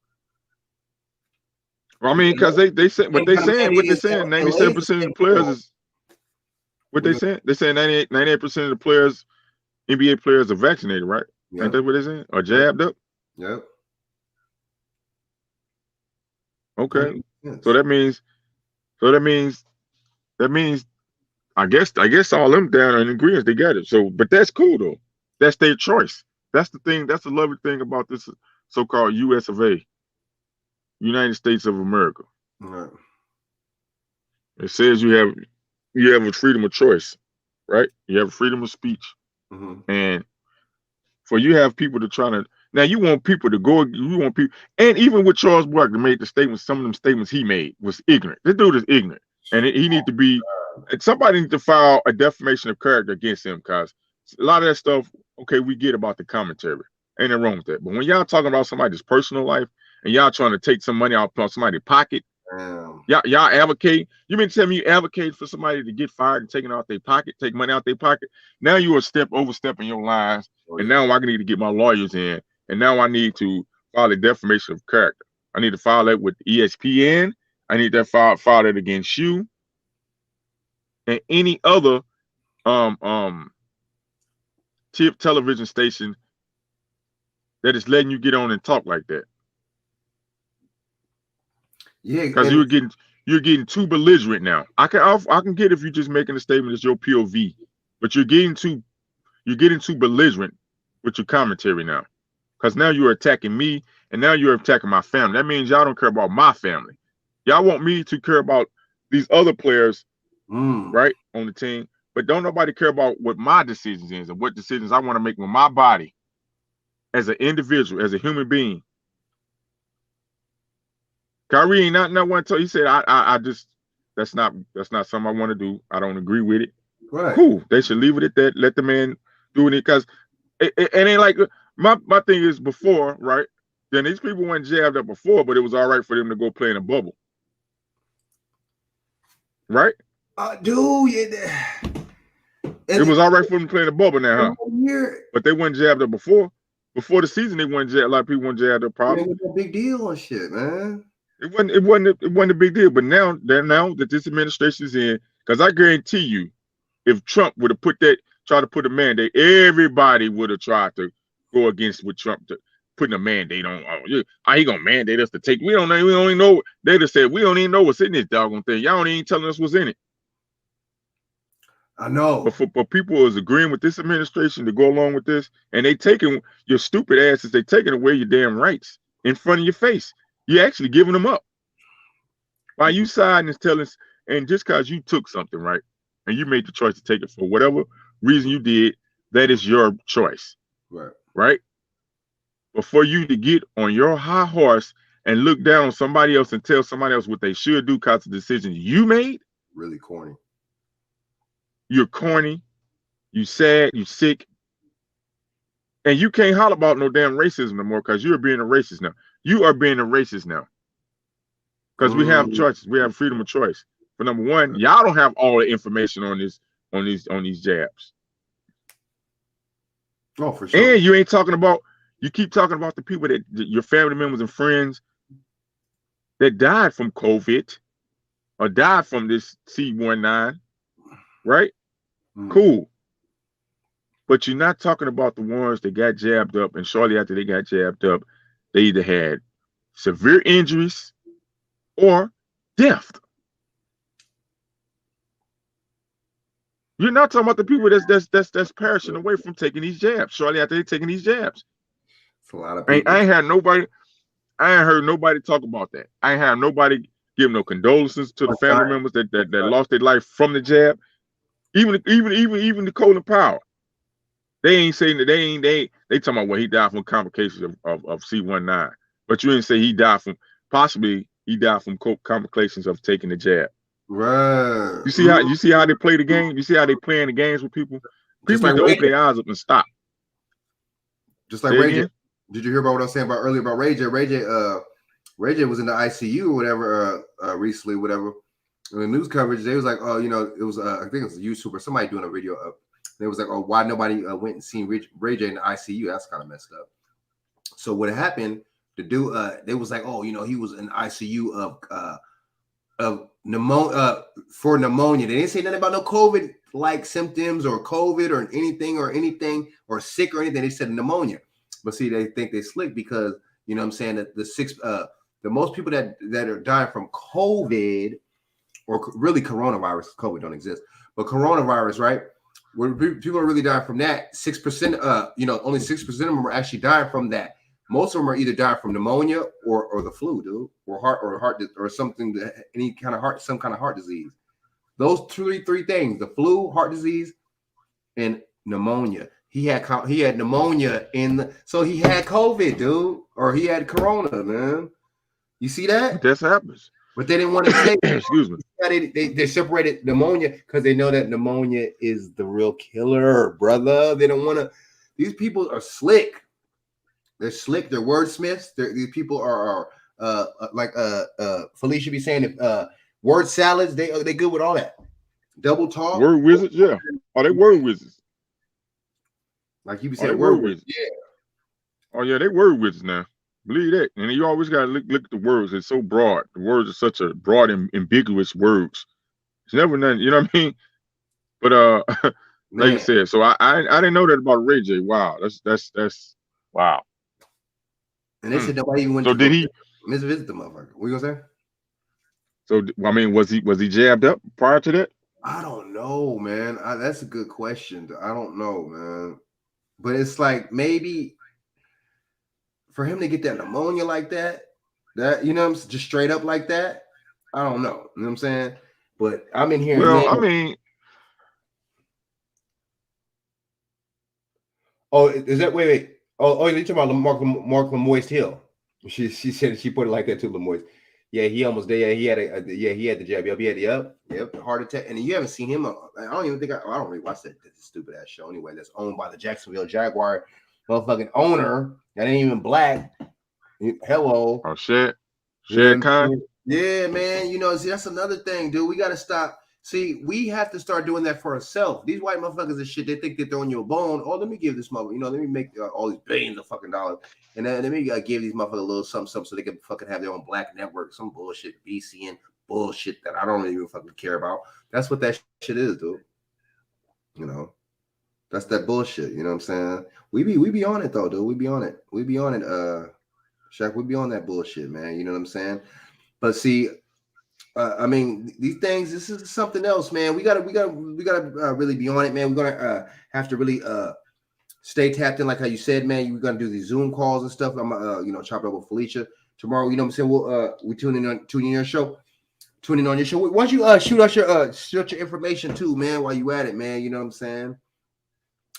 Well, I mean, because they say what they're saying. 97% of the players is what they saying. They saying 98% of the players, NBA players, are vaccinated, right? Yep. Ain't that what they're saying? Or jabbed up? Yep. Okay. Yes. So that means I guess all them down in agreement, they got it. So, but that's cool though. That's their choice. That's the thing. That's the lovely thing about this so-called US of A, United States of America. Right. It says you have a freedom of choice, right? You have freedom of speech, and for you have people to try to. Now you want people to go. You want people, and even with Charles Barkley made the statements. Some of them statements he made was ignorant. This dude is ignorant, and he need to be. Somebody needs to file a defamation of character against him, because a lot of that stuff. Okay, we get about the commentary. Ain't nothing wrong with that. But when y'all talking about somebody's personal life and y'all trying to take some money out of somebody's pocket, y'all advocate. You mean to tell me you advocate for somebody to get fired and taking out their pocket, take money out their pocket? Now you are overstepping your lines, and now I need to get my lawyers in, and now I need to file a defamation of character. I need to file that with ESPN. I need to file that against you and any other television station that is letting you get on and talk like that. Yeah, because you're getting too belligerent now. I can get if you're just making a statement as your POV, but you're getting too belligerent with your commentary now, because now you're attacking me and now you're attacking my family. That means y'all don't care about my family. Y'all want me to care about these other players, right, on the team, but don't nobody care about what my decisions is and what decisions I want to make with my body as an individual, as a human being. Kyrie ain't not one tell. He said, I just that's not something I want to do. I don't agree with it. Right. Cool. They should leave it at that. Let the man do it, because it ain't like my thing is before, right? Then these people weren't jabbed up before, but it was all right for them to go play in a bubble. Right? Dude, it was all right for them to play in a bubble now, huh? But they weren't jabbed up before. Before the season, they weren't jabbed. A lot of people weren't jabbed up. Probably it was no big deal and shit, man. It wasn't a big deal. But now that this administration is in, because I guarantee you, if Trump would have tried to put a mandate, everybody would have tried to go against what Trump putting a mandate on. How he gonna mandate us to take? We don't even know. They just said we don't even know what's in this doggone thing. Y'all don't even telling us what's in it. I know. But people is agreeing with this administration to go along with this, and they taking your stupid asses. They taking away your damn rights in front of your face. You're actually giving them up. While you siding and telling, and just because you took something, right, and you made the choice to take it for whatever reason you did, that is your choice. Right. Right? But for you to get on your high horse and look down on somebody else and tell somebody else what they should do because of the decisions you made, really corny. You're corny, you sad, you sick, and you can't holler about no damn racism no more because you're being a racist now. You are being a racist now. Because we have choices, we have freedom of choice. But number one, y'all don't have all the information on these jabs. Oh, for sure. And you keep talking about the people that your family members and friends that died from COVID or died from this C19, right? Cool. But you're not talking about the ones that got jabbed up, and shortly after they got jabbed up, they either had severe injuries or death. You're not talking about the people that's perishing away from taking these jabs shortly after they taking these jabs. It's a lot of people. I ain't heard nobody talk about that. I ain't had nobody give no condolences to the family members that lost their life from the jab. Even the Colin Powell, they ain't saying that they talking about he died from complications of C19, but you didn't say he died from complications of taking the jab. Right. You see how they play the game. You see how they playing the games with people. People need to open their eyes up and stop. Just like Ray J. Did you hear about what I was saying about earlier about Ray J? Ray J was in the ICU or whatever recently, whatever. In the news coverage, they was like, oh, it was I think it was a YouTuber, somebody doing a video of. They was like, oh, why nobody went and seen Ray J in the ICU? That's kind of messed up. So what happened? The dude, they was like, oh, he was in the ICU of pneumonia for pneumonia. They didn't say nothing about no COVID like symptoms or COVID or anything or sick or anything. They said pneumonia. But see, they think they slick because I'm saying that the most people that are dying from COVID or really coronavirus, COVID don't exist, but coronavirus, right? Where people are really dying from that, 6%, only 6% of them are actually dying from that. Most of them are either dying from pneumonia or the flu, dude, or heart or something, some kind of heart disease. Those three things: the flu, heart disease, and pneumonia. He had pneumonia so he had COVID, dude, or he had corona, man. You see that? That happens. But they didn't want to say. Excuse me. They separated pneumonia because they know that pneumonia is the real killer, brother. They don't want to. These people are slick. They're slick. They're wordsmiths. These people are like Felicia be saying, word salads. They good with all that. Double talk. Word wizards, yeah. Oh, they word wizards. Like you be saying, word wizards. Yeah. Oh yeah, they word wizards now. Believe that. And you always gotta look at the words. It's so broad. The words are such a broad and ambiguous words. It's never nothing. You know what I mean? But like you said, so I didn't know that about Ray J. Wow, that's wow. And they said nobody even went. So did he visit the motherfucker? What you gonna say? So I mean, was he jabbed up prior to that? I don't know, man. That's a good question. I don't know, man. But it's like maybe for him to get that pneumonia like that just straight up like that. I don't know. You know what I'm saying? But I'm in here. Well, I mean, oh, is that wait? Oh, you're talking about Mark Lemoy's Hill. She said she put it like that too, Lemoy's. Yeah, he almost did. Yeah, he had the jab. Yep, he had the heart attack. And you haven't seen him. I don't even think I don't really watch that stupid ass show anyway. That's owned by the Jacksonville Jaguar motherfucking owner that ain't even black. Hello. Oh shit. Shad Khan. Yeah, man. See, that's another thing, dude. We gotta stop See, we have to start doing that for ourselves. These white motherfuckers and shit, they think they're throwing you a bone. Oh, let me give this mother, let me make all these billions of fucking dollars. And then let me give these motherfuckers a little something so they can fucking have their own black network. Some bullshit, BCN bullshit that I don't even fucking care about. That's what that shit is, dude. That's that bullshit. You know what I'm saying? We be on it though, dude. We be on it. Shaq, we be on that bullshit, man. You know what I'm saying? But see, I mean, these things. This is something else, man. We gotta really be on it, man. We're gonna have to really stay tapped in, like how you said, man. We're gonna do these Zoom calls and stuff. I'm chop it up with Felicia tomorrow. You know what I'm saying? We tune in on your show. Tuning on your show. Why don't you shoot us your information too, man? While you at it, man. You know what I'm saying?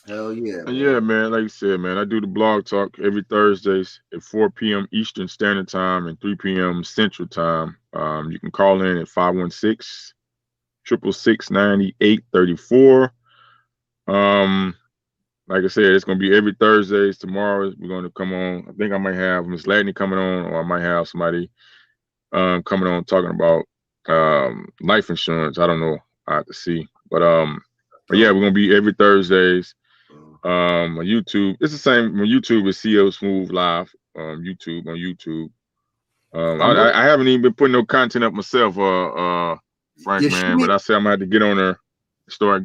Hell yeah, man. Yeah, man. Like you said, man, I do the blog talk every Thursdays at 4 p.m. Eastern Standard Time and 3 p.m. Central Time. You can call in at 516-666-9834. Like I said, it's gonna be every Thursdays. Tomorrow we're gonna come on. I think I might have Miss Ladney coming on, or I might have somebody coming on talking about life insurance. I don't know. I have to see. But yeah, we're gonna be every Thursdays. On YouTube, it's the same. On YouTube is CL Smooth Live. On YouTube. I haven't even been putting no content up myself, Frank, Yeah, man. But I say I'm gonna have to get on there, start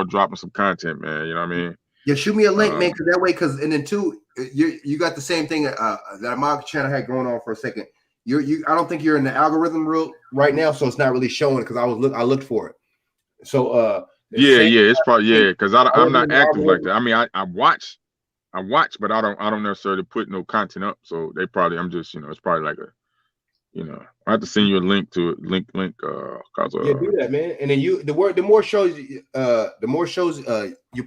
dropping some content, man. You know what I mean? Yeah, shoot me a link, man, because that way, and then too, you got the same thing that my channel had going on for a second. I don't think you're in the algorithm right now, so it's not really showing because I looked for it. So it's probably because I'm not active like that. I mean, I watch, but I don't necessarily put no content up. So I'm just it's probably like I have to send you a link to it. Link. Do that, man. And then the more shows you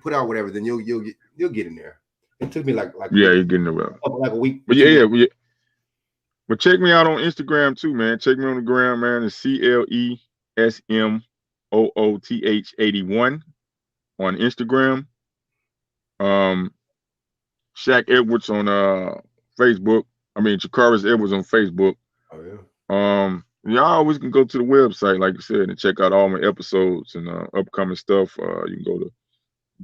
put out, whatever, then you'll get in there. It took me like you're getting there like a week. But yeah. But check me out on Instagram too, man. Check me on the gram, man. It's CLESMOOTH81 on Instagram. Shaq Edwards on Facebook. I mean Chakari's Edwards on Facebook. Oh yeah. Y'all always can go to the website, like I said, and check out all my episodes and upcoming stuff. You can go to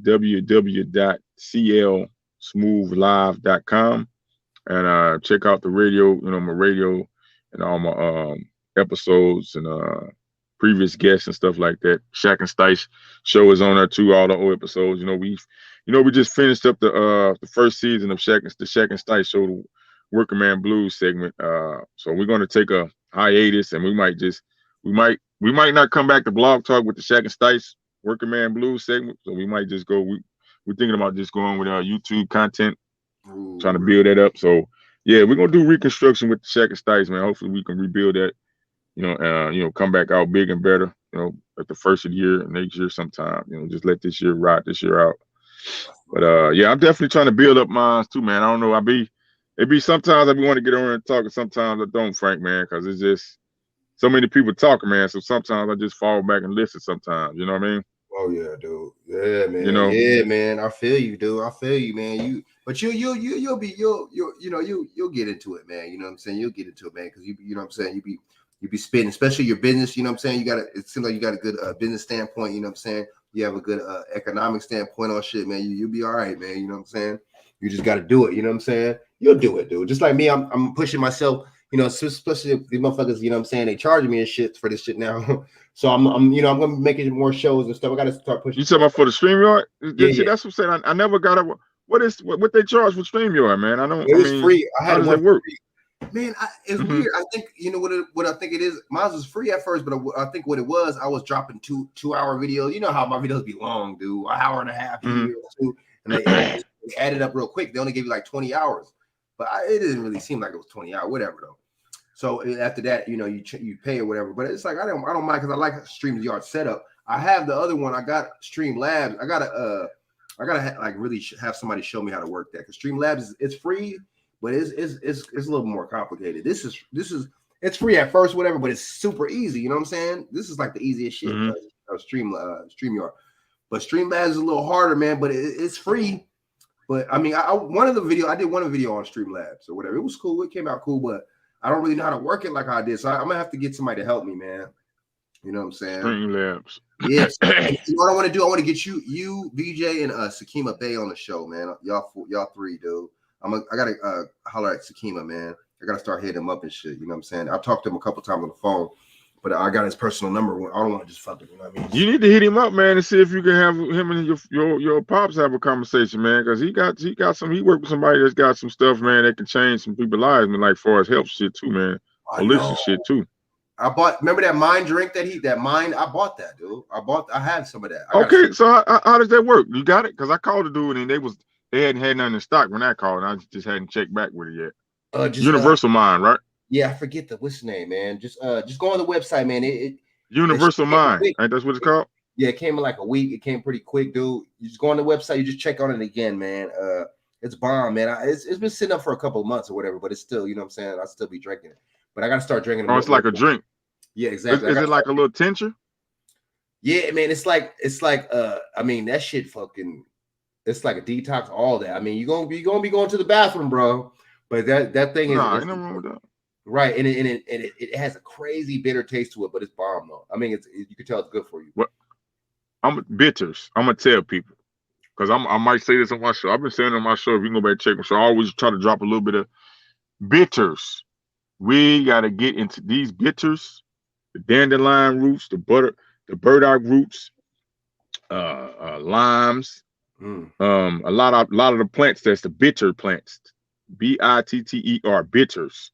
www.clsmoothlive.com and check out the radio, my radio and all my episodes and previous guests and stuff like that. Shaq and Stice show is on there too, all the old episodes. We just finished up the first season of the Shaq and Stice show, the Working Man Blues segment. So we're gonna take a hiatus and we might not come back to Blog Talk with the Shaq and Stice Working Man Blues segment. So we might just go. We're thinking about just going with our YouTube content. Trying to build that up. So yeah, we're gonna do reconstruction with the Shaq and Stice, man. Hopefully we can rebuild that, come back out big and better, at the first of the year, next year sometime, just let this year ride this year out. But yeah, I'm definitely trying to build up mine too, man. I don't know. It be sometimes I be want to get on and talk, and sometimes I don't, Frank, man, because it's just so many people talking, man. So sometimes I just fall back and listen sometimes, you know what I mean? Oh yeah, dude. Yeah, man. Yeah, man. I feel you, dude. I feel you, man. You'll get into it, man. You know what I'm saying? You'll get into it, man, because you know what I'm saying. You be spitting, especially your business. You know what I'm saying? It seems like you got a good business standpoint. You know what I'm saying? You have a good economic standpoint on shit, man. You'll be all right, man. You know what I'm saying? You just got to do it. You know what I'm saying? You'll do it, dude. Just like me, I'm pushing myself. Especially these motherfuckers. You know what I'm saying? They charging me and shit for this shit now. So I'm gonna be making more shows and stuff. I gotta start pushing. You talking about for the StreamYard? Yeah. That's what I'm saying. I never got up. What they charge for StreamYard, man? I don't. It was free. I had how does it work? Man, it's weird. I think what I think it is. Mine was free at first, but I think what it was, I was dropping 2-hour videos. You know how my videos be long, dude, an hour and a half, and they added up real quick. They only gave you like 20 hours, but it didn't really seem like it was 20 hours, whatever though. So after that, you pay or whatever. But it's like I don't mind because I like StreamYard setup. I have the other one. I got Streamlabs. I gotta really have somebody show me how to work that because Streamlabs it's free, but it's a little more complicated. This is it's free at first, whatever, but it's super easy. You know what I'm saying? This is like the easiest shit. StreamYard, but Streamlabs is a little harder, man. But it's free. But I mean, I did one video on Streamlabs or whatever. It was cool. It came out cool, but I don't really know how to work it like I did. So I'm gonna have to get somebody to help me, man. You know what I'm saying? Streamlabs. Yes. And you know what I want to do? I want to get you, VJ, and Sakima Bay on the show, man. Y'all three, dude. I gotta holler at Sakima, man. I gotta start hitting him up and shit. You know what I'm saying? I've talked to him a couple times on the phone, but I got his personal number. I don't want to just fuck with him. You know what I mean? You need to hit him up, man, and see if you can have him and your pops have a conversation, man. Because he worked with somebody that's got some stuff, man, that can change some people's lives, man, like far as health shit too, man. Holistic shit too. Remember that mind drink I bought that, dude. I had some of that. Okay, so how does that work? You got it? Because I called the dude and they hadn't had nothing in stock when I called, and I just hadn't checked back with it yet. Universal Mind, right? Yeah, I forget what's the name, man. Just go on the website, man. Universal Mind. Ain't that what it's called? Yeah, it came in like a week. It came pretty quick, dude. You just go on the website, you just check on it again, man. It's bomb, man. It's been sitting up for a couple of months or whatever, but it's still, you know what I'm saying? I'll still be drinking it. But I gotta start drinking it. Oh, it's like a drink. Yeah, exactly. Is it like a little tincture? Yeah, man. It's like I mean, that shit fucking, it's like a detox, all that. I mean, you're gonna be going to the bathroom, bro. But that thing is ain't nothing wrong with that. Right, and it has a crazy bitter taste to it, but it's bomb though. I mean, you can tell it's good for you. What? Bitters. I'm gonna tell people because I might say this on my show. I've been saying it on my show. If you can go back and check my show, I always try to drop a little bit of bitters. We gotta get into these bitters, the dandelion roots, the burdock roots, limes, a lot of the plants that's the bitter plants, bitter bitters.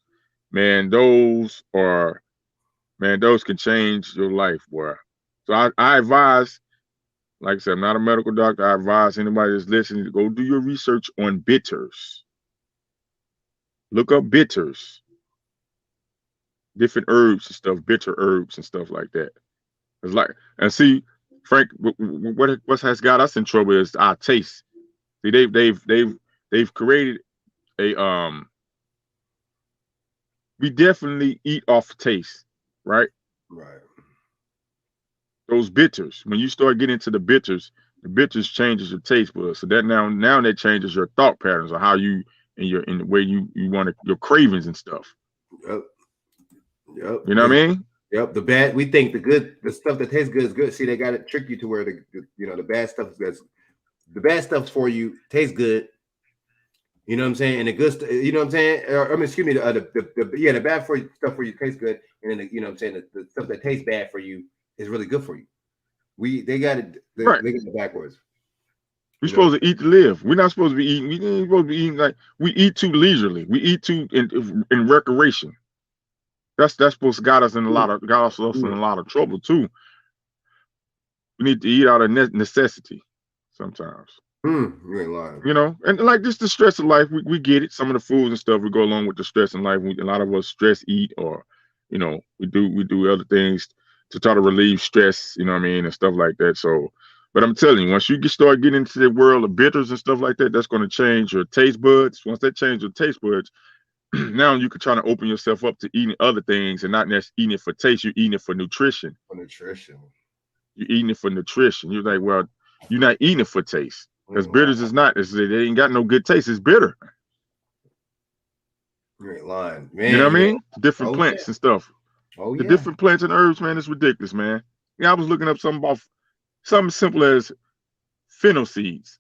Man, those can change your life, boy. So I advise, like I said, I'm not a medical doctor. I advise anybody that's listening to go do your research on bitters. Look up bitters, different herbs and stuff, bitter herbs and stuff like that. It's like, and see, Frank, what has got us in trouble is our taste. See, they've created a we definitely eat off taste, right? Right. Those bitters, when you start getting into the bitters changes your taste buds. So that now that changes your thought patterns of how you in the way you want your cravings and stuff. Yep. You know what I mean? Yep. We think the stuff that tastes good is good. See, they got it trick you to where the bad stuff is the bad stuff's for you, tastes good. You know what I'm saying? And the good stuff, you know what I'm saying? Excuse me, the bad for you stuff for you tastes good, and then you know what I'm saying, the stuff that tastes bad for you is really good for you. They got it backwards. We're supposed to eat to live. We're not supposed to be eating. We ain't supposed to be eating like we eat too leisurely. We eat too in recreation. That's supposed to got us in a lot of trouble too. We need to eat out of necessity sometimes. You ain't lying. You know, and like just the stress of life, we get it. Some of the foods and stuff we go along with the stress in life. A lot of us stress eat, or you know, we do other things to try to relieve stress. You know what I mean, and stuff like that. So, but I'm telling you, once you start getting into the world of bitters and stuff like that, that's going to change your taste buds. Once that changes your taste buds, now you can try to open yourself up to eating other things and not necessarily eating it for taste. You're eating it for nutrition. You're eating it for nutrition. You're like, well, you're not eating it for taste. Because bitters is not. They ain't got no good taste. It's bitter. You ain't lying, man. You know what I mean? Different plants and stuff. Oh the different plants and herbs, man, it's ridiculous, man. Yeah, I was looking up something about something simple as fennel seeds.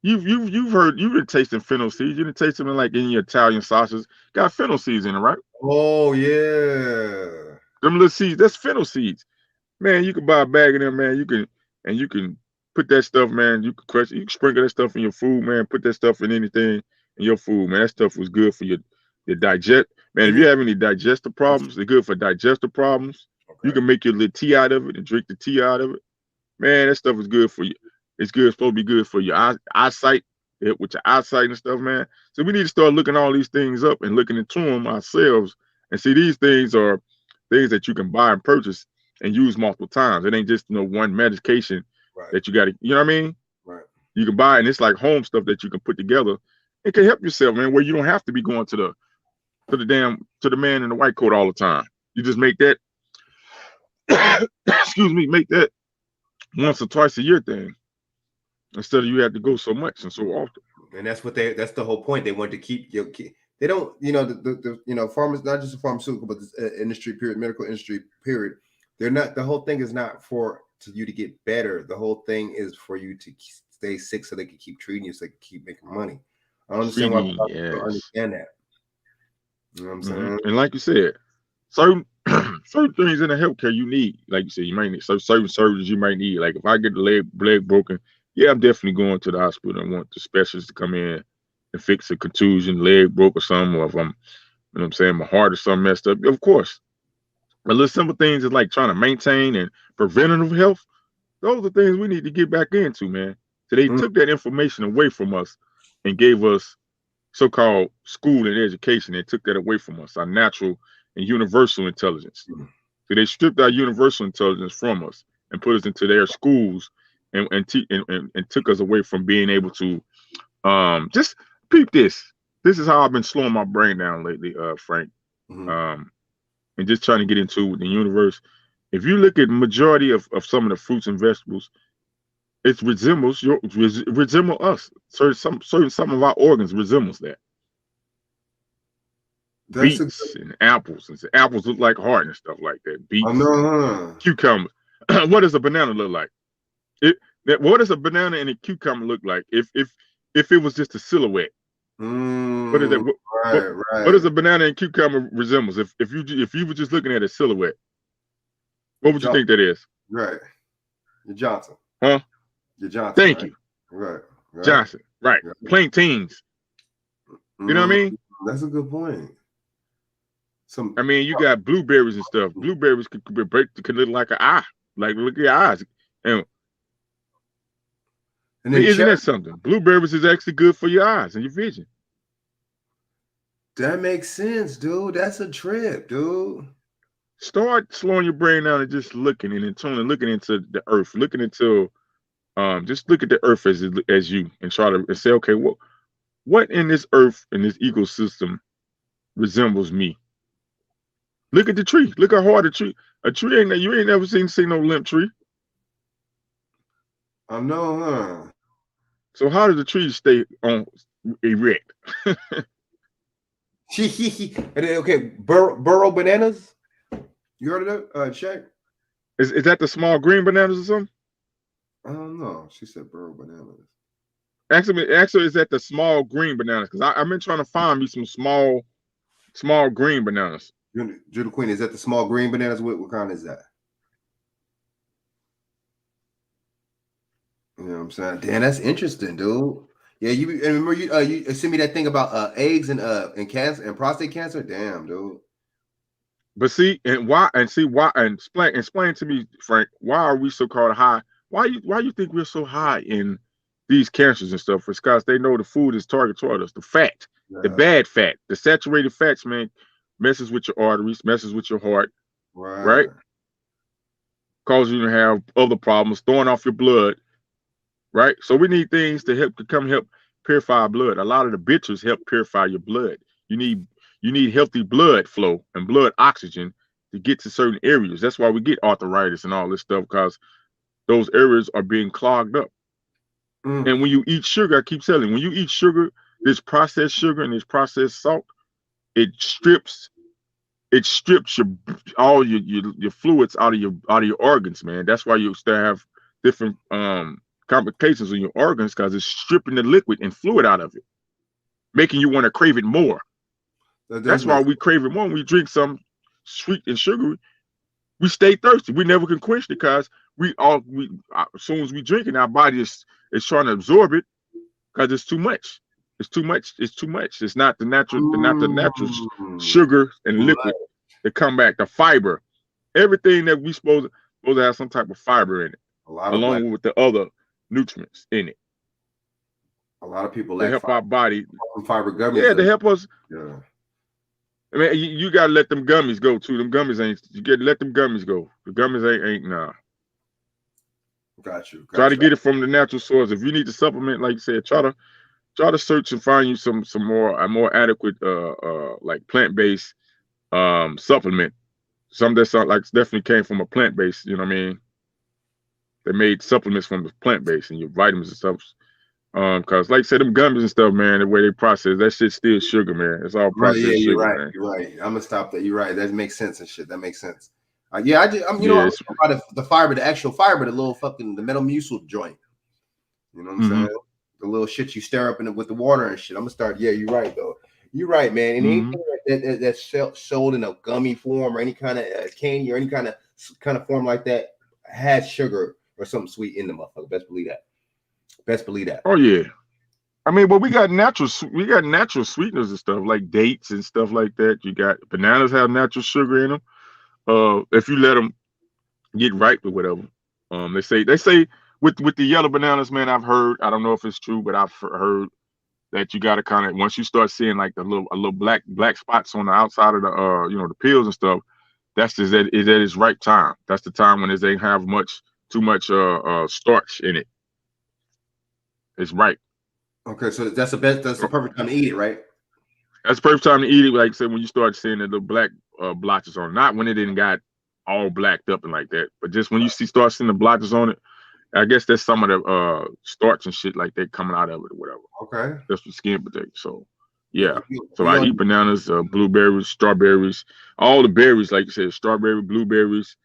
You've been tasting fennel seeds. You didn't taste them like in your Italian sausages. Got fennel seeds in it, right? Oh yeah. Them little seeds, that's fennel seeds. Man, you can buy a bag of them, man. You can put that stuff, man. You can crush it. You can sprinkle that stuff in your food, man. Put that stuff in anything in your food, man. That stuff was good for your digest. Man, if you have any digestive problems, they're good for digestive problems. Okay. You can make your little tea out of it and drink the tea out of it. Man, that stuff is good for you. It's supposed to be good for your eyesight, with your eyesight and stuff, man. So we need to start looking all these things up and looking into them ourselves. And see, these things are things that you can buy and purchase and use multiple times. It ain't just one medication that you got to, you know what I mean? Right. You can buy, and it's like home stuff that you can put together. It can help yourself, man, where you don't have to be going to the man in the white coat all the time. You just make that, make that once or twice a year thing, instead of you have to go so much and so often. And that's that's the whole point. They want to keep they don't, the farmers, not just the pharmaceutical, but this industry period, medical industry period, They're not. The whole thing is not for you to get better. The whole thing is for you to stay sick so they can keep treating you, so they can keep making money. I don't understand why people don't understand that. You know what I'm saying? And like you said, certain certain things in the healthcare you need, like you said, you might need certain surgeries you might need. Like if I get the leg broken, yeah, I'm definitely going to the hospital and want the specialist to come in and fix a contusion, leg broke or something, or if I'm, you know what I'm saying, my heart or something messed up, of course. But little simple things is like trying to maintain and preventative health. Those are things we need to get back into, man. So they took that information away from us and gave us so-called school and education. They took that away from us, our natural and universal intelligence. So they stripped our universal intelligence from us and put us into their schools and took us away from being able to just peep this. This is how I've been slowing my brain down lately, Frank. And just trying to get into the universe. If you look at the majority of some of the fruits and vegetables, it resembles us. So some of our organs resembles that. Beets and apples. And apples look like heart and stuff like that. Beets, cucumbers. What does a banana look like? What does a banana and a cucumber look like if it was just a silhouette? What is that? What does a banana and cucumber resembles? If you were just looking at a silhouette, what would you think that is? Right. Your Johnson. Huh? Your Johnson. Thank you. Right. Johnson. Right. Plantains. You know what I mean? That's a good point. I mean, you got blueberries and stuff. Blueberries could look like an eye. Like, look at your eyes. And isn't that something? Blueberries is actually good for your eyes and your vision. That makes sense, dude. That's a trip, dude. Start slowing your brain down and just looking and looking into the earth, looking into just look at the earth as you and try to say, okay, what in this earth and this ecosystem resembles me? Look at the tree. Look how hard a tree ain't. You ain't never seen no limp tree. I know, huh? So how does the tree stay on erect? Okay, burrow bananas. You heard of that? Check. Is that the small green bananas or something? I don't know. She said burrow bananas. Actually, is that the small green bananas? Because I've been trying to find me some small green bananas. Judah Queen, is that the small green bananas? What kind is that? You know what I'm saying? Damn, that's interesting, dude. Yeah, you remember you sent me that thing about eggs and cancer and prostate cancer. Damn, dude. But explain to me, Frank, why are we so called high? Why you think we're so high in these cancers and stuff? It's because they know the food is targeted toward us. The fat, the bad fat, the saturated fats, man, messes with your arteries, messes with your heart, right? Causes you to have other problems, throwing off your blood, right? So we need things to help purify our blood. A lot of the bitters help purify your blood. You need healthy blood flow and blood oxygen to get to certain areas. That's why we get arthritis and all this stuff, because those areas are being clogged up. And when you eat sugar, I keep telling you, when you eat sugar, this processed sugar and this processed salt, it strips all your fluids out of your organs, man. That's why you still have different complications in your organs, because it's stripping the liquid and fluid out of it, making you want to crave it more. That's why we crave it more. When we drink some sweet and sugary, we stay thirsty. We never can quench it, because as soon as we drink it, our body is trying to absorb it, because it's too much. It's too much. It's too much. It's not the natural, sugar and liquid that come back. The fiber, everything that we supposed to have some type of fiber in it, along with the other nutrients in it. A lot of people help our body. Fiber gummies. Yeah, to help us. Yeah. I mean, you gotta let them gummies go too. Them gummies ain't. You gotta let them gummies go. The gummies ain't nah. Got you. Try to get it from the natural source. If you need to supplement, like you said, try to search and find you some more adequate like plant-based supplement. Some that sound like definitely came from a plant-based, you know what I mean? They made supplements from the plant-based and your vitamins and stuff. Cause like I said, them gummies and stuff, man, the way they process that shit's still sugar, man. It's all processed sugar, man. You're right. I'm gonna stop that. You're right. That makes sense and shit. That makes sense. Yeah, I'm about the fiber, the actual fiber, the little fucking the metal mucil joint. You know what I'm saying? The little shit you stir up in it with the water and shit. I'm gonna start. Yeah, you're right though. You're right, man. And anything that's sold in a gummy form or any kind of candy or any kind of form like that has sugar or something sweet in the motherfucker. Best believe that. Best believe that. Oh yeah. I mean, but we got natural sweeteners and stuff like dates and stuff like that. You got bananas have natural sugar in them. If you let them get ripe or whatever. They say with the yellow bananas, man, I've heard, I don't know if it's true, but I've heard that you gotta kind of, once you start seeing like a little black spots on the outside of the the peels and stuff, that's just that is at its right time. That's the time when they have too much starch in it. It's ripe. Okay, so that's the perfect time to eat it, right? That's the perfect time to eat it. Like I said, when you start seeing the black blotches on it, not when it didn't got all blacked up and like that, but just when you start seeing the blotches on it, I guess that's some of the starch and shit like that coming out of it or whatever. Okay. That's for skin protection. So yeah. So I eat bananas, blueberries, strawberries, all the berries, like you said, strawberry, blueberries,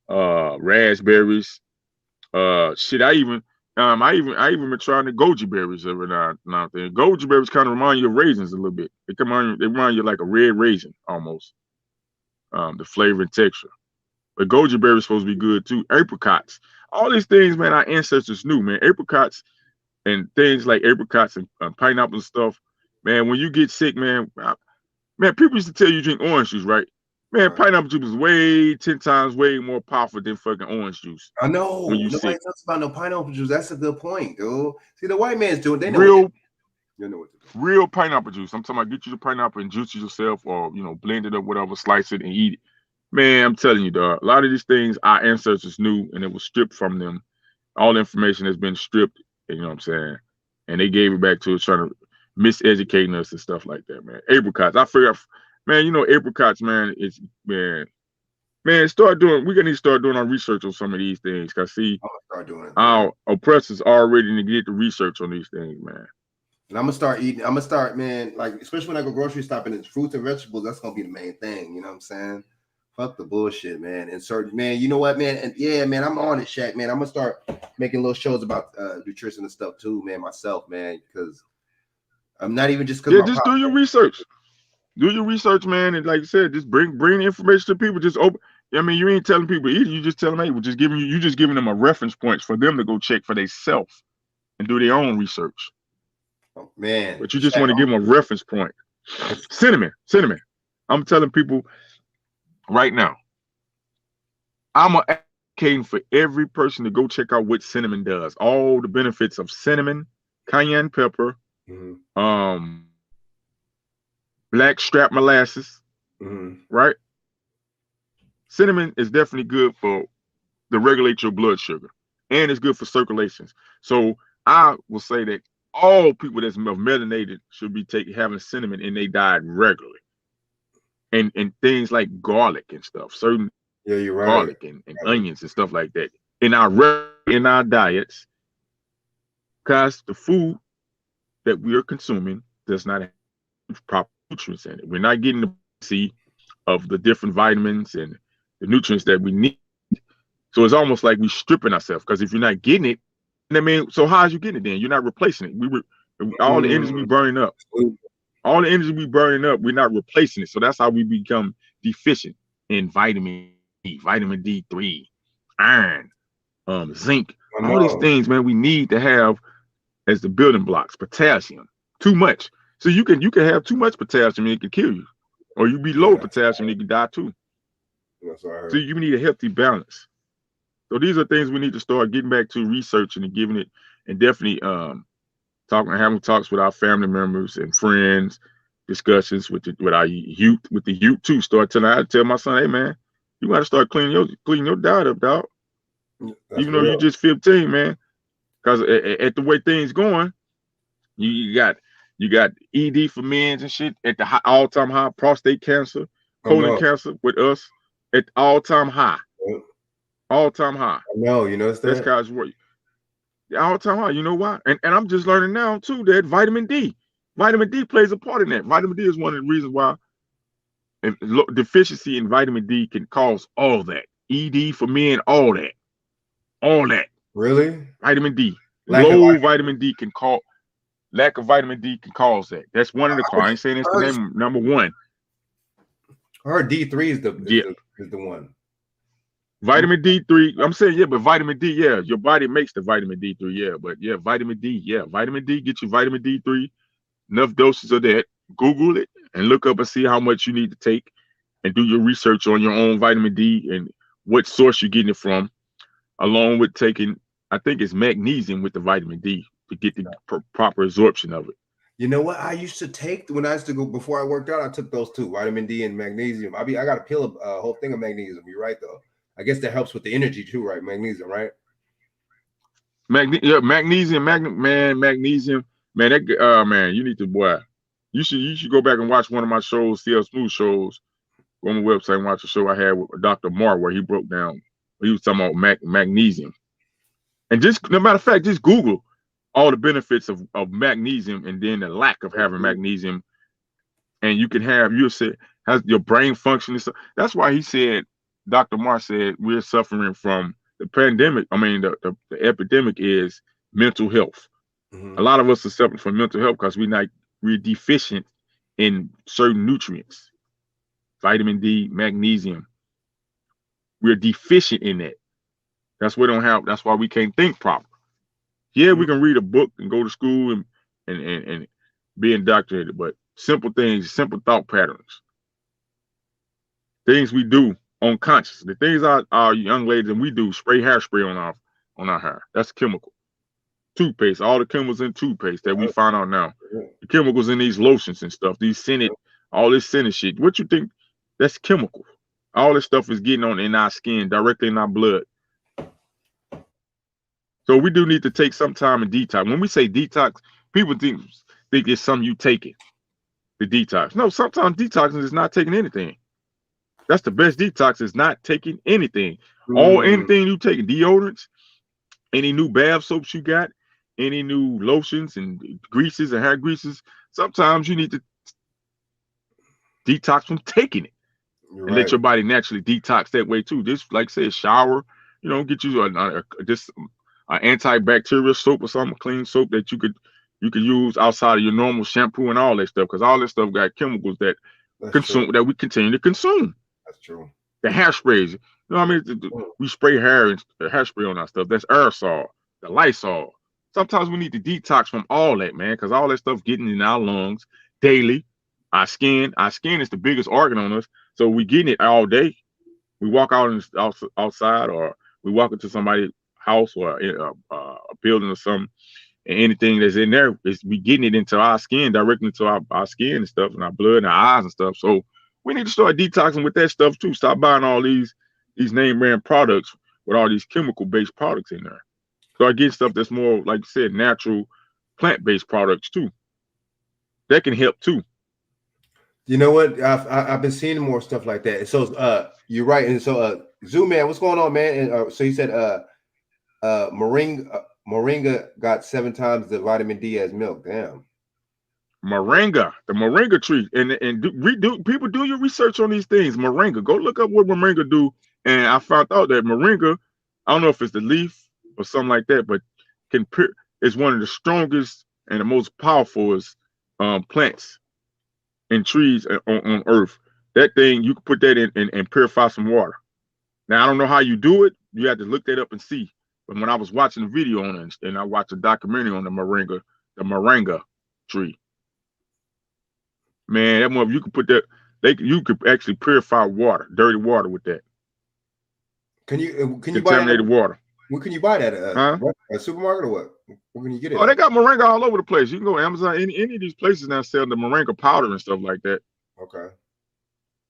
raspberries, shit. I even been trying the goji berries every now and then. Goji berries kind of remind you of raisins a little bit. They remind you like a red raisin almost. The flavor and texture. But goji berries supposed to be good too. Apricots, all these things, man. Our ancestors knew, man. Apricots and things like apricots and pineapples and stuff, man. When you get sick, man, people used to tell you drink orange juice, right? Man, pineapple juice is 10 times way more powerful than fucking orange juice. I know. When you Nobody sick. talks about no pineapple juice. That's a good point, dude. See, the white man's doing. They know. Real pineapple juice. I'm talking about get you the pineapple and juice it yourself, or blend it up, whatever, slice it and eat it. Man, I'm telling you, dog. A lot of these things our ancestors knew, and it was stripped from them. All the information has been stripped. You know what I'm saying? And they gave it back to us, trying to miseducating us and stuff like that, man. Apricots. I figure, man, apricots, man. It's man. We need to start doing our research on some of these things. Cause see, our oppressors are ready to get the research on these things, man. And I'm gonna start eating. I'm gonna start, man. Like especially when I go grocery shopping, it's fruits and vegetables. That's gonna be the main thing. You know what I'm saying? Fuck the bullshit, man. And certain, man. You know what, man? And yeah, man, I'm on it, Shaq, man. I'm gonna start making little shows about nutrition and stuff too, man. Myself, man, because I'm not even just because. Yeah, just do your research. Do your research, man. And like I said, just bring the information to people. Just open. I mean, you ain't telling people either. You just telling people. Just giving them a reference points for them to go check for themselves and do their own research. Oh, man. But you just want to give them a reference point. Cinnamon. I'm telling people right now, I'm advocating for every person to go check out what cinnamon does. All the benefits of cinnamon, cayenne pepper, black strap molasses, right? Cinnamon is definitely good to regulate your blood sugar, and it's good for circulations. So I will say that all people that's melanated should be having cinnamon in their diet regularly, and things like garlic and stuff. Certain you're right. Garlic and onions and stuff like that in our diets, because the food that we are consuming does not have proper nutrients in it. We're not getting the C of the different vitamins and the nutrients that we need. So it's almost like we're stripping ourselves, because if you're not getting it, I mean, so how's you getting it then? You're not replacing it. All the energy we burning up. All the energy we burning up, we're not replacing it. So that's how we become deficient in vitamin E, vitamin D3, iron, zinc, all these things, man, we need to have as the building blocks. Potassium, too much. So you can have too much potassium and it can kill you, or you be low potassium and you can die too. That's what I heard. So you need a healthy balance. So these are things we need to start getting back to researching and giving it, and definitely having talks with our family members and friends, discussions with our youth, too. I tell my son, hey man, you gotta start cleaning your diet up, dog. Even though you're just 15, man, because at the way things going, you got ED for men and shit at the all-time high, prostate cancer, colon cancer with us at all-time high. All-time high. No, you know that's guys work. All-time high. You know why? And I'm just learning now too that vitamin D plays a part in that. Vitamin D is one of the reasons why deficiency in vitamin D can cause all that. ED for men, all that. Really? Vitamin D. Lack of Low vitamin D can cause lack of vitamin D can cause that. That's one of the causes. I ain't saying it's the number one. I heard D3 is the one. Vitamin D3. I'm saying, yeah, but vitamin D, yeah, your body makes the vitamin D3, yeah. But yeah, vitamin D, yeah. Vitamin D, get you vitamin D3, enough doses of that. Google it and look up and see how much you need to take and do your research on your own vitamin D and what source you're getting it from, along with taking, I think it's magnesium with the vitamin D to get the proper absorption of it. You know what? I used to take when I used to go before I worked out. I took those two, vitamin D and magnesium. I got to peel a whole thing of magnesium. You're right, though. I guess that helps with the energy too, right? Magnesium, right? Magnesium, magnesium, man. That man, you need to You should go back and watch one of my shows, CL Smooth shows. Go on my website and watch a show I had with Dr. Marr where he broke down. He was talking about magnesium, and just no matter of fact, just Google all the benefits of magnesium and then the lack of having magnesium, and you can have has your brain functioning. That's why he said, Dr. Marr said, we're suffering from the pandemic. I mean, the epidemic is mental health. A lot of us are suffering from mental health because we're deficient in certain nutrients, vitamin D, magnesium. We're deficient in that. That's why we can't think proper. Yeah, we can read a book and go to school and be indoctrinated, but simple things, simple thought patterns, things we do unconscious, the things our young ladies and we do, spray hairspray on our hair. That's chemical. Toothpaste, all the chemicals in toothpaste that we find out now. The chemicals in these lotions and stuff, these scented, all this scented shit. What you think? That's chemical. All this stuff is getting on in our skin, directly in our blood. So we do need to take some time and detox. When we say detox, people think it's something you taking, the detox. No, sometimes detoxing is not taking anything. That's the best detox, is not taking anything. Anything you taking, deodorants, any new bath soaps you got, any new lotions and greases and hair greases, sometimes you need to detox from taking it. And let your body naturally detox that way too. Just like say shower, get you an antibacterial soap or something, clean soap that you could use outside of your normal shampoo and all that stuff, because all that stuff got chemicals that we continue to consume. That's true. The hairsprays, what I mean? We spray hairspray on our stuff. That's aerosol, the Lysol. Sometimes we need to detox from all that, man, because all that stuff getting in our lungs daily. Our skin is the biggest organ on us, so we getting it all day. We walk outside, or we walk into somebody's house or a building or something, and anything that's in there is we getting it into our skin, directly into our skin and stuff, and our blood and our eyes and stuff. So we need to start detoxing with that stuff too. Stop buying all these name brand products with all these chemical based products in there. Start getting stuff that's more, like you said, natural, plant based products too. That can help too. You know what? I've been seeing more stuff like that. So you're right. And so Zoo Man, what's going on, man? And so you said moringa got 7 times the vitamin D as milk. Damn. Moringa, the moringa tree, and people do your research on these things. Moringa, go look up what moringa do, and I found out that moringa, I don't know if it's the leaf or something like that, but is one of the strongest and the most powerful plants and trees on earth. That thing, you can put that in and purify some water. Now I don't know how you do it. You have to look that up and see. But when I was watching a video on it, and I watched a documentary on the moringa tree. Man, that one, you could put that. You could actually purify water, dirty water, with that. Can you buy contaminated water? Where can you buy that? A supermarket or what? Where can you get it? Oh, they got moringa all over the place. You can go to Amazon. Any of these places now sell the moringa powder and stuff like that. Okay.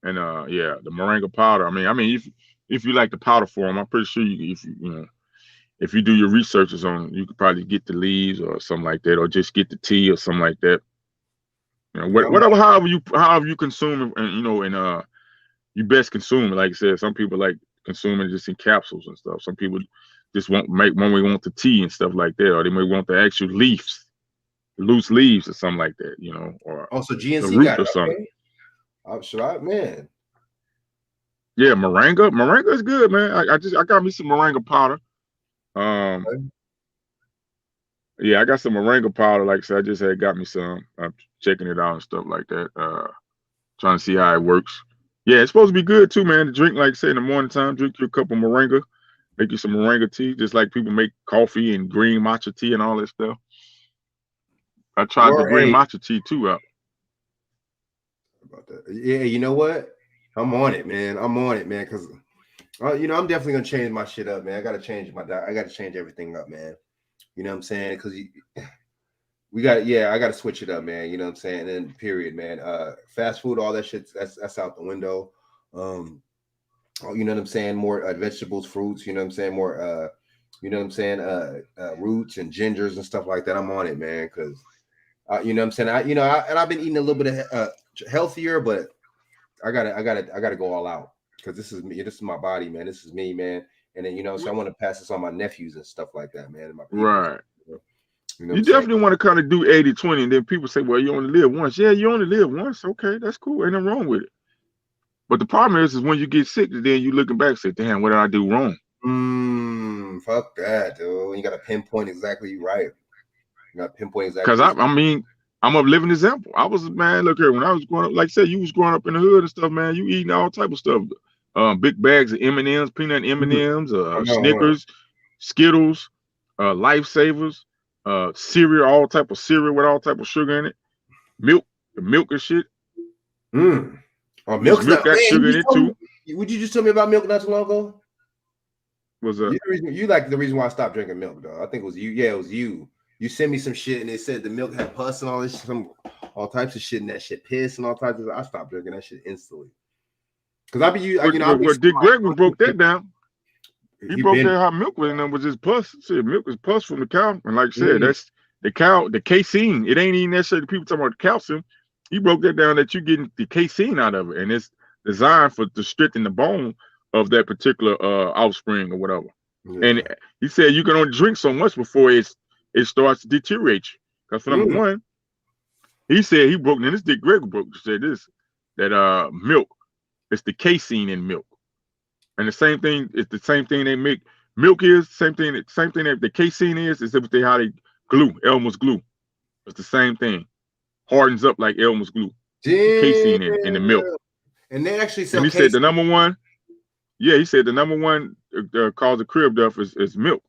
And yeah, the moringa powder. I mean, if you like the powder form, I'm pretty sure if you do your researches on, you could probably get the leaves or something like that, or just get the tea or something like that. However you consume it, and you best consume it. Like I said, some people like consuming it just in capsules and stuff. Some people just want the tea and stuff like that, or they may want the actual leaves, loose leaves or something like that, or also GNC the root got it, or something. okay. Should I, man? Yeah, moringa. Moringa is good, man. I got me some moringa powder. Yeah, I got some moringa powder. Like I said, I just had got me some. I'm checking it out and stuff like that. Trying to see how it works. Yeah, it's supposed to be good too, man. To drink, like I said, in the morning time, drink your cup of moringa, make you some moringa tea, just like people make coffee and green matcha tea and all that stuff. I tried the green matcha tea too out. About that. Yeah, you know what? I'm on it, man. I'm on it, man, because you know, I'm definitely gonna change my shit up, man. I gotta change my diet. I gotta change everything up, man. You know what I'm saying? Because I gotta switch it up, man. You know what I'm saying? And then period, man. Fast food, all that shit, that's out the window. You know what I'm saying? More vegetables, fruits, you know what I'm saying? More you know what I'm saying? Roots and gingers and stuff like that. I'm on it, man, because you know what I'm saying? I've been eating a little bit of healthier, but I gotta go all out because this is me. This is my body, man. This is me, man. And then, you know, so I want to pass this on my nephews and stuff like that, man. And my people, right. You know you definitely want to kind of do 80-20, and then people say, well, you only live once. Yeah, you only live once. Okay, that's cool. Ain't nothing wrong with it. But the problem is when you get sick, then you looking back and say, damn, what did I do wrong? Fuck that, dude. You got to pinpoint exactly right. You got to pinpoint exactly. Because I mean, I'm a living example. I was, man, look here, when I was growing up, like I said, you was growing up in the hood and stuff, man, you eating all type of stuff. Big bags of M&Ms, peanut M&Ms, Snickers, Skittles, Lifesavers, cereal, all type of cereal with all type of sugar in it. Milk and shit. Oh, milk got sugar in it too. Would you just tell me about milk not too long ago? Was that you like the reason why I stopped drinking milk, though? I think it was you. Yeah, it was you. You sent me some shit and it said the milk had pus and all this, all types of shit, and that shit piss and all types of. I stopped drinking that shit instantly. Because Dick Gregory broke that down. He broke down how milk was just pus. Said milk is pus from the cow, and like I said, that's the cow, the casein. It ain't even necessarily people talking about the calcium. He broke that down that you're getting the casein out of it, and it's designed to strengthen the bone of that particular offspring or whatever. And he said you can only drink so much before it starts to deteriorate you. Because for number one, he said he broke. And this Dick Gregory said this, that milk, it's the casein in milk, and the same thing. It's the same thing they make milk is same thing that the casein is how they glue Elmer's glue. It's the same thing, hardens up like Elmer's glue. The casein in the milk, and they actually sell. And he said the number one. Yeah, he said the number one cause of crib death is milk.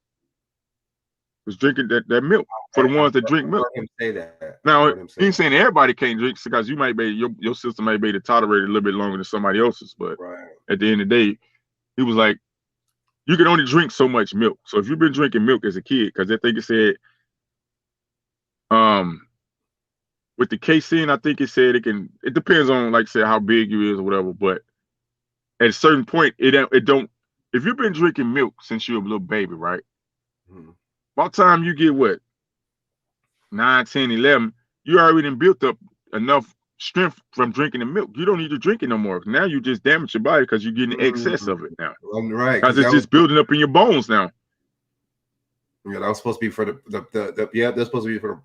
It's drinking that milk for the ones that drink milk. Say that. Now he ain't saying everybody can't drink because you might be your system may be able to tolerate it a little bit longer than somebody else's. But at the end of the day, he was like, you can only drink so much milk. So if you've been drinking milk as a kid, because I think it said, with the casein, I think it said it depends on, like I said, how big you is or whatever. But at a certain point, it don't. If you've been drinking milk since you're a little baby, right? By the time you get what 9, 10, 11, you already built up enough strength from drinking the milk. You don't need to drink it no more. Now you just damage your body because you're getting excess of it now. Right, because it's just building up in your bones now. Yeah, that was supposed to be for that's supposed to be for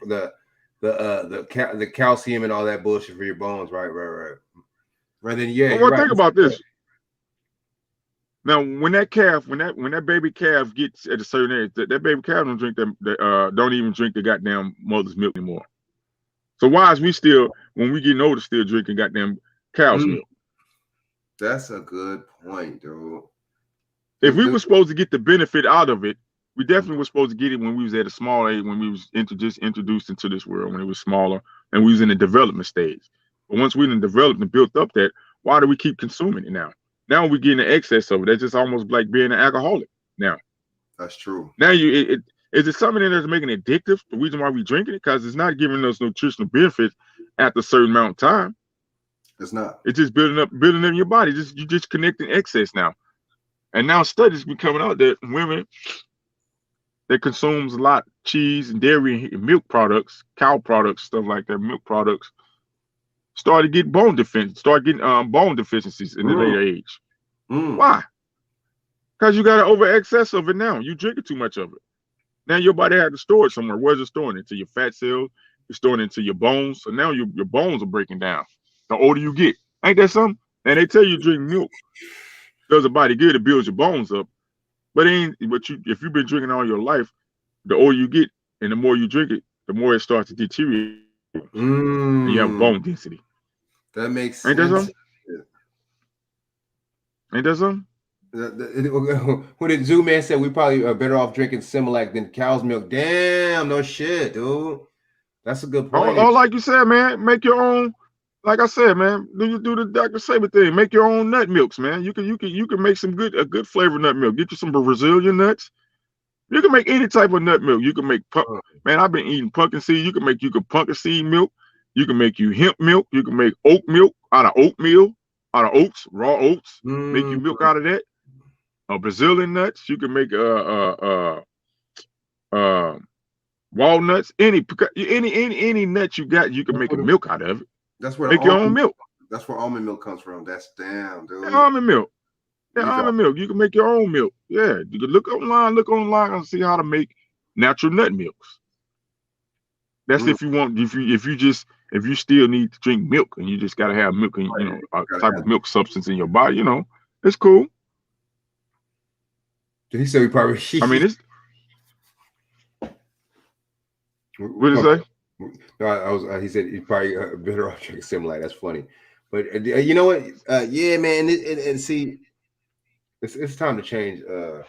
the calcium and all that bullshit for your bones, right. Right then, well, think about this. Now, when that baby calf gets at a certain age, that baby calf don't drink don't even drink the goddamn mother's milk anymore. So why is we still, when we getting older, still drinking goddamn cow's milk? That's a good point, dude. If we were supposed to get the benefit out of it, we definitely were supposed to get it when we was at a small age, when we was just introduced into this world, when it was smaller, and we was in the development stage. But once we developed and built up that, why do we keep consuming it now? Now we're getting the excess of it. That's just almost like being an alcoholic now. That's true. Now is it something that's making it addictive? The reason why we're drinking it, because it's not giving us nutritional benefits after a certain amount of time. It's not. It's just building up in your body. You're just connecting excess now. And now studies been coming out that women that consumes a lot of cheese and dairy and milk products, cow products, stuff like that, milk products, start getting bone deficiencies in the later age. Why? Because you got an over excess of it now. You drinking too much of it. Now your body had to store it somewhere. Where's it storing? Into your fat cells. You're storing it into your bones. So now your bones are breaking down. The older you get, Ain't that something? And they tell you drink milk does a body good, it builds your bones up. But if you've been drinking all your life, the older you get and the more you drink it, the more it starts to deteriorate. And you have bone density. That makes Ain't sense. that something? Ain't that something? When the Zoo Man said we probably are better off drinking Similac than cow's milk. Damn, no shit, dude. That's a good point. All like you said, man, make your own. Like I said, man, do the Dr. Saber thing. Make your own nut milks, man. You can make some good flavored nut milk. Get you some Brazilian nuts. You can make any type of nut milk. You can make man. I've been eating pumpkin seed. You can pumpkin seed milk. You can make you hemp milk. You can make oat milk out of oatmeal, out of oats, raw oats. Make you milk out of that. Brazilian nuts. You can make walnuts. Any nut you got, you can make a milk out of it. That's where make your own milk. That's where almond milk comes from. That's damn, dude. Yeah, almond milk. Yeah, almond milk. You can make your own milk. Yeah, you can look online and see how to make natural nut milks. That's if you want. If you still need to drink milk and you just gotta have milk and a type of milk substance in your body. It's cool. He said we probably. I mean, it's. What did he say? No, he said he's probably better off drinking Similac. That's funny, but you know what? Yeah, man, and see, it's time to change our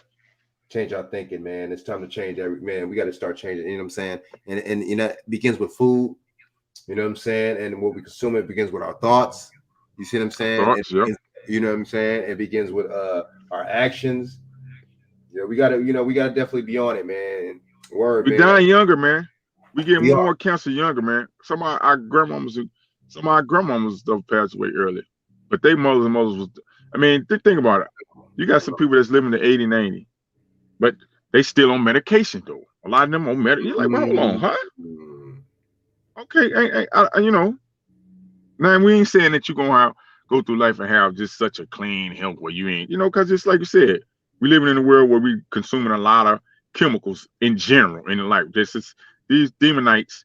thinking, man. It's time to change man. We got to start changing. You know what I'm saying? And it begins with food. You know what I'm saying? And what we consume, it begins with our thoughts. You see what I'm saying? Thoughts, yep. You know what I'm saying? It begins with our actions. We gotta definitely be on it, man. Word, we dying younger, man. We get more cancer younger, man. Some of our grandmamas stuff passed away early, but they mothers was. I mean, think about it. You got some people that's living to 80, 90, but they still on medication though. A lot of them on medication. You're like, well, hold on, huh? Okay, man, we ain't saying that you're gonna go through life and have just such a clean health where you ain't, because it's like you said, we living in a world where we consuming a lot of chemicals in general in life. These demonites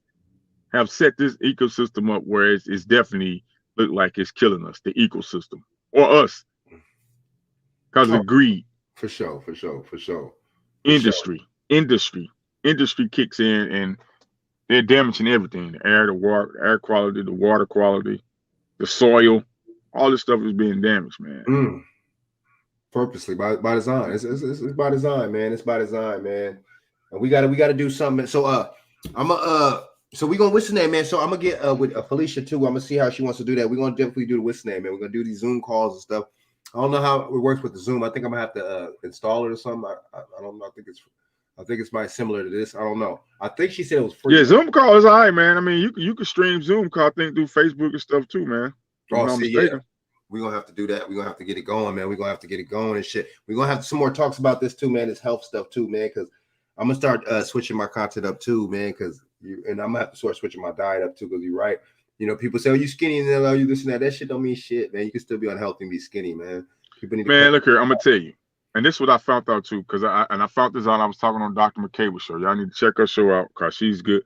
have set this ecosystem up where it's definitely look like it's killing us, the ecosystem, or us, because of greed. For sure. Industry kicks in and they're damaging everything: the air, the water, air quality, the water quality, the soil. All this stuff is being damaged, man. Purposely by design. It's by design, man. It's by design, man. And we gotta do something. So so we're gonna what's the name, man? So I'm gonna get with Felicia too. I'm gonna see how she wants to do that. We're gonna definitely do the what's the name, man. We're gonna do these Zoom calls and stuff. I don't know how it works with the Zoom. I think I'm gonna have to install it or something. I don't know. I think it's might similar to this. I don't know. I think she said it was free. Yeah, Zoom call is all right, man. I mean, you can stream Zoom call, I think, through Facebook and stuff too, man. Yeah. We're gonna have to do that. We're gonna have to get it going, man. We're gonna have to get it going and shit. We're gonna have some more talks about this too, man. This health stuff too, man. Because I'm gonna start switching my content up too, man. And I'm gonna have to start switching my diet up too. Because you're right. People say, "Oh, you skinny," and then you this and that. That shit don't mean shit, man. You can still be unhealthy and be skinny, man. People need to. Man, look here. I'm gonna tell you, and this is what I found out too. Because I found this out. I was talking on Dr. McCable's show. Y'all need to check her show out because she's good.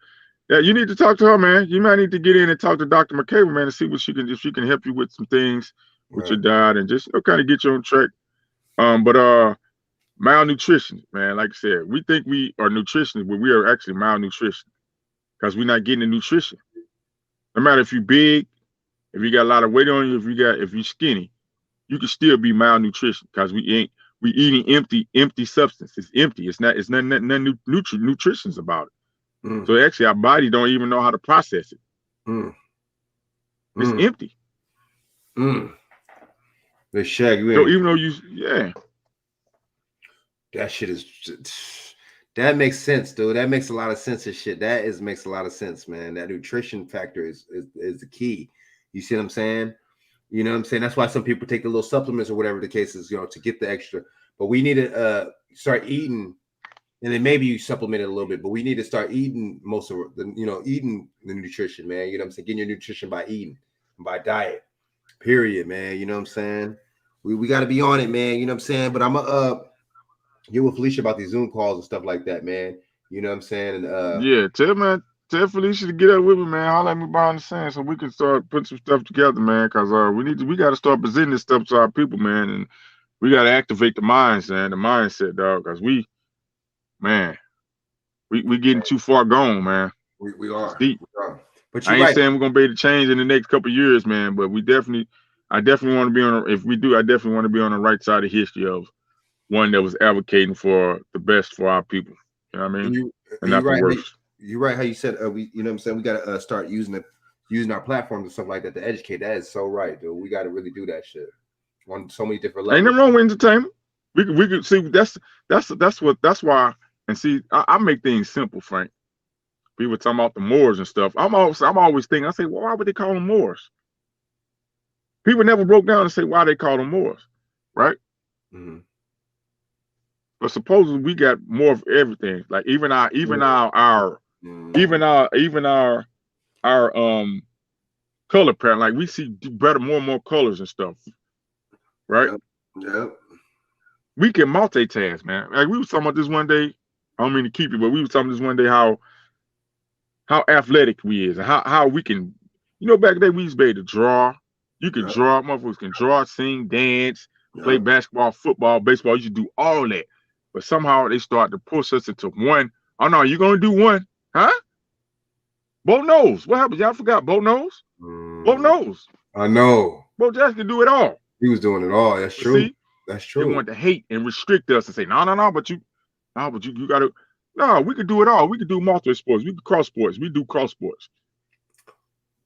Yeah, you need to talk to her, man. You might need to get in and talk to Dr. McCable, man, and see what she can help you with some things with your diet and just kind of get you on track. But malnutrition, man, like I said, we think we are nutritionists, but we are actually malnutrition because we're not getting the nutrition. No matter if you're big, if you got a lot of weight on you, if you're skinny, you can still be malnutrition because we eating empty substance. It's empty. It's none nutrition's about it. So actually, our body don't even know how to process it. It's empty. The shag. So even though that shit is. That makes sense, dude. That makes a lot of sense and shit. Makes a lot of sense, man. That nutrition factor is the key. You see what I'm saying? You know what I'm saying? That's why some people take the little supplements or whatever the case is, to get the extra. But we need to start eating. And then maybe you supplement it a little bit, but we need to start eating most of the, eating the nutrition, man. You know what I'm saying? Getting your nutrition by eating, by diet, period, man. You know what I'm saying? We got to be on it, man. You know what I'm saying? But I'm going to get with Felicia about these Zoom calls and stuff like that, man. You know what I'm saying? And yeah, tell tell Felicia to get up with me, man. Holler at me behind the scenes so we can start putting some stuff together, man. Cause we got to start presenting this stuff to our people, man, and we got to activate the mindset, dog. Cause we getting too far gone, man. We are. It's deep. We are. But I ain't saying we're gonna be able to change in the next couple of years, man. But I definitely want to be on. If we do, I definitely want to be on the right side of history of one that was advocating for the best for our people. You know what I mean? And not the worst. You're right. How you said we, you know what I'm saying? We got to start using our platforms and stuff like that to educate. That is so right, dude. We got to really do that shit on so many different levels. Ain't nothing wrong with entertainment. We could see that's why. And see, I make things simple, Frank. People talking about the Moors and stuff. I'm always thinking. I say, well, why would they call them Moors? People never broke down and say why they call them Moors, right? Mm-hmm. But supposedly we got more of everything. Like even our color pattern. Like we see better, more and more colors and stuff, right? Yep. We can multitask, man. Like we was talking about this one day. I don't mean to keep it, but we was talking this one day how athletic we is and how we can, back then we used to be able to draw. You can draw, motherfuckers can draw, sing, dance, play basketball, football, baseball. You should do all that. But somehow they start to push us into one. Oh no, you're gonna do one, huh? Bo knows. What happened? Y'all forgot Bo knows? Bo knows. I know. Bo Jackson can do it all. He was doing it all. That's true. See? That's true. They want to hate and restrict us and say, no, but you gotta. No, we could do it all. We could do multiple sports. We could cross sports. We do cross sports.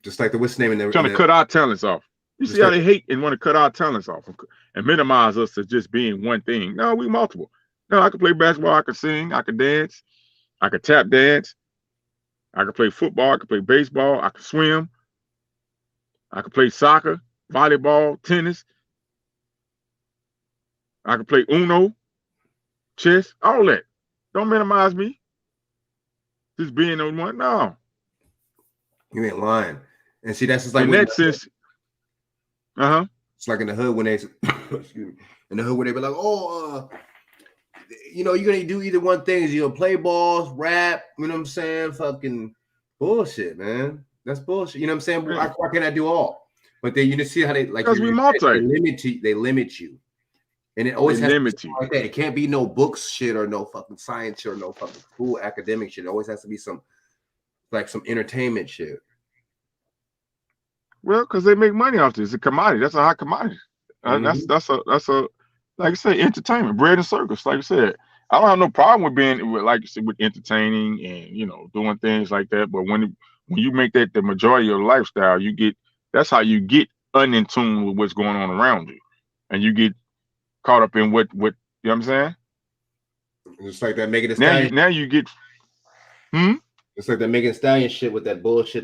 Just like what's the name in there? Trying to cut our talents off. You see how they hate and want to cut our talents off and minimize us to just being one thing. No, we multiple. No, I can play basketball. I can sing. I can dance. I can tap dance. I can play football. I can play baseball. I can swim. I can play soccer, volleyball, tennis. I can play Uno, chess, all that. Don't minimize me. Just being on one. No. You ain't lying. And see, that's just like in that sense. It's like in the hood when they excuse me. In the hood where they be like, oh, you're gonna do either one thing. Is you're gonna play balls, rap, you know what I'm saying? Fucking bullshit, man. That's bullshit. You know what I'm saying? Why can't I do all? But then you just see how they like because we they limit you. And it always has to be like that. It can't be no books shit or no fucking science shit or no fucking cool academic shit. It always has to be some entertainment shit. Well, because they make money off this. It's a commodity. That's a high commodity. That's a like I say, entertainment, bread and circus. Like I said, I don't have no problem with being like you said, with entertaining and doing things like that. But when you make that the majority of the lifestyle, that's how you get in tune with what's going on around you, and you get caught up in what you know what I'm saying? It's like that Megan Thee Stallion. Now you get It's like that Megan Thee Stallion shit with that bullshit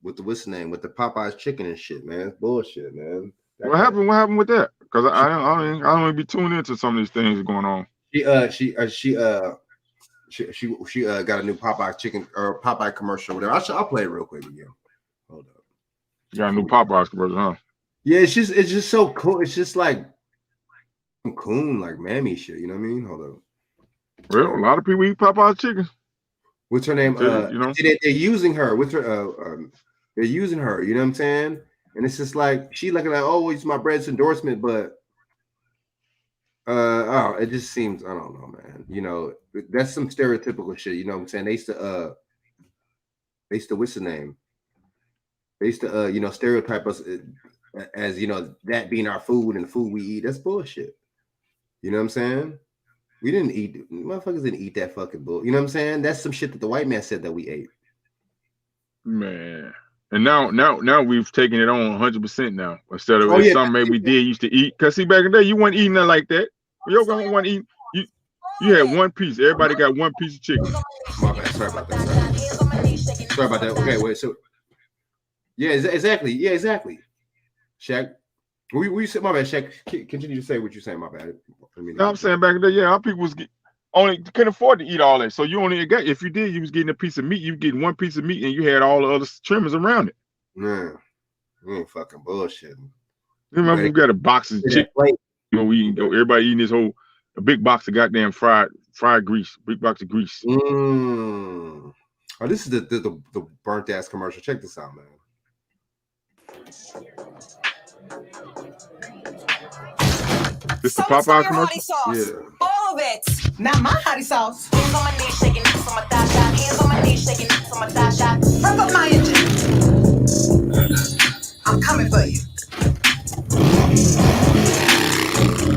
with the what's the name with the Popeyes chicken and shit, man. It's bullshit, man. What happened with that? Because I don't even be tuned into some of these things going on. She got a new Popeye chicken or Popeye commercial, whatever. I'll play it real quick again. Hold up. You got a new Popeyes commercial, huh? Yeah, it's just so cool. It's just like coon, like mammy shit. You know what I mean? Hold up. Well, a lot of people eat Popeyes chicken. What's her name? They're using her. What's her? They're using her. You know what I'm saying? And it's just like she looking like, oh, it's my brand's endorsement, but it just seems, I don't know, man. That's some stereotypical shit. You know what I'm saying? They used to what's the name? They used to stereotype us as that being our food and the food we eat. That's bullshit. You know what I'm saying? Motherfuckers didn't eat that fucking bull. You know what I'm saying? That's some shit that the white man said that we ate. Man. And now we've taken it on 100% now. Instead of something maybe we did used to eat. Because see, back in the day, you weren't eating that like that. You weren't eating. You had one piece. Everybody got one piece of chicken. My bad. Sorry about that. Sorry about that. Okay, wait. So, yeah, exactly. Yeah, exactly. Shaq. We said, my bad, Shaq. Continue to say what you're saying, my bad. No, I'm saying back in the day, our people was only couldn't afford to eat all that. So you only got, if you did, you was getting a piece of meat. You getting one piece of meat, and you had all the other trimmings around it. Man, you ain't fucking bullshitting. Remember, we got a box of chicken. Everybody eating a big box of goddamn fried grease, big box of grease. Oh, this is the burnt ass commercial. Check this out, man. This the Popeye commercial? Yeah. All of it. Not my hottie sauce. Hands on my knees, shaking knees on my thigh shot. Hands on my knees, shaking knees on my thigh shot. Rev up my engine. I'm coming for you.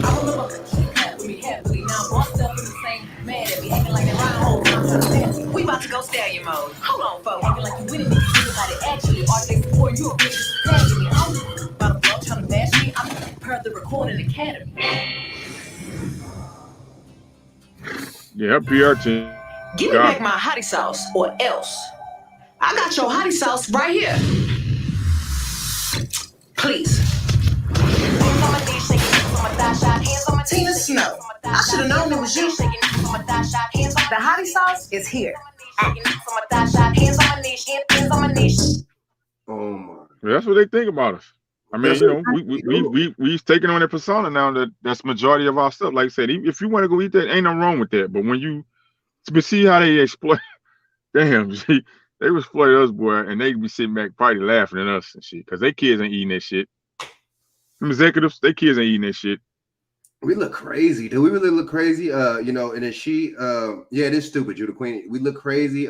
I remember keep happily, happily. Now I'm bossed up in the same man that be acting like they rhyme whole time. We about to go stallion mode. Hold on, folks. Acting like you winning me. Anybody actually are they support you? A bitch tagging me. I'm about to blow, trying to bash me. I'm per the recording academy. Yeah, her PR team. Give me back my hottie sauce, or else. I got your hottie sauce right here. Please. Tina Snow. I should have known it was you. The hottie sauce is here. Oh my. Yeah, that's what they think about us. I mean, you know, we've taken on that persona now that's majority of our stuff. Like I said, if you want to go eat that, ain't nothing wrong with that. But when you see how they exploit, damn, see, they exploit us, boy, and they be sitting back probably laughing at us and shit, because they kids ain't eating that shit. Them executives, they kids ain't eating that shit. We look crazy. Do we really look crazy? You know, and then she, yeah, it is stupid. You're the queen. We look crazy.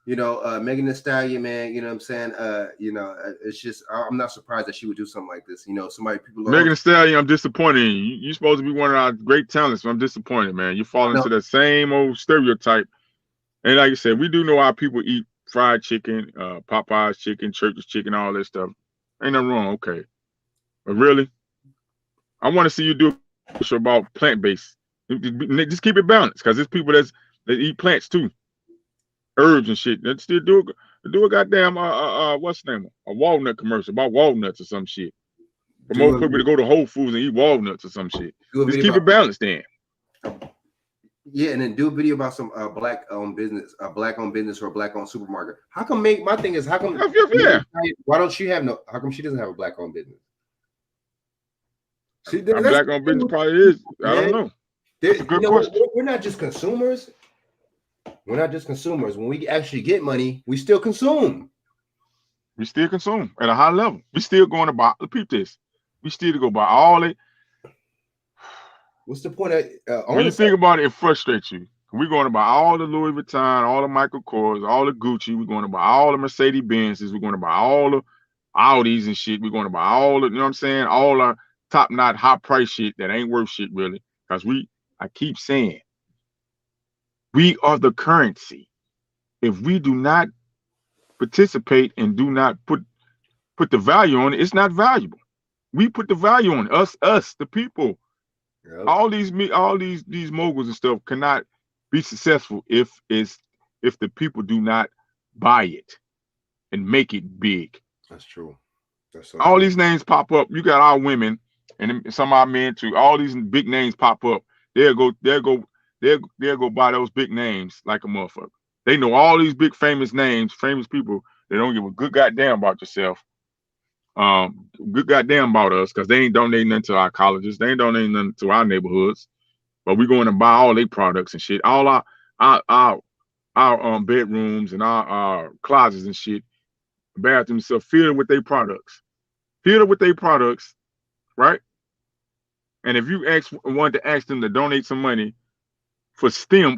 You know, Megan Thee Stallion, man, you know what I'm saying? You know, it's just, I'm not surprised that she would do something like this. You know, people. Megan Thee Stallion, I'm disappointed in you. You're supposed to be one of our great talents, but I'm disappointed, man. You fall into that same old stereotype. And like I said, we do know our people eat fried chicken, Popeye's chicken, Church's chicken, all that stuff. Ain't nothing wrong, okay. But really, I want to see you do a show about plant-based. Just keep it balanced, because there's people that eat plants too. Herbs and shit. Let's still do a goddamn what's the name? A walnut commercial about walnuts or some shit. For most people to go to Whole Foods and eat walnuts or some shit. Just keep it balanced then. Yeah, and then do a video about some black-owned business, a black-owned business or a black-owned supermarket. How come my thing is, how come why don't she have how come she doesn't have a black-owned business? See, black-owned business probably is. I don't know. That's a good question. We're not just consumers. We're not just consumers. When we actually get money, we still consume. We still consume at a high level. We still going to buy. Repeat this. We still go buy all it. What's the point of? When you think about it, it frustrates you. We're going to buy all the Louis Vuitton, all the Michael Kors, all the Gucci. We're going to buy all the Mercedes Benzes. We're going to buy all the Audis and shit. We're going to buy all the, you know what I'm saying? All our top-notch, high-price shit that ain't worth shit really. Because I keep saying, we are the currency. If we do not participate and do not put the value on it, it's not valuable. We put the value on it. Us, the people. Yep. All these moguls and stuff cannot be successful if the people do not buy it and make it big. That's true. That's so all true. These names pop up. You got our women and some of our men too. All these big names pop up. They'll go buy those big names like a motherfucker. They know all these big famous names, famous people. They don't give a good goddamn about yourself. Good goddamn about us, because they ain't donating nothing to our colleges. They ain't donating nothing to our neighborhoods. But we're going to buy all their products and shit. All our bedrooms and our closets and shit, bathrooms stuff filled with their products. Filled with their products, right? And if you wanted to ask them to donate some money for a STEM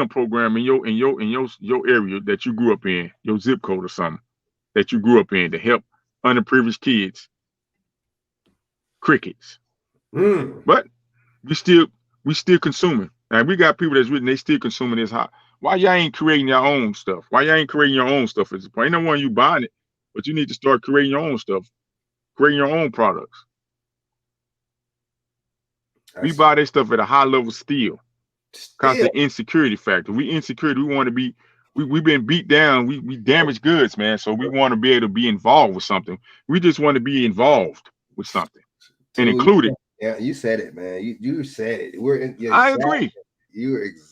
program in your area that you grew up in, your zip code or something that you grew up in, to help underprivileged kids, crickets. But we still consuming. And we got people that's written, they still consuming this hot. Why y'all ain't creating your own stuff? Why y'all ain't creating your own stuff at this point? Ain't no one you buying it, but you need to start creating your own stuff, creating your own products. We buy their stuff at a high level still. Because the insecurity factor. We insecure. We want to be, we've been beat down. We damaged goods, man. So we want to be able to be involved with something. We just want to be involved with something and included. Yeah, you said it, man. You said it. I agree.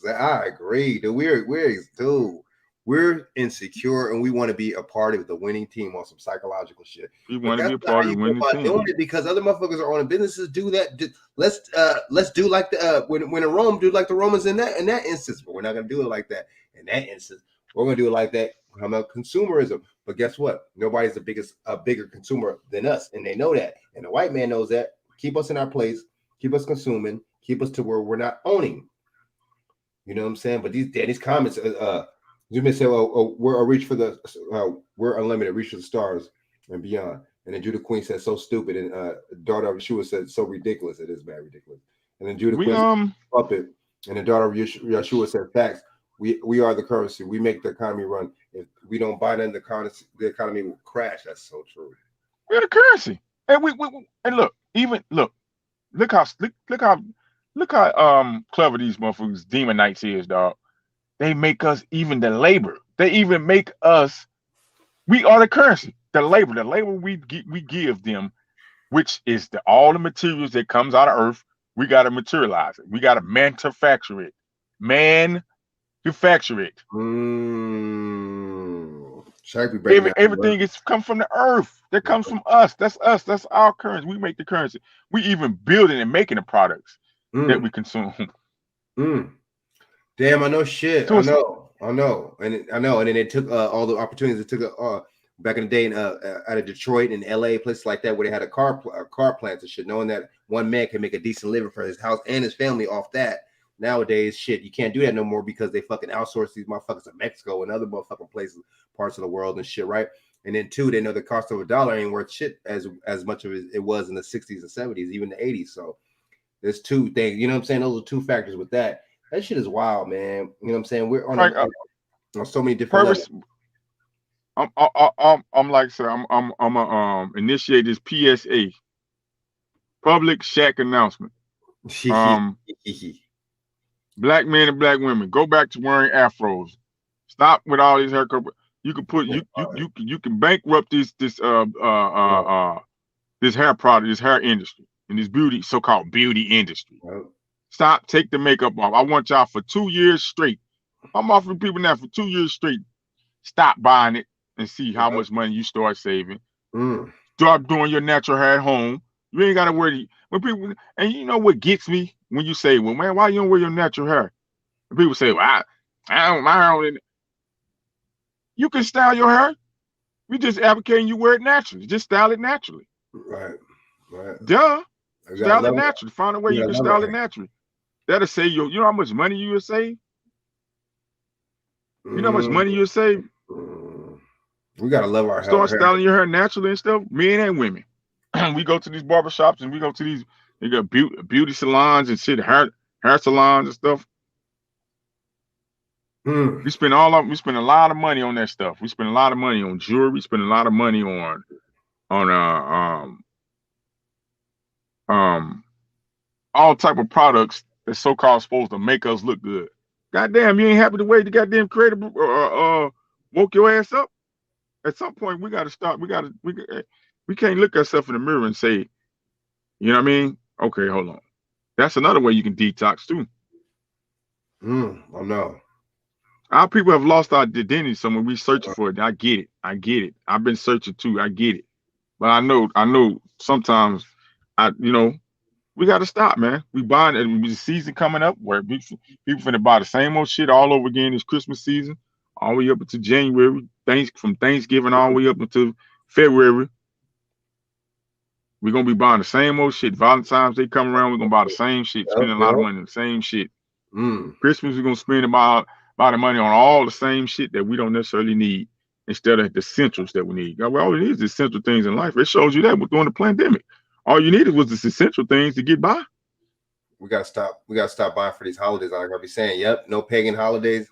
I agree. Dude, we're insecure and we want to be a part of the winning team on some psychological shit. We want to be a part of the winning team. Doing it because other motherfuckers are owning businesses. Do that. Let's do like the when in Rome, do like the Romans in that instance. But we're not gonna do it like that in that instance. We're gonna do it like that. I'm a consumerism, but guess what? Nobody's a bigger consumer than us, and they know that. And the white man knows that. Keep us in our place, keep us consuming, keep us to where we're not owning. You know what I'm saying? But these comments, you may say, "Oh, we're a reach for the, we're unlimited, reach for the stars and beyond." And then Judah Queen said, "So stupid," and daughter of Yeshua said, "So ridiculous." It is bad ridiculous. And then Judah Queen said, "Puppet," and the daughter of Yeshua said, "Facts. We are the currency. We make the economy run. If we don't buy them, the economy will crash." That's so true. We're the currency, and we and look how clever these motherfuckers demonites is, dog. They make us even the labor. They even make us. We are the currency, the labor we give them, which is all the materials that comes out of earth. We got to materialize it. We got to manufacture it. Manufacture it. Everything is come from the earth. That comes from us. That's us. That's our currency. We make the currency. We even building and making the products that we consume. Damn, I know shit. I know. And then they took all the opportunities. They took back in the day out of Detroit and LA, places like that, where they had a car plants and shit, knowing that one man can make a decent living for his house and his family off that. Nowadays, shit, you can't do that no more because they fucking outsource these motherfuckers to Mexico and other motherfucking places, parts of the world and shit, right? And then two, they know the cost of a dollar ain't worth shit as much of it was in the 60s and 70s, even the 80s. So there's two things, you know what I'm saying? Those are two factors with that. That shit is wild, man. You know what I'm saying? We're on so many different levels. I'm like, sir, I'm gonna initiate this PSA, public shack announcement. Black men and black women, go back to wearing afros. Stop with all these haircut. You can put you can bankrupt this hair product, this hair industry, and this so-called beauty industry. Stop, take the makeup off. I want y'all for 2 years straight. I'm offering people now for 2 years straight. Stop buying it and see how much money you start saving. Start doing your natural hair at home. You ain't gotta worry. When people, and you know what gets me when you say, "Well, man, why you don't wear your natural hair?" And people say, "Well, I don't my hair." You can style your hair. We just advocating you wear it naturally. Just style it naturally. Right. Duh. Style it naturally. Find a way you can style it naturally. That'll save you. You know how much money you will save? You know how much money you'll save? We gotta love our hair. Start styling your hair naturally and stuff, men and women. We go to these barbershops and we go to these, they got beauty salons and shit, hair salons and stuff. We spend a lot of money on that stuff. We spend a lot of money on jewelry. We spend a lot of money on all type of products that's so-called supposed to make us look good. Goddamn, you ain't happy the way the goddamn creator woke your ass up. At some point, we got to stop. We can't look ourselves in the mirror and say, you know what I mean? Okay, hold on. That's another way you can detox too. I know. Our people have lost our identity, so when we searching for it, I get it. I've been searching too. I get it. But I know sometimes we got to stop, man. We buying it. The season coming up where people finna buy the same old shit all over again this Christmas season, all the way up until January, from Thanksgiving all the way up until February. We're gonna be buying the same old shit. Valentine's Day come around, we're gonna buy the same shit, spending a lot of money on the same shit. Christmas, we're gonna spend about the money on all the same shit that we don't necessarily need instead of the essentials that we need. We all need is essential things in life. It shows you that during the pandemic. All you needed was the essential things to get by. We gotta stop buying for these holidays. Like I be saying, yep, no pagan holidays.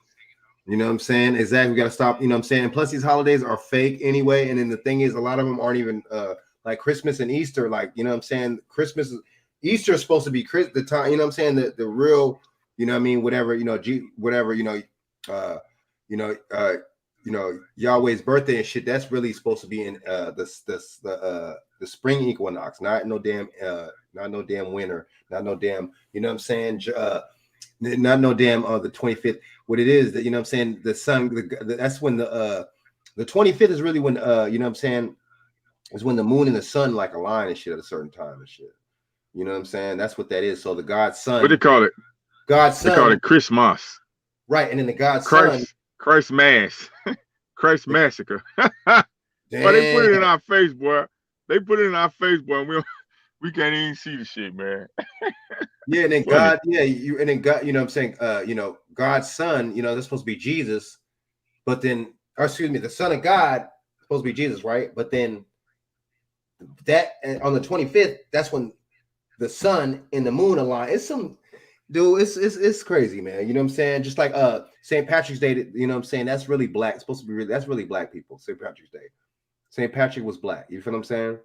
You know what I'm saying? Exactly. We gotta stop. You know what I'm saying? And plus, these holidays are fake anyway. And then the thing is, a lot of them aren't even like Christmas and Easter. Like, you know what I'm saying? Easter is supposed to be the time. You know what I'm saying? The real. You know what I mean? Whatever. Yahweh's birthday and shit. That's really supposed to be in the spring equinox, not no damn winter, not no damn, you know what I'm saying? Not no damn the 25th. What it is that, you know what I'm saying, the sun, that's when the 25th is really when you know what I'm saying, is when the moon and the sun like align and shit at a certain time and shit. You know what I'm saying? That's what that is. So the God's son. What they call it? God's son. They call it Christmas. Right, and then the God's Christ. son. Christ Mass, Christ Massacre. But they put it in our face, boy. They put it in our face, boy. And we can't even see the shit, man. Yeah, and then God, and then God, you know what I'm saying? God's son, that's supposed to be Jesus, but then, or excuse me, the son of God is supposed to be Jesus, right? But then that on the 25th, that's when the sun and the moon align. It's some dude, it's crazy, man. You know what I'm saying? Just like St. Patrick's Day, you know what I'm saying? That's really black. It's supposed to be that's really black people, St. Patrick's Day. St. Patrick was black. You feel what I'm saying?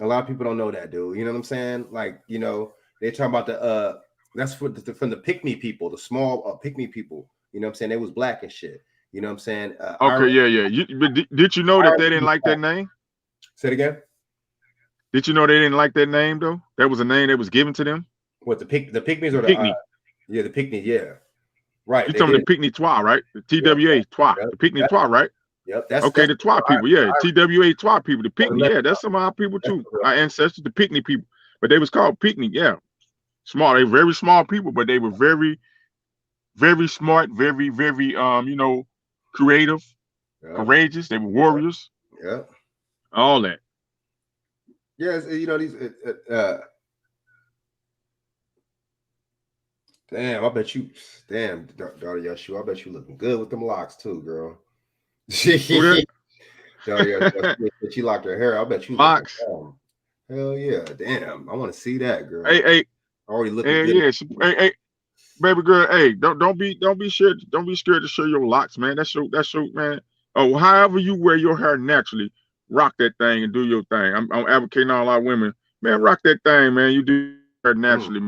A lot of people don't know that, dude. You know what I'm saying? Like, they talking about the that's from the Pygmy people, the small Pygmy people. You know what I'm saying? They was black and shit. You know what I'm saying? Okay, yeah. But did you know that they didn't like that name? Say it again. Did you know they didn't like that name though? That was a name that was given to them. What, the Pygmies or the Pygmy? The Pygmy, yeah. Right. You talking the Pygmy Twa, right? The TWA Twa, the Pygmy Twa, right? Yep. That's the Twa people, yeah. TWA Twa people, the Pygmy, yeah. That's some of our people too. Our ancestors, the Pygmy people, but they was called Pygmy, yeah. Small, they were very small people, but they were very, very smart, very, very creative, courageous. They were warriors. Yeah. All that. Yeah, these damn, I bet you, daughter Yeshu, I bet you looking good with them locks too, girl. She locked her hair. I bet you locks. Hell yeah, damn! I want to see that, girl. Hey, already looking good. Yeah. Hey, baby girl. Hey, don't be scared. Don't be scared to show your locks, man. That's your man. Oh, however you wear your hair naturally, rock that thing and do your thing. I'm advocating all our women, man. Rock that thing, man. You do it naturally.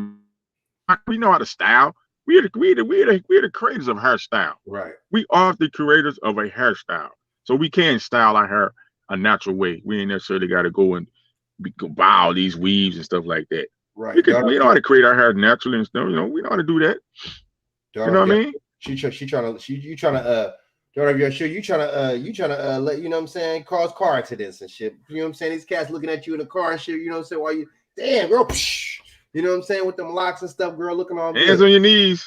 We know how to style. We're the creators of hairstyle. Right. We are the creators of a hairstyle. So we can style our hair a natural way. We ain't necessarily got to go and buy all these weaves and stuff like that. Right. We know how to create our hair naturally and stuff. We know how to do that. You know what I mean? You trying to daughter of your show, you trying to let, you know what I'm saying, cause car accidents and shit. You know what I'm saying? These cats looking at you in the car and shit, you know what I'm saying? While you, damn, girl, psh, you know what I'm saying, with them locks and stuff, girl, looking all hands on your knees.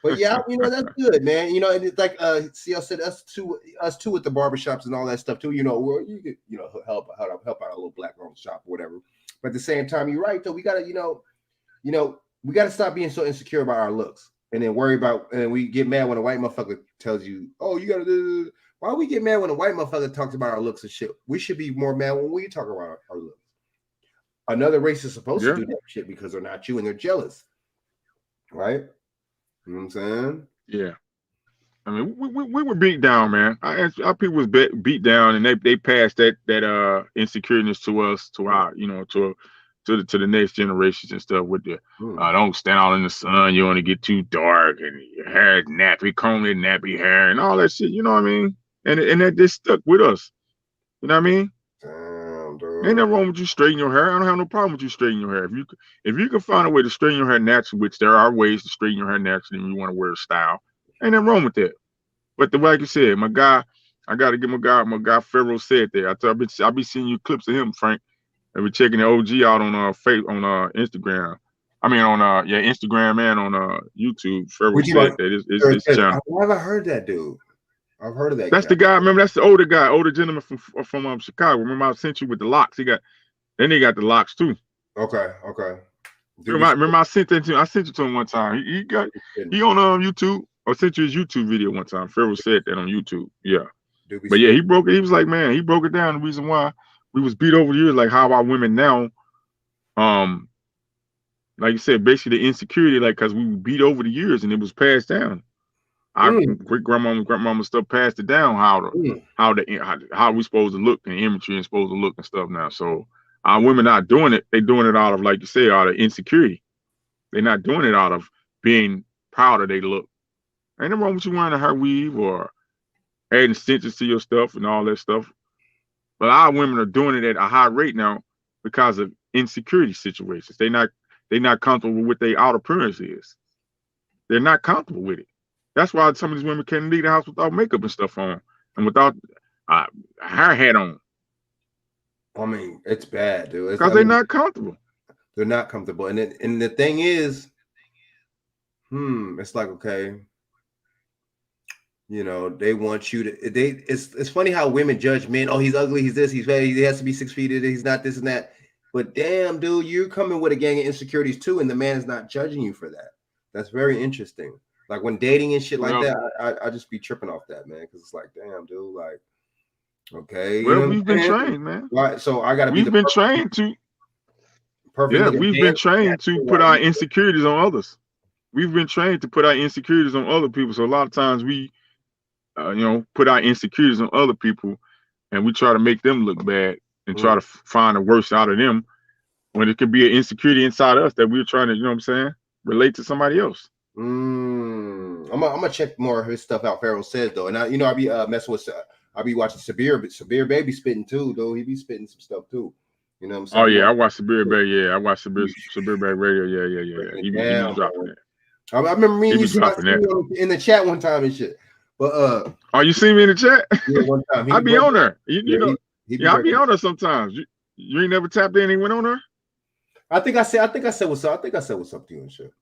But yeah, that's good, man. And it's like CL said, us too at the barbershops and all that stuff too. Where you could, help out a little black owned shop or whatever. But at the same time, you're right though. We gotta, we gotta stop being so insecure about our looks and then worry about, and we get mad when a white motherfucker tells you, oh, you gotta do. Why we get mad when a white motherfucker talks about our looks and shit? We should be more mad when we talk about our looks. Another race is supposed to do that shit because they're not you and they're jealous, right? You know what I'm saying? Yeah. I mean, we were beat down, man. Our people was beat down, and they passed that insecurities to us, to our, to the next generations and stuff. With the don't stand out in the sun, you want to get too dark, and your hair nappy, comb it nappy hair, and all that shit. You know what I mean? And that just stuck with us. You know what I mean? Damn, dude. Ain't nothing wrong with you straightening your hair. I don't have no problem with you straightening your hair. If you can find a way to straighten your hair naturally, which there are ways to straighten your hair naturally, and you want to wear a style, ain't nothing wrong with that. But like you said, my guy, I got to get my guy Pharaoh said there. I be seeing you clips of him, Frank. I be checking the OG out on Instagram. I mean on Instagram and on YouTube. Pharaoh said that it's his channel. I've never heard that dude. I've heard of that. That's the guy. Remember, that's the older guy, older gentleman from Chicago. Remember, I sent you with the locks. He got the locks too. Okay. Remember, I sent that to him. I sent it to him one time. He on YouTube. I sent you his YouTube video one time. Pharaoh said that on YouTube. Yeah. But yeah, he broke it. He was like, man, he broke it down. The reason why we was beat over the years, like how our women now, like you said, basically the insecurity, like because we were beat over the years and it was passed down. Our great grandmama stuff passed it down how we supposed to look and imagery and supposed to look and stuff now. So our women not doing it. They doing it out of, like you say, out of insecurity. They're not doing it out of being proud of their look. Ain't nothing wrong with you wearing a hair weave or adding stitches to your stuff and all that stuff. But our women are doing it at a high rate now because of insecurity situations. They're not comfortable with what their outer appearance is. They're not comfortable with it. That's why some of these women can't leave the house without makeup and stuff on and without a hair hat on. I mean, it's bad, dude. Because they're not comfortable. They're not comfortable. And the thing is, it's like, okay, You know, they want you to. It's funny how women judge men. Oh, he's ugly. He's this. He's fat. He has to be 6 feet. He's not this and that. But damn, dude, you're coming with a gang of insecurities too, and the man is not judging you for that. That's very interesting. Like when dating and shit like that, I just be tripping off that, man, because it's like, damn, dude, like, okay. Well, we've been trained, man. Right. So I gotta be. We've been trained to. Yeah, we've been trained to put our insecurities on others. We've been trained to put our insecurities on other people. So a lot of times we, put our insecurities on other people, and we try to make them look bad and try to find the worst out of them, when it could be an insecurity inside us that we're trying to, you know what I'm saying, relate to somebody else. I'm gonna check more of his stuff out. Pharaoh says though, and I be messing with. I be watching Sabir, but Sabir Baby spitting too, though. He be spitting some stuff too. You know what I'm saying? Oh yeah, I watch Sabir Bay. Yeah, I watch Sabir Bay Radio. Yeah. He be dropping that. I remember me and you in the chat one time and shit. But oh, you see me in the chat? Yeah, one time. I be on there. I be on there sometimes. You ain't never tapped in and went on there? I think I said what's up. I think I said what's up to you and shit.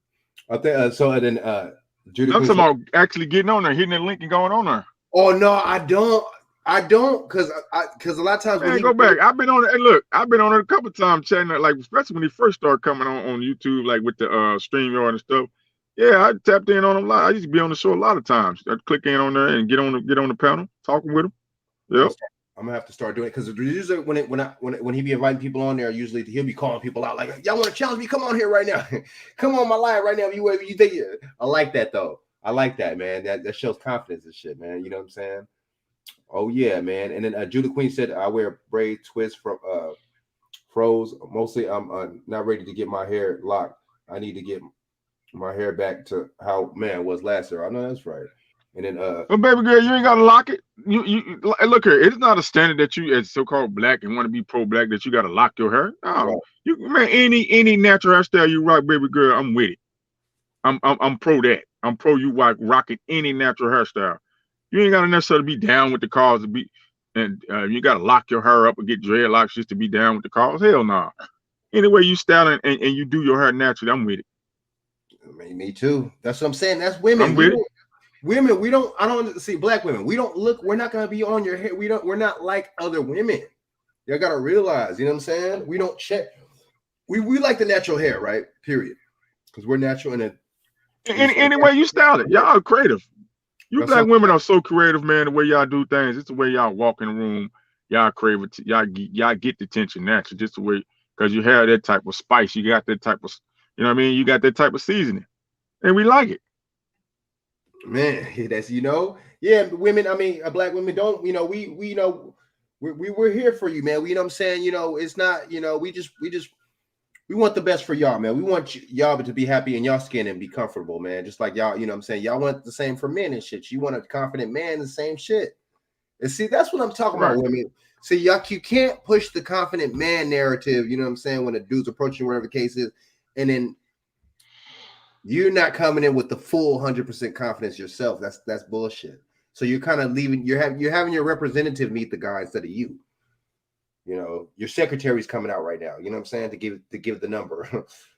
I think so. And then Judy, I'm talking about actually getting on there, hitting that link and going on there. Oh no, I don't, because a lot of times when go back. I've been on it. Hey, look, I've been on it a couple of times chatting, like especially when he first started coming on YouTube, like with the StreamYard and stuff. Yeah, I tapped in on him a lot. I used to be on the show a lot of times. I'd click in on there and get on the panel, talking with him. Yep. I'm gonna have to start doing it because usually when he be inviting people on there, usually he'll be calling people out like, y'all want to challenge me? Come on here right now. Come on my live right now. If you think I like that though. I like that, man. That shows confidence and shit, man. You know what I'm saying? Oh yeah, man. And then Judah Queen said I wear braid twists from froze. Mostly I'm not ready to get my hair locked. I need to get my hair back to how man was last year. I know that's right. And then well, baby girl, you ain't gotta lock it. You look here, it's not a standard that you as so-called black and want to be pro-black that you gotta lock your hair. No, right. You man, any natural hairstyle you rock, baby girl, I'm with it. I'm pro that. I'm pro you rocking any natural hairstyle. You ain't gotta necessarily be down with the cause to be, and you gotta lock your hair up and get dreadlocks just to be down with the cause. Hell no. Nah. Anyway, you style and you do your hair naturally, I'm with it. Me too. That's what I'm saying. That's women. I'm with it. Women, I don't see black women. We're not gonna be on your hair. We're not like other women. Y'all gotta realize, you know what I'm saying? We don't check. We like the natural hair, right? Period. Because we're natural in it. Any way you style it, y'all are creative. You black women are so creative, man. The way y'all do things, it's the way y'all walk in the room. Y'all crave it. Y'all get the attention naturally, just the way, because you have that type of spice. You got that type of, you know what I mean? You got that type of seasoning, and we like it. Man, that's yeah, women. I mean, black women don't. We're here for you, man. You know what I'm saying? It's not. We want the best for y'all, man. We want y'all to be happy in y'all skin and be comfortable, man. Just like y'all, you know what I'm saying? Y'all want the same for men and shit. You want a confident man, the same shit. And see, that's what I'm talking about, women. See, y'all, you can't push the confident man narrative, you know what I'm saying, when a dude's approaching whatever the case is, and then you're not coming in with the full 100% confidence yourself. That's bullshit. So you're kind of leaving, you're having your representative meet the guy instead of you. Your secretary's coming out right now. You know what I'm saying? To give the number.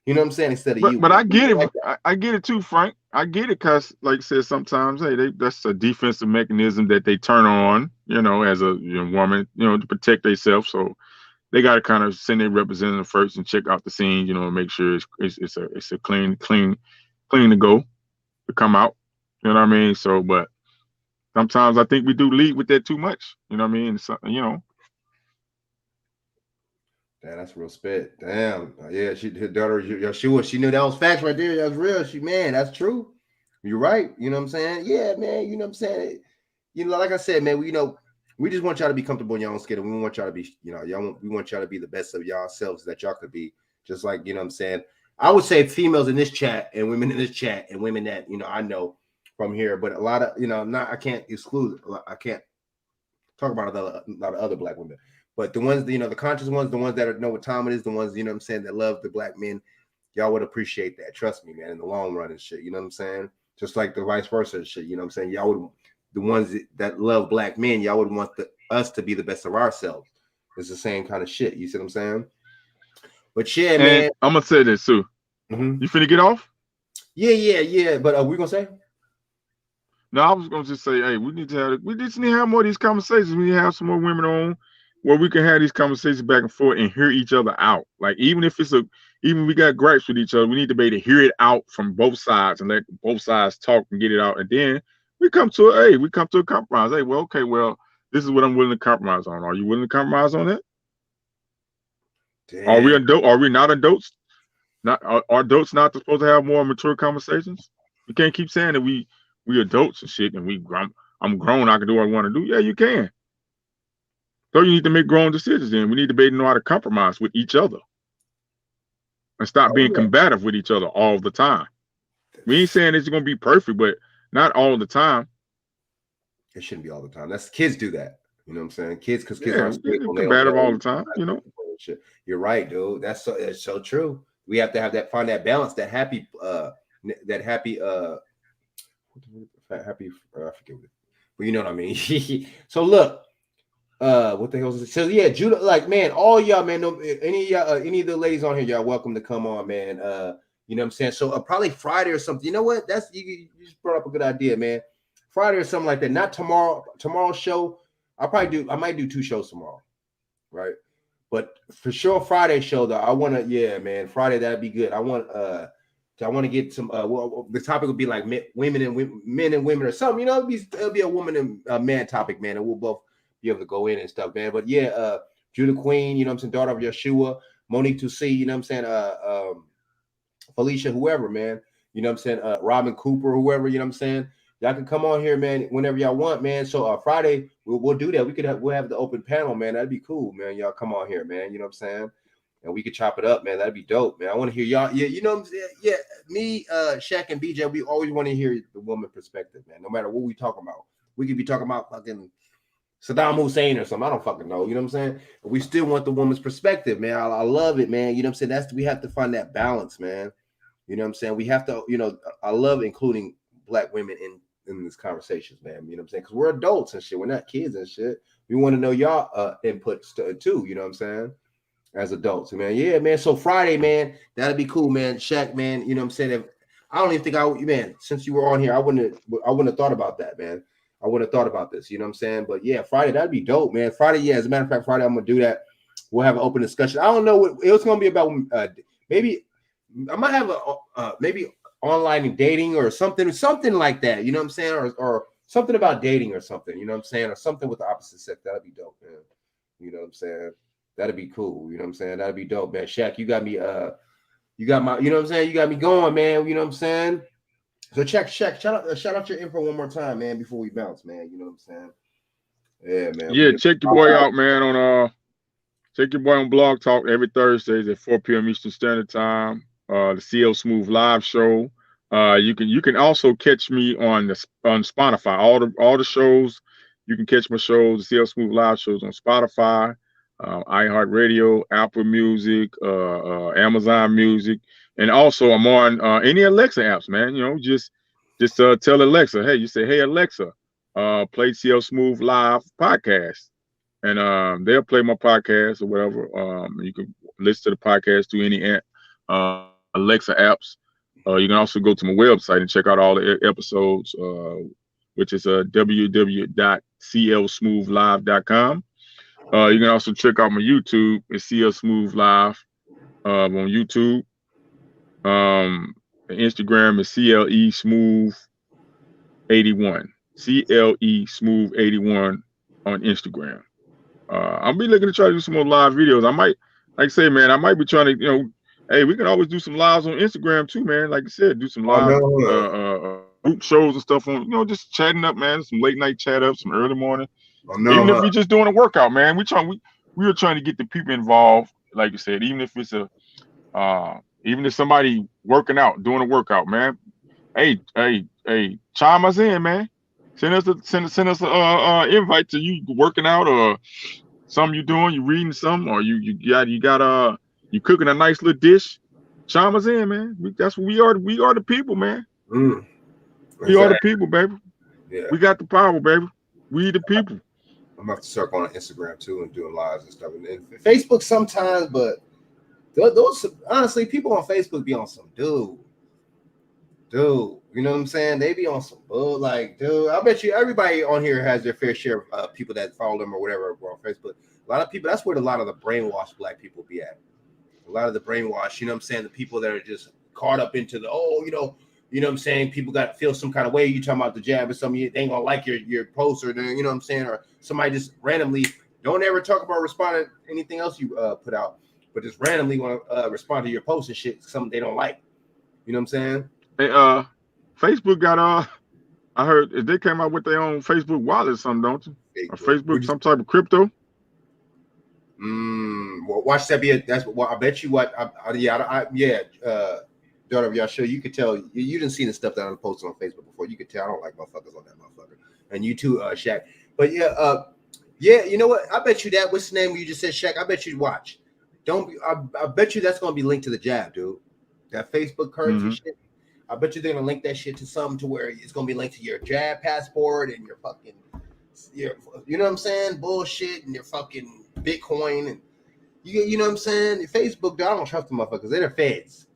You know what I'm saying? Instead of you. But I get it. I get it too, Frank. I get it because, like I said, sometimes that's a defensive mechanism that they turn on. As a woman, to protect themselves. So they got to kind of send their representative first and check out the scene. Make sure it's a clean to go to come out. You know what I mean? So, but sometimes I think we do lead with that too much. You know what I mean? So, Damn, that's real spit. Damn. Yeah, her daughter, she knew that was facts right there. That's real. Man, that's true. You're right. You know what I'm saying? Yeah, man. You know what I'm saying? Like I said, man, we just want y'all to be comfortable in your own skin. And we want y'all to be, we want y'all to be the best of y'all selves that y'all could be. Just like, you know what I'm saying? I would say females in this chat and women in this chat and women that, I know from here, but a lot of, I can't exclude, I can't talk about a lot of other black women. But the ones, the conscious ones, the ones that know what time it is, the ones, you know what I'm saying, that love the black men, y'all would appreciate that. Trust me, man, in the long run and shit. You know what I'm saying? Just like the vice versa and shit. You know what I'm saying? Y'all would, the ones that love black men, y'all would want us to be the best of ourselves. It's the same kind of shit. You see what I'm saying? But yeah, man. I'm going to say this, too. You finna get off? Yeah. But we're going to say? No, I was gonna just say, hey, we just need to have more of these conversations. We need to have some more women on where we can have these conversations back and forth and hear each other out. Like even if even we got gripes with each other, we need to be able to hear it out from both sides and let both sides talk and get it out. And then we come to a compromise. Hey, well, okay, well, this is what I'm willing to compromise on. Are you willing to compromise on that? Damn. Are we not adults? Are adults not supposed to have more mature conversations? You can't keep saying that we adults and shit and I'm grown, I can do what I want to do. Yeah, you can. So you need to make grown decisions then. We need to be able to know how to compromise with each other and stop being combative with each other all the time. We ain't saying it's gonna be perfect, but not all the time. It shouldn't be all the time. That's kids do that. You know what I'm saying? Kids, because kids aren't combative all the time. You know. You're right, dude. That's so true. We have to find that balance, that happy, I forget what, but you know what I mean. So look, what the hell is it? So yeah, Judah, like man, all y'all, man, any of the ladies on here, y'all welcome to come on, man. You know what I'm saying? So probably Friday or something. You know what? That's you just brought up a good idea, man. Friday or something like that. Not tomorrow. Tomorrow's show, I might do 2 shows tomorrow, right? But for sure, Friday show though, I want to, yeah, man, Friday that'd be good. I want to get some. Well, the topic would be like men and women or something. You know, it'll be a woman and a man topic, man, and we'll both be able to go in and stuff, man. But yeah, Judah Queen, you know what I'm saying, daughter of Yeshua, Monique Tusi, you know what I'm saying, Felicia, whoever, man, you know what I'm saying, Robin Cooper, whoever, you know what I'm saying. Y'all can come on here, man, whenever y'all want, man. So Friday, we'll do that. We'll have the open panel, man. That'd be cool, man. Y'all come on here, man. You know what I'm saying? And we could chop it up, man. That'd be dope, man. I want to hear y'all. Yeah, you know what I'm saying? Yeah, me, Shaq, and BJ, we always want to hear the woman perspective, man. No matter what we talking about. We could be talking about fucking Saddam Hussein or something. I don't fucking know. You know what I'm saying? But we still want the woman's perspective, man. I love it, man. You know what I'm saying? We have to find that balance, man. You know what I'm saying? We have to, you know, I love including Black women in these conversations, man. You know what I'm saying? Because we're adults and shit. We're not kids and shit. We want to know y'all input too. You know what I'm saying? As adults, man. Yeah, man. So Friday, man, that'd be cool, man. Shaq, man. You know what I'm saying? I don't even think man, since you were on here, I wouldn't have thought about that, man. I wouldn't have thought about this. You know what I'm saying? But yeah, Friday, that'd be dope, man. Friday, yeah. As a matter of fact, Friday, I'm gonna do that. We'll have an open discussion. I don't know what it was gonna be about. Maybe I might have maybe online dating or something like that, you know what I'm saying, or something about dating or something, you know what I'm saying, or something with the opposite sex. That'd be dope, man. You know what I'm saying? That'd be cool. You know what I'm saying? That'd be dope, man. Shaq, you got me. You got my. You know what I'm saying? You got me going, man. You know what I'm saying? So Shaq, shout out your info one more time, man, before we bounce, man. You know what I'm saying? Yeah, man. Yeah, check your boy out, man. Check your boy on Blog Talk every Thursdays at 4 p.m. Eastern Standard Time. The CL Smooth live show. You can also catch me on Spotify. All the shows, you can catch my shows, the CL Smooth live shows on Spotify, iHeartRadio, Apple Music, Amazon Music, and also I'm on any Alexa apps, man. You know, just tell Alexa, hey, you say, hey Alexa, play CL Smooth live podcast, and they'll play my podcast or whatever. You can listen to the podcast through any Alexa apps. You can also go to my website and check out all the episodes, which is www.clsmoothlive.com. You can also check out my YouTube at CL Smooth Live on YouTube. Instagram is CLE Smooth 81. CLE Smooth 81 on Instagram. I'll be looking to try to do some more live videos. I might, like I say, man, I might be trying to, you know, hey, we can always do some lives on Instagram too, man. Like I said, do some live group shows and stuff on, you know, just chatting up, man. Some late night chat up, some early morning. Even if we're just doing a workout, man. We were trying to get the people involved. Like you said, even if it's even if somebody working out, doing a workout, man. Hey, chime us in, man. Send us a invite to you working out or something you doing, you reading something, or you cooking a nice little dish. Chime us in, man. That's what we are. We are the people, man. We are the people, baby. Yeah. We got the power, baby. We the people. I'm about to circle on Instagram too and doing lives and stuff, and Facebook sometimes, but those honestly, people on Facebook be on some dude. dude, you know what I'm saying? They be on some bull, like, dude. I bet you everybody on here has their fair share of people that follow them or whatever on Facebook. A lot of people, that's where a lot of the brainwashed black people be at. A lot of the brainwash, you know what I'm saying? The people that are just caught up into the, you know what I'm saying? People got to feel some kind of way. You talking about the jab or something, they ain't gonna like your post, or you know what I'm saying? Or somebody just randomly don't ever talk about responding to anything else you put out, but just randomly want to respond to your post and shit, something they don't like. You know what I'm saying? Hey, Facebook got I heard they came out with their own Facebook wallet or something, don't you? Or Facebook, some type of crypto. Well, watch that be that's what I bet you what daughter of Yashua, you could tell you didn't see the stuff that I posted on Facebook before. You could tell I don't like motherfuckers on that motherfucker. And you too, Shaq. But yeah, you know what? I bet you that what's the name you just said, Shaq? I bet you'd watch. I bet you that's gonna be linked to the jab, dude. That Facebook currency shit. I bet you they're gonna link that shit to something to where it's gonna be linked to your jab passport and your fucking you know what I'm saying? Bullshit and your fucking Bitcoin and you know what I'm saying? Facebook, I don't trust the motherfuckers. They're feds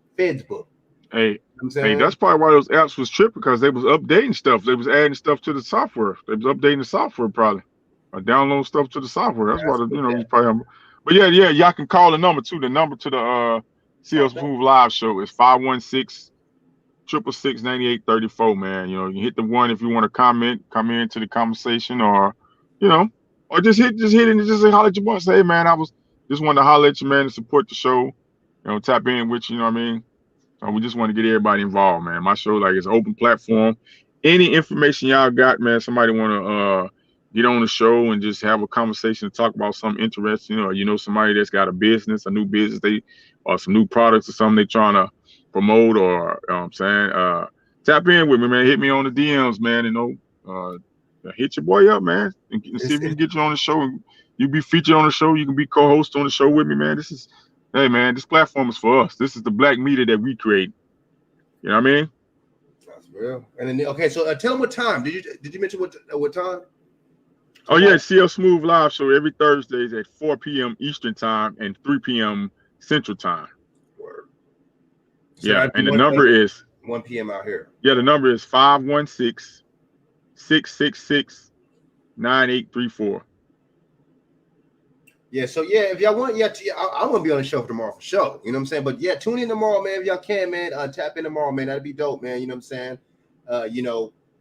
book. Hey, that's probably why those apps was tripping, because they was updating stuff. They was adding stuff to the software. They was updating the software probably, or download stuff to the software. That's why we probably. But yeah, y'all can call the number too. The number to the CL Smooth Live show is 516-666-9834. Man, you know, you hit the one if you want to come into the conversation, or or just hit it and just say holler at your boss. Say, hey man, I was just wanted to holler at you, man, to support the show. Tap in with you. You know what I mean? So we just want to get everybody involved, man. My show, like, it's an open platform. Any information y'all got, man, somebody want to get on the show and just have a conversation, talk about something interesting, or somebody that's got a business, a new business, or some new products or something they trying to promote, or I'm saying, tap in with me, man. Hit me on the DMs, man. Hit your boy up, man, and see if we can get you on the show. You be featured on the show. You can be co-host on the show with me, man. Hey man, this platform is for us. This is the black media that we create. You know what I mean? That's real. And then so tell them what time. Did you mention what time? Oh yeah, CL Smooth Live show every Thursdays at 4 p.m. Eastern time and 3 p.m. Central time. Word. So yeah, and the number is 1 p.m. out here. Yeah, the number is 516-666-9834. Yeah, so yeah, if y'all want, I want to be on the show for tomorrow for sure. You know what I'm saying? But yeah, tune in tomorrow, man. If y'all can, man, tap in tomorrow, man. That'd be dope, man. You know what I'm saying?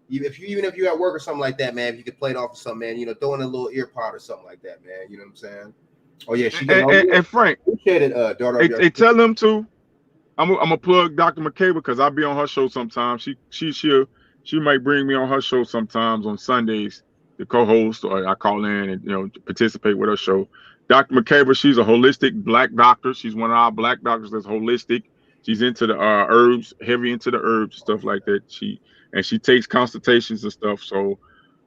Even if you're at work or something like that, man, if you could play it off or something, man, throw in a little ear pod or something like that, man. You know what I'm saying? Oh yeah, and Frank, appreciate it, daughter. Hey, tell them to. I'm gonna plug Dr. McCabe, because I'll be on her show sometimes. She might bring me on her show sometimes on Sundays to co-host, or I call in and participate with her show. Dr. McCabe, she's a holistic black doctor. She's one of our black doctors that's holistic. She's into the herbs, heavy into the herbs, stuff like that. She takes consultations and stuff. So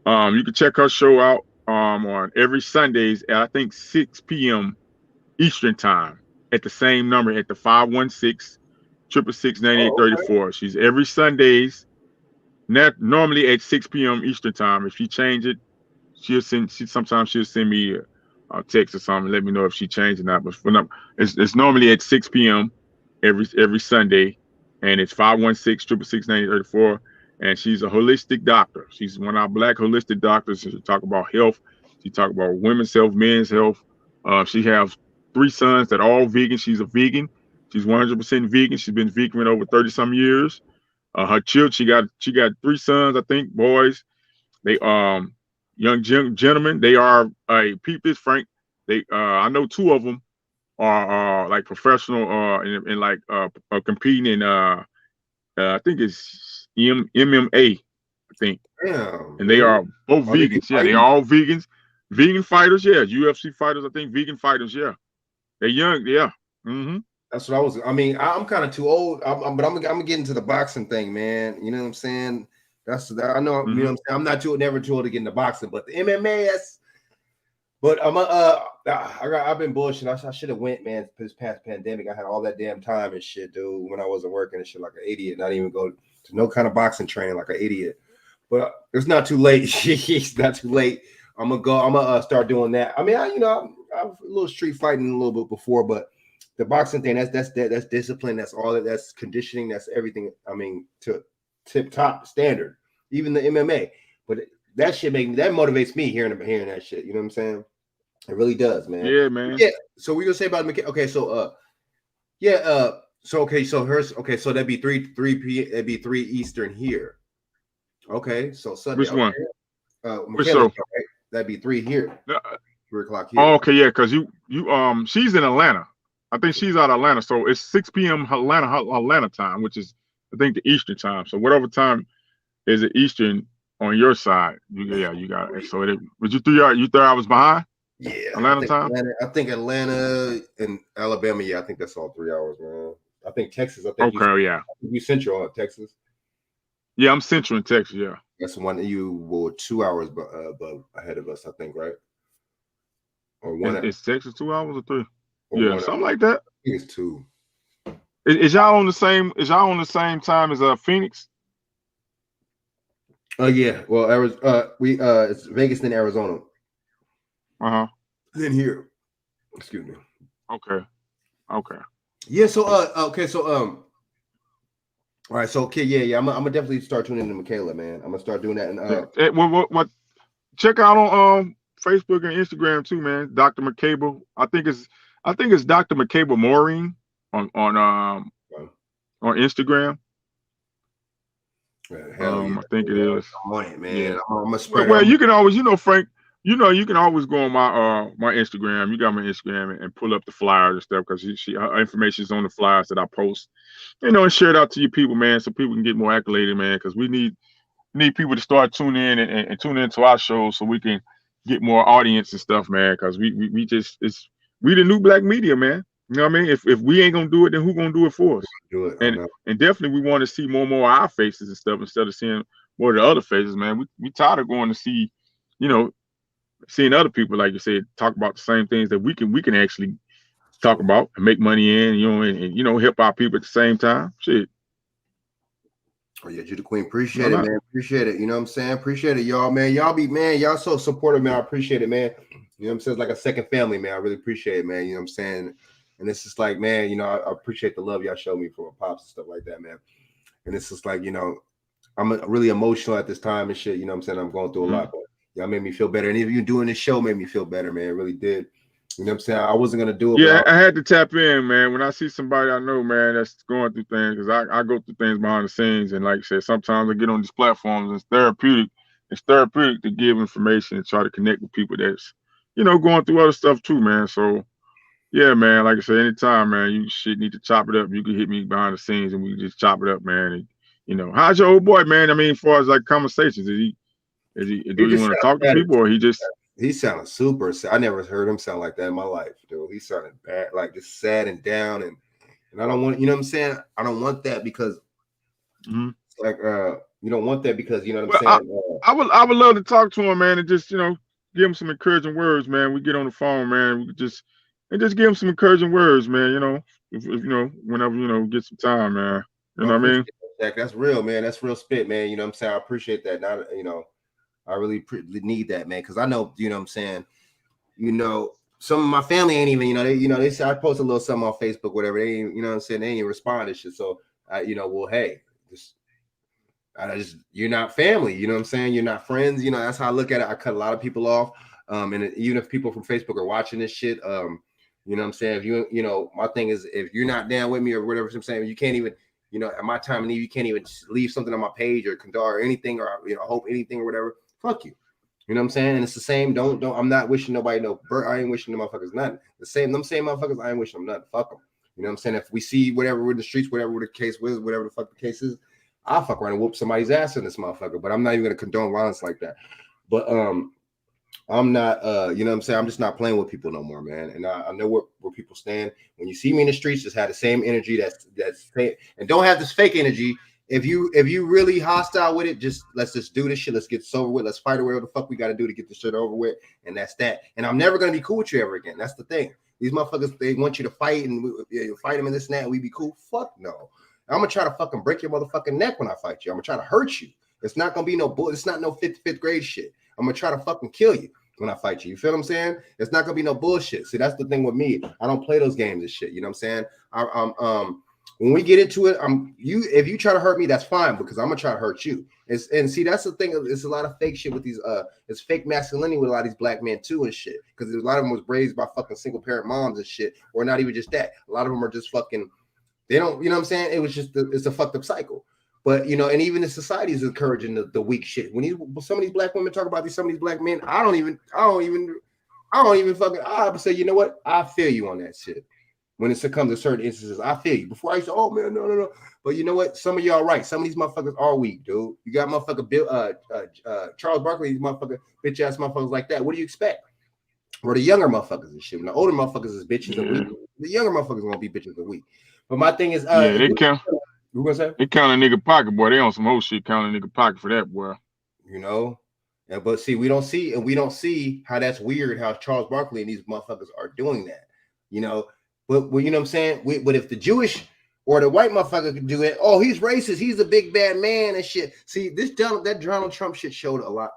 you can check her show out on every Sundays at, I think, 6 p.m. Eastern time at the same number, at the 516-666-9834. She's every Sundays, normally at 6 p.m. Eastern time. If she change it, sometimes she'll send me a text or something, let me know if she changed or not. But it's normally at 6 p.m. every Sunday, and it's 516-666-9834. And she's a holistic doctor. She's one of our black holistic doctors. She talk about health. She talk about women's health, men's health. She has 3 sons that are all vegan. She's a vegan. She's 100% vegan. She's been vegan over 30-some years. Her children, she got 3 sons, I think, boys. They young gentlemen. They are peep this, Frank. They I know 2 of them are like professional and like competing in I think it's MMA, I think. Damn, and they are both vegans. Yeah, they are all vegans. Vegan fighters, yeah. UFC fighters, I think. Vegan fighters, yeah. They're young, yeah. That's what I was. I mean, I'm kind of too old, but I'm gonna get into the boxing thing, man. You know what I'm saying? I know. You know what I'm saying? I'm not never too old to get into boxing, but the MMA, but I've been bullshitting. I should have went, man. This past pandemic, I had all that damn time and shit, dude. When I wasn't working and shit like an idiot, not even go to no kind of boxing training like an idiot. But it's not too late. It's not too late. I'm gonna start doing that. I mean, I'm a little street fighting a little bit before, but the boxing thing, that's discipline. That's all. That's conditioning. That's everything. I mean, to tip top standard, even the MMA. But that shit that motivates me hearing that shit. You know what I'm saying? It really does, man. Yeah, man. Yeah. So we gonna say about okay. So so okay. So so that'd be 3 p. That'd be 3 Eastern here. Okay. So Sunday. Which one? Which right? That'd be 3 here. 3 o'clock here. Oh, okay, yeah, because you she's in Atlanta. I think she's out of Atlanta, so it's 6 p.m. Atlanta time, which is I think the Eastern time. So whatever time is it Eastern on your side, you got it. So was you 3 hours behind? Yeah, Atlanta time. I think Atlanta and Alabama. Yeah, I think that's all 3 hours, man. I think Texas. I think you Central on Texas. Yeah, I'm Central in Texas. Yeah, that's the one that you were 2 hours ahead of us. I think, right? Or one. Is Texas 2 hours or 3? Or yeah, something like that. I think it's 2. Is y'all on the same? Is y'all on the same time as Phoenix? Yeah. Well, Arizona. It's Vegas then Arizona. Then here. Excuse me. Okay. Yeah. So okay. So all right. So okay. Yeah. I'm gonna definitely start tuning into Michaela, man. I'm gonna start doing that. And what? Check out on Facebook and Instagram too, man. Dr. McCable. I think it's Dr. McCable Maureen on Instagram. I think it is. I'm on it, man. Yeah. I'm gonna spread. Well, you can always, Frank. You can always go on my Instagram. You got my Instagram and pull up the flyers and stuff because her information is on the flyers that I post. And share it out to your people, man, so people can get more accoladed, man. Because we need people to start tuning in and tune into our shows so we can get more audience and stuff, man. Because we the new black media, man. You know what I mean? If we ain't gonna do it, then who gonna do it for us? Do it. And definitely we want to see more of our faces and stuff instead of seeing more of the other faces, man. We tired of going to see, seeing other people, like you said, talk about the same things that we can actually talk about and make money in, and help our people at the same time. Shit. Oh yeah, you the queen. Appreciate it, man. Appreciate it. You know what I'm saying? Appreciate it, y'all, man. Y'all so supportive, man. I appreciate it, man. You know what I'm saying? It's like a second family, man. I really appreciate it, man. You know what I'm saying? And it's just like, man, I appreciate the love y'all show me from my pops and stuff like that, man. And it's just like, I'm really emotional at this time and shit. You know what I'm saying? I'm going through a lot, but y'all made me feel better. And even you doing this show made me feel better, man. It really did. You know what I'm saying? I wasn't gonna do it. Yeah, I had to tap in, man. When I see somebody I know, man, that's going through things, because I go through things behind the scenes, and like I said, sometimes I get on these platforms. And it's therapeutic. It's therapeutic to give information and try to connect with people that's, going through other stuff too, man. So, yeah, man. Like I said, anytime, man, you need to chop it up. You can hit me behind the scenes, and we can just chop it up, man. And, how's your old boy, man? I mean, as far as like conversations, do you want to talk to people, or he just? He sounded super sad. I never heard him sound like that in my life, dude. He sounded bad, like just sad and down, and I don't want, you know what I'm saying? I don't want that because, like, you don't want that because, you know what I'm saying? I would love to talk to him, man, and just, give him some encouraging words, man. We get on the phone, man. We could just give him some encouraging words, man. If whenever get some time, man. You know what I mean? That's real, man. That's real spit, man. You know what I'm saying? I appreciate that. Not, I really need that, man, because I know, you know what I'm saying, some of my family ain't even, they say I post a little something on Facebook, whatever, they ain't, you know what I'm saying, they ain't respond to shit. So well, hey, you're not family, you know what I'm saying, you're not friends, that's how I look at it. I cut a lot of people off, and even if people from Facebook are watching this shit, you know what I'm saying, if my thing is, if you're not down with me or whatever I'm saying, you can't even, at my time of need, you can't even leave something on my page or condole or anything, or hope anything or whatever. Fuck you. You know what I'm saying? And it's the same. Don't. I'm not wishing nobody no. I ain't wishing the motherfuckers nothing. The same. Them same motherfuckers. I ain't wishing them nothing. Fuck them. You know what I'm saying? If we see whatever in the streets, whatever the case was, whatever the fuck the case is, I'll fuck around and whoop somebody's ass in this motherfucker. But I'm not even gonna condone violence like that. But I'm not. You know what I'm saying? I'm just not playing with people no more, man. And I know where people stand. When you see me in the streets, just have the same energy. That's fake, and don't have this fake energy. If you really hostile with it, let's just do this shit. Let's get this over with. Let's fight whatever the fuck we got to do to get this shit over with. And that's that. And I'm never gonna be cool with you ever again. That's the thing. These motherfuckers, they want you to fight and you fight them and this and that. And we be cool. Fuck no. I'm gonna try to fucking break your motherfucking neck when I fight you. I'm gonna try to hurt you. It's not gonna be no bull. It's not no fifth grade shit. I'm gonna try to fucking kill you when I fight you. You feel what I'm saying? It's not gonna be no bullshit. See, that's the thing with me. I don't play those games and shit. You know what I'm saying? When we get into it, if you try to hurt me, that's fine because I'm gonna try to hurt you. And see, that's the thing. It's a lot of fake shit with these. It's fake masculinity with a lot of these black men too and shit. Because a lot of them was raised by fucking single parent moms and shit, or not even just that. A lot of them are just fucking. They don't, you know what I'm saying? It was just it's a fucked up cycle. But you know, and even the society is encouraging the weak shit. When some of these black women talk about some of these black men, I don't even fucking. I say, you know what? I feel you on that shit. When it comes to certain instances, I feel you. Before I used to, oh man, no. But you know what? Some of y'all right. Some of these motherfuckers are weak, dude. You got motherfucker Bill, Charles Barkley, these motherfucker bitch ass motherfuckers like that. What do you expect? Or the younger motherfuckers and shit. When the older motherfuckers is bitches and weak, the younger motherfuckers won't be bitches and weak. But my thing is, they count. You gonna say? They count a nigga pocket, boy. They on some whole shit. Count a nigga pocket for that, boy. You know. Yeah, but see, we don't see how that's weird. How Charles Barkley and these motherfuckers are doing that. You know. But you know what I'm saying? But if the Jewish or the white motherfucker could do it, oh, he's racist. He's a big bad that shit. See, that Donald Trump shit showed a lot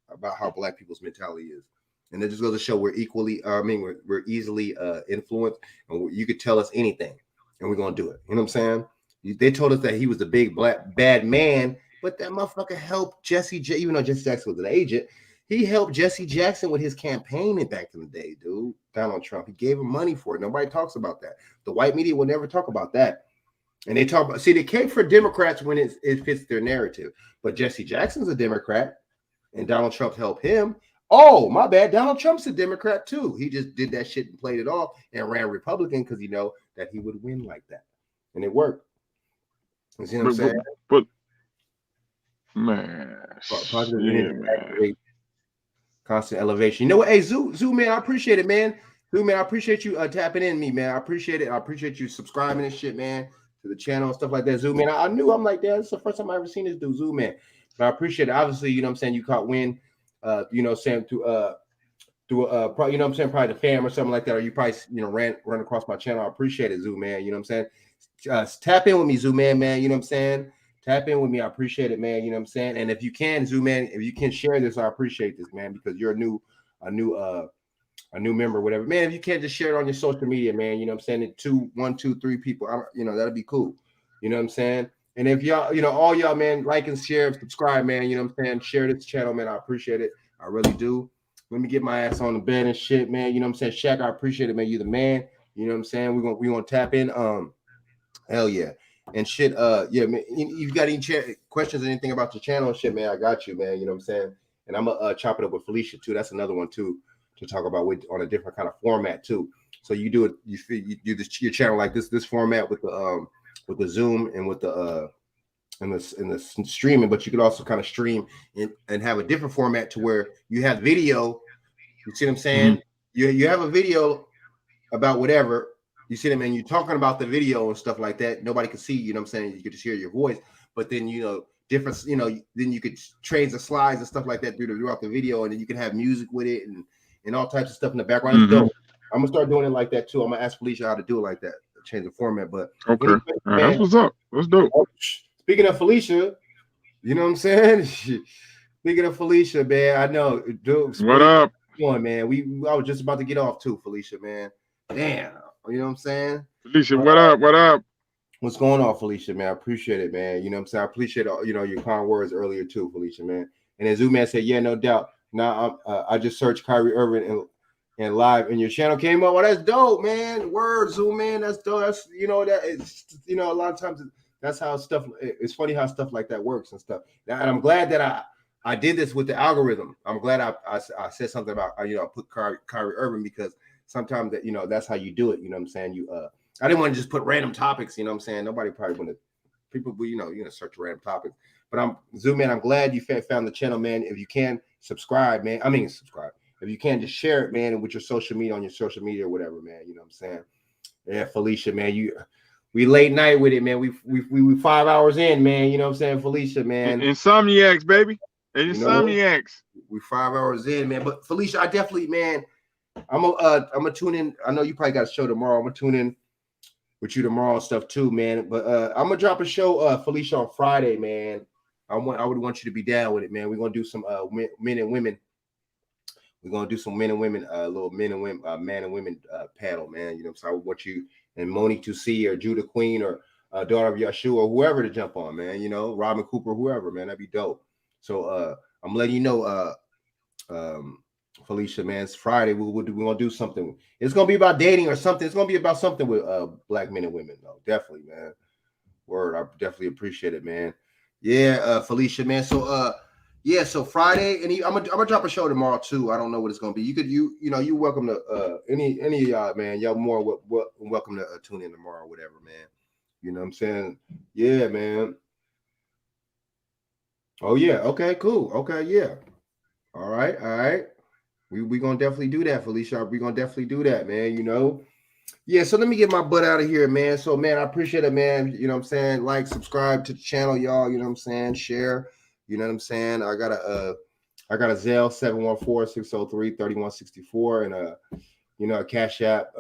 about how black people's mentality is, and it just goes to show we're equally. We're easily influenced, and you could tell us anything, and we're gonna do it. You know what I'm saying? They told us that he was the big black bad man, but that motherfucker helped Jesse even though Jesse Jackson was an agent. He helped Jesse Jackson with his campaigning back in the day, dude. Donald Trump. He gave him money for it. Nobody talks about that. The white media will never talk about that. And they talk about, see, they came for Democrats when it fits their narrative. But Jesse Jackson's a Democrat, and Donald Trump helped him. Oh, my bad. Donald Trump's a Democrat, too. He just did that shit and played it off and ran Republican because he know that he would win like that. And it worked. You see what I'm saying? But man, man. Constant elevation. You know what? Hey, Zoo, man, I appreciate it, man. Zoo, man, I appreciate you tapping in me, man. I appreciate it. I appreciate you subscribing and shit, man, to the channel and stuff like that. Zoo, man, I'm like, that. It's the first time I ever seen this dude, Zoo, man. But I appreciate it. Obviously, you know what I'm saying, you caught wind, you know what I'm saying, through you know what I'm saying, probably the fam or something like that, or you probably, you know, ran across my channel. I appreciate it, Zoo, man. You know what I'm saying? Tap in with me, Zoo, man, you know what I'm saying? Tap in with me. I appreciate it, man. You know what I'm saying? And if you can, Zoo, man, if you can share this, I appreciate this, man, because you're a new member, whatever. Man, if you can't just share it on your social media, man, you know what I'm saying? 1, 2, 3 people, you know, that'll be cool. You know what I'm saying? And if y'all, you know, all y'all, man, like and share, subscribe, man, you know what I'm saying? Share this channel, man. I appreciate it. I really do. Let me get my ass on the bed and shit, man. You know what I'm saying? Shaq, I appreciate it, man. You the man. You know what I'm saying? We're gonna tap in. Hell yeah. And shit, yeah, man, you got any questions or anything about your channel and shit, man, I got you, man, you know what I'm saying? And I'm gonna chop it up with Felicia too. That's another one too to talk about on a different kind of format too. So you do it, you do this your channel like this format with the Zoom and with the and the streaming, but you could also kind of stream and have a different format to where you have video. You see what I'm saying? Mm-hmm. You have a video about whatever. You see them and you're talking about the video and stuff like that. Nobody can see, you know what I'm saying? You could just hear your voice, but then, you know, different, you know, then you could change the slides and stuff like that throughout the video. And then you can have music with it and all types of stuff in the background. Mm-hmm. It's dope. I'm gonna start doing it like that too. I'm gonna ask Felicia how to do it like that, change the format. But okay, anyway, man, that's what's up. That's dope. Speaking of Felicia, you know what I'm saying? Speaking of Felicia, man, I know, dude. What up? Going, man. I was just about to get off too, Felicia, man. Damn. You know what I'm saying? Felicia, what up? What up? What's going on, Felicia, man? I appreciate it, man. You know what I'm saying? I appreciate, you know, your kind words earlier too, Felicia, man. And then Zoo Man said, yeah, no doubt. Now I just searched Kyrie Irving and live and your channel came up. Well, that's dope, man. Word, Zoo Man, that's dope. That's, you know, that it's, you know, a lot of times that's how stuff, it's funny how stuff like that works and stuff. And I'm glad that I did this with the algorithm. I'm glad I said something about, you know, I put Kyrie Irving because sometimes that, you know, that's how you do it. You know what I'm saying? I didn't want to just put random topics, you know what I'm saying? Nobody probably want to, people will, you know, search random topics. But Zoom, man, I'm glad you found the channel, man. If you can subscribe, man. I mean, subscribe. If you can, just share it, man, with your social media, on your social media or whatever, man. You know what I'm saying? Yeah, Felicia, man, we late night with it, man. We 5 hours in, man. You know what I'm saying? Felicia, man. Insomniacs, baby. Insomniacs. We 5 hours in, man. But Felicia, I definitely, man, I'm gonna tune in. I know you probably got a show tomorrow. I'm gonna tune in with you tomorrow and stuff too, man. But I'm gonna drop a show, Felicia, on Friday, man. I would want you to be down with it, man. We're gonna do some men and women. We're gonna do some men and women, little men and women, man and women panel, man. You know, so I would want you and Monique to see or Judah Queen or daughter of Yeshua, whoever to jump on, man. You know, Robin Cooper, whoever, man, that'd be dope. So I'm letting you know, Felicia, man, it's Friday. We're gonna do something. It's gonna be about dating or something. It's gonna be about something with black men and women, though. Definitely, man. Word, I definitely appreciate it, man. Yeah, Felicia, man. So yeah, so Friday, and I'm gonna drop a show tomorrow too. I don't know what it's gonna be. You're welcome to any of y'all, man. Y'all more welcome to tune in tomorrow, whatever, man. You know what I'm saying? Yeah, man. Oh yeah. Okay. Cool. Okay. Yeah. All right. All right. We gonna definitely do that, Felicia. We gonna definitely do that, man. You know. Yeah. So let me get my butt out of here, man. So man, I appreciate it, man. You know what I'm saying? Like, subscribe to the channel, y'all. You know what I'm saying? Share. You know what I'm saying? I got a Zelle 714-603-3164 and a Cash App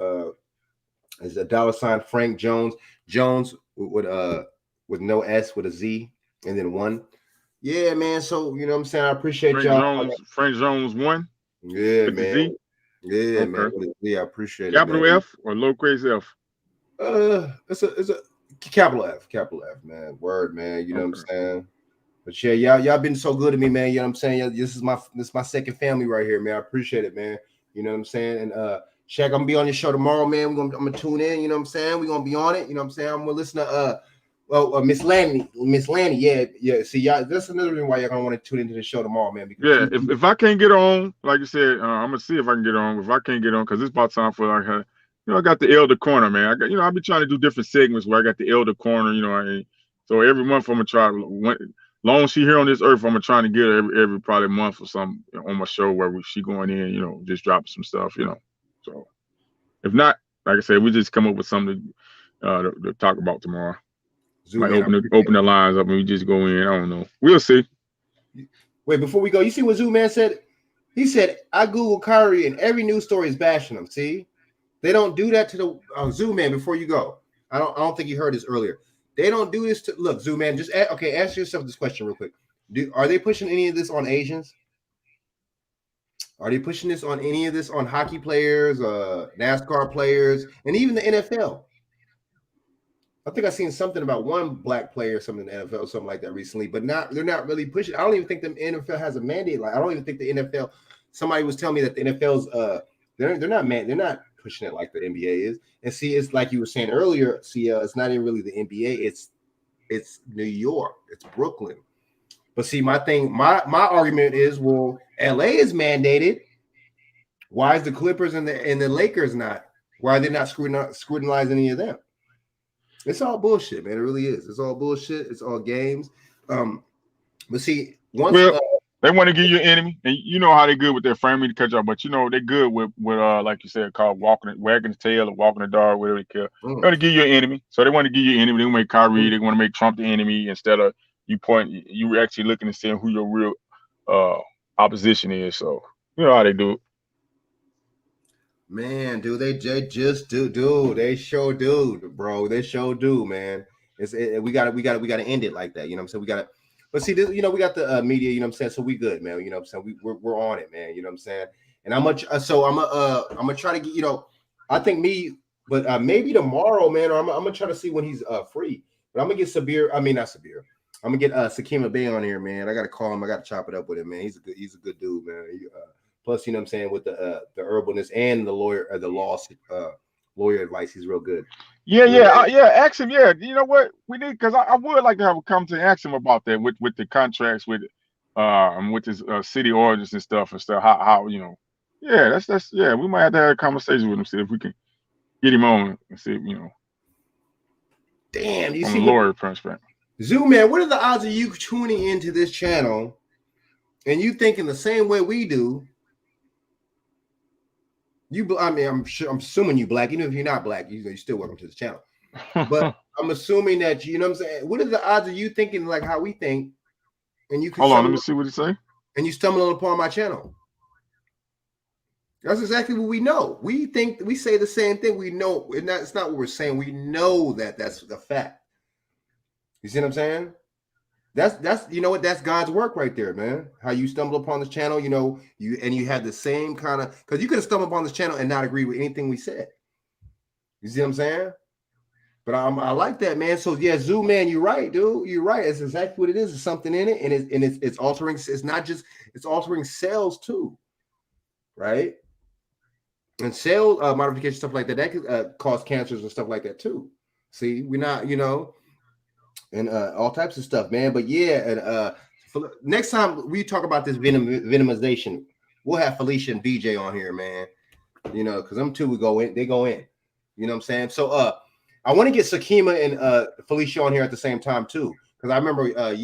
is $, Frank Jones with no S, with a Z and then 1. Yeah, man. So you know what I'm saying? I appreciate y'all. Frank Jones 1. Yeah, with man. the Z? Yeah, Okay. man. Yeah, I appreciate Capital it, man. F or lowercase F? It's a capital F, man. Word, man. You know what I'm saying? But yeah, y'all been so good to me, man. You know what I'm saying? This is my second family right here, man. I appreciate it, man. You know what I'm saying? And Shaq, I'm gonna be on your show tomorrow, man. I'm gonna tune in, you know what I'm saying? We're gonna be on it, you know what I'm saying? I'm gonna listen to Miss Lanny. Yeah. See, y'all, that's another reason why y'all gonna want to tune into the show tomorrow, man. Because Yeah, if I can't get on, like you said, I'm gonna see if I can get on. If I can't get on, because it's about time for like I got the Elder Corner, man. I got, I've been trying to do different segments where I got the Elder Corner, so every month I'm gonna try. Long as she here on this earth, I'm gonna try to get her every probably month or something on my show where she going in, just dropping some stuff, So if not, like I said, we just come up with something to talk about tomorrow. Might open the lines up and we just go in. I don't know. We'll see. Wait, before we go, you see what Zoo Man said? He said, I Googled Kyrie and every news story is bashing him. See? They don't do that to the Zoo Man before you go. I don't think you heard this earlier. They don't do this to look, Zoo Man. Just ask yourself this question real quick. Are they pushing any of this on Asians? Are they pushing this on any of this on hockey players, NASCAR players, and even the NFL? I think I seen something about one black player, something in the NFL, something like that recently, but they're not really pushing. I don't even think the NFL has a mandate. Like I don't even think the NFL. Somebody was telling me that the NFL's they're not pushing it like the NBA is. And see, it's like you were saying earlier, it's not even really the NBA. It's New York, it's Brooklyn. But see, my argument is, well, LA is mandated. Why is the Clippers and the Lakers not? Why are they not scrutinizing any of them? It's all bullshit, man. It really is. It's all bullshit. It's all games. But see, once they want to give you an enemy, and you know how they're good with their framing to catch up. But they're good with like you said, called wagging the tail or walking the dog, whatever they care. They want to give you an enemy, so they want to give you an enemy. They want to make Kyrie. They want to make Trump the enemy instead of you actually looking and seeing who your real opposition is. So you know how they do it. Man, dude, they just do. They sure do, bro. They sure do, man. We gotta end it like that. You know what I'm saying? We gotta. But see, this, we got the media. You know what I'm saying? So we good, man. You know what I'm saying? We're on it, man. You know what I'm saying? And I'm gonna try to get. I think but maybe tomorrow, man. Or I'm gonna try to see when he's free. But I'm gonna get Sabir. I mean, not Sabir. I'm gonna get Sakima Bay on here, man. I gotta call him. I gotta chop it up with him, man. He's a good dude, man. Plus, you know what I'm saying, with the herbalness and the lawyer advice, he's real good. Yeah. Ask him. Yeah, you know what we need, because I would like to have a conversation to ask him about that with the contracts with his city orders and stuff. How Yeah, that's yeah. We might have to have a conversation with him, see if we can get him on and see Damn, you on see the lawyer perspective. Zoo Man, what are the odds of you tuning into this channel and you thinking the same way we do? I'm assuming you black. Even if you're not black, you're still welcome to the channel. But I'm assuming that you know what I'm saying. What are the odds of you thinking like how we think? And you can hold on, let me see what he say. And you stumble upon my channel. That's exactly what we know. We think we say the same thing. We know, and it's not what we're saying. We know that that's the fact. You see what I'm saying? That's you know what, that's God's work right there, man. How you stumble upon this channel, you had the same kind of, because you could have stumbled upon this channel and not agree with anything we said. You see what I'm saying? But I like that, man. So yeah, Zoo, man, you're right, dude. You're right. It's exactly what it is. There's something in it, and it's altering. It's not just it's altering cells too, right? And cell modification stuff like that could cause cancers and stuff like that too. See, we're not, and all types of stuff, man. But yeah, and next time we talk about this venomization, we'll have Felicia and BJ on here, man. Because them two they go in. You know what I'm saying? So I want to get Sakima and Felicia on here at the same time too. Because I remember I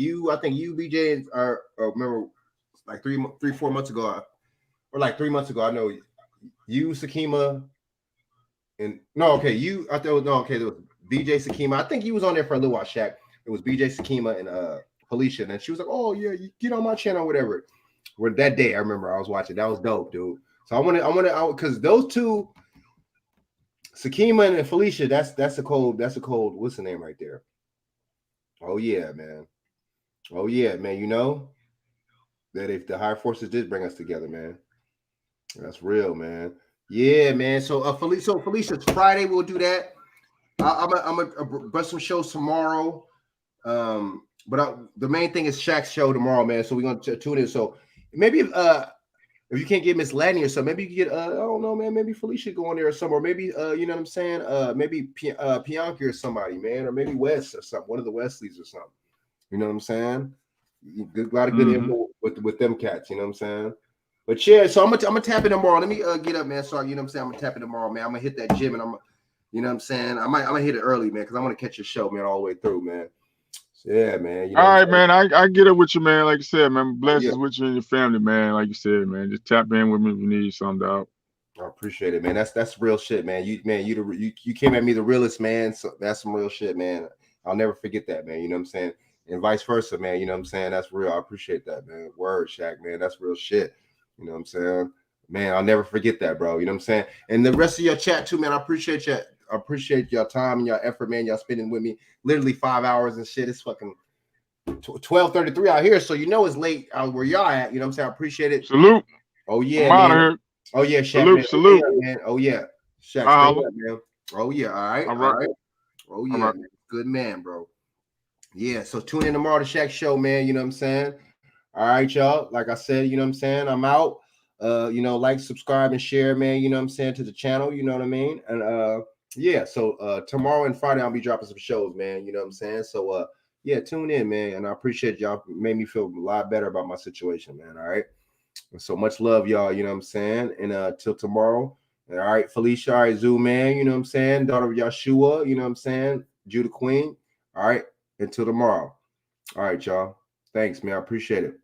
think you, BJ, remember like 4 months ago, or like 3 months ago, I know you, Sakima, and there was BJ, Sakima. I think you was on there for a little while, Shaq. It was BJ, Sakima, and Felicia, and she was like, "Oh yeah, you get on my channel, whatever." Where that day, I remember I was watching. That was dope, dude. So I want to, because those two, Sakima and Felicia, that's a cold. What's the name right there? Oh yeah, man. That if the higher forces did bring us together, man, that's real, man. Yeah, man. So Felicia's Friday. We'll do that. I'm gonna bust some shows tomorrow. But the main thing is Shaq's show tomorrow, man. So we're gonna tune in. So maybe if you can't get Miss Lanny or something, maybe you can get I don't know, man. Maybe Felicia go on there or somewhere. Maybe you know what I'm saying? Maybe Bianca or somebody, man, or maybe Wes or something. One of the Wesleys or something. You know what I'm saying? A lot of good info with them cats. You know what I'm saying? But yeah, so I'm gonna tap in tomorrow. Let me get up, man. Sorry, you know what I'm saying? I'm gonna tap in tomorrow, man. I'm gonna hit that gym and you know what I'm saying? I'm gonna hit it early, man, because I want to catch your show, man, all the way through, man. So, yeah, man. All right, man. I get up with you, man. Like I said, man, blessings with you and your family, man. Like you said, man, just tap in with me if you need something, dog. I appreciate it, man. That's real shit, man. You came at me the realest, man. So that's some real shit, man. I'll never forget that, man. You know what I'm saying? And vice versa, man. You know what I'm saying? That's real. I appreciate that, man. Word, Shaq, man. That's real shit. You know what I'm saying? Man, I'll never forget that, bro. You know what I'm saying? And the rest of your chat too, man. I appreciate you. I appreciate your time and your effort, man. Y'all spending with me literally 5 hours and shit. It's fucking 12:33 out here, so it's late out where y'all at. You know what I'm saying? I appreciate it. Salute. Oh yeah, I'm man. here. Oh yeah, Shaq, salute, man. salute. Oh, yeah, man. Oh yeah, Shaq, stay up, man. Oh yeah, all right, all right. Oh yeah, man. Good man, bro. Yeah, so tune in tomorrow to Shaq Show, man. You know what I'm saying? All right, y'all. Like I said, you know what I'm saying? I'm out. Like, subscribe, and share, man. You know what I'm saying, to the channel. You know what I mean? And yeah. So tomorrow and Friday I'll be dropping some shows, man. You know what I'm saying? So yeah, tune in, man. And I appreciate y'all. Made me feel a lot better about my situation, man. All right. And so much love, y'all. You know what I'm saying? And till tomorrow. All right, Felicia, all right, Zoo, man. You know what I'm saying? Daughter of Yeshua. You know what I'm saying? Judah Queen. All right. Until tomorrow. All right, y'all. Thanks, man. I appreciate it.